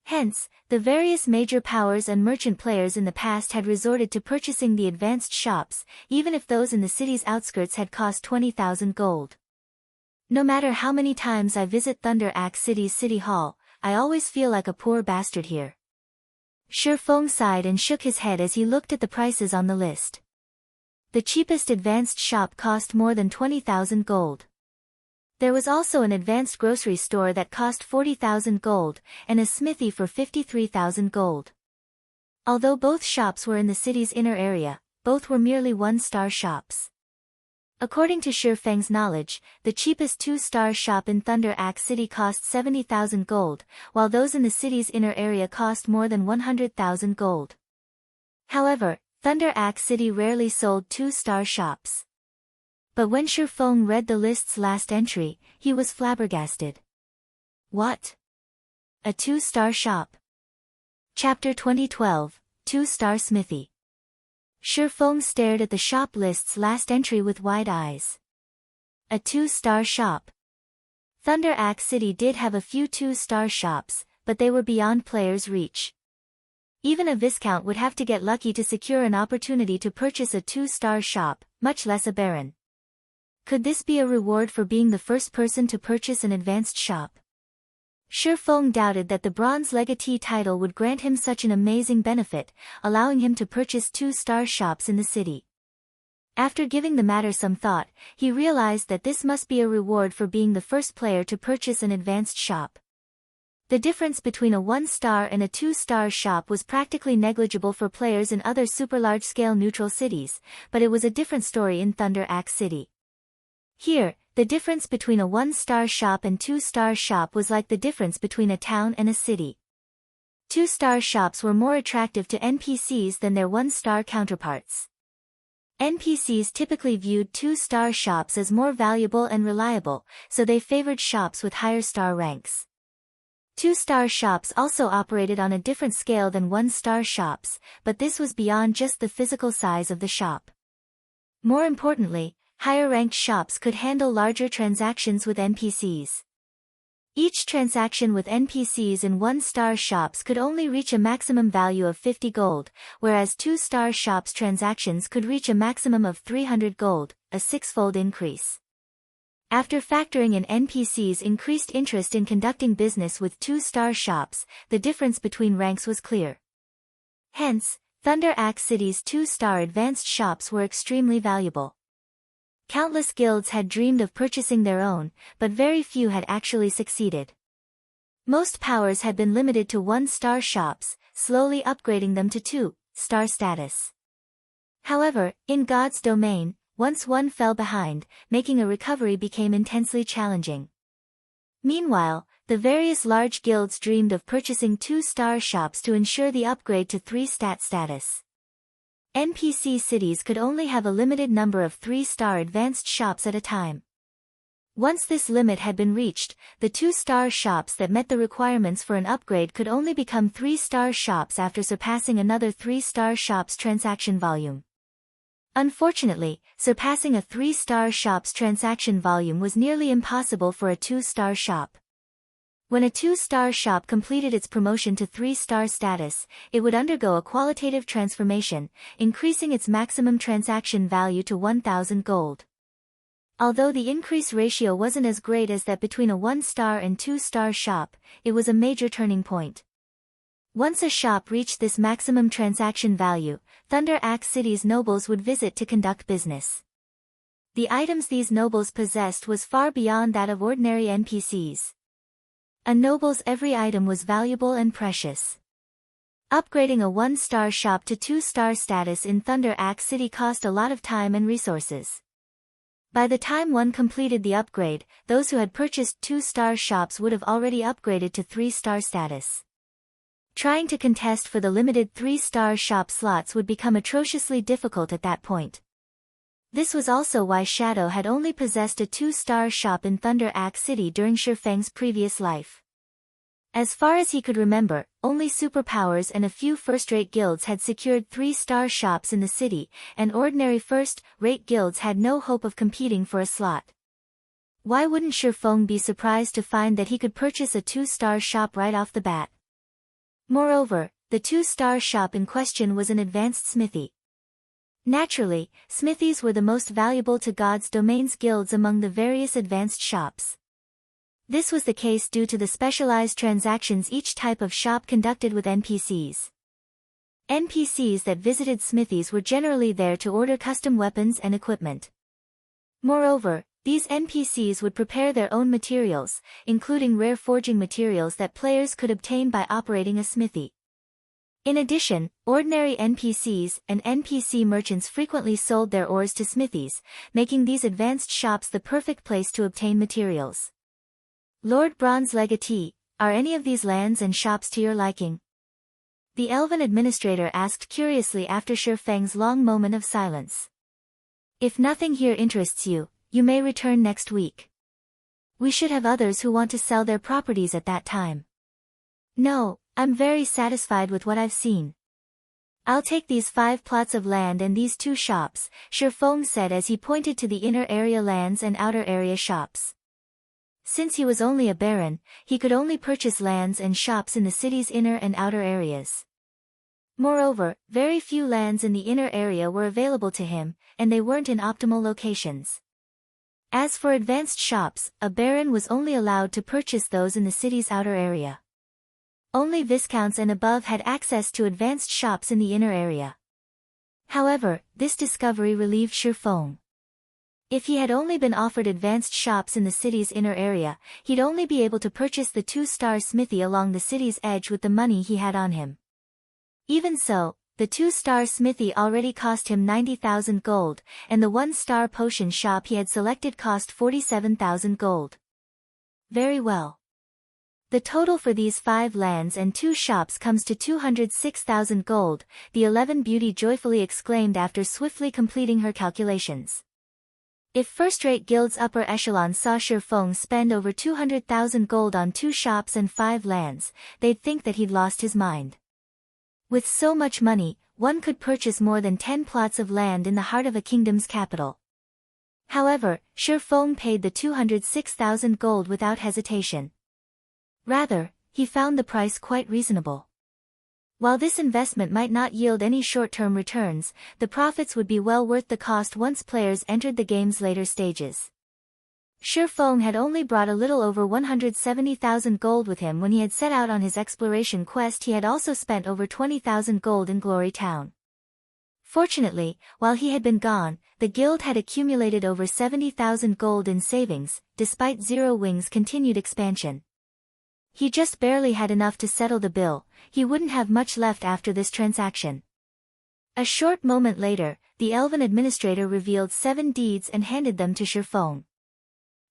Hence, the various major powers and merchant players in the past had resorted to purchasing the advanced shops, even if those in the city's outskirts had cost 20,000 gold. No matter how many times I visit Thunder Axe City's city hall, I always feel like a poor bastard here. Shifeng sighed and shook his head as he looked at the prices on the list. The cheapest advanced shop cost more than 20,000 gold. There was also an advanced grocery store that cost 40,000 gold, and a smithy for 53,000 gold. Although both shops were in the city's inner area, both were merely one-star shops. According to Shifeng's knowledge, the cheapest 2-star shop in Thunder Axe City cost 70,000 gold, while those in the city's inner area cost more than 100,000 gold. However, Thunder Axe City rarely sold 2-star shops. But when Shifeng read the list's last entry, he was flabbergasted. What? A 2-star shop? Chapter 2012, 2-star Smithy. Shifeng stared at the shop list's last entry with wide eyes. A 2-star shop. Thunder Axe City did have a few 2-star shops, but they were beyond players' reach. Even a viscount would have to get lucky to secure an opportunity to purchase a 2-star shop, much less a baron. Could this be a reward for being the first person to purchase an advanced shop? Shifeng doubted that the bronze legatee title would grant him such an amazing benefit, allowing him to purchase 2-star shops in the city. After giving the matter some thought, he realized that this must be a reward for being the first player to purchase an advanced shop. The difference between a 1-star and a 2-star shop was practically negligible for players in other super large-scale neutral cities, but it was a different story in Thunder Axe City. Here, the difference between a 1-star shop and 2-star shop was like the difference between a town and a city. 2-star shops were more attractive to NPCs than their 1-star counterparts. NPCs typically viewed 2-star shops as more valuable and reliable, so they favored shops with higher star ranks. 2-star shops also operated on a different scale than 1-star shops, but this was beyond just the physical size of the shop. More importantly, higher-ranked shops could handle larger transactions with NPCs. Each transaction with NPCs in 1-star shops could only reach a maximum value of 50 gold, whereas 2-star shops transactions could reach a maximum of 300 gold, a 6-fold increase. After factoring in NPCs' increased interest in conducting business with 2-star shops, the difference between ranks was clear. Hence, Thunder Axe City's 2-star advanced shops were extremely valuable. Countless guilds had dreamed of purchasing their own, but very few had actually succeeded. Most powers had been limited to 1-star shops, slowly upgrading them to 2-star status. However, in God's domain, once one fell behind, making a recovery became intensely challenging. Meanwhile, the various large guilds dreamed of purchasing 2-star shops to ensure the upgrade to 3-stat status. NPC cities could only have a limited number of 3-star advanced shops at a time. Once this limit had been reached, the 2-star shops that met the requirements for an upgrade could only become 3-star shops after surpassing another 3-star shop's transaction volume. Unfortunately, surpassing a 3-star shop's transaction volume was nearly impossible for a 2-star shop. When a 2-star shop completed its promotion to 3-star status, it would undergo a qualitative transformation, increasing its maximum transaction value to 1,000 gold. Although the increase ratio wasn't as great as that between a 1-star and 2-star shop, it was a major turning point. Once a shop reached this maximum transaction value, Thunder Axe City's nobles would visit to conduct business. The items these nobles possessed was far beyond that of ordinary NPCs. A noble's every item was valuable and precious. Upgrading a 1-star shop to 2-star status in Thunder Axe City cost a lot of time and resources. By the time one completed the upgrade, those who had purchased 2-star shops would have already upgraded to 3-star status. Trying to contest for the limited 3-star shop slots would become atrociously difficult at that point. This was also why Shadow had only possessed a 2-star shop in Thunder Axe City during Shifeng's previous life. As far as he could remember, only superpowers and a few first-rate guilds had secured 3-star shops in the city, and ordinary first-rate guilds had no hope of competing for a slot. Why wouldn't Shifeng be surprised to find that he could purchase a 2-star shop right off the bat? Moreover, the 2-star shop in question was an advanced smithy. Naturally, smithies were the most valuable to God's domain's guilds among the various advanced shops. This was the case due to the specialized transactions each type of shop conducted with NPCs. NPCs that visited smithies were generally there to order custom weapons and equipment. Moreover, these NPCs would prepare their own materials, including rare forging materials that players could obtain by operating a smithy. In addition, ordinary NPCs and NPC merchants frequently sold their ores to smithies, making these advanced shops the perfect place to obtain materials. Lord Bronze Legatee, are any of these lands and shops to your liking? The Elven administrator asked curiously after Shifeng's long moment of silence. If nothing here interests you, you may return next week. We should have others who want to sell their properties at that time. No, I'm very satisfied with what I've seen. I'll take these 5 plots of land and these 2 shops, Shifeng said as he pointed to the inner area lands and outer area shops. Since he was only a baron, he could only purchase lands and shops in the city's inner and outer areas. Moreover, very few lands in the inner area were available to him, and they weren't in optimal locations. As for advanced shops, a baron was only allowed to purchase those in the city's outer area. Only viscounts and above had access to advanced shops in the inner area. However, this discovery relieved Shifeng. If he had only been offered advanced shops in the city's inner area, he'd only be able to purchase the 2-star Smithy along the city's edge with the money he had on him. Even so, the 2-star Smithy already cost him 90,000 gold, and the 1-star potion shop he had selected cost 47,000 gold. Very well. The total for these 5 lands and 2 shops comes to 206,000 gold, the 11 beauty joyfully exclaimed after swiftly completing her calculations. If first-rate guild's upper echelon saw Shifeng spend over 200,000 gold on 2 shops and 5 lands, they'd think that he'd lost his mind. With so much money, one could purchase more than 10 plots of land in the heart of a kingdom's capital. However, Shifeng paid the 206,000 gold without hesitation. Rather, he found the price quite reasonable. While this investment might not yield any short-term returns, the profits would be well worth the cost once players entered the game's later stages. Shifeng had only brought a little over 170,000 gold with him when he had set out on his exploration quest. He had also spent over 20,000 gold in Glory Town. Fortunately, while he had been gone, the guild had accumulated over 70,000 gold in savings, despite Zero Wing's continued expansion. He just barely had enough to settle the bill. He wouldn't have much left after this transaction. A short moment later, the elven administrator revealed 7 deeds and handed them to Shifeng.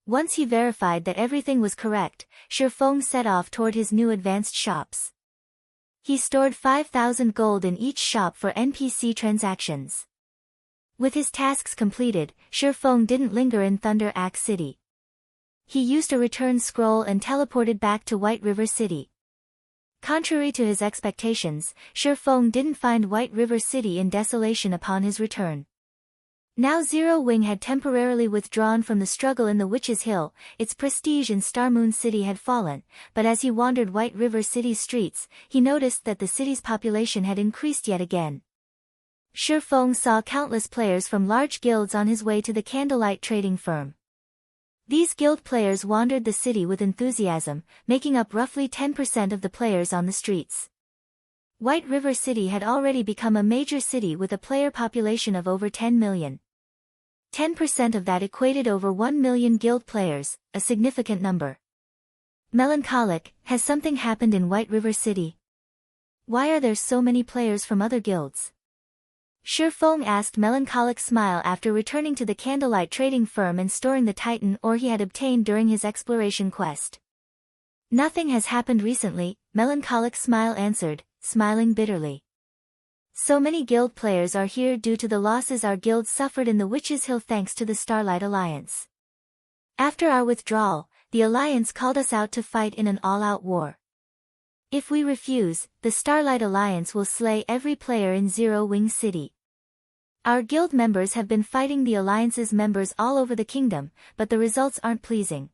Once he verified that everything was correct, Shifeng set off toward his new advanced shops. He stored 5,000 gold in each shop for NPC transactions. With his tasks completed, Shifeng didn't linger in Thunder Axe City. He used a return scroll and teleported back to White River City. Contrary to his expectations, Shifeng didn't find White River City in desolation upon his return. Now Zero Wing had temporarily withdrawn from the struggle in the Witch's Hill, its prestige in Starmoon City had fallen, but as he wandered White River City's streets, he noticed that the city's population had increased yet again. Shifeng saw countless players from large guilds on his way to the Candlelight trading firm. These guild players wandered the city with enthusiasm, making up roughly 10% of the players on the streets. White River City had already become a major city with a player population of over 10 million. 10% of that equated over 1 million guild players, a significant number. Melancholic, has something happened in White River City? Why are there so many players from other guilds? Shifeng asked Melancholic Smile after returning to the Candlelight trading firm and storing the Titan ore he had obtained during his exploration quest. Nothing has happened recently, Melancholic Smile answered, smiling bitterly. So many guild players are here due to the losses our guild suffered in the Witch's Hill thanks to the Starlight Alliance. After our withdrawal, the Alliance called us out to fight in an all-out war. If we refuse, the Starlight Alliance will slay every player in Zero Wing City. Our guild members have been fighting the Alliance's members all over the kingdom, but the results aren't pleasing.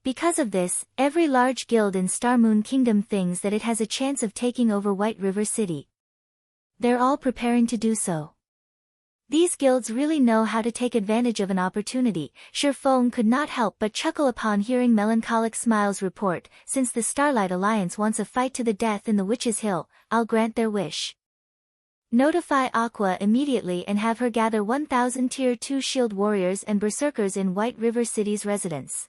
Because of this, every large guild in Starmoon Kingdom thinks that it has a chance of taking over White River City. They're all preparing to do so. These guilds really know how to take advantage of an opportunity. Shifeng could not help but chuckle upon hearing Melancholic Smile's report. Since the Starlight Alliance wants a fight to the death in the Witch's Hill, I'll grant their wish. Notify Aqua immediately and have her gather 1,000 Tier 2 shield warriors and berserkers in White River City's residence.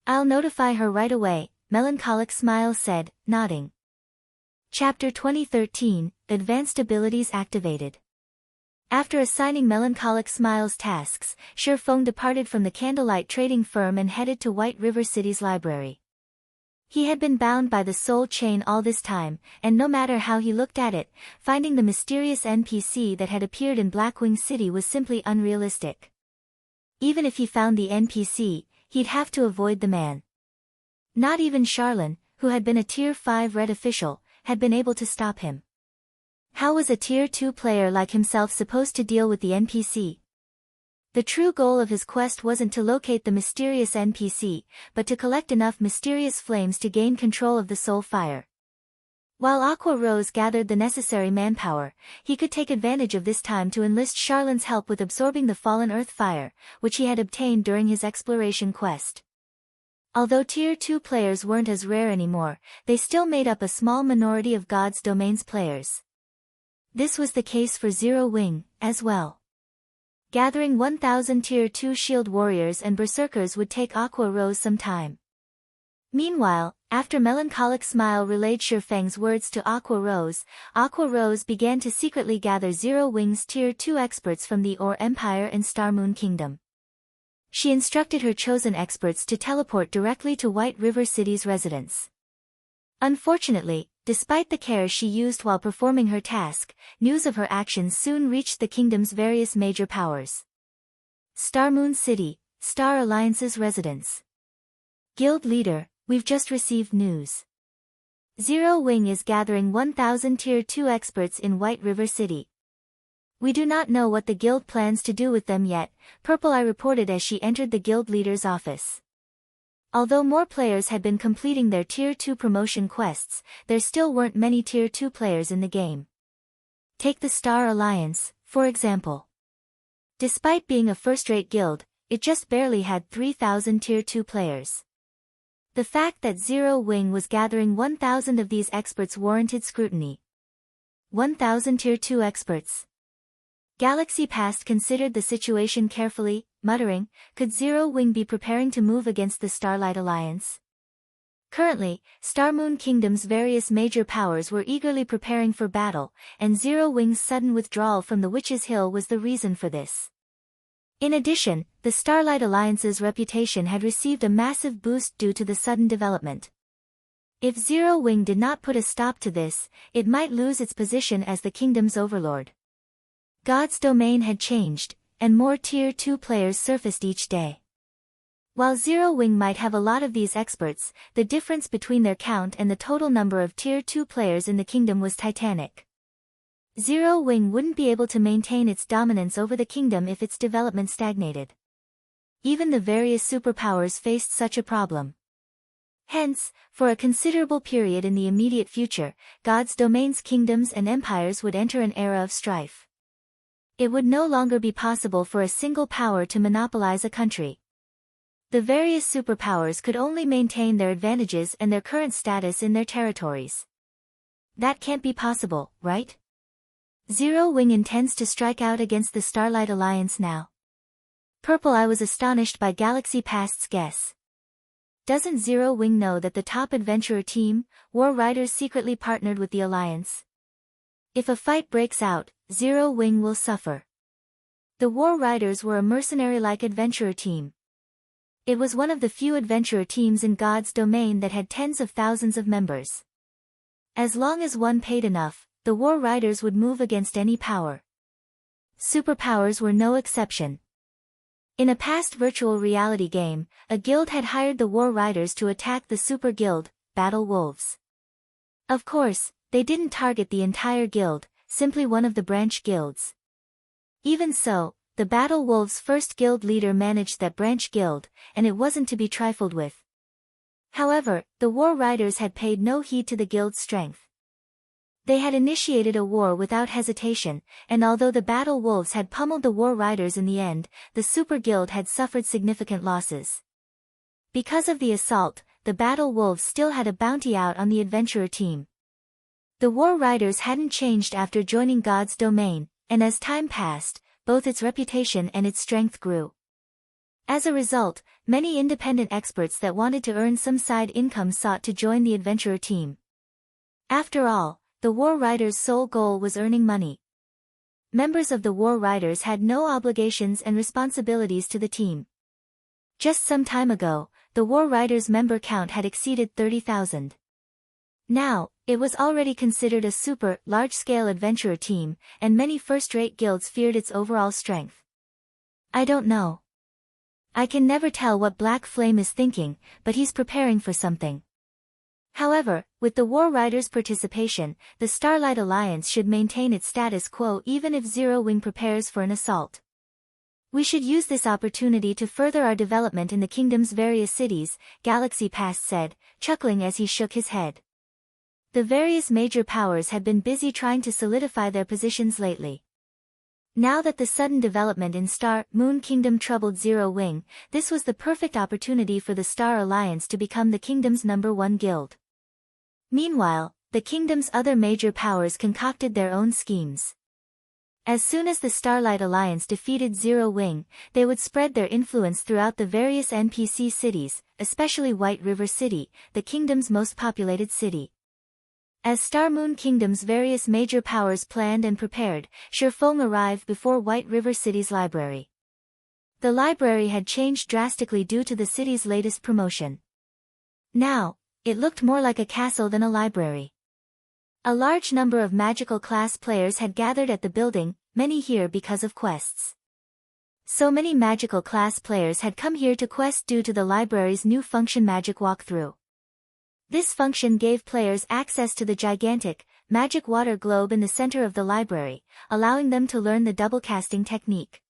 I'll notify her right away, Melancholic Smile said, nodding. Chapter 2013, Advanced Abilities Activated. After assigning Melancholic Smile's tasks, Shifeng departed from the Candlelight trading firm and headed to White River City's library. He had been bound by the soul chain all this time, and no matter how he looked at it, finding the mysterious NPC that had appeared in Blackwing City was simply unrealistic. Even if he found the NPC, he'd have to avoid the man. Not even Charlene, who had been a Tier 5 red official, had been able to stop him. How was a Tier 2 player like himself supposed to deal with the NPC? The true goal of his quest wasn't to locate the mysterious NPC, but to collect enough mysterious flames to gain control of the soul fire. While Aqua Rose gathered the necessary manpower, he could take advantage of this time to enlist Charlene's help with absorbing the fallen earth fire, which he had obtained during his exploration quest. Although Tier 2 players weren't as rare anymore, they still made up a small minority of God's Domain's players. This was the case for Zero Wing, as well. Gathering 1,000 Tier 2 shield warriors and berserkers would take Aqua Rose some time. Meanwhile, after Melancholic Smile relayed Shurfeng's words to Aqua Rose began to secretly gather Zero Wing's Tier 2 experts from the Or Empire and Star Moon Kingdom. She instructed her chosen experts to teleport directly to White River City's residence. Unfortunately, despite the care she used while performing her task, news of her actions soon reached the kingdom's various major powers. Star Moon City, Star Alliance's residence. Guild leader, we've just received news. Zero Wing is gathering 1,000 Tier 2 experts in White River City. We do not know what the guild plans to do with them yet, Purple Eye reported as she entered the guild leader's office. Although more players had been completing their Tier 2 promotion quests, there still weren't many Tier 2 players in the game. Take the Star Alliance, for example. Despite being a first-rate guild, it just barely had 3,000 Tier 2 players. The fact that Zero Wing was gathering 1,000 of these experts warranted scrutiny. 1,000 Tier 2 experts. Galaxy Past considered the situation carefully, muttering, could Zero Wing be preparing to move against the Starlight Alliance? Currently, Star Moon Kingdom's various major powers were eagerly preparing for battle, and Zero Wing's sudden withdrawal from the Witch's Hill was the reason for this. In addition, the Starlight Alliance's reputation had received a massive boost due to the sudden development. If Zero Wing did not put a stop to this, it might lose its position as the kingdom's overlord. God's domain had changed, and more Tier 2 players surfaced each day. While Zero Wing might have a lot of these experts, the difference between their count and the total number of Tier 2 players in the kingdom was titanic. Zero Wing wouldn't be able to maintain its dominance over the kingdom if its development stagnated. Even the various superpowers faced such a problem. Hence, for a considerable period in the immediate future, God's domain's kingdoms and empires would enter an era of strife. It would no longer be possible for a single power to monopolize a country. The various superpowers could only maintain their advantages and their current status in their territories. That can't be possible, right? Zero Wing intends to strike out against the Starlight Alliance now. Purple Eye was astonished by Galaxy Past's guess. Doesn't Zero Wing know that the top adventurer team, War Riders, secretly partnered with the Alliance? If a fight breaks out, Zero Wing will suffer. The War Riders were a mercenary-like adventurer team. It was one of the few adventurer teams in God's domain that had tens of thousands of members. As long as one paid enough, the War Riders would move against any power. Superpowers were no exception. In a past virtual reality game, a guild had hired the War Riders to attack the super guild, Battle Wolves. Of course, they didn't target the entire guild, simply one of the branch guilds. Even so, the Battle Wolves' first guild leader managed that branch guild, and it wasn't to be trifled with. However, the War Riders had paid no heed to the guild's strength. They had initiated a war without hesitation, and although the Battle Wolves had pummeled the War Riders in the end, the Super Guild had suffered significant losses. Because of the assault, the Battle Wolves still had a bounty out on the adventurer team. The War Riders hadn't changed after joining God's domain, and as time passed, both its reputation and its strength grew. As a result, many independent experts that wanted to earn some side income sought to join the adventurer team. After all, the War Riders' sole goal was earning money. Members of the War Riders had no obligations and responsibilities to the team. Just some time ago, the War Riders' member count had exceeded 30,000. Now, it was already considered a super, large-scale adventurer team, and many first-rate guilds feared its overall strength. I don't know. I can never tell what Black Flame is thinking, but he's preparing for something. However, with the War Riders' participation, the Starlight Alliance should maintain its status quo even if Zero Wing prepares for an assault. We should use this opportunity to further our development in the kingdom's various cities, Galaxy Past said, chuckling as he shook his head. The various major powers had been busy trying to solidify their positions lately. Now that the sudden development in Star Moon Kingdom troubled Zero Wing, this was the perfect opportunity for the Star Alliance to become the kingdom's #1 guild. Meanwhile, the kingdom's other major powers concocted their own schemes. As soon as the Starlight Alliance defeated Zero Wing, they would spread their influence throughout the various NPC cities, especially White River City, the kingdom's most populated city. As Star Moon Kingdom's various major powers planned and prepared, Shifeng arrived before White River City's library. The library had changed drastically due to the city's latest promotion. Now, it looked more like a castle than a library. A large number of magical class players had gathered at the building, many here because of quests. So many magical class players had come here to quest due to the library's new function Magic Walkthrough. This function gave players access to the gigantic, magic water globe in the center of the library, allowing them to learn the double casting technique.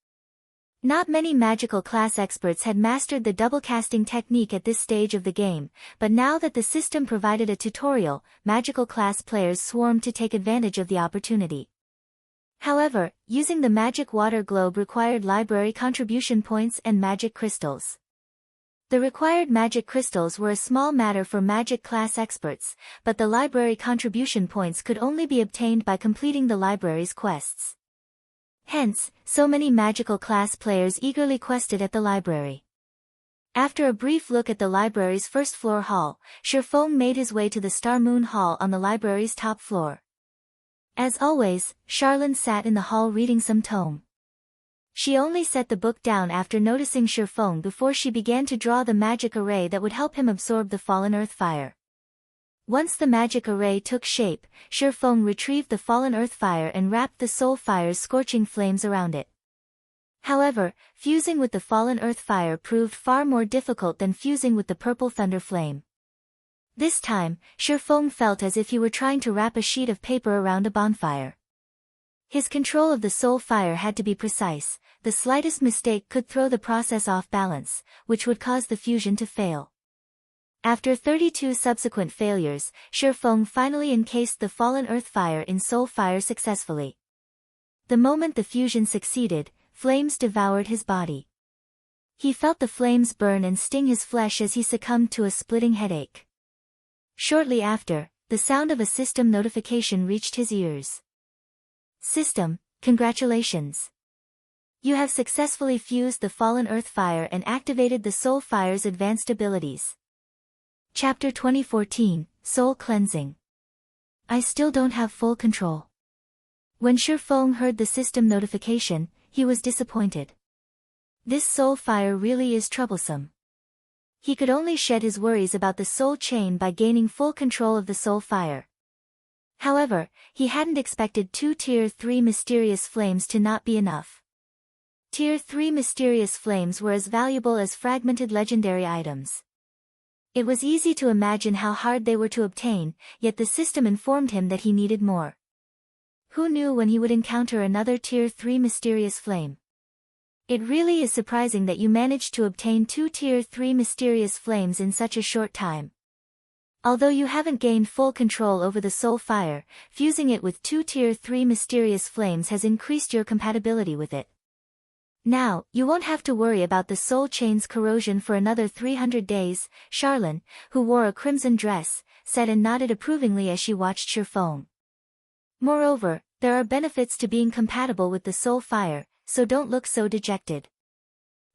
Not many magical class experts had mastered the double casting technique at this stage of the game, but now that the system provided a tutorial, magical class players swarmed to take advantage of the opportunity. However, using the magic water globe required library contribution points and magic crystals. The required magic crystals were a small matter for magic class experts, but the library contribution points could only be obtained by completing the library's quests. Hence, so many magical class players eagerly quested at the library. After a brief look at the library's first-floor hall, Shifeng made his way to the Star Moon Hall on the library's top floor. As always, Charlene sat in the hall reading some tome. She only set the book down after noticing Shifeng before she began to draw the magic array that would help him absorb the fallen earth fire. Once the magic array took shape, Shifeng retrieved the fallen earth fire and wrapped the soul fire's scorching flames around it. However, fusing with the fallen earth fire proved far more difficult than fusing with the purple thunder flame. This time, Shifeng felt as if he were trying to wrap a sheet of paper around a bonfire. His control of the soul fire had to be precise. The slightest mistake could throw the process off balance, which would cause the fusion to fail. After 32 subsequent failures, Shifeng finally encased the fallen earth fire in soul fire successfully. The moment the fusion succeeded, flames devoured his body. He felt the flames burn and sting his flesh as he succumbed to a splitting headache. Shortly after, the sound of a system notification reached his ears. System, congratulations. You have successfully fused the fallen earth fire and activated the soul fire's advanced abilities. Chapter 2014, Soul Cleansing. I still don't have full control. When Shifeng heard the system notification, he was disappointed. This soul fire really is troublesome. He could only shed his worries about the soul chain by gaining full control of the soul fire. However, he hadn't expected 2 Tier 3 mysterious flames to not be enough. Tier 3 mysterious flames were as valuable as fragmented legendary items. It was easy to imagine how hard they were to obtain, yet the system informed him that he needed more. Who knew when he would encounter another Tier 3 mysterious flame? It really is surprising that you managed to obtain 2 Tier 3 mysterious flames in such a short time. Although you haven't gained full control over the soul fire, fusing it with 2 Tier 3 mysterious flames has increased your compatibility with it. Now, you won't have to worry about the soul chain's corrosion for another 300 days, Charlene, who wore a crimson dress, said and nodded approvingly as she watched Shifeng. Moreover, there are benefits to being compatible with the soul fire, so don't look so dejected.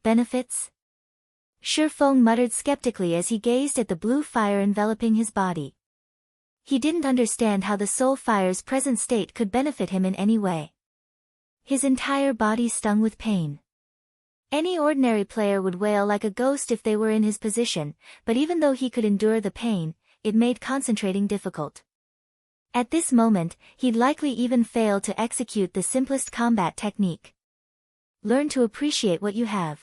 Benefits? Shifeng muttered skeptically as he gazed at the blue fire enveloping his body. He didn't understand how the soul fire's present state could benefit him in any way. His entire body stung with pain. Any ordinary player would wail like a ghost if they were in his position, but even though he could endure the pain, it made concentrating difficult. At this moment, he'd likely even fail to execute the simplest combat technique. Learn to appreciate what you have.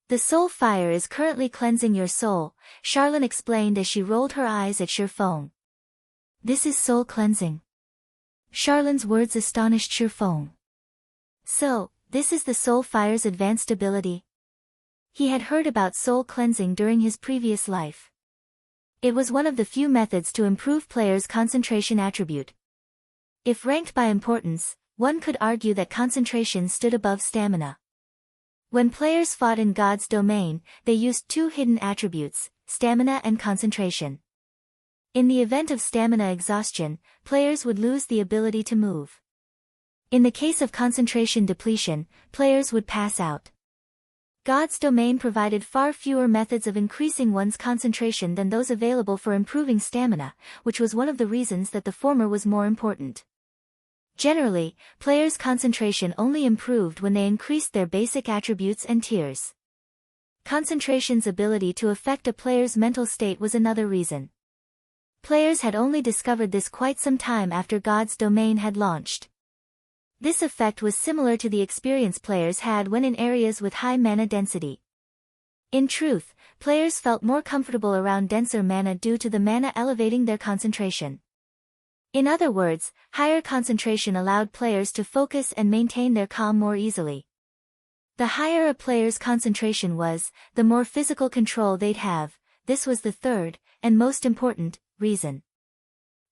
The soul fire is currently cleansing your soul, Charlene explained as she rolled her eyes at Shifeng. This is soul cleansing. Charlene's words astonished Shifeng. So, this is the soul fire's advanced ability? He had heard about soul cleansing during his previous life. It was one of the few methods to improve players' concentration attribute. If ranked by importance, one could argue that concentration stood above stamina. When players fought in God's domain, they used 2 hidden attributes, stamina and concentration. In the event of stamina exhaustion, players would lose the ability to move. In the case of concentration depletion, players would pass out. God's domain provided far fewer methods of increasing one's concentration than those available for improving stamina, which was one of the reasons that the former was more important. Generally, players' concentration only improved when they increased their basic attributes and tiers. Concentration's ability to affect a player's mental state was another reason. Players had only discovered this quite some time after God's domain had launched. This effect was similar to the experience players had when in areas with high mana density. In truth, players felt more comfortable around denser mana due to the mana elevating their concentration. In other words, higher concentration allowed players to focus and maintain their calm more easily. The higher a player's concentration was, the more physical control they'd have. This was the third, and most important, reason.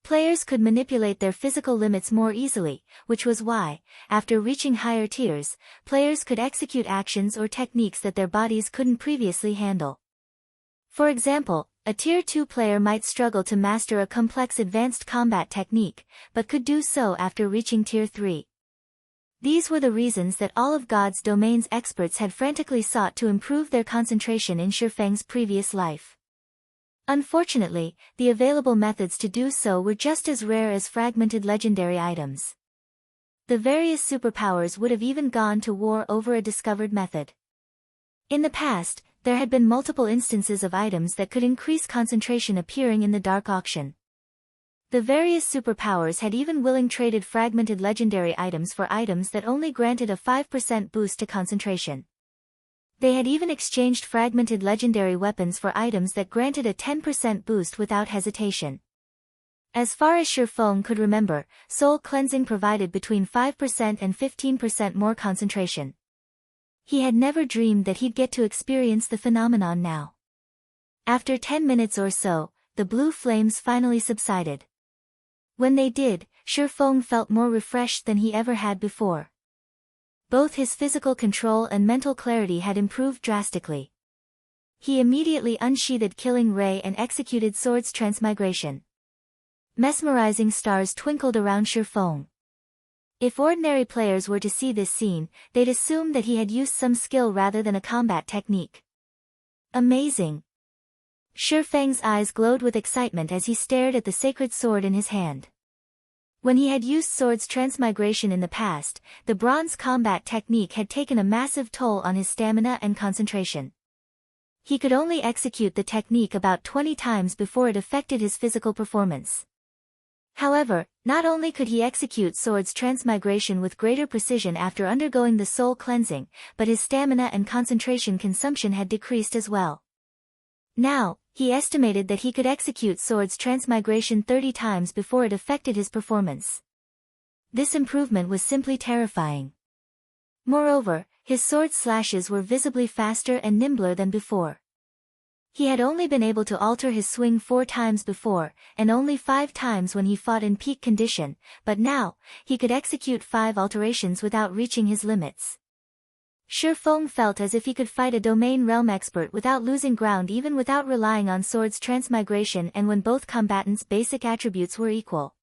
Players could manipulate their physical limits more easily, which was why, after reaching higher tiers, players could execute actions or techniques that their bodies couldn't previously handle. For example, a Tier 2 player might struggle to master a complex advanced combat technique, but could do so after reaching Tier 3. These were the reasons that all of God's domain's experts had frantically sought to improve their concentration in Shifeng's previous life. Unfortunately, the available methods to do so were just as rare as fragmented legendary items. The various superpowers would have even gone to war over a discovered method. In the past, there had been multiple instances of items that could increase concentration appearing in the dark auction. The various superpowers had even willingly traded fragmented legendary items for items that only granted a 5% boost to concentration. They had even exchanged fragmented legendary weapons for items that granted a 10% boost without hesitation. As far as Shifeng could remember, soul cleansing provided between 5% and 15% more concentration. He had never dreamed that he'd get to experience the phenomenon now. After 10 minutes or so, the blue flames finally subsided. When they did, Shifeng felt more refreshed than he ever had before. Both his physical control and mental clarity had improved drastically. He immediately unsheathed Killing Ray and executed Sword's Transmigration. Mesmerizing stars twinkled around Shifeng. If ordinary players were to see this scene, they'd assume that he had used some skill rather than a combat technique. Amazing! Shifeng's eyes glowed with excitement as he stared at the sacred sword in his hand. When he had used Sword's Transmigration in the past, the bronze combat technique had taken a massive toll on his stamina and concentration. He could only execute the technique about 20 times before it affected his physical performance. However, not only could he execute Sword's Transmigration with greater precision after undergoing the soul cleansing, but his stamina and concentration consumption had decreased as well. Now, he estimated that he could execute Sword's Transmigration 30 times before it affected his performance. This improvement was simply terrifying. Moreover, his sword slashes were visibly faster and nimbler than before. He had only been able to alter his swing 4 times before, and only 5 times when he fought in peak condition, but now, he could execute 5 alterations without reaching his limits. Shifeng felt as if he could fight a domain realm expert without losing ground, even without relying on Sword's Transmigration, and when both combatants' basic attributes were equal.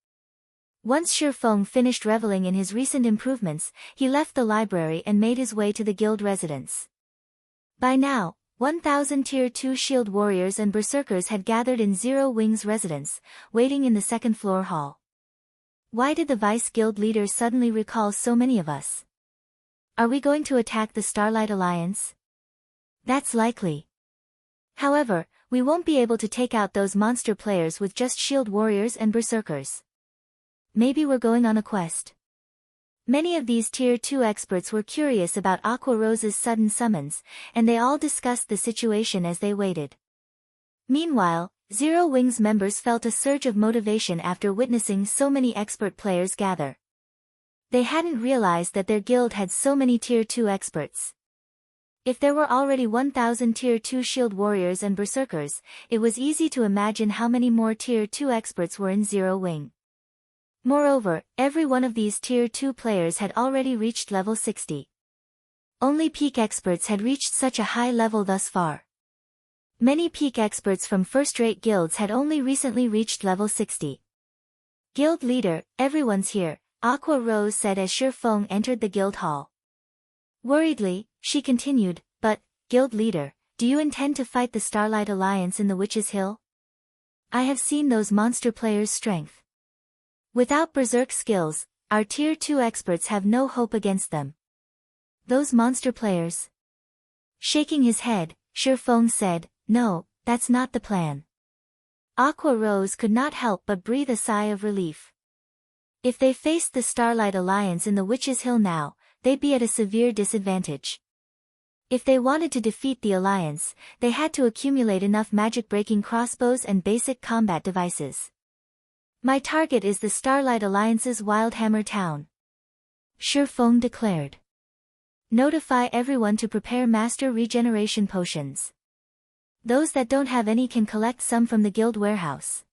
Once Shifeng finished reveling in his recent improvements, he left the library and made his way to the guild residence. By now, 1,000 Tier 2 shield warriors and berserkers had gathered in Zero Wing's residence, waiting in the second-floor hall. Why did the Vice Guild leader suddenly recall so many of us? Are we going to attack the Starlight Alliance? That's likely. However, we won't be able to take out those monster players with just shield warriors and berserkers. Maybe we're going on a quest. Many of these Tier 2 experts were curious about Aqua Rose's sudden summons, and they all discussed the situation as they waited. Meanwhile, Zero Wing's members felt a surge of motivation after witnessing so many expert players gather. They hadn't realized that their guild had so many Tier 2 experts. If there were already 1,000 Tier 2 shield warriors and berserkers, it was easy to imagine how many more Tier 2 experts were in Zero Wing. Moreover, every one of these Tier 2 players had already reached level 60. Only peak experts had reached such a high level thus far. Many peak experts from first-rate guilds had only recently reached level 60. Guild leader, everyone's here, Aqua Rose said as Shifeng entered the guild hall. Worriedly, she continued, but, guild leader, do you intend to fight the Starlight Alliance in the Witch's Hill? I have seen those monster players' strength. Without berserk skills, our tier 2 experts have no hope against them. Those monster players? Shaking his head, Shifeng said, no, that's not the plan. Aqua Rose could not help but breathe a sigh of relief. If they faced the Starlight Alliance in the Witch's Hill now, they'd be at a severe disadvantage. If they wanted to defeat the Alliance, they had to accumulate enough magic-breaking crossbows and basic combat devices. My target is the Starlight Alliance's WildhammerTown, Shifeng declared. Notify everyone to prepare master regeneration potions. Those that don't have any can collect some from the guild warehouse.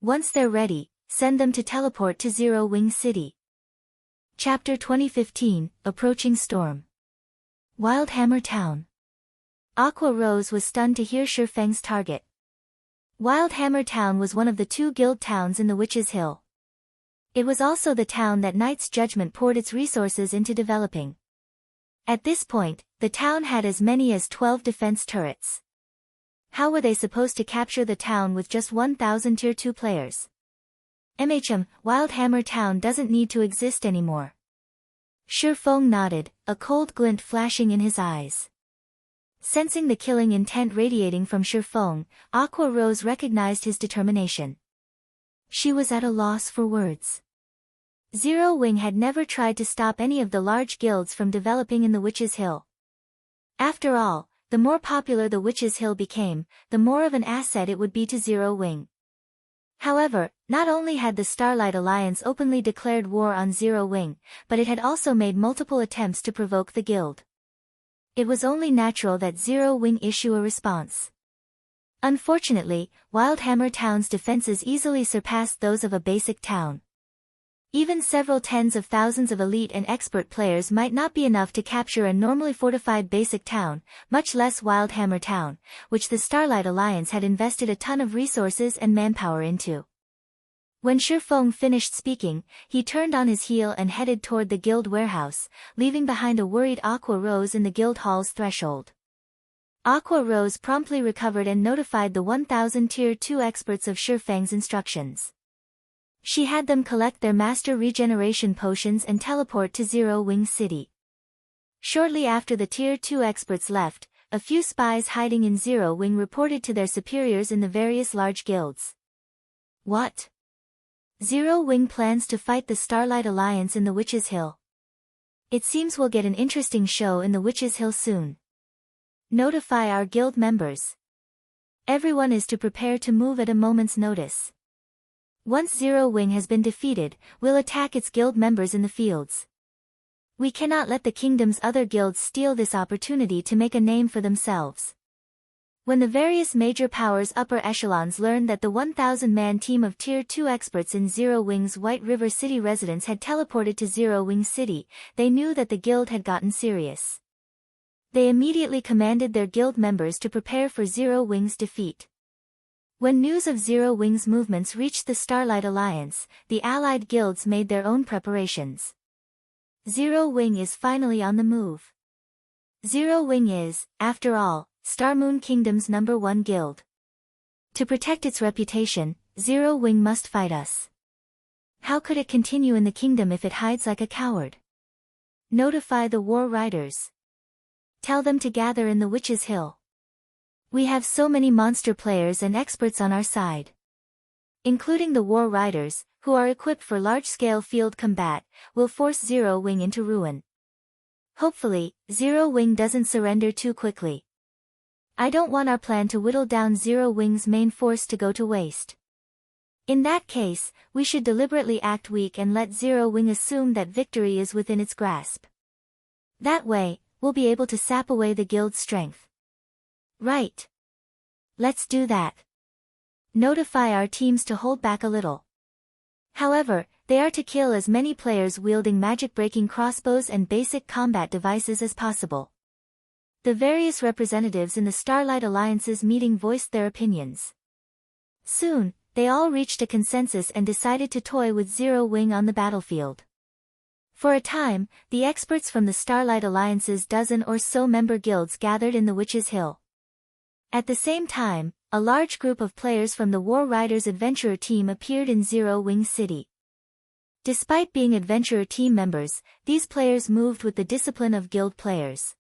Once they're ready, send them to teleport to Zero Wing City. Chapter 2015, Approaching Storm. WildhammerTown. Aqua Rose was stunned to hear Shifeng's target. WildhammerTown was one of the 2 guild towns in the Witch's Hill. It was also the town that Knight's Judgment poured its resources into developing. At this point, the town had as many as 12 defense turrets. How were they supposed to capture the town with just 1,000 tier 2 players? WildhammerTown doesn't need to exist anymore. Shifeng nodded, a cold glint flashing in his eyes. Sensing the killing intent radiating from Shifeng, Aqua Rose recognized his determination. She was at a loss for words. Zero Wing had never tried to stop any of the large guilds from developing in the Witch's Hill. After all, the more popular the Witch's Hill became, the more of an asset it would be to Zero Wing. However, not only had the Starlight Alliance openly declared war on Zero Wing, but it had also made multiple attempts to provoke the guild. It was only natural that Zero Wing issue a response. Unfortunately, WildhammerTown's defenses easily surpassed those of a basic town. Even several tens of thousands of elite and expert players might not be enough to capture a normally fortified basic town, much less WildhammerTown, which the Starlight Alliance had invested a ton of resources and manpower into. When Shifeng finished speaking, he turned on his heel and headed toward the guild warehouse, leaving behind a worried Aqua Rose in the guild hall's threshold. Aqua Rose promptly recovered and notified the 1,000 tier 2 experts of Shifeng's instructions. She had them collect their master regeneration potions and teleport to Zero Wing City. Shortly after the tier 2 experts left, a few spies hiding in Zero Wing reported to their superiors in the various large guilds. What? Zero Wing plans to fight the Starlight Alliance in the Witch's Hill. It seems we'll get an interesting show in the Witch's Hill soon. Notify our guild members. Everyone is to prepare to move at a moment's notice. Once Zero Wing has been defeated, we'll attack its guild members in the fields. We cannot let the kingdom's other guilds steal this opportunity to make a name for themselves. When the various major powers' upper echelons learned that the 1,000-man team of Tier 2 experts in Zero Wing's White River City residence had teleported to Zero Wing City, they knew that the guild had gotten serious. They immediately commanded their guild members to prepare for Zero Wing's defeat. When news of Zero Wing's movements reached the Starlight Alliance, the allied guilds made their own preparations. Zero Wing is finally on the move. Zero Wing is, after all, Star Moon Kingdom's #1 guild. To protect its reputation, Zero Wing must fight us. How could it continue in the kingdom if it hides like a coward? Notify the war riders. Tell them to gather in the Witch's Hill. We have so many monster players and experts on our side. Including the war riders, who are equipped for large-scale field combat, will force Zero Wing into ruin. Hopefully, Zero Wing doesn't surrender too quickly. I don't want our plan to whittle down Zero Wing's main force to go to waste. In that case, we should deliberately act weak and let Zero Wing assume that victory is within its grasp. That way, we'll be able to sap away the guild's strength. Right. Let's do that. Notify our teams to hold back a little. However, they are to kill as many players wielding magic-breaking crossbows and basic combat devices as possible. The various representatives in the Starlight Alliance's meeting voiced their opinions. Soon, they all reached a consensus and decided to toy with Zero Wing on the battlefield. For a time, the experts from the Starlight Alliance's dozen or so member guilds gathered in the Witch's Hill. At the same time, a large group of players from the War Riders Adventurer team appeared in Zero Wing City. Despite being Adventurer team members, these players moved with the discipline of guild players.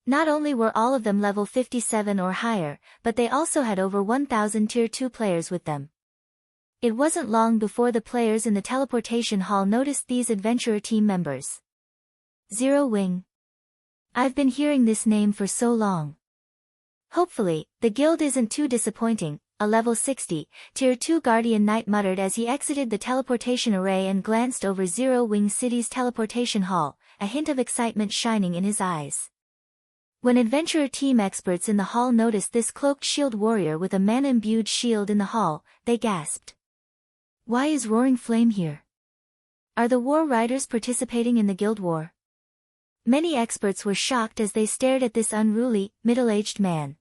Not only were all of them level 57 or higher, but they also had over 1,000 Tier 2 players with them. It wasn't long before the players in the teleportation hall noticed these Adventurer team members. Zero Wing. I've been hearing this name for so long. Hopefully, the guild isn't too disappointing, a level 60, Tier 2 Guardian Knight muttered as he exited the teleportation array and glanced over Zero Wing City's teleportation hall, a hint of excitement shining in his eyes. When Adventurer team experts in the hall noticed this cloaked shield warrior with a mana-imbued shield in the hall, they gasped. Why is Roaring Flame here? Are the War Riders participating in the guild war? Many experts were shocked as they stared at this unruly, middle-aged man.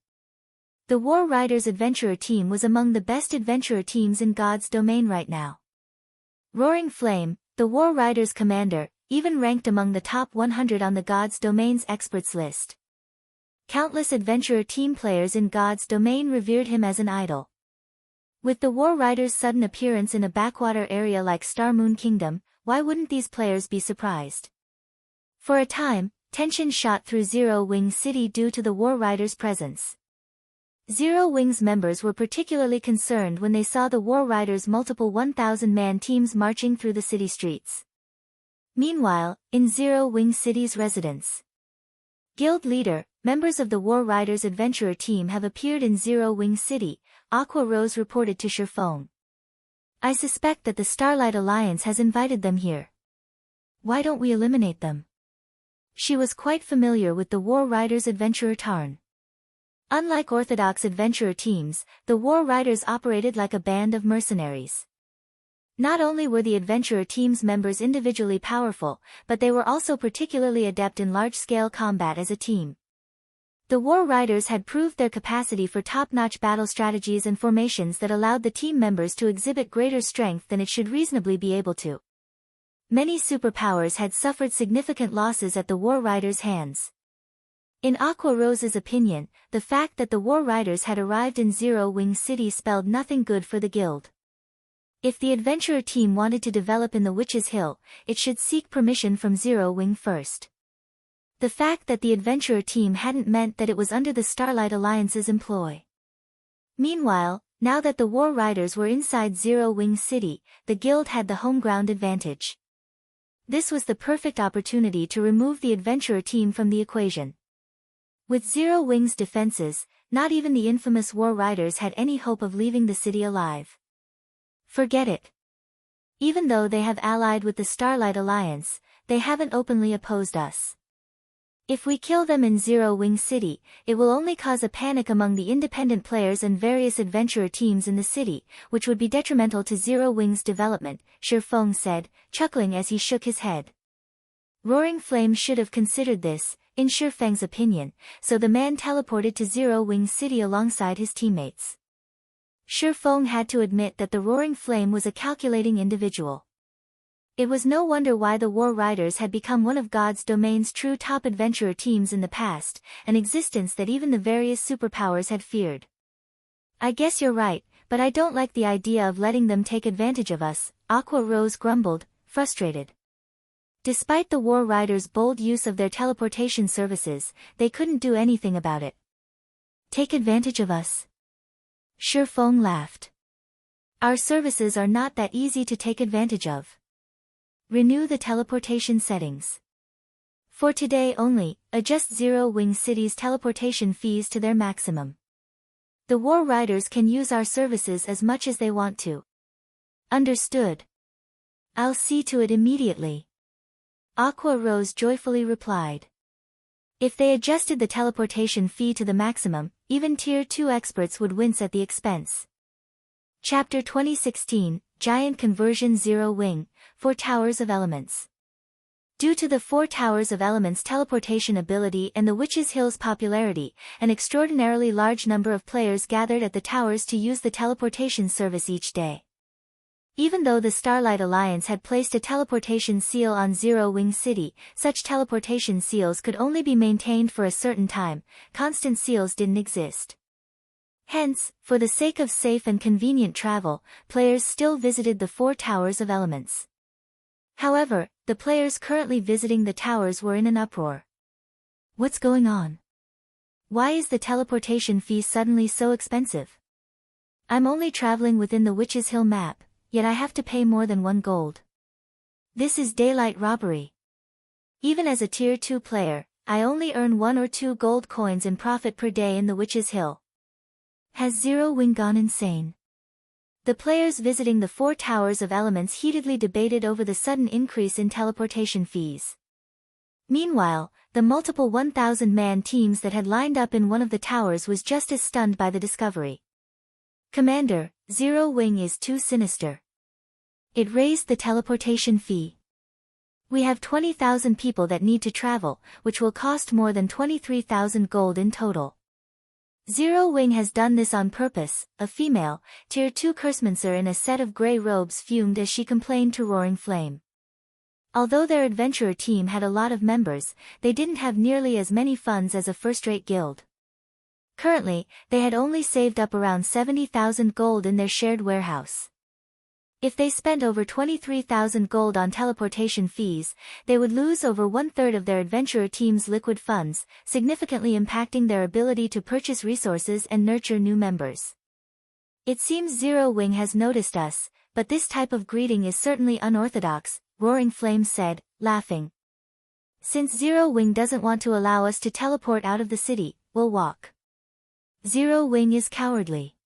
The War Riders Adventurer team was among the best adventurer teams in God's domain right now. Roaring Flame, the War Riders commander, even ranked among the top 100 on the God's domain's experts list. Countless adventurer team players in God's domain revered him as an idol. With the War Riders' sudden appearance in a backwater area like Star Moon Kingdom, why wouldn't these players be surprised? For a time, tension shot through Zero Wing City due to the War Riders' presence. Zero Wing's members were particularly concerned when they saw the War Riders' multiple 1,000-man teams marching through the city streets. Meanwhile, in Zero Wing City's residence, Guild leader, members of the War Riders Adventurer team have appeared in Zero Wing City, Aqua Rose reported to Sherfone. I suspect that the Starlight Alliance has invited them here. Why don't we eliminate them? She was quite familiar with the War Riders Adventurer Tarn. Unlike orthodox adventurer teams, the War Riders operated like a band of mercenaries. Not only were the adventurer team's members individually powerful, but they were also particularly adept in large-scale combat as a team. The War Riders had proved their capacity for top-notch battle strategies and formations that allowed the team members to exhibit greater strength than it should reasonably be able to. Many superpowers had suffered significant losses at the War Riders' hands. In Aqua Rose's opinion, the fact that the War Riders had arrived in Zero Wing City spelled nothing good for the guild. If the adventurer team wanted to develop in the Witch's Hill, it should seek permission from Zero Wing first. The fact that the adventurer team hadn't meant that it was under the Starlight Alliance's employ. Meanwhile, now that the War Riders were inside Zero Wing City, the guild had the home ground advantage. This was the perfect opportunity to remove the adventurer team from the equation. With Zero Wing's defenses, not even the infamous War Riders had any hope of leaving the city alive. Forget it. Even though they have allied with the Starlight Alliance, they haven't openly opposed us. If we kill them in Zero Wing City, it will only cause a panic among the independent players and various adventurer teams in the city, which would be detrimental to Zero Wing's development, Sherfong said, chuckling as he shook his head. Roaring Flame should have considered this, in Sherfeng's opinion, so the man teleported to Zero Wing City alongside his teammates. Sherfong had to admit that the Roaring Flame was a calculating individual. It was no wonder why the War Riders had become one of God's domain's true top adventurer teams in the past, an existence that even the various superpowers had feared. I guess you're right, but I don't like the idea of letting them take advantage of us, Aqua Rose grumbled, frustrated. Despite the War Riders' bold use of their teleportation services, they couldn't do anything about it. Take advantage of us? Sherfong laughed. Our services are not that easy to take advantage of. Renew the teleportation settings. For today only, adjust Zero Wing City's teleportation fees to their maximum. The War Riders can use our services as much as they want to. Understood. I'll see to it immediately. Aqua Rose joyfully replied. If they adjusted the teleportation fee to the maximum, even Tier 2 experts would wince at the expense. Chapter 2016, Giant Conversion Zero Wing, 4 Towers of Elements. Due to the Four Towers of Elements teleportation ability and the Witch's Hill's popularity, an extraordinarily large number of players gathered at the towers to use the teleportation service each day. Even though the Starlight Alliance had placed a teleportation seal on Zero Wing City, such teleportation seals could only be maintained for a certain time. Constant seals didn't exist. Hence, for the sake of safe and convenient travel, players still visited the Four Towers of Elements. However, the players currently visiting the towers were in an uproar. What's going on? Why is the teleportation fee suddenly so expensive? I'm only traveling within the Witch's Hill map, yet I have to pay more than 1 gold. This is daylight robbery. Even as a Tier 2 player, I only earn 1 or 2 gold coins in profit per day in the Witch's Hill. Has Zero Wing gone insane? The players visiting the Four Towers of Elements heatedly debated over the sudden increase in teleportation fees. Meanwhile, the multiple 1,000-man teams that had lined up in one of the towers was just as stunned by the discovery. Commander, Zero Wing is too sinister. It raised the teleportation fee. We have 20,000 people that need to travel, which will cost more than 23,000 gold in total. Zero Wing has done this on purpose. A female, Tier 2 Cursemancer in a set of grey robes fumed as she complained to Roaring Flame. Although their adventurer team had a lot of members, they didn't have nearly as many funds as a first-rate guild. Currently, they had only saved up around 70,000 gold in their shared warehouse. If they spent over 23,000 gold on teleportation fees, they would lose over 1/3 of their adventurer team's liquid funds, significantly impacting their ability to purchase resources and nurture new members. It seems Zero Wing has noticed us, but this type of greeting is certainly unorthodox, Roaring Flame said, laughing. Since Zero Wing doesn't want to allow us to teleport out of the city, we'll walk. Zero Wing is cowardly.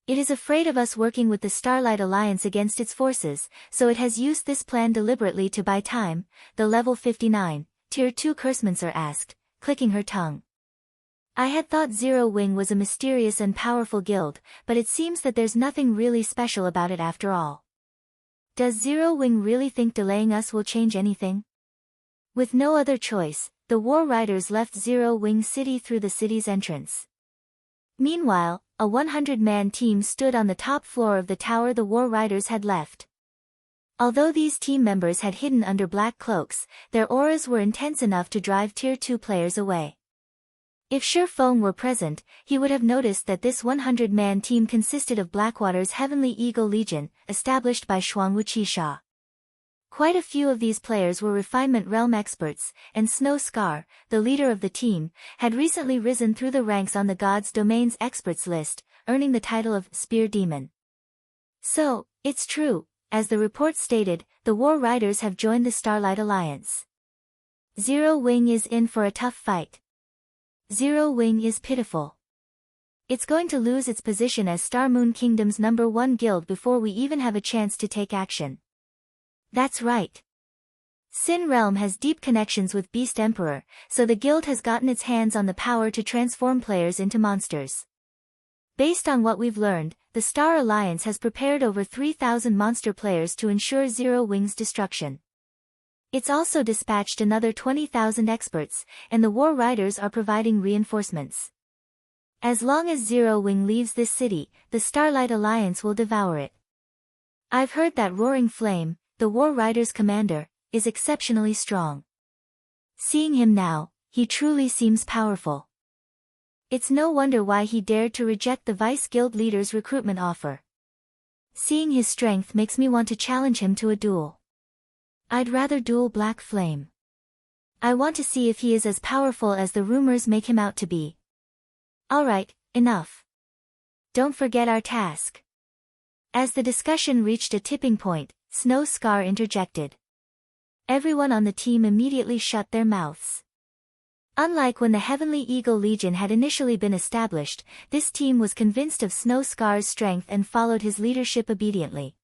It is afraid of us working with the Starlight Alliance against its forces, so it has used this plan deliberately to buy time, the level 59, Tier 2 Cursemancer asked, clicking her tongue. I had thought Zero Wing was a mysterious and powerful guild, but it seems that there's nothing really special about it after all. Does Zero Wing really think delaying us will change anything? With no other choice, the War Riders left Zero Wing City through the city's entrance. Meanwhile, a 100-man team stood on the top floor of the tower the War Riders had left. Although these team members had hidden under black cloaks, their auras were intense enough to drive Tier 2 players away. If Sure Feng were present, he would have noticed that this 100-man team consisted of Blackwater's Heavenly Eagle Legion, established by Shuang Wuqisha. Quite a few of these players were Refinement Realm experts, and Snow Scar, the leader of the team, had recently risen through the ranks on the God's Domains experts list, earning the title of Spear Demon. So, it's true, as the report stated, the War Riders have joined the Starlight Alliance. Zero Wing is in for a tough fight. Zero Wing is pitiful. It's going to lose its position as Star Moon Kingdom's #1 guild before we even have a chance to take action. That's right. Sin Realm has deep connections with Beast Emperor, so the guild has gotten its hands on the power to transform players into monsters. Based on what we've learned, the Star Alliance has prepared over 3,000 monster players to ensure Zero Wing's destruction. It's also dispatched another 20,000 experts, and the War Riders are providing reinforcements. As long as Zero Wing leaves this city, the Starlight Alliance will devour it. I've heard that Roaring Flame, the War Riders' commander, is exceptionally strong. Seeing him now, he truly seems powerful. It's no wonder why he dared to reject the Vice Guild leader's recruitment offer. Seeing his strength makes me want to challenge him to a duel. I'd rather duel Black Flame. I want to see if he is as powerful as the rumors make him out to be. Alright, enough. Don't forget our task. As the discussion reached a tipping point, Snow Scar interjected. Everyone on the team immediately shut their mouths. Unlike when the Heavenly Eagle Legion had initially been established, this team was convinced of Snow Scar's strength and followed his leadership obediently.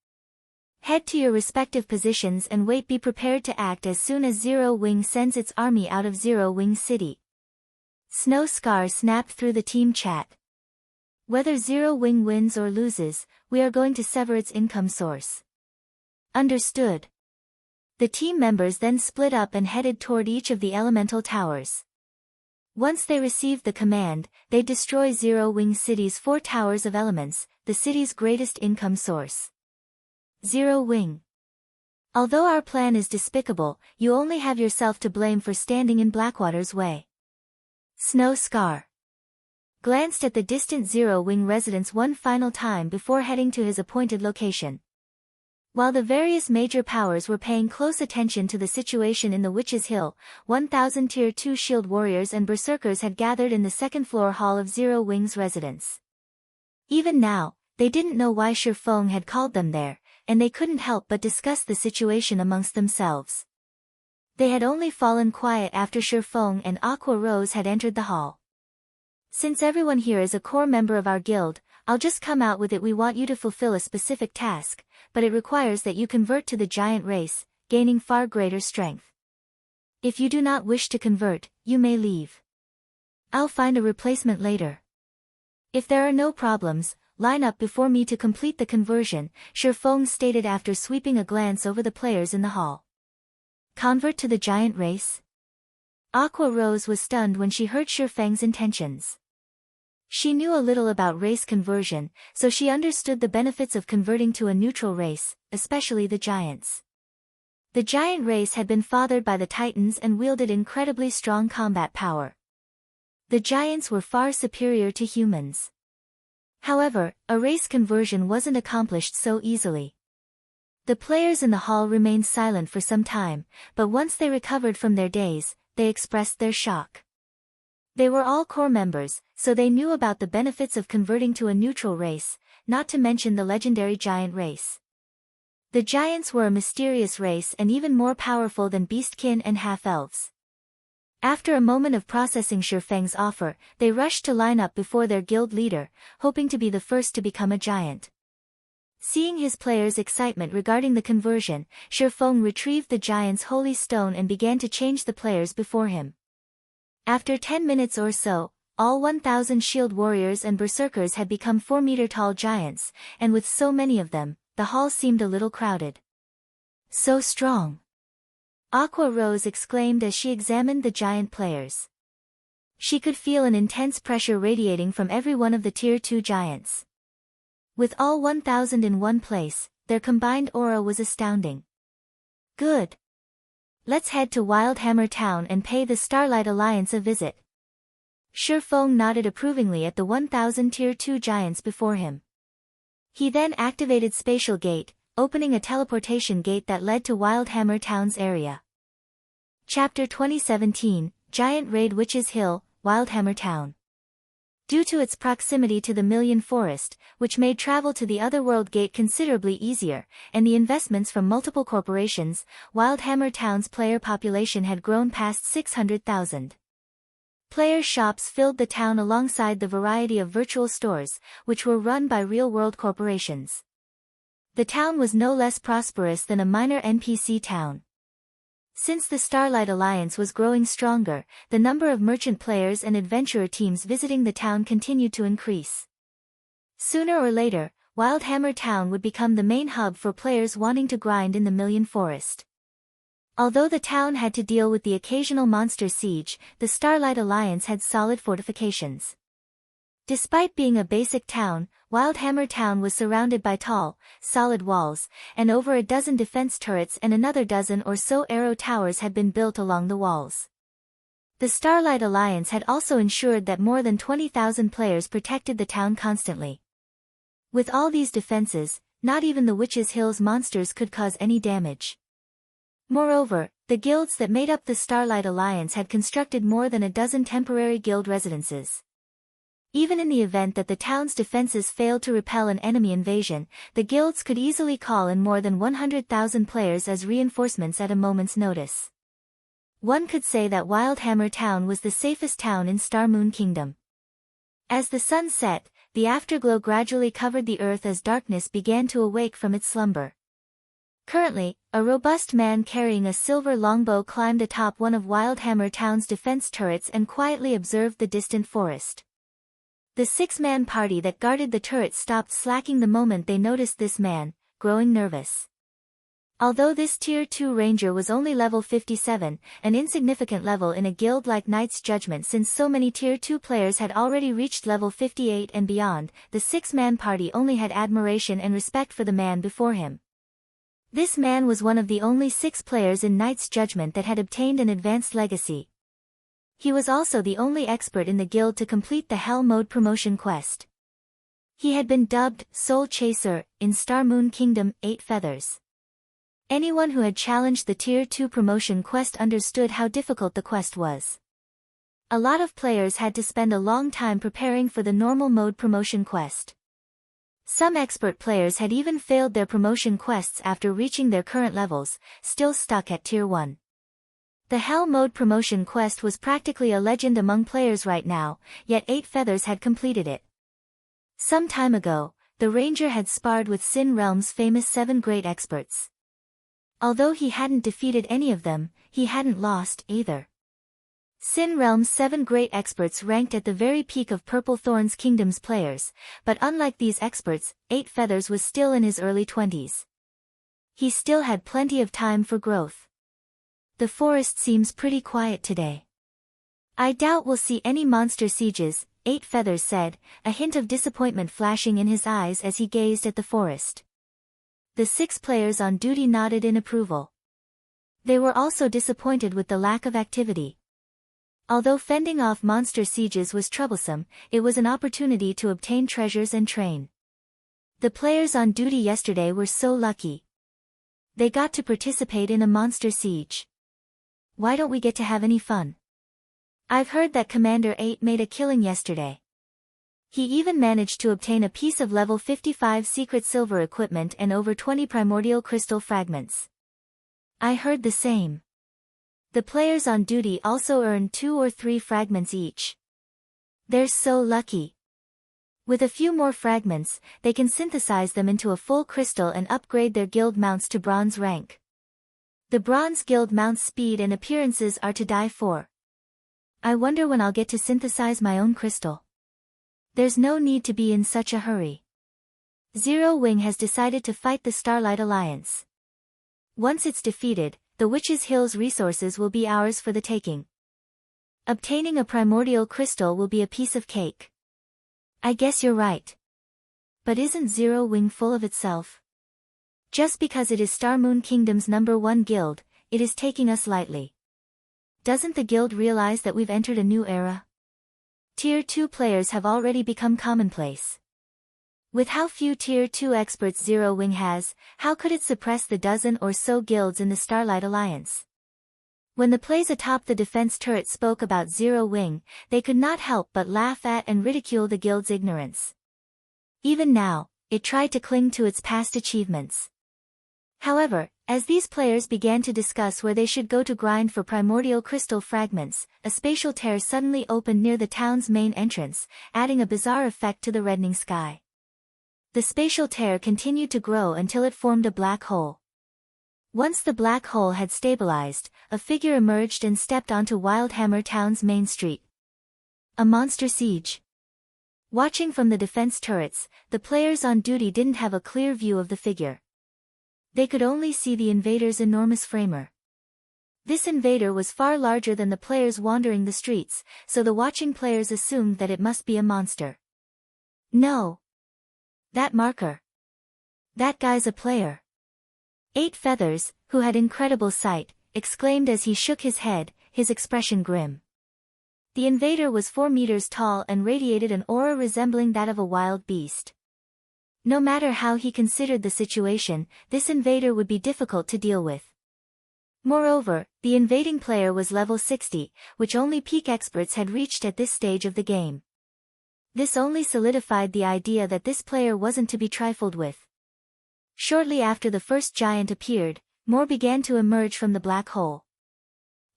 Head to your respective positions and be prepared to act as soon as Zero Wing sends its army out of Zero Wing City. Snow Scar snapped through the team chat. Whether Zero Wing wins or loses, we are going to sever its income source. Understood. The team members then split up and headed toward each of the elemental towers. Once they received the command, they'd destroy Zero Wing City's 4 towers of elements, the city's greatest income source. Zero Wing. Although our plan is despicable, you only have yourself to blame for standing in Blackwater's way. Snow Scar glanced at the distant Zero Wing residence one final time before heading to his appointed location. While the various major powers were paying close attention to the situation in the Witch's Hill, 1,000 Tier 2 shield warriors and berserkers had gathered in the second-floor hall of Zero Wing's residence. Even now, they didn't know why Shifeng had called them there, and they couldn't help but discuss the situation amongst themselves. They had only fallen quiet after Shifeng and Aqua Rose had entered the hall. Since everyone here is a core member of our guild, I'll just come out with it. We want you to fulfill a specific task, but it requires that you convert to the giant race, gaining far greater strength. If you do not wish to convert, you may leave. I'll find a replacement later. If there are no problems, line up before me to complete the conversion, Shifeng stated after sweeping a glance over the players in the hall. Convert to the giant race? Aqua Rose was stunned when she heard Shifeng's intentions. She knew a little about race conversion, so she understood the benefits of converting to a neutral race, especially the giants. The giant race had been fathered by the Titans and wielded incredibly strong combat power. The giants were far superior to humans. However, a race conversion wasn't accomplished so easily. The players in the hall remained silent for some time, but once they recovered from their daze, they expressed their shock. They were all core members, so they knew about the benefits of converting to a neutral race, not to mention the legendary giant race. The giants were a mysterious race and even more powerful than beastkin and half-elves. After a moment of processing Shifeng's offer, they rushed to line up before their guild leader, hoping to be the first to become a giant. Seeing his players' excitement regarding the conversion, Shifeng retrieved the giant's holy stone and began to change the players before him. After 10 minutes or so, all 1,000 shield warriors and berserkers had become 4-meter-tall giants, and with so many of them, the hall seemed a little crowded. So strong! Aqua Rose exclaimed as she examined the giant players. She could feel an intense pressure radiating from every one of the Tier 2 giants. With all 1,000 in one place, their combined aura was astounding. Good! Let's head to WildhammerTown and pay the Starlight Alliance a visit. Shifeng nodded approvingly at the 1,000 Tier 2 giants before him. He then activated Spatial Gate, opening a teleportation gate that led to WildhammerTown's area. Chapter 2017, Giant Raid Witch's Hill, WildhammerTown. Due to its proximity to the Million Forest, which made travel to the Otherworld Gate considerably easier, and the investments from multiple corporations, WildhammerTown's player population had grown past 600,000. Player shops filled the town alongside the variety of virtual stores, which were run by real-world corporations. The town was no less prosperous than a minor NPC town. Since the Starlight Alliance was growing stronger, the number of merchant players and adventurer teams visiting the town continued to increase. Sooner or later, WildhammerTown would become the main hub for players wanting to grind in the Million Forest. Although the town had to deal with the occasional monster siege, the Starlight Alliance had solid fortifications. Despite being a basic town, WildhammerTown was surrounded by tall, solid walls, and over a dozen defense turrets and another dozen or so arrow towers had been built along the walls. The Starlight Alliance had also ensured that more than 20,000 players protected the town constantly. With all these defenses, not even the Witch's Hill's monsters could cause any damage. Moreover, the guilds that made up the Starlight Alliance had constructed more than a dozen temporary guild residences. Even in the event that the town's defenses failed to repel an enemy invasion, the guilds could easily call in more than 100,000 players as reinforcements at a moment's notice. One could say that WildhammerTown was the safest town in Star Moon Kingdom. As the sun set, the afterglow gradually covered the earth as darkness began to awake from its slumber. Currently, a robust man carrying a silver longbow climbed atop one of WildhammerTown's defense turrets and quietly observed the distant forest. The 6-man party that guarded the turret stopped slacking the moment they noticed this man, growing nervous. Although this Tier 2 Ranger was only level 57, an insignificant level in a guild like Knight's Judgment since so many Tier 2 players had already reached level 58 and beyond, the 6-man party only had admiration and respect for the man before him. This man was one of the only 6 players in Knight's Judgment that had obtained an advanced legacy. He was also the only expert in the guild to complete the Hell Mode promotion quest. He had been dubbed Soul Chaser in Star Moon Kingdom 8 Feathers. Anyone who had challenged the Tier 2 promotion quest understood how difficult the quest was. A lot of players had to spend a long time preparing for the normal mode promotion quest. Some expert players had even failed their promotion quests after reaching their current levels, still stuck at Tier 1. The Hell Mode promotion quest was practically a legend among players right now, yet 8 Feathers had completed it. Some time ago, the Ranger had sparred with Sin Realm's famous 7 great experts. Although he hadn't defeated any of them, he hadn't lost either. Sin Realm's 7 great experts ranked at the very peak of Purple Thorns Kingdom's players, but unlike these experts, 8 Feathers was still in his early 20s. He still had plenty of time for growth. The forest seems pretty quiet today. I doubt we'll see any monster sieges, 8 Feathers said, a hint of disappointment flashing in his eyes as he gazed at the forest. The 6 players on duty nodded in approval. They were also disappointed with the lack of activity. Although fending off monster sieges was troublesome, it was an opportunity to obtain treasures and train. The players on duty yesterday were so lucky. They got to participate in a monster siege. Why don't we get to have any fun? I've heard that Commander 8 made a killing yesterday. He even managed to obtain a piece of level 55 secret silver equipment and over 20 primordial crystal fragments. I heard the same. The players on duty also earned 2 or 3 fragments each. They're so lucky. With a few more fragments, they can synthesize them into a full crystal and upgrade their guild mounts to bronze rank. The bronze guild mount's speed and appearances are to die for. I wonder when I'll get to synthesize my own crystal. There's no need to be in such a hurry. Zero Wing has decided to fight the Starlight Alliance. Once it's defeated, the Witch's Hill's resources will be ours for the taking. Obtaining a primordial crystal will be a piece of cake. I guess you're right. But isn't Zero Wing full of itself? Just because it is Star Moon Kingdom's #1 guild, it is taking us lightly. Doesn't the guild realize that we've entered a new era? Tier 2 players have already become commonplace. With how few Tier 2 experts Zero Wing has, how could it suppress the dozen or so guilds in the Starlight Alliance? When the plays atop the defense turret spoke about Zero Wing, they could not help but laugh at and ridicule the guild's ignorance. Even now, it tried to cling to its past achievements. However, as these players began to discuss where they should go to grind for primordial crystal fragments, a spatial tear suddenly opened near the town's main entrance, adding a bizarre effect to the reddening sky. The spatial tear continued to grow until it formed a black hole. Once the black hole had stabilized, a figure emerged and stepped onto WildhammerTown's main street. A monster siege. Watching from the defense turrets, the players on duty didn't have a clear view of the figure. They could only see the invader's enormous framer. This invader was far larger than the players wandering the streets, so the watching players assumed that it must be a monster. No. That marker. That guy's a player. 8 Feathers, who had incredible sight, exclaimed as he shook his head, his expression grim. The invader was 4 meters tall and radiated an aura resembling that of a wild beast. No matter how he considered the situation, this invader would be difficult to deal with. Moreover, the invading player was level 60, which only peak experts had reached at this stage of the game. This only solidified the idea that this player wasn't to be trifled with. Shortly after the first giant appeared, more began to emerge from the black hole.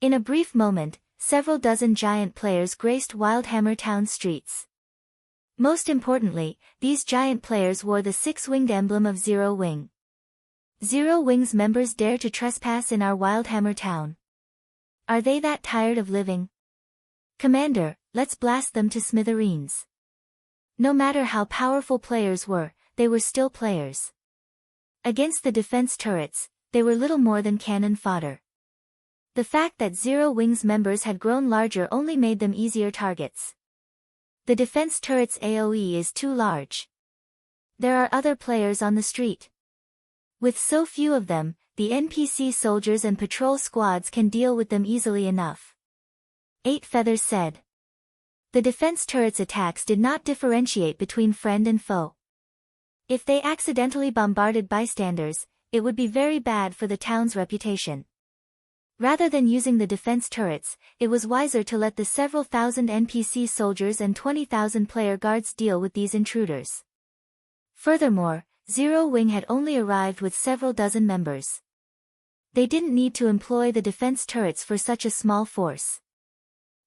In a brief moment, several dozen giant players graced WildhammerTown streets. Most importantly, these giant players wore the 6-winged emblem of Zero Wing. Zero Wing's members dare to trespass in our WildhammerTown. Are they that tired of living? Commander, let's blast them to smithereens. No matter how powerful players were, they were still players. Against the defense turrets, they were little more than cannon fodder. The fact that Zero Wing's members had grown larger only made them easier targets. The defense turret's AoE is too large. There are other players on the street. With so few of them, the NPC soldiers and patrol squads can deal with them easily enough. 8 Feathers said. The defense turret's attacks did not differentiate between friend and foe. If they accidentally bombarded bystanders, it would be very bad for the town's reputation. Rather than using the defense turrets, it was wiser to let the several thousand NPC soldiers and 20,000 player guards deal with these intruders. Furthermore, Zero Wing had only arrived with several dozen members. They didn't need to employ the defense turrets for such a small force.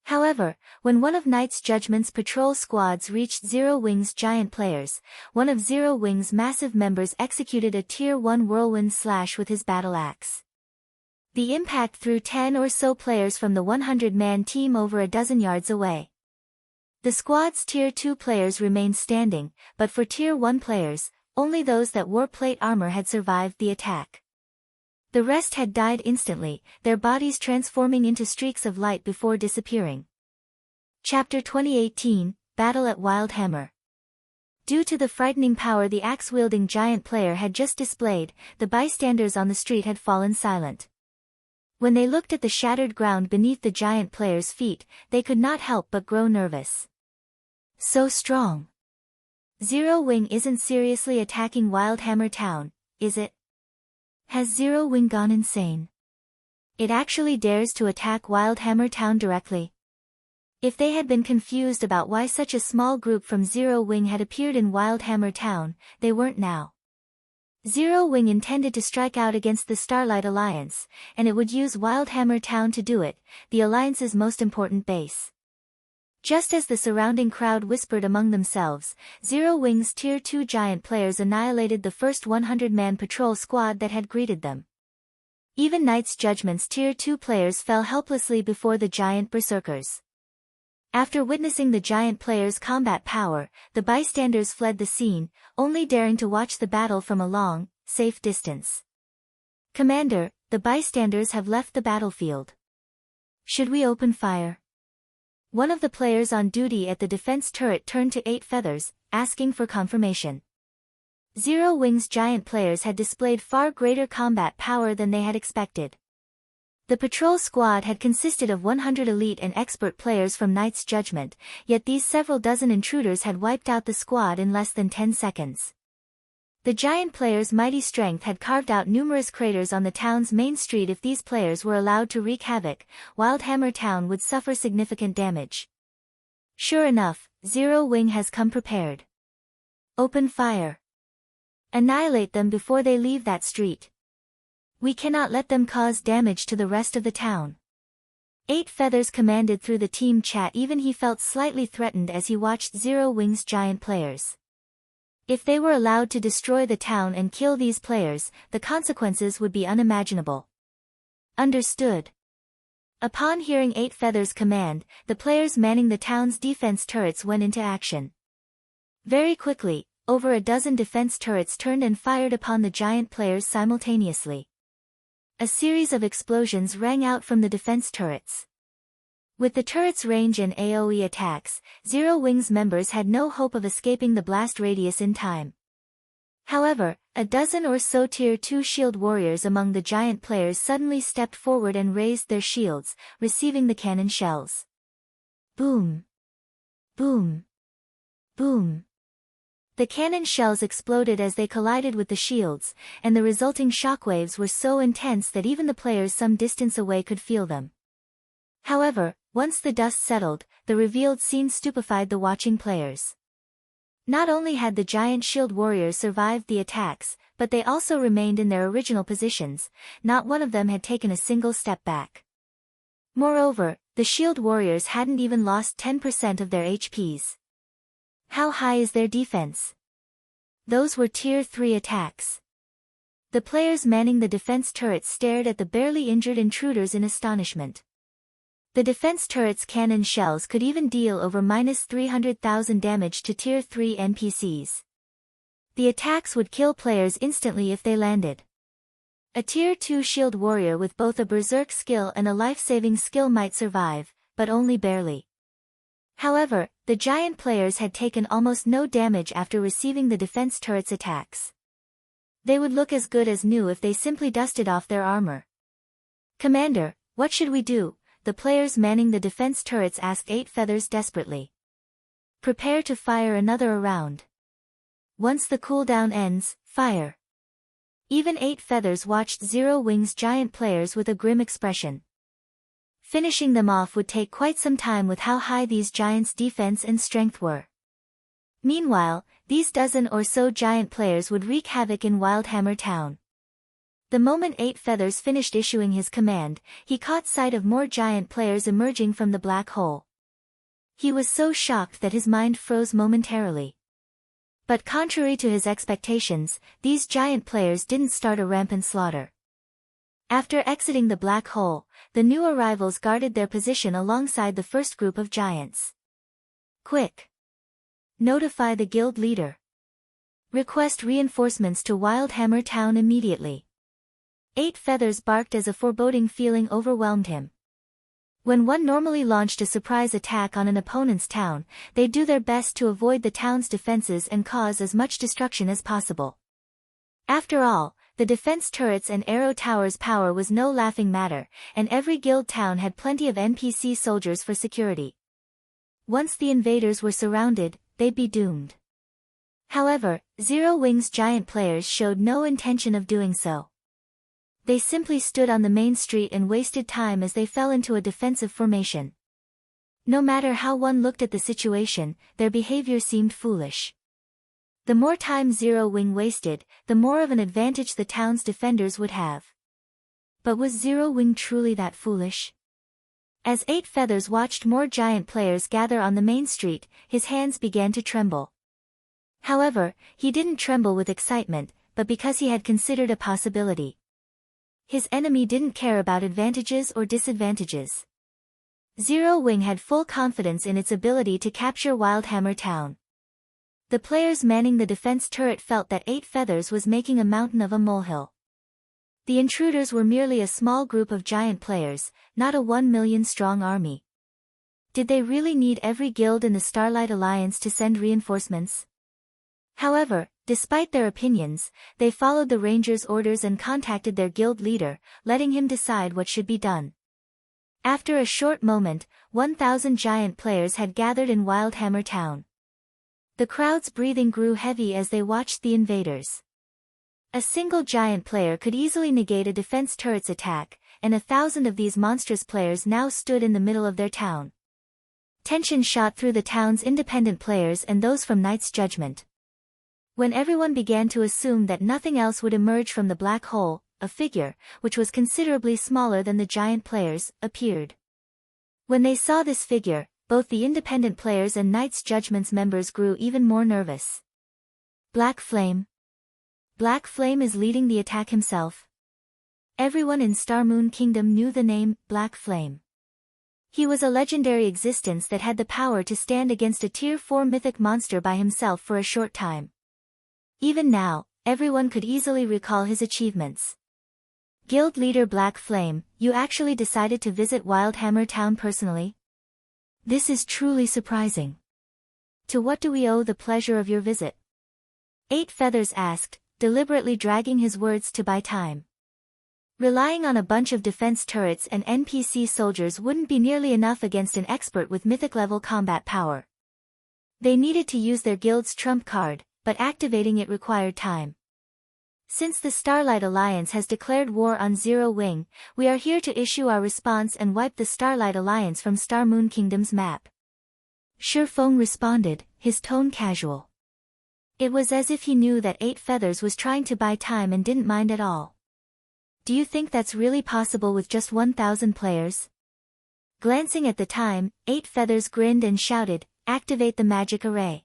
However, when one of Knight's Judgment's patrol squads reached Zero Wing's giant players, one of Zero Wing's massive members executed a Tier 1 whirlwind slash with his battle axe. The impact threw 10 or so players from the 100-man team over a dozen yards away. The squad's Tier 2 players remained standing, but for Tier 1 players, only those that wore plate armor had survived the attack. The rest had died instantly, their bodies transforming into streaks of light before disappearing. Chapter 2018, Battle at Wildhammer. Due to the frightening power the axe-wielding giant player had just displayed, the bystanders on the street had fallen silent. When they looked at the shattered ground beneath the giant player's feet, they could not help but grow nervous. So strong. Zero Wing isn't seriously attacking WildhammerTown, is it? Has Zero Wing gone insane? It actually dares to attack WildhammerTown directly. If they had been confused about why such a small group from Zero Wing had appeared in WildhammerTown, they weren't now. Zero Wing intended to strike out against the Starlight Alliance, and it would use WildhammerTown to do it, the Alliance's most important base. Just as the surrounding crowd whispered among themselves, Zero Wing's Tier 2 giant players annihilated the first 100-man patrol squad that had greeted them. Even Knight's Judgment's Tier 2 players fell helplessly before the giant berserkers. After witnessing the giant players' combat power, the bystanders fled the scene, only daring to watch the battle from a long, safe distance. Commander, the bystanders have left the battlefield. Should we open fire? One of the players on duty at the defense turret turned to 8 Feathers, asking for confirmation. Zero Wing's giant players had displayed far greater combat power than they had expected. The patrol squad had consisted of 100 elite and expert players from Knight's Judgment, yet these several dozen intruders had wiped out the squad in less than 10 seconds. The giant players' mighty strength had carved out numerous craters on the town's main street. If these players were allowed to wreak havoc, WildhammerTown would suffer significant damage. Sure enough, Zero Wing has come prepared. Open fire. Annihilate them before they leave that street. We cannot let them cause damage to the rest of the town. 8 Feathers commanded through the team chat. Even he felt slightly threatened as he watched Zero Wing's giant players. If they were allowed to destroy the town and kill these players, the consequences would be unimaginable. Understood. Upon hearing 8 Feathers' command, the players manning the town's defense turrets went into action. Very quickly, over a dozen defense turrets turned and fired upon the giant players simultaneously. A series of explosions rang out from the defense turrets. With the turret's range and AoE attacks, Zero Wing's members had no hope of escaping the blast radius in time. However, a dozen or so Tier 2 shield warriors among the giant players suddenly stepped forward and raised their shields, receiving the cannon shells. Boom! Boom! Boom! The cannon shells exploded as they collided with the shields, and the resulting shockwaves were so intense that even the players some distance away could feel them. However, once the dust settled, the revealed scene stupefied the watching players. Not only had the giant shield warriors survived the attacks, but they also remained in their original positions. Not one of them had taken a single step back. Moreover, the shield warriors hadn't even lost 10% of their HPs. How high is their defense? Those were Tier 3 attacks. The players manning the defense turrets stared at the barely injured intruders in astonishment. The defense turret's cannon shells could even deal over -300,000 damage to Tier 3 NPCs. The attacks would kill players instantly if they landed. A Tier 2 shield warrior with both a berserk skill and a life-saving skill might survive, but only barely. However, the giant players had taken almost no damage after receiving the defense turret's attacks. They would look as good as new if they simply dusted off their armor. "Commander, what should we do?" the players manning the defense turrets asked 8 Feathers desperately. "Prepare to fire another round. Once the cooldown ends, fire." Even 8 Feathers watched Zero Wing's giant players with a grim expression. Finishing them off would take quite some time with how high these giants' defense and strength were. Meanwhile, these dozen or so giant players would wreak havoc in WildhammerTown. The moment 8 Feathers finished issuing his command, he caught sight of more giant players emerging from the black hole. He was so shocked that his mind froze momentarily. But contrary to his expectations, these giant players didn't start a rampant slaughter. After exiting the black hole, the new arrivals guarded their position alongside the first group of giants. "Quick! Notify the guild leader. Request reinforcements to WildhammerTown immediately." 8 Feathers barked as a foreboding feeling overwhelmed him. When one normally launched a surprise attack on an opponent's town, they'd do their best to avoid the town's defenses and cause as much destruction as possible. After all, the defense turrets and arrow towers' power was no laughing matter, and every guild town had plenty of NPC soldiers for security. Once the invaders were surrounded, they'd be doomed. However, Zero Wing's giant players showed no intention of doing so. They simply stood on the main street and wasted time as they fell into a defensive formation. No matter how one looked at the situation, their behavior seemed foolish. The more time Zero Wing wasted, the more of an advantage the town's defenders would have. But was Zero Wing truly that foolish? As 8 Feathers watched more giant players gather on the main street, his hands began to tremble. However, he didn't tremble with excitement, but because he had considered a possibility. His enemy didn't care about advantages or disadvantages. Zero Wing had full confidence in its ability to capture WildhammerTown. The players manning the defense turret felt that 8 Feathers was making a mountain of a molehill. The intruders were merely a small group of giant players, not a 1 million strong army. Did they really need every guild in the Starlight Alliance to send reinforcements? However, despite their opinions, they followed the Rangers' orders and contacted their guild leader, letting him decide what should be done. After a short moment, 1,000 giant players had gathered in WildhammerTown. The crowd's breathing grew heavy as they watched the invaders. A single giant player could easily negate a defense turret's attack, and 1,000 of these monstrous players now stood in the middle of their town. Tension shot through the town's independent players and those from Knight's Judgment. When everyone began to assume that nothing else would emerge from the black hole, a figure, which was considerably smaller than the giant players, appeared. When they saw this figure, both the independent players and Knight's Judgment's members grew even more nervous. Black Flame. Black Flame is leading the attack himself. Everyone in Starmoon Kingdom knew the name, Black Flame. He was a legendary existence that had the power to stand against a Tier 4 mythic monster by himself for a short time. Even now, everyone could easily recall his achievements. Guild leader Black Flame, you actually decided to visit WildhammerTown personally? This is truly surprising. To what do we owe the pleasure of your visit? 8 Feathers asked, deliberately dragging his words to buy time. Relying on a bunch of defense turrets and NPC soldiers wouldn't be nearly enough against an expert with mythic-level combat power. They needed to use their guild's trump card, but activating it required time. Since the Starlight Alliance has declared war on Zero Wing, we are here to issue our response and wipe the Starlight Alliance from Starmoon Kingdom's map. Shurfeng responded, his tone casual. It was as if he knew that 8 Feathers was trying to buy time and didn't mind at all. Do you think that's really possible with just 1,000 players? Glancing at the time, 8 Feathers grinned and shouted, activate the magic array.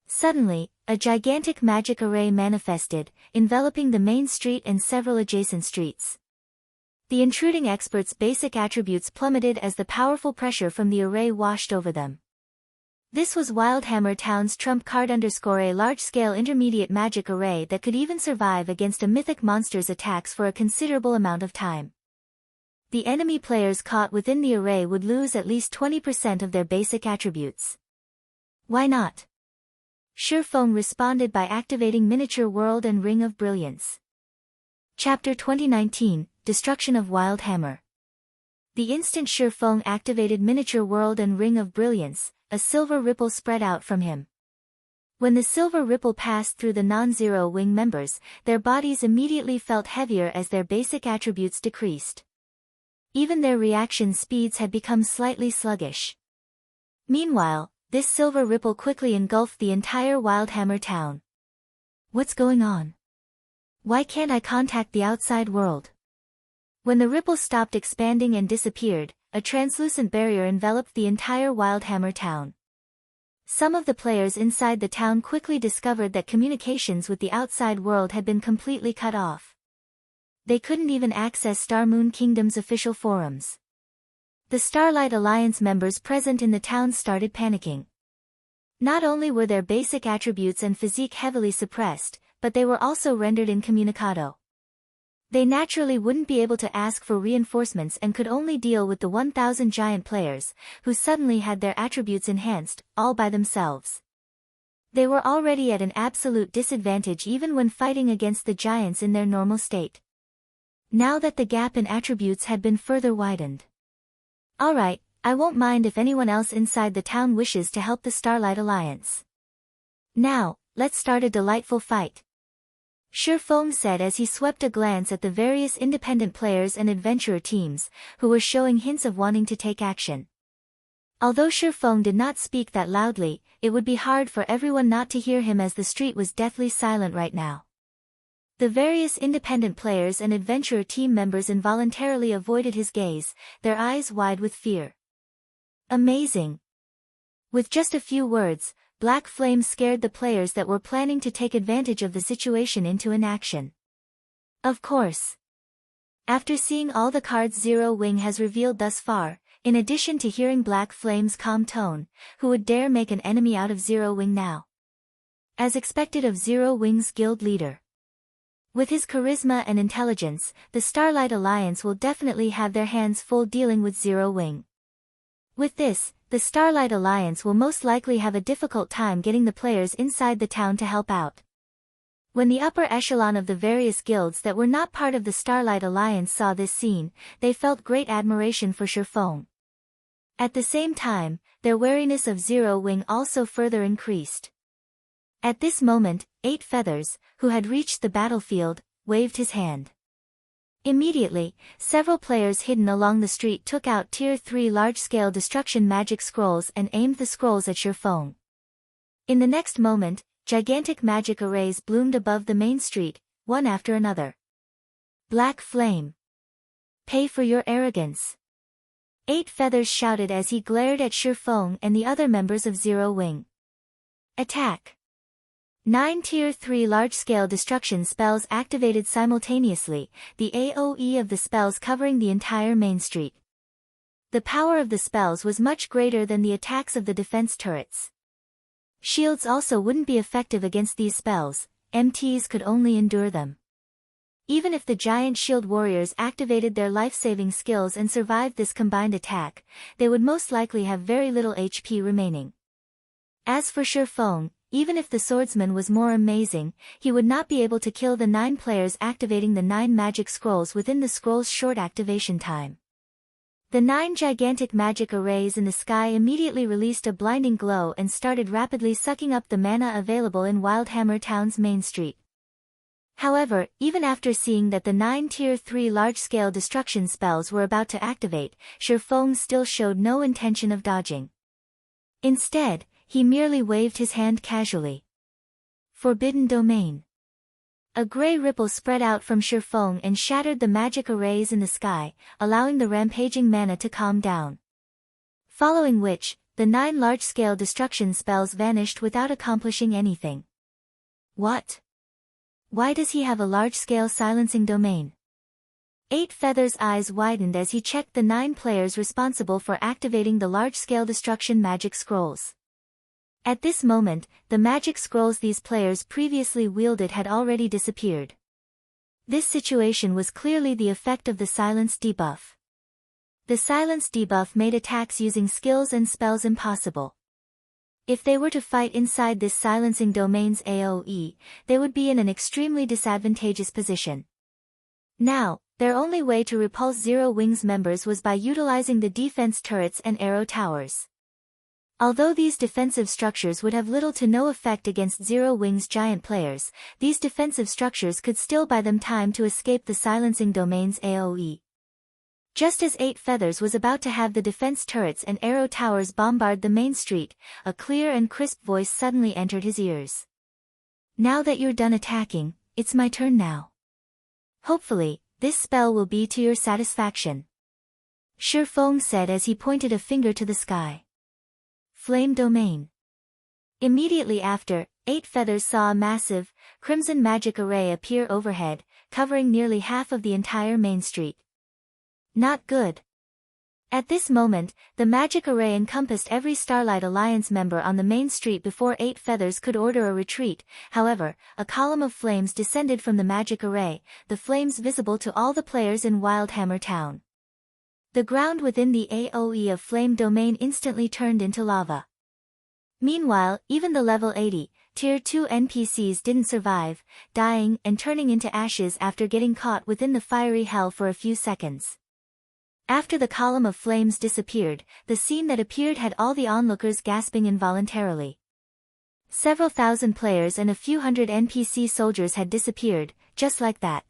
Suddenly, a gigantic magic array manifested, enveloping the main street and several adjacent streets. The intruding expert's basic attributes plummeted as the powerful pressure from the array washed over them. This was WildhammerTown's trump card _ a large-scale intermediate magic array that could even survive against a mythic monster's attacks for a considerable amount of time. The enemy players caught within the array would lose at least 20% of their basic attributes. Why not? Surefong responded by activating Miniature World and Ring of Brilliance. Chapter 2019, Destruction of Wildhammer. The instant Surefong activated Miniature World and Ring of Brilliance, a silver ripple spread out from him. When the silver ripple passed through the non-zero wing members, their bodies immediately felt heavier as their basic attributes decreased. Even their reaction speeds had become slightly sluggish. Meanwhile, this silver ripple quickly engulfed the entire Wildhammer town. What's going on? Why can't I contact the outside world? When the ripple stopped expanding and disappeared, a translucent barrier enveloped the entire Wildhammer town. Some of the players inside the town quickly discovered that communications with the outside world had been completely cut off. They couldn't even access Star Moon Kingdom's official forums. The Starlight Alliance members present in the town started panicking. Not only were their basic attributes and physique heavily suppressed, but they were also rendered incommunicado. They naturally wouldn't be able to ask for reinforcements and could only deal with the 1,000 giant players, who suddenly had their attributes enhanced, all by themselves. They were already at an absolute disadvantage even when fighting against the giants in their normal state. Now that the gap in attributes had been further widened. Alright, I won't mind if anyone else inside the town wishes to help the Starlight Alliance. Now, let's start a delightful fight. Surefong said as he swept a glance at the various independent players and adventurer teams, who were showing hints of wanting to take action. Although Surefong did not speak that loudly, it would be hard for everyone not to hear him as the street was deathly silent right now. The various independent players and adventurer team members involuntarily avoided his gaze, their eyes wide with fear. Amazing! With just a few words, black flames scared the players that were planning to take advantage of the situation into inaction. Of course. After seeing all the cards Zero Wing has revealed thus far, in addition to hearing Black Flame's calm tone, who would dare make an enemy out of Zero Wing now? As expected of Zero Wing's guild leader. With his charisma and intelligence, the Starlight Alliance will definitely have their hands full dealing with Zero Wing. With this, the Starlight Alliance will most likely have a difficult time getting the players inside the town to help out. When the upper echelon of the various guilds that were not part of the Starlight Alliance saw this scene, they felt great admiration for Surefong. At the same time, their wariness of Zero Wing also further increased. At this moment, 8 Feathers, who had reached the battlefield, waved his hand. Immediately, several players hidden along the street took out Tier 3 large-scale destruction magic scrolls and aimed the scrolls at Surefong. In the next moment, gigantic magic arrays bloomed above the main street, one after another. Black Flame. Pay for your arrogance. 8 Feathers shouted as he glared at Surefong and the other members of Zero Wing. Attack. 9 Tier 3 large-scale destruction spells activated simultaneously, the AoE of the spells covering the entire main street. The power of the spells was much greater than the attacks of the defense turrets. Shields also wouldn't be effective against these spells, MTs could only endure them. Even if the giant shield warriors activated their life-saving skills and survived this combined attack, they would most likely have very little HP remaining. As for Surefong, even if the swordsman was more amazing, he would not be able to kill the 9 players activating the 9 magic scrolls within the scroll's short activation time. The 9 gigantic magic arrays in the sky immediately released a blinding glow and started rapidly sucking up the mana available in WildhammerTown's main street. However, even after seeing that the 9 Tier 3 large-scale destruction spells were about to activate, Surefong still showed no intention of dodging. Instead, he merely waved his hand casually. Forbidden Domain. A grey ripple spread out from Surefong and shattered the magic arrays in the sky, allowing the rampaging mana to calm down. Following which, the 9 large-scale destruction spells vanished without accomplishing anything. What? Why does he have a large-scale silencing domain? 8 Feathers' eyes widened as he checked the 9 players responsible for activating the large-scale destruction magic scrolls. At this moment, the magic scrolls these players previously wielded had already disappeared. This situation was clearly the effect of the silence debuff. The silence debuff made attacks using skills and spells impossible. If they were to fight inside this silencing domain's AoE, they would be in an extremely disadvantageous position. Now, their only way to repulse Zero Wings members was by utilizing the defense turrets and arrow towers. Although these defensive structures would have little to no effect against Zero Wings giant players, these defensive structures could still buy them time to escape the silencing domain's AoE. Just as 8 Feathers was about to have the defense turrets and arrow towers bombard the main street, a clear and crisp voice suddenly entered his ears. "Now that you're done attacking, it's my turn now. Hopefully, this spell will be to your satisfaction," Shifeng said as he pointed a finger to the sky. Flame Domain. Immediately after, 8 Feathers saw a massive, crimson magic array appear overhead, covering nearly half of the entire main street. Not good. At this moment, the magic array encompassed every Starlight Alliance member on the main street before 8 Feathers could order a retreat. However, a column of flames descended from the magic array, the flames visible to all the players in WildhammerTown. The ground within the AoE of Flame Domain instantly turned into lava. Meanwhile, even the level 80, Tier 2 NPCs didn't survive, dying and turning into ashes after getting caught within the fiery hell for a few seconds. After the column of flames disappeared, the scene that appeared had all the onlookers gasping involuntarily. Several thousand players and a few hundred NPC soldiers had disappeared, just like that.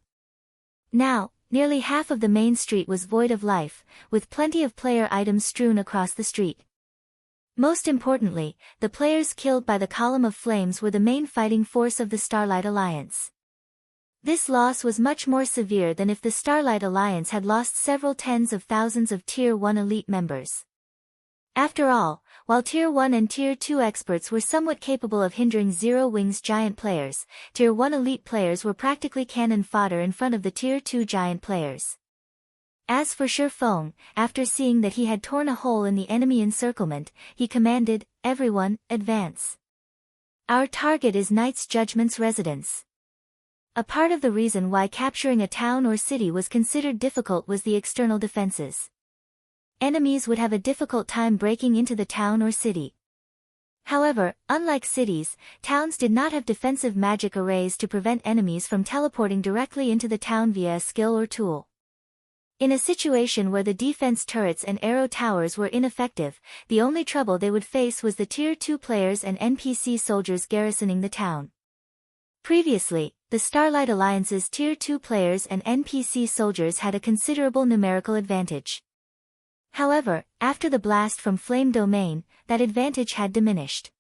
Now, nearly half of the main street was void of life, with plenty of player items strewn across the street. Most importantly, the players killed by the column of flames were the main fighting force of the Starlight Alliance. This loss was much more severe than if the Starlight Alliance had lost several tens of thousands of Tier 1 elite members. After all, while Tier 1 and Tier 2 experts were somewhat capable of hindering Zero Wings giant players, Tier 1 elite players were practically cannon fodder in front of the Tier 2 giant players. As for Shifeng, after seeing that he had torn a hole in the enemy encirclement, he commanded, "Everyone, advance. Our target is Knight's Judgment's residence." A part of the reason why capturing a town or city was considered difficult was the external defenses. Enemies would have a difficult time breaking into the town or city. However, unlike cities, towns did not have defensive magic arrays to prevent enemies from teleporting directly into the town via a skill or tool. In a situation where the defense turrets and arrow towers were ineffective, the only trouble they would face was the Tier 2 players and NPC soldiers garrisoning the town. Previously, the Starlight Alliance's Tier 2 players and NPC soldiers had a considerable numerical advantage. However, after the blast from Flame Domain, that advantage had diminished.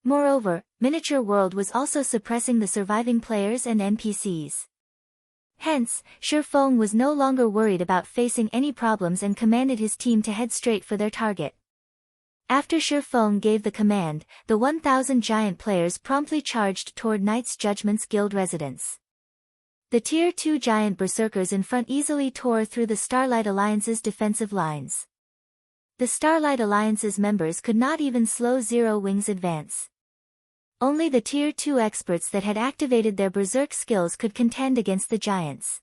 Moreover, Miniature World was also suppressing the surviving players and NPCs. Hence, Shifeng was no longer worried about facing any problems and commanded his team to head straight for their target. After Shifeng gave the command, the 1,000 giant players promptly charged toward Knight's Judgment's guild residence. The Tier 2 giant berserkers in front easily tore through the Starlight Alliance's defensive lines. The Starlight Alliance's members could not even slow Zero Wings' advance. Only the Tier 2 experts that had activated their berserk skills could contend against the giants.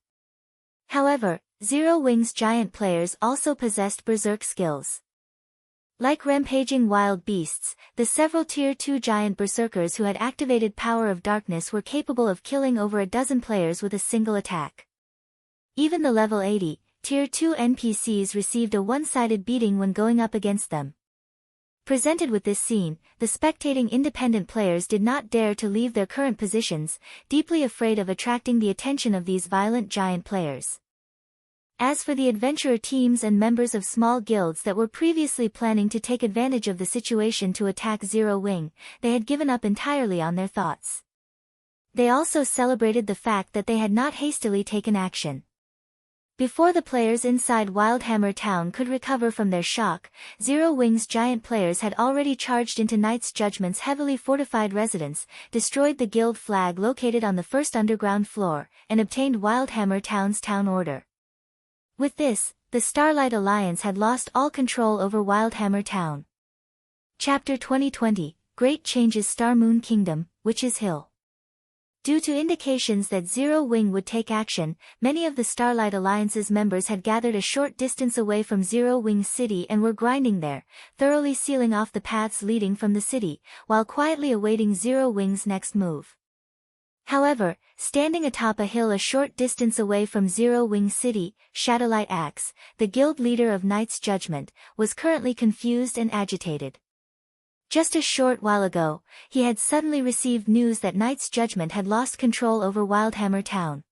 However, Zero Wings giant players also possessed berserk skills. Like rampaging wild beasts, the several Tier 2 giant berserkers who had activated Power of Darkness were capable of killing over a dozen players with a single attack. Even the level 80, Tier 2 NPCs received a one-sided beating when going up against them. Presented with this scene, the spectating independent players did not dare to leave their current positions, deeply afraid of attracting the attention of these violent giant players. As for the adventurer teams and members of small guilds that were previously planning to take advantage of the situation to attack Zero Wing, they had given up entirely on their thoughts. They also celebrated the fact that they had not hastily taken action. Before the players inside WildhammerTown could recover from their shock, Zero Wing's giant players had already charged into Knight's Judgment's heavily fortified residence, destroyed the guild flag located on the first underground floor, and obtained WildhammerTown's town order. With this, the Starlight Alliance had lost all control over WildhammerTown. Chapter 2020, Great Changes Star Moon Kingdom, Witch's Hill. Due to indications that Zero Wing would take action, many of the Starlight Alliance's members had gathered a short distance away from Zero Wing's city and were grinding there, thoroughly sealing off the paths leading from the city, while quietly awaiting Zero Wing's next move. However, standing atop a hill a short distance away from Zero Wing City, Shadowlight Axe, the guild leader of Knight's Judgment, was currently confused and agitated. Just a short while ago, he had suddenly received news that Knight's Judgment had lost control over WildhammerTown.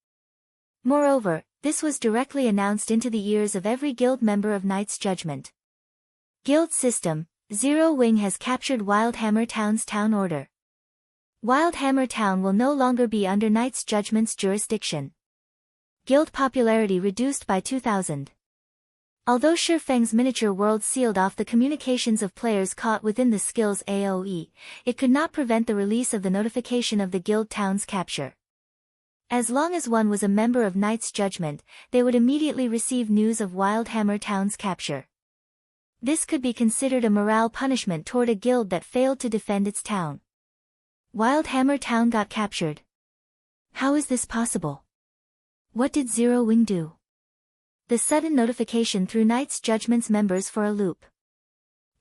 Moreover, this was directly announced into the ears of every guild member of Knight's Judgment. Guild System: Zero Wing has captured WildhammerTown's town order. WildhammerTown will no longer be under Knight's Judgment's jurisdiction. Guild popularity reduced by 2,000. Although Shifeng's miniature world sealed off the communications of players caught within the skill's AoE, it could not prevent the release of the notification of the guild town's capture. As long as one was a member of Knight's Judgment, they would immediately receive news of WildhammerTown's capture. This could be considered a morale punishment toward a guild that failed to defend its town. WildhammerTown got captured. How is this possible? What did Zero Wing do? The sudden notification threw Knight's Judgment's members for a loop.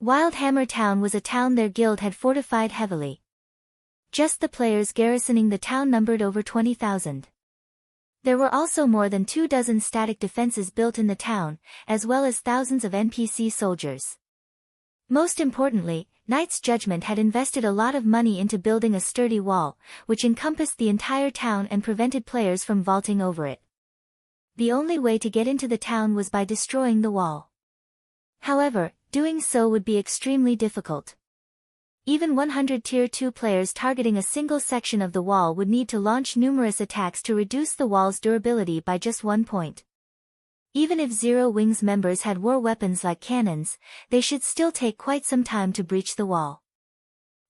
WildhammerTown was a town their guild had fortified heavily. Just the players garrisoning the town numbered over 20,000. There were also more than 24 static defenses built in the town, as well as thousands of NPC soldiers. Most importantly, Knight's Judgment had invested a lot of money into building a sturdy wall, which encompassed the entire town and prevented players from vaulting over it. The only way to get into the town was by destroying the wall. However, doing so would be extremely difficult. Even 100 Tier 2 players targeting a single section of the wall would need to launch numerous attacks to reduce the wall's durability by just 1 point. Even if Zero Wing's members had war weapons like cannons, they should still take quite some time to breach the wall.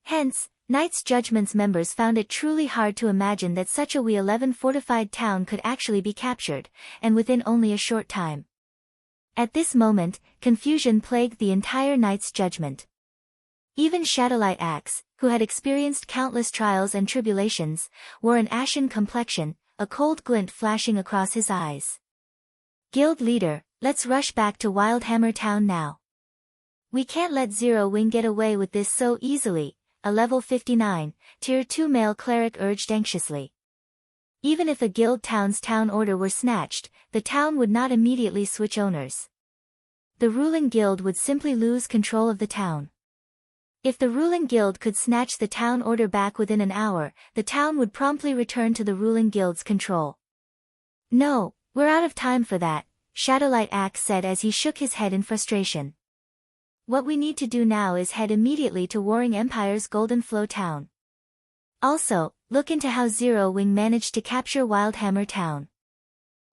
Hence, Knight's Judgment's members found it truly hard to imagine that such a W11 fortified town could actually be captured, and within only a short time. At this moment, confusion plagued the entire Knight's Judgment. Even Shadowlight Axe, who had experienced countless trials and tribulations, wore an ashen complexion, a cold glint flashing across his eyes. Guild leader, let's rush back to WildhammerTown now. We can't let Zero Wing get away with this so easily, a level 59, Tier 2 male cleric urged anxiously. Even if a guild town's town order were snatched, the town would not immediately switch owners. The ruling guild would simply lose control of the town. If the ruling guild could snatch the town order back within an hour, the town would promptly return to the ruling guild's control. No, we're out of time for that, Shadowlight Axe said as he shook his head in frustration. What we need to do now is head immediately to Warring Empire's Golden Flow town. Also, look into how Zero Wing managed to capture WildhammerTown.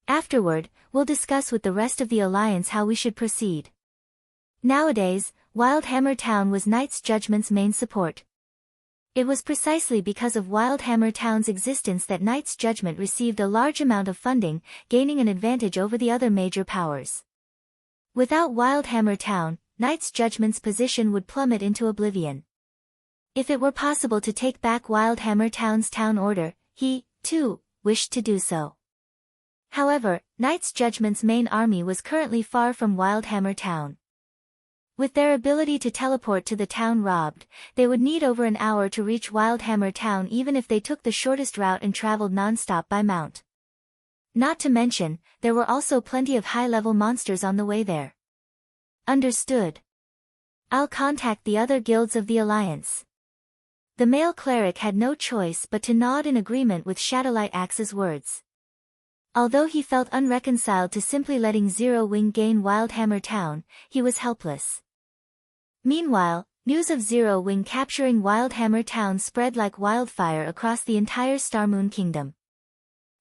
Afterward, we'll discuss with the rest of the Alliance how we should proceed. Nowadays, WildhammerTown was Knight's Judgment's main support. It was precisely because of WildhammerTown's existence that Knight's Judgment received a large amount of funding, gaining an advantage over the other major powers. Without WildhammerTown, Knight's Judgment's position would plummet into oblivion. If it were possible to take back WildhammerTown's town order, he, too, wished to do so. However, Knight's Judgment's main army was currently far from WildhammerTown. With their ability to teleport to the town robbed, they would need over an hour to reach WildhammerTown even if they took the shortest route and traveled non-stop by mount. Not to mention, there were also plenty of high-level monsters on the way there. Understood. I'll contact the other guilds of the Alliance. The male cleric had no choice but to nod in agreement with Shadowlight Axe's words. Although he felt unreconciled to simply letting Zero Wing gain WildhammerTown, he was helpless. Meanwhile, news of Zero Wing capturing WildhammerTown spread like wildfire across the entire Starmoon Kingdom.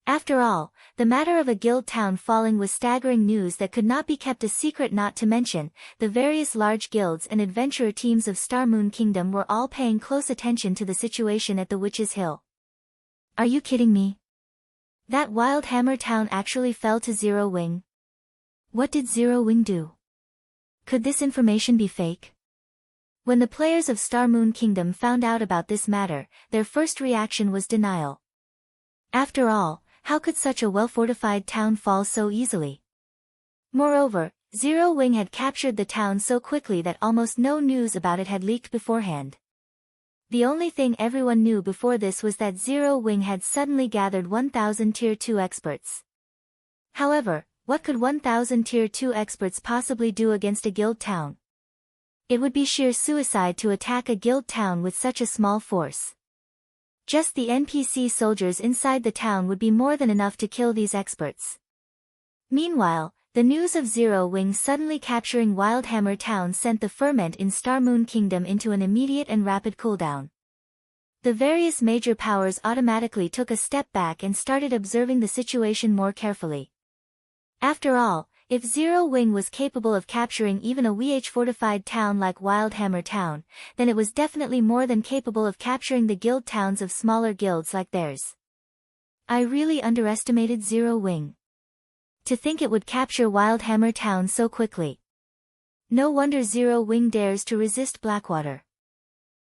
After all, the matter of a guild town falling was staggering news that could not be kept a secret, not to mention, the various large guilds and adventurer teams of Starmoon Kingdom were all paying close attention to the situation at the Witch's Hill. Are you kidding me? That WildhammerTown actually fell to Zero Wing? What did Zero Wing do? Could this information be fake? When the players of Star Moon Kingdom found out about this matter, their first reaction was denial. After all, how could such a well-fortified town fall so easily? Moreover, Zero Wing had captured the town so quickly that almost no news about it had leaked beforehand. The only thing everyone knew before this was that Zero Wing had suddenly gathered 1,000 Tier 2 experts. However, what could 1,000 Tier 2 experts possibly do against a guild town? It would be sheer suicide to attack a guild town with such a small force. Just the NPC soldiers inside the town would be more than enough to kill these experts. Meanwhile, the news of Zero Wing suddenly capturing WildhammerTown sent the ferment in Star Moon Kingdom into an immediate and rapid cooldown. The various major powers automatically took a step back and started observing the situation more carefully. After all, if Zero Wing was capable of capturing even a WH-fortified town like WildhammerTown, then it was definitely more than capable of capturing the guild towns of smaller guilds like theirs. I really underestimated Zero Wing. To think it would capture WildhammerTown so quickly. No wonder Zero Wing dares to resist Blackwater.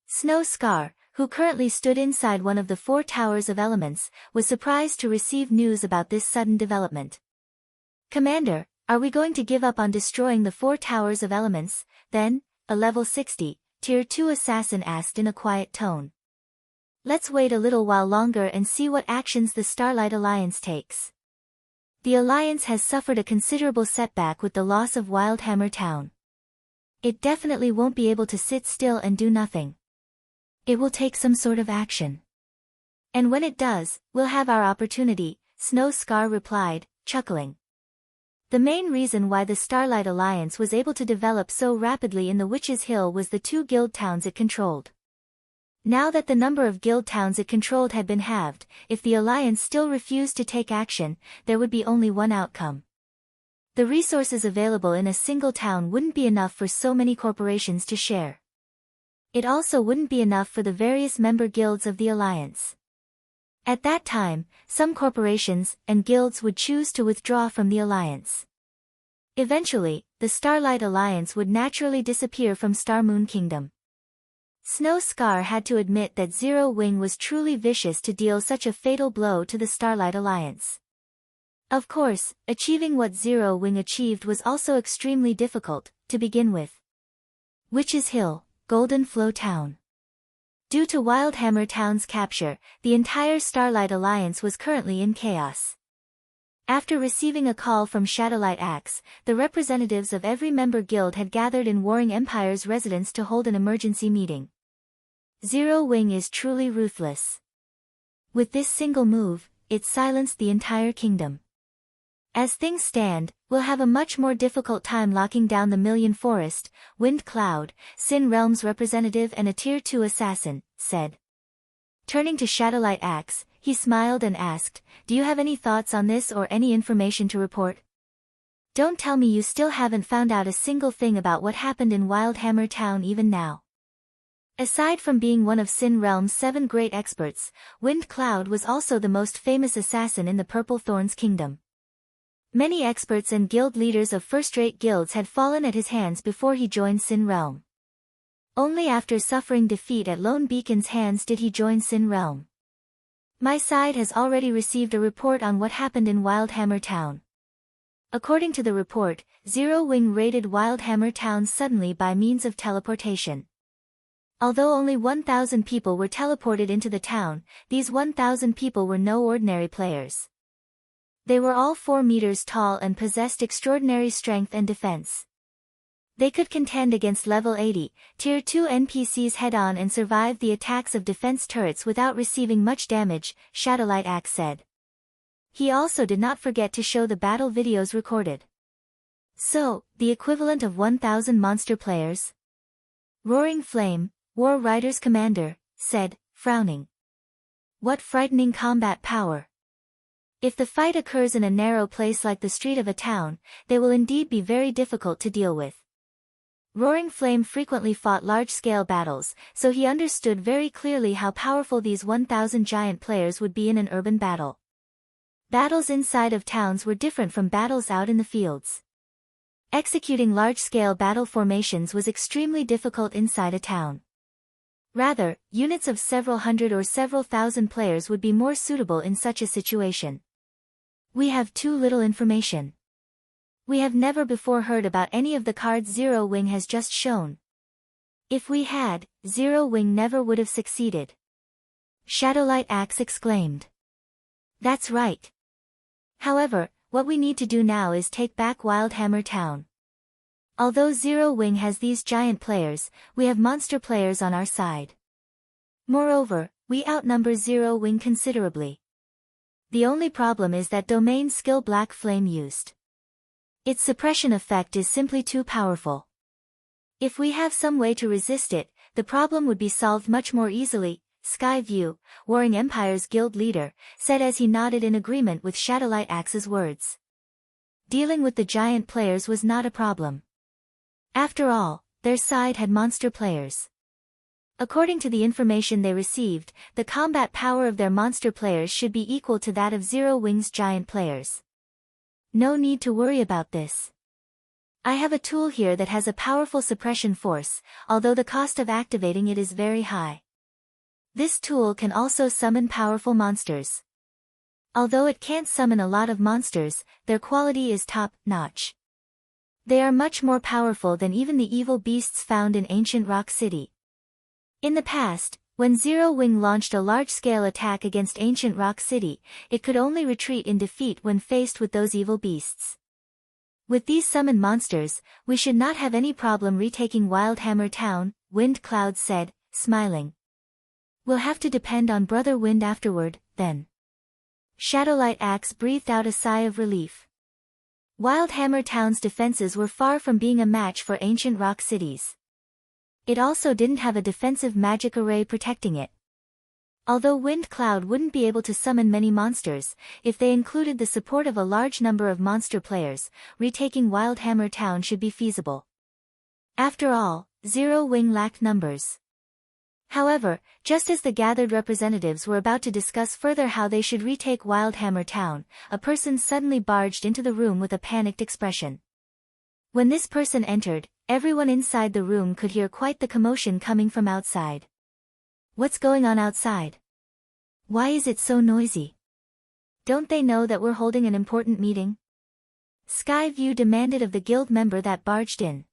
Snow Scar, who currently stood inside one of the 4 towers of elements, was surprised to receive news about this sudden development. Commander, are we going to give up on destroying the 4 towers of elements, then? A level 60, Tier 2 assassin asked in a quiet tone. Let's wait a little while longer and see what actions the Starlight Alliance takes. The Alliance has suffered a considerable setback with the loss of WildhammerTown. It definitely won't be able to sit still and do nothing. It will take some sort of action. And when it does, we'll have our opportunity, Snow Scar replied, chuckling. The main reason why the Starlight Alliance was able to develop so rapidly in the Witch's Hill was the 2 guild towns it controlled. Now that the number of guild towns it controlled had been halved, if the Alliance still refused to take action, there would be only one outcome. The resources available in a single town wouldn't be enough for so many corporations to share. It also wouldn't be enough for the various member guilds of the Alliance. At that time, some corporations and guilds would choose to withdraw from the Alliance. Eventually, the Starlight Alliance would naturally disappear from Star Moon Kingdom. Snow Scar had to admit that Zero Wing was truly vicious to deal such a fatal blow to the Starlight Alliance. Of course, achieving what Zero Wing achieved was also extremely difficult, to begin with. Witch's Hill, Golden Flow Town. Due to WildhammerTown's capture, the entire Starlight Alliance was currently in chaos. After receiving a call from Shadowlight Axe, the representatives of every member guild had gathered in Warring Empire's residence to hold an emergency meeting. Zero Wing is truly ruthless. With this single move, it silenced the entire kingdom. As things stand, we'll have a much more difficult time locking down the Million Forest, Wind Cloud, Sin Realm's representative and a Tier 2 assassin, said. Turning to Shadowlight Axe, he smiled and asked, do you have any thoughts on this or any information to report? Don't tell me you still haven't found out a single thing about what happened in WildhammerTown even now. Aside from being one of Sin Realm's 7 great experts, Wind Cloud was also the most famous assassin in the Purple Thorns Kingdom. Many experts and guild leaders of first-rate guilds had fallen at his hands before he joined Sin Realm. Only after suffering defeat at Lone Beacon's hands did he join Sin Realm. My side has already received a report on what happened in WildhammerTown. According to the report, Zero Wing raided WildhammerTown suddenly by means of teleportation. Although only 1,000 people were teleported into the town, these 1,000 people were no ordinary players. They were all 4 meters tall and possessed extraordinary strength and defense. They could contend against level 80, Tier 2 NPCs head-on and survive the attacks of defense turrets without receiving much damage, Shadowlight Axe said. He also did not forget to show the battle videos recorded. So, the equivalent of 1,000 monster players? Roaring Flame, War Rider's commander, said, frowning. What frightening combat power! If the fight occurs in a narrow place like the street of a town, they will indeed be very difficult to deal with. Roaring Flame frequently fought large-scale battles, so he understood very clearly how powerful these 1,000 giant players would be in an urban battle. Battles inside of towns were different from battles out in the fields. Executing large-scale battle formations was extremely difficult inside a town. Rather, units of several hundred or several thousand players would be more suitable in such a situation. We have too little information. We have never before heard about any of the cards Zero Wing has just shown. If we had, Zero Wing never would have succeeded. Shadowlight Axe exclaimed. That's right. However, what we need to do now is take back WildhammerTown. Although Zero Wing has these giant players, we have monster players on our side. Moreover, we outnumber Zero Wing considerably. The only problem is that domain skill Black Flame used. Its suppression effect is simply too powerful. If we have some way to resist it, the problem would be solved much more easily, Skyview, Warring Empire's guild leader, said as he nodded in agreement with Shadowlight Axe's words. Dealing with the giant players was not a problem. After all, their side had monster players. According to the information they received, the combat power of their monster players should be equal to that of Zero Wing's giant players. No need to worry about this. I have a tool here that has a powerful suppression force, although the cost of activating it is very high. This tool can also summon powerful monsters. Although it can't summon a lot of monsters, their quality is top-notch. They are much more powerful than even the evil beasts found in Ancient Rock City. In the past, when Zero Wing launched a large-scale attack against Ancient Rock City, it could only retreat in defeat when faced with those evil beasts. With these summoned monsters, we should not have any problem retaking WildhammerTown, Wind Cloud said, smiling. We'll have to depend on Brother Wind afterward, then. Shadowlight Axe breathed out a sigh of relief. WildhammerTown's defenses were far from being a match for Ancient Rock Cities. It also didn't have a defensive magic array protecting it. Although Wind Cloud wouldn't be able to summon many monsters, if they included the support of a large number of monster players, retaking WildhammerTown should be feasible. After all, Zero Wing lacked numbers. However, just as the gathered representatives were about to discuss further how they should retake WildhammerTown, a person suddenly barged into the room with a panicked expression. When this person entered, everyone inside the room could hear quite the commotion coming from outside. What's going on outside? Why is it so noisy? Don't they know that we're holding an important meeting? Skyview demanded of the guild member that barged in.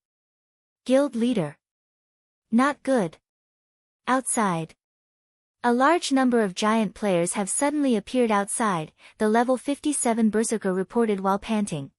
Guild leader. Not good. Outside. A large number of giant players have suddenly appeared outside, the level 57 berserker reported while panting.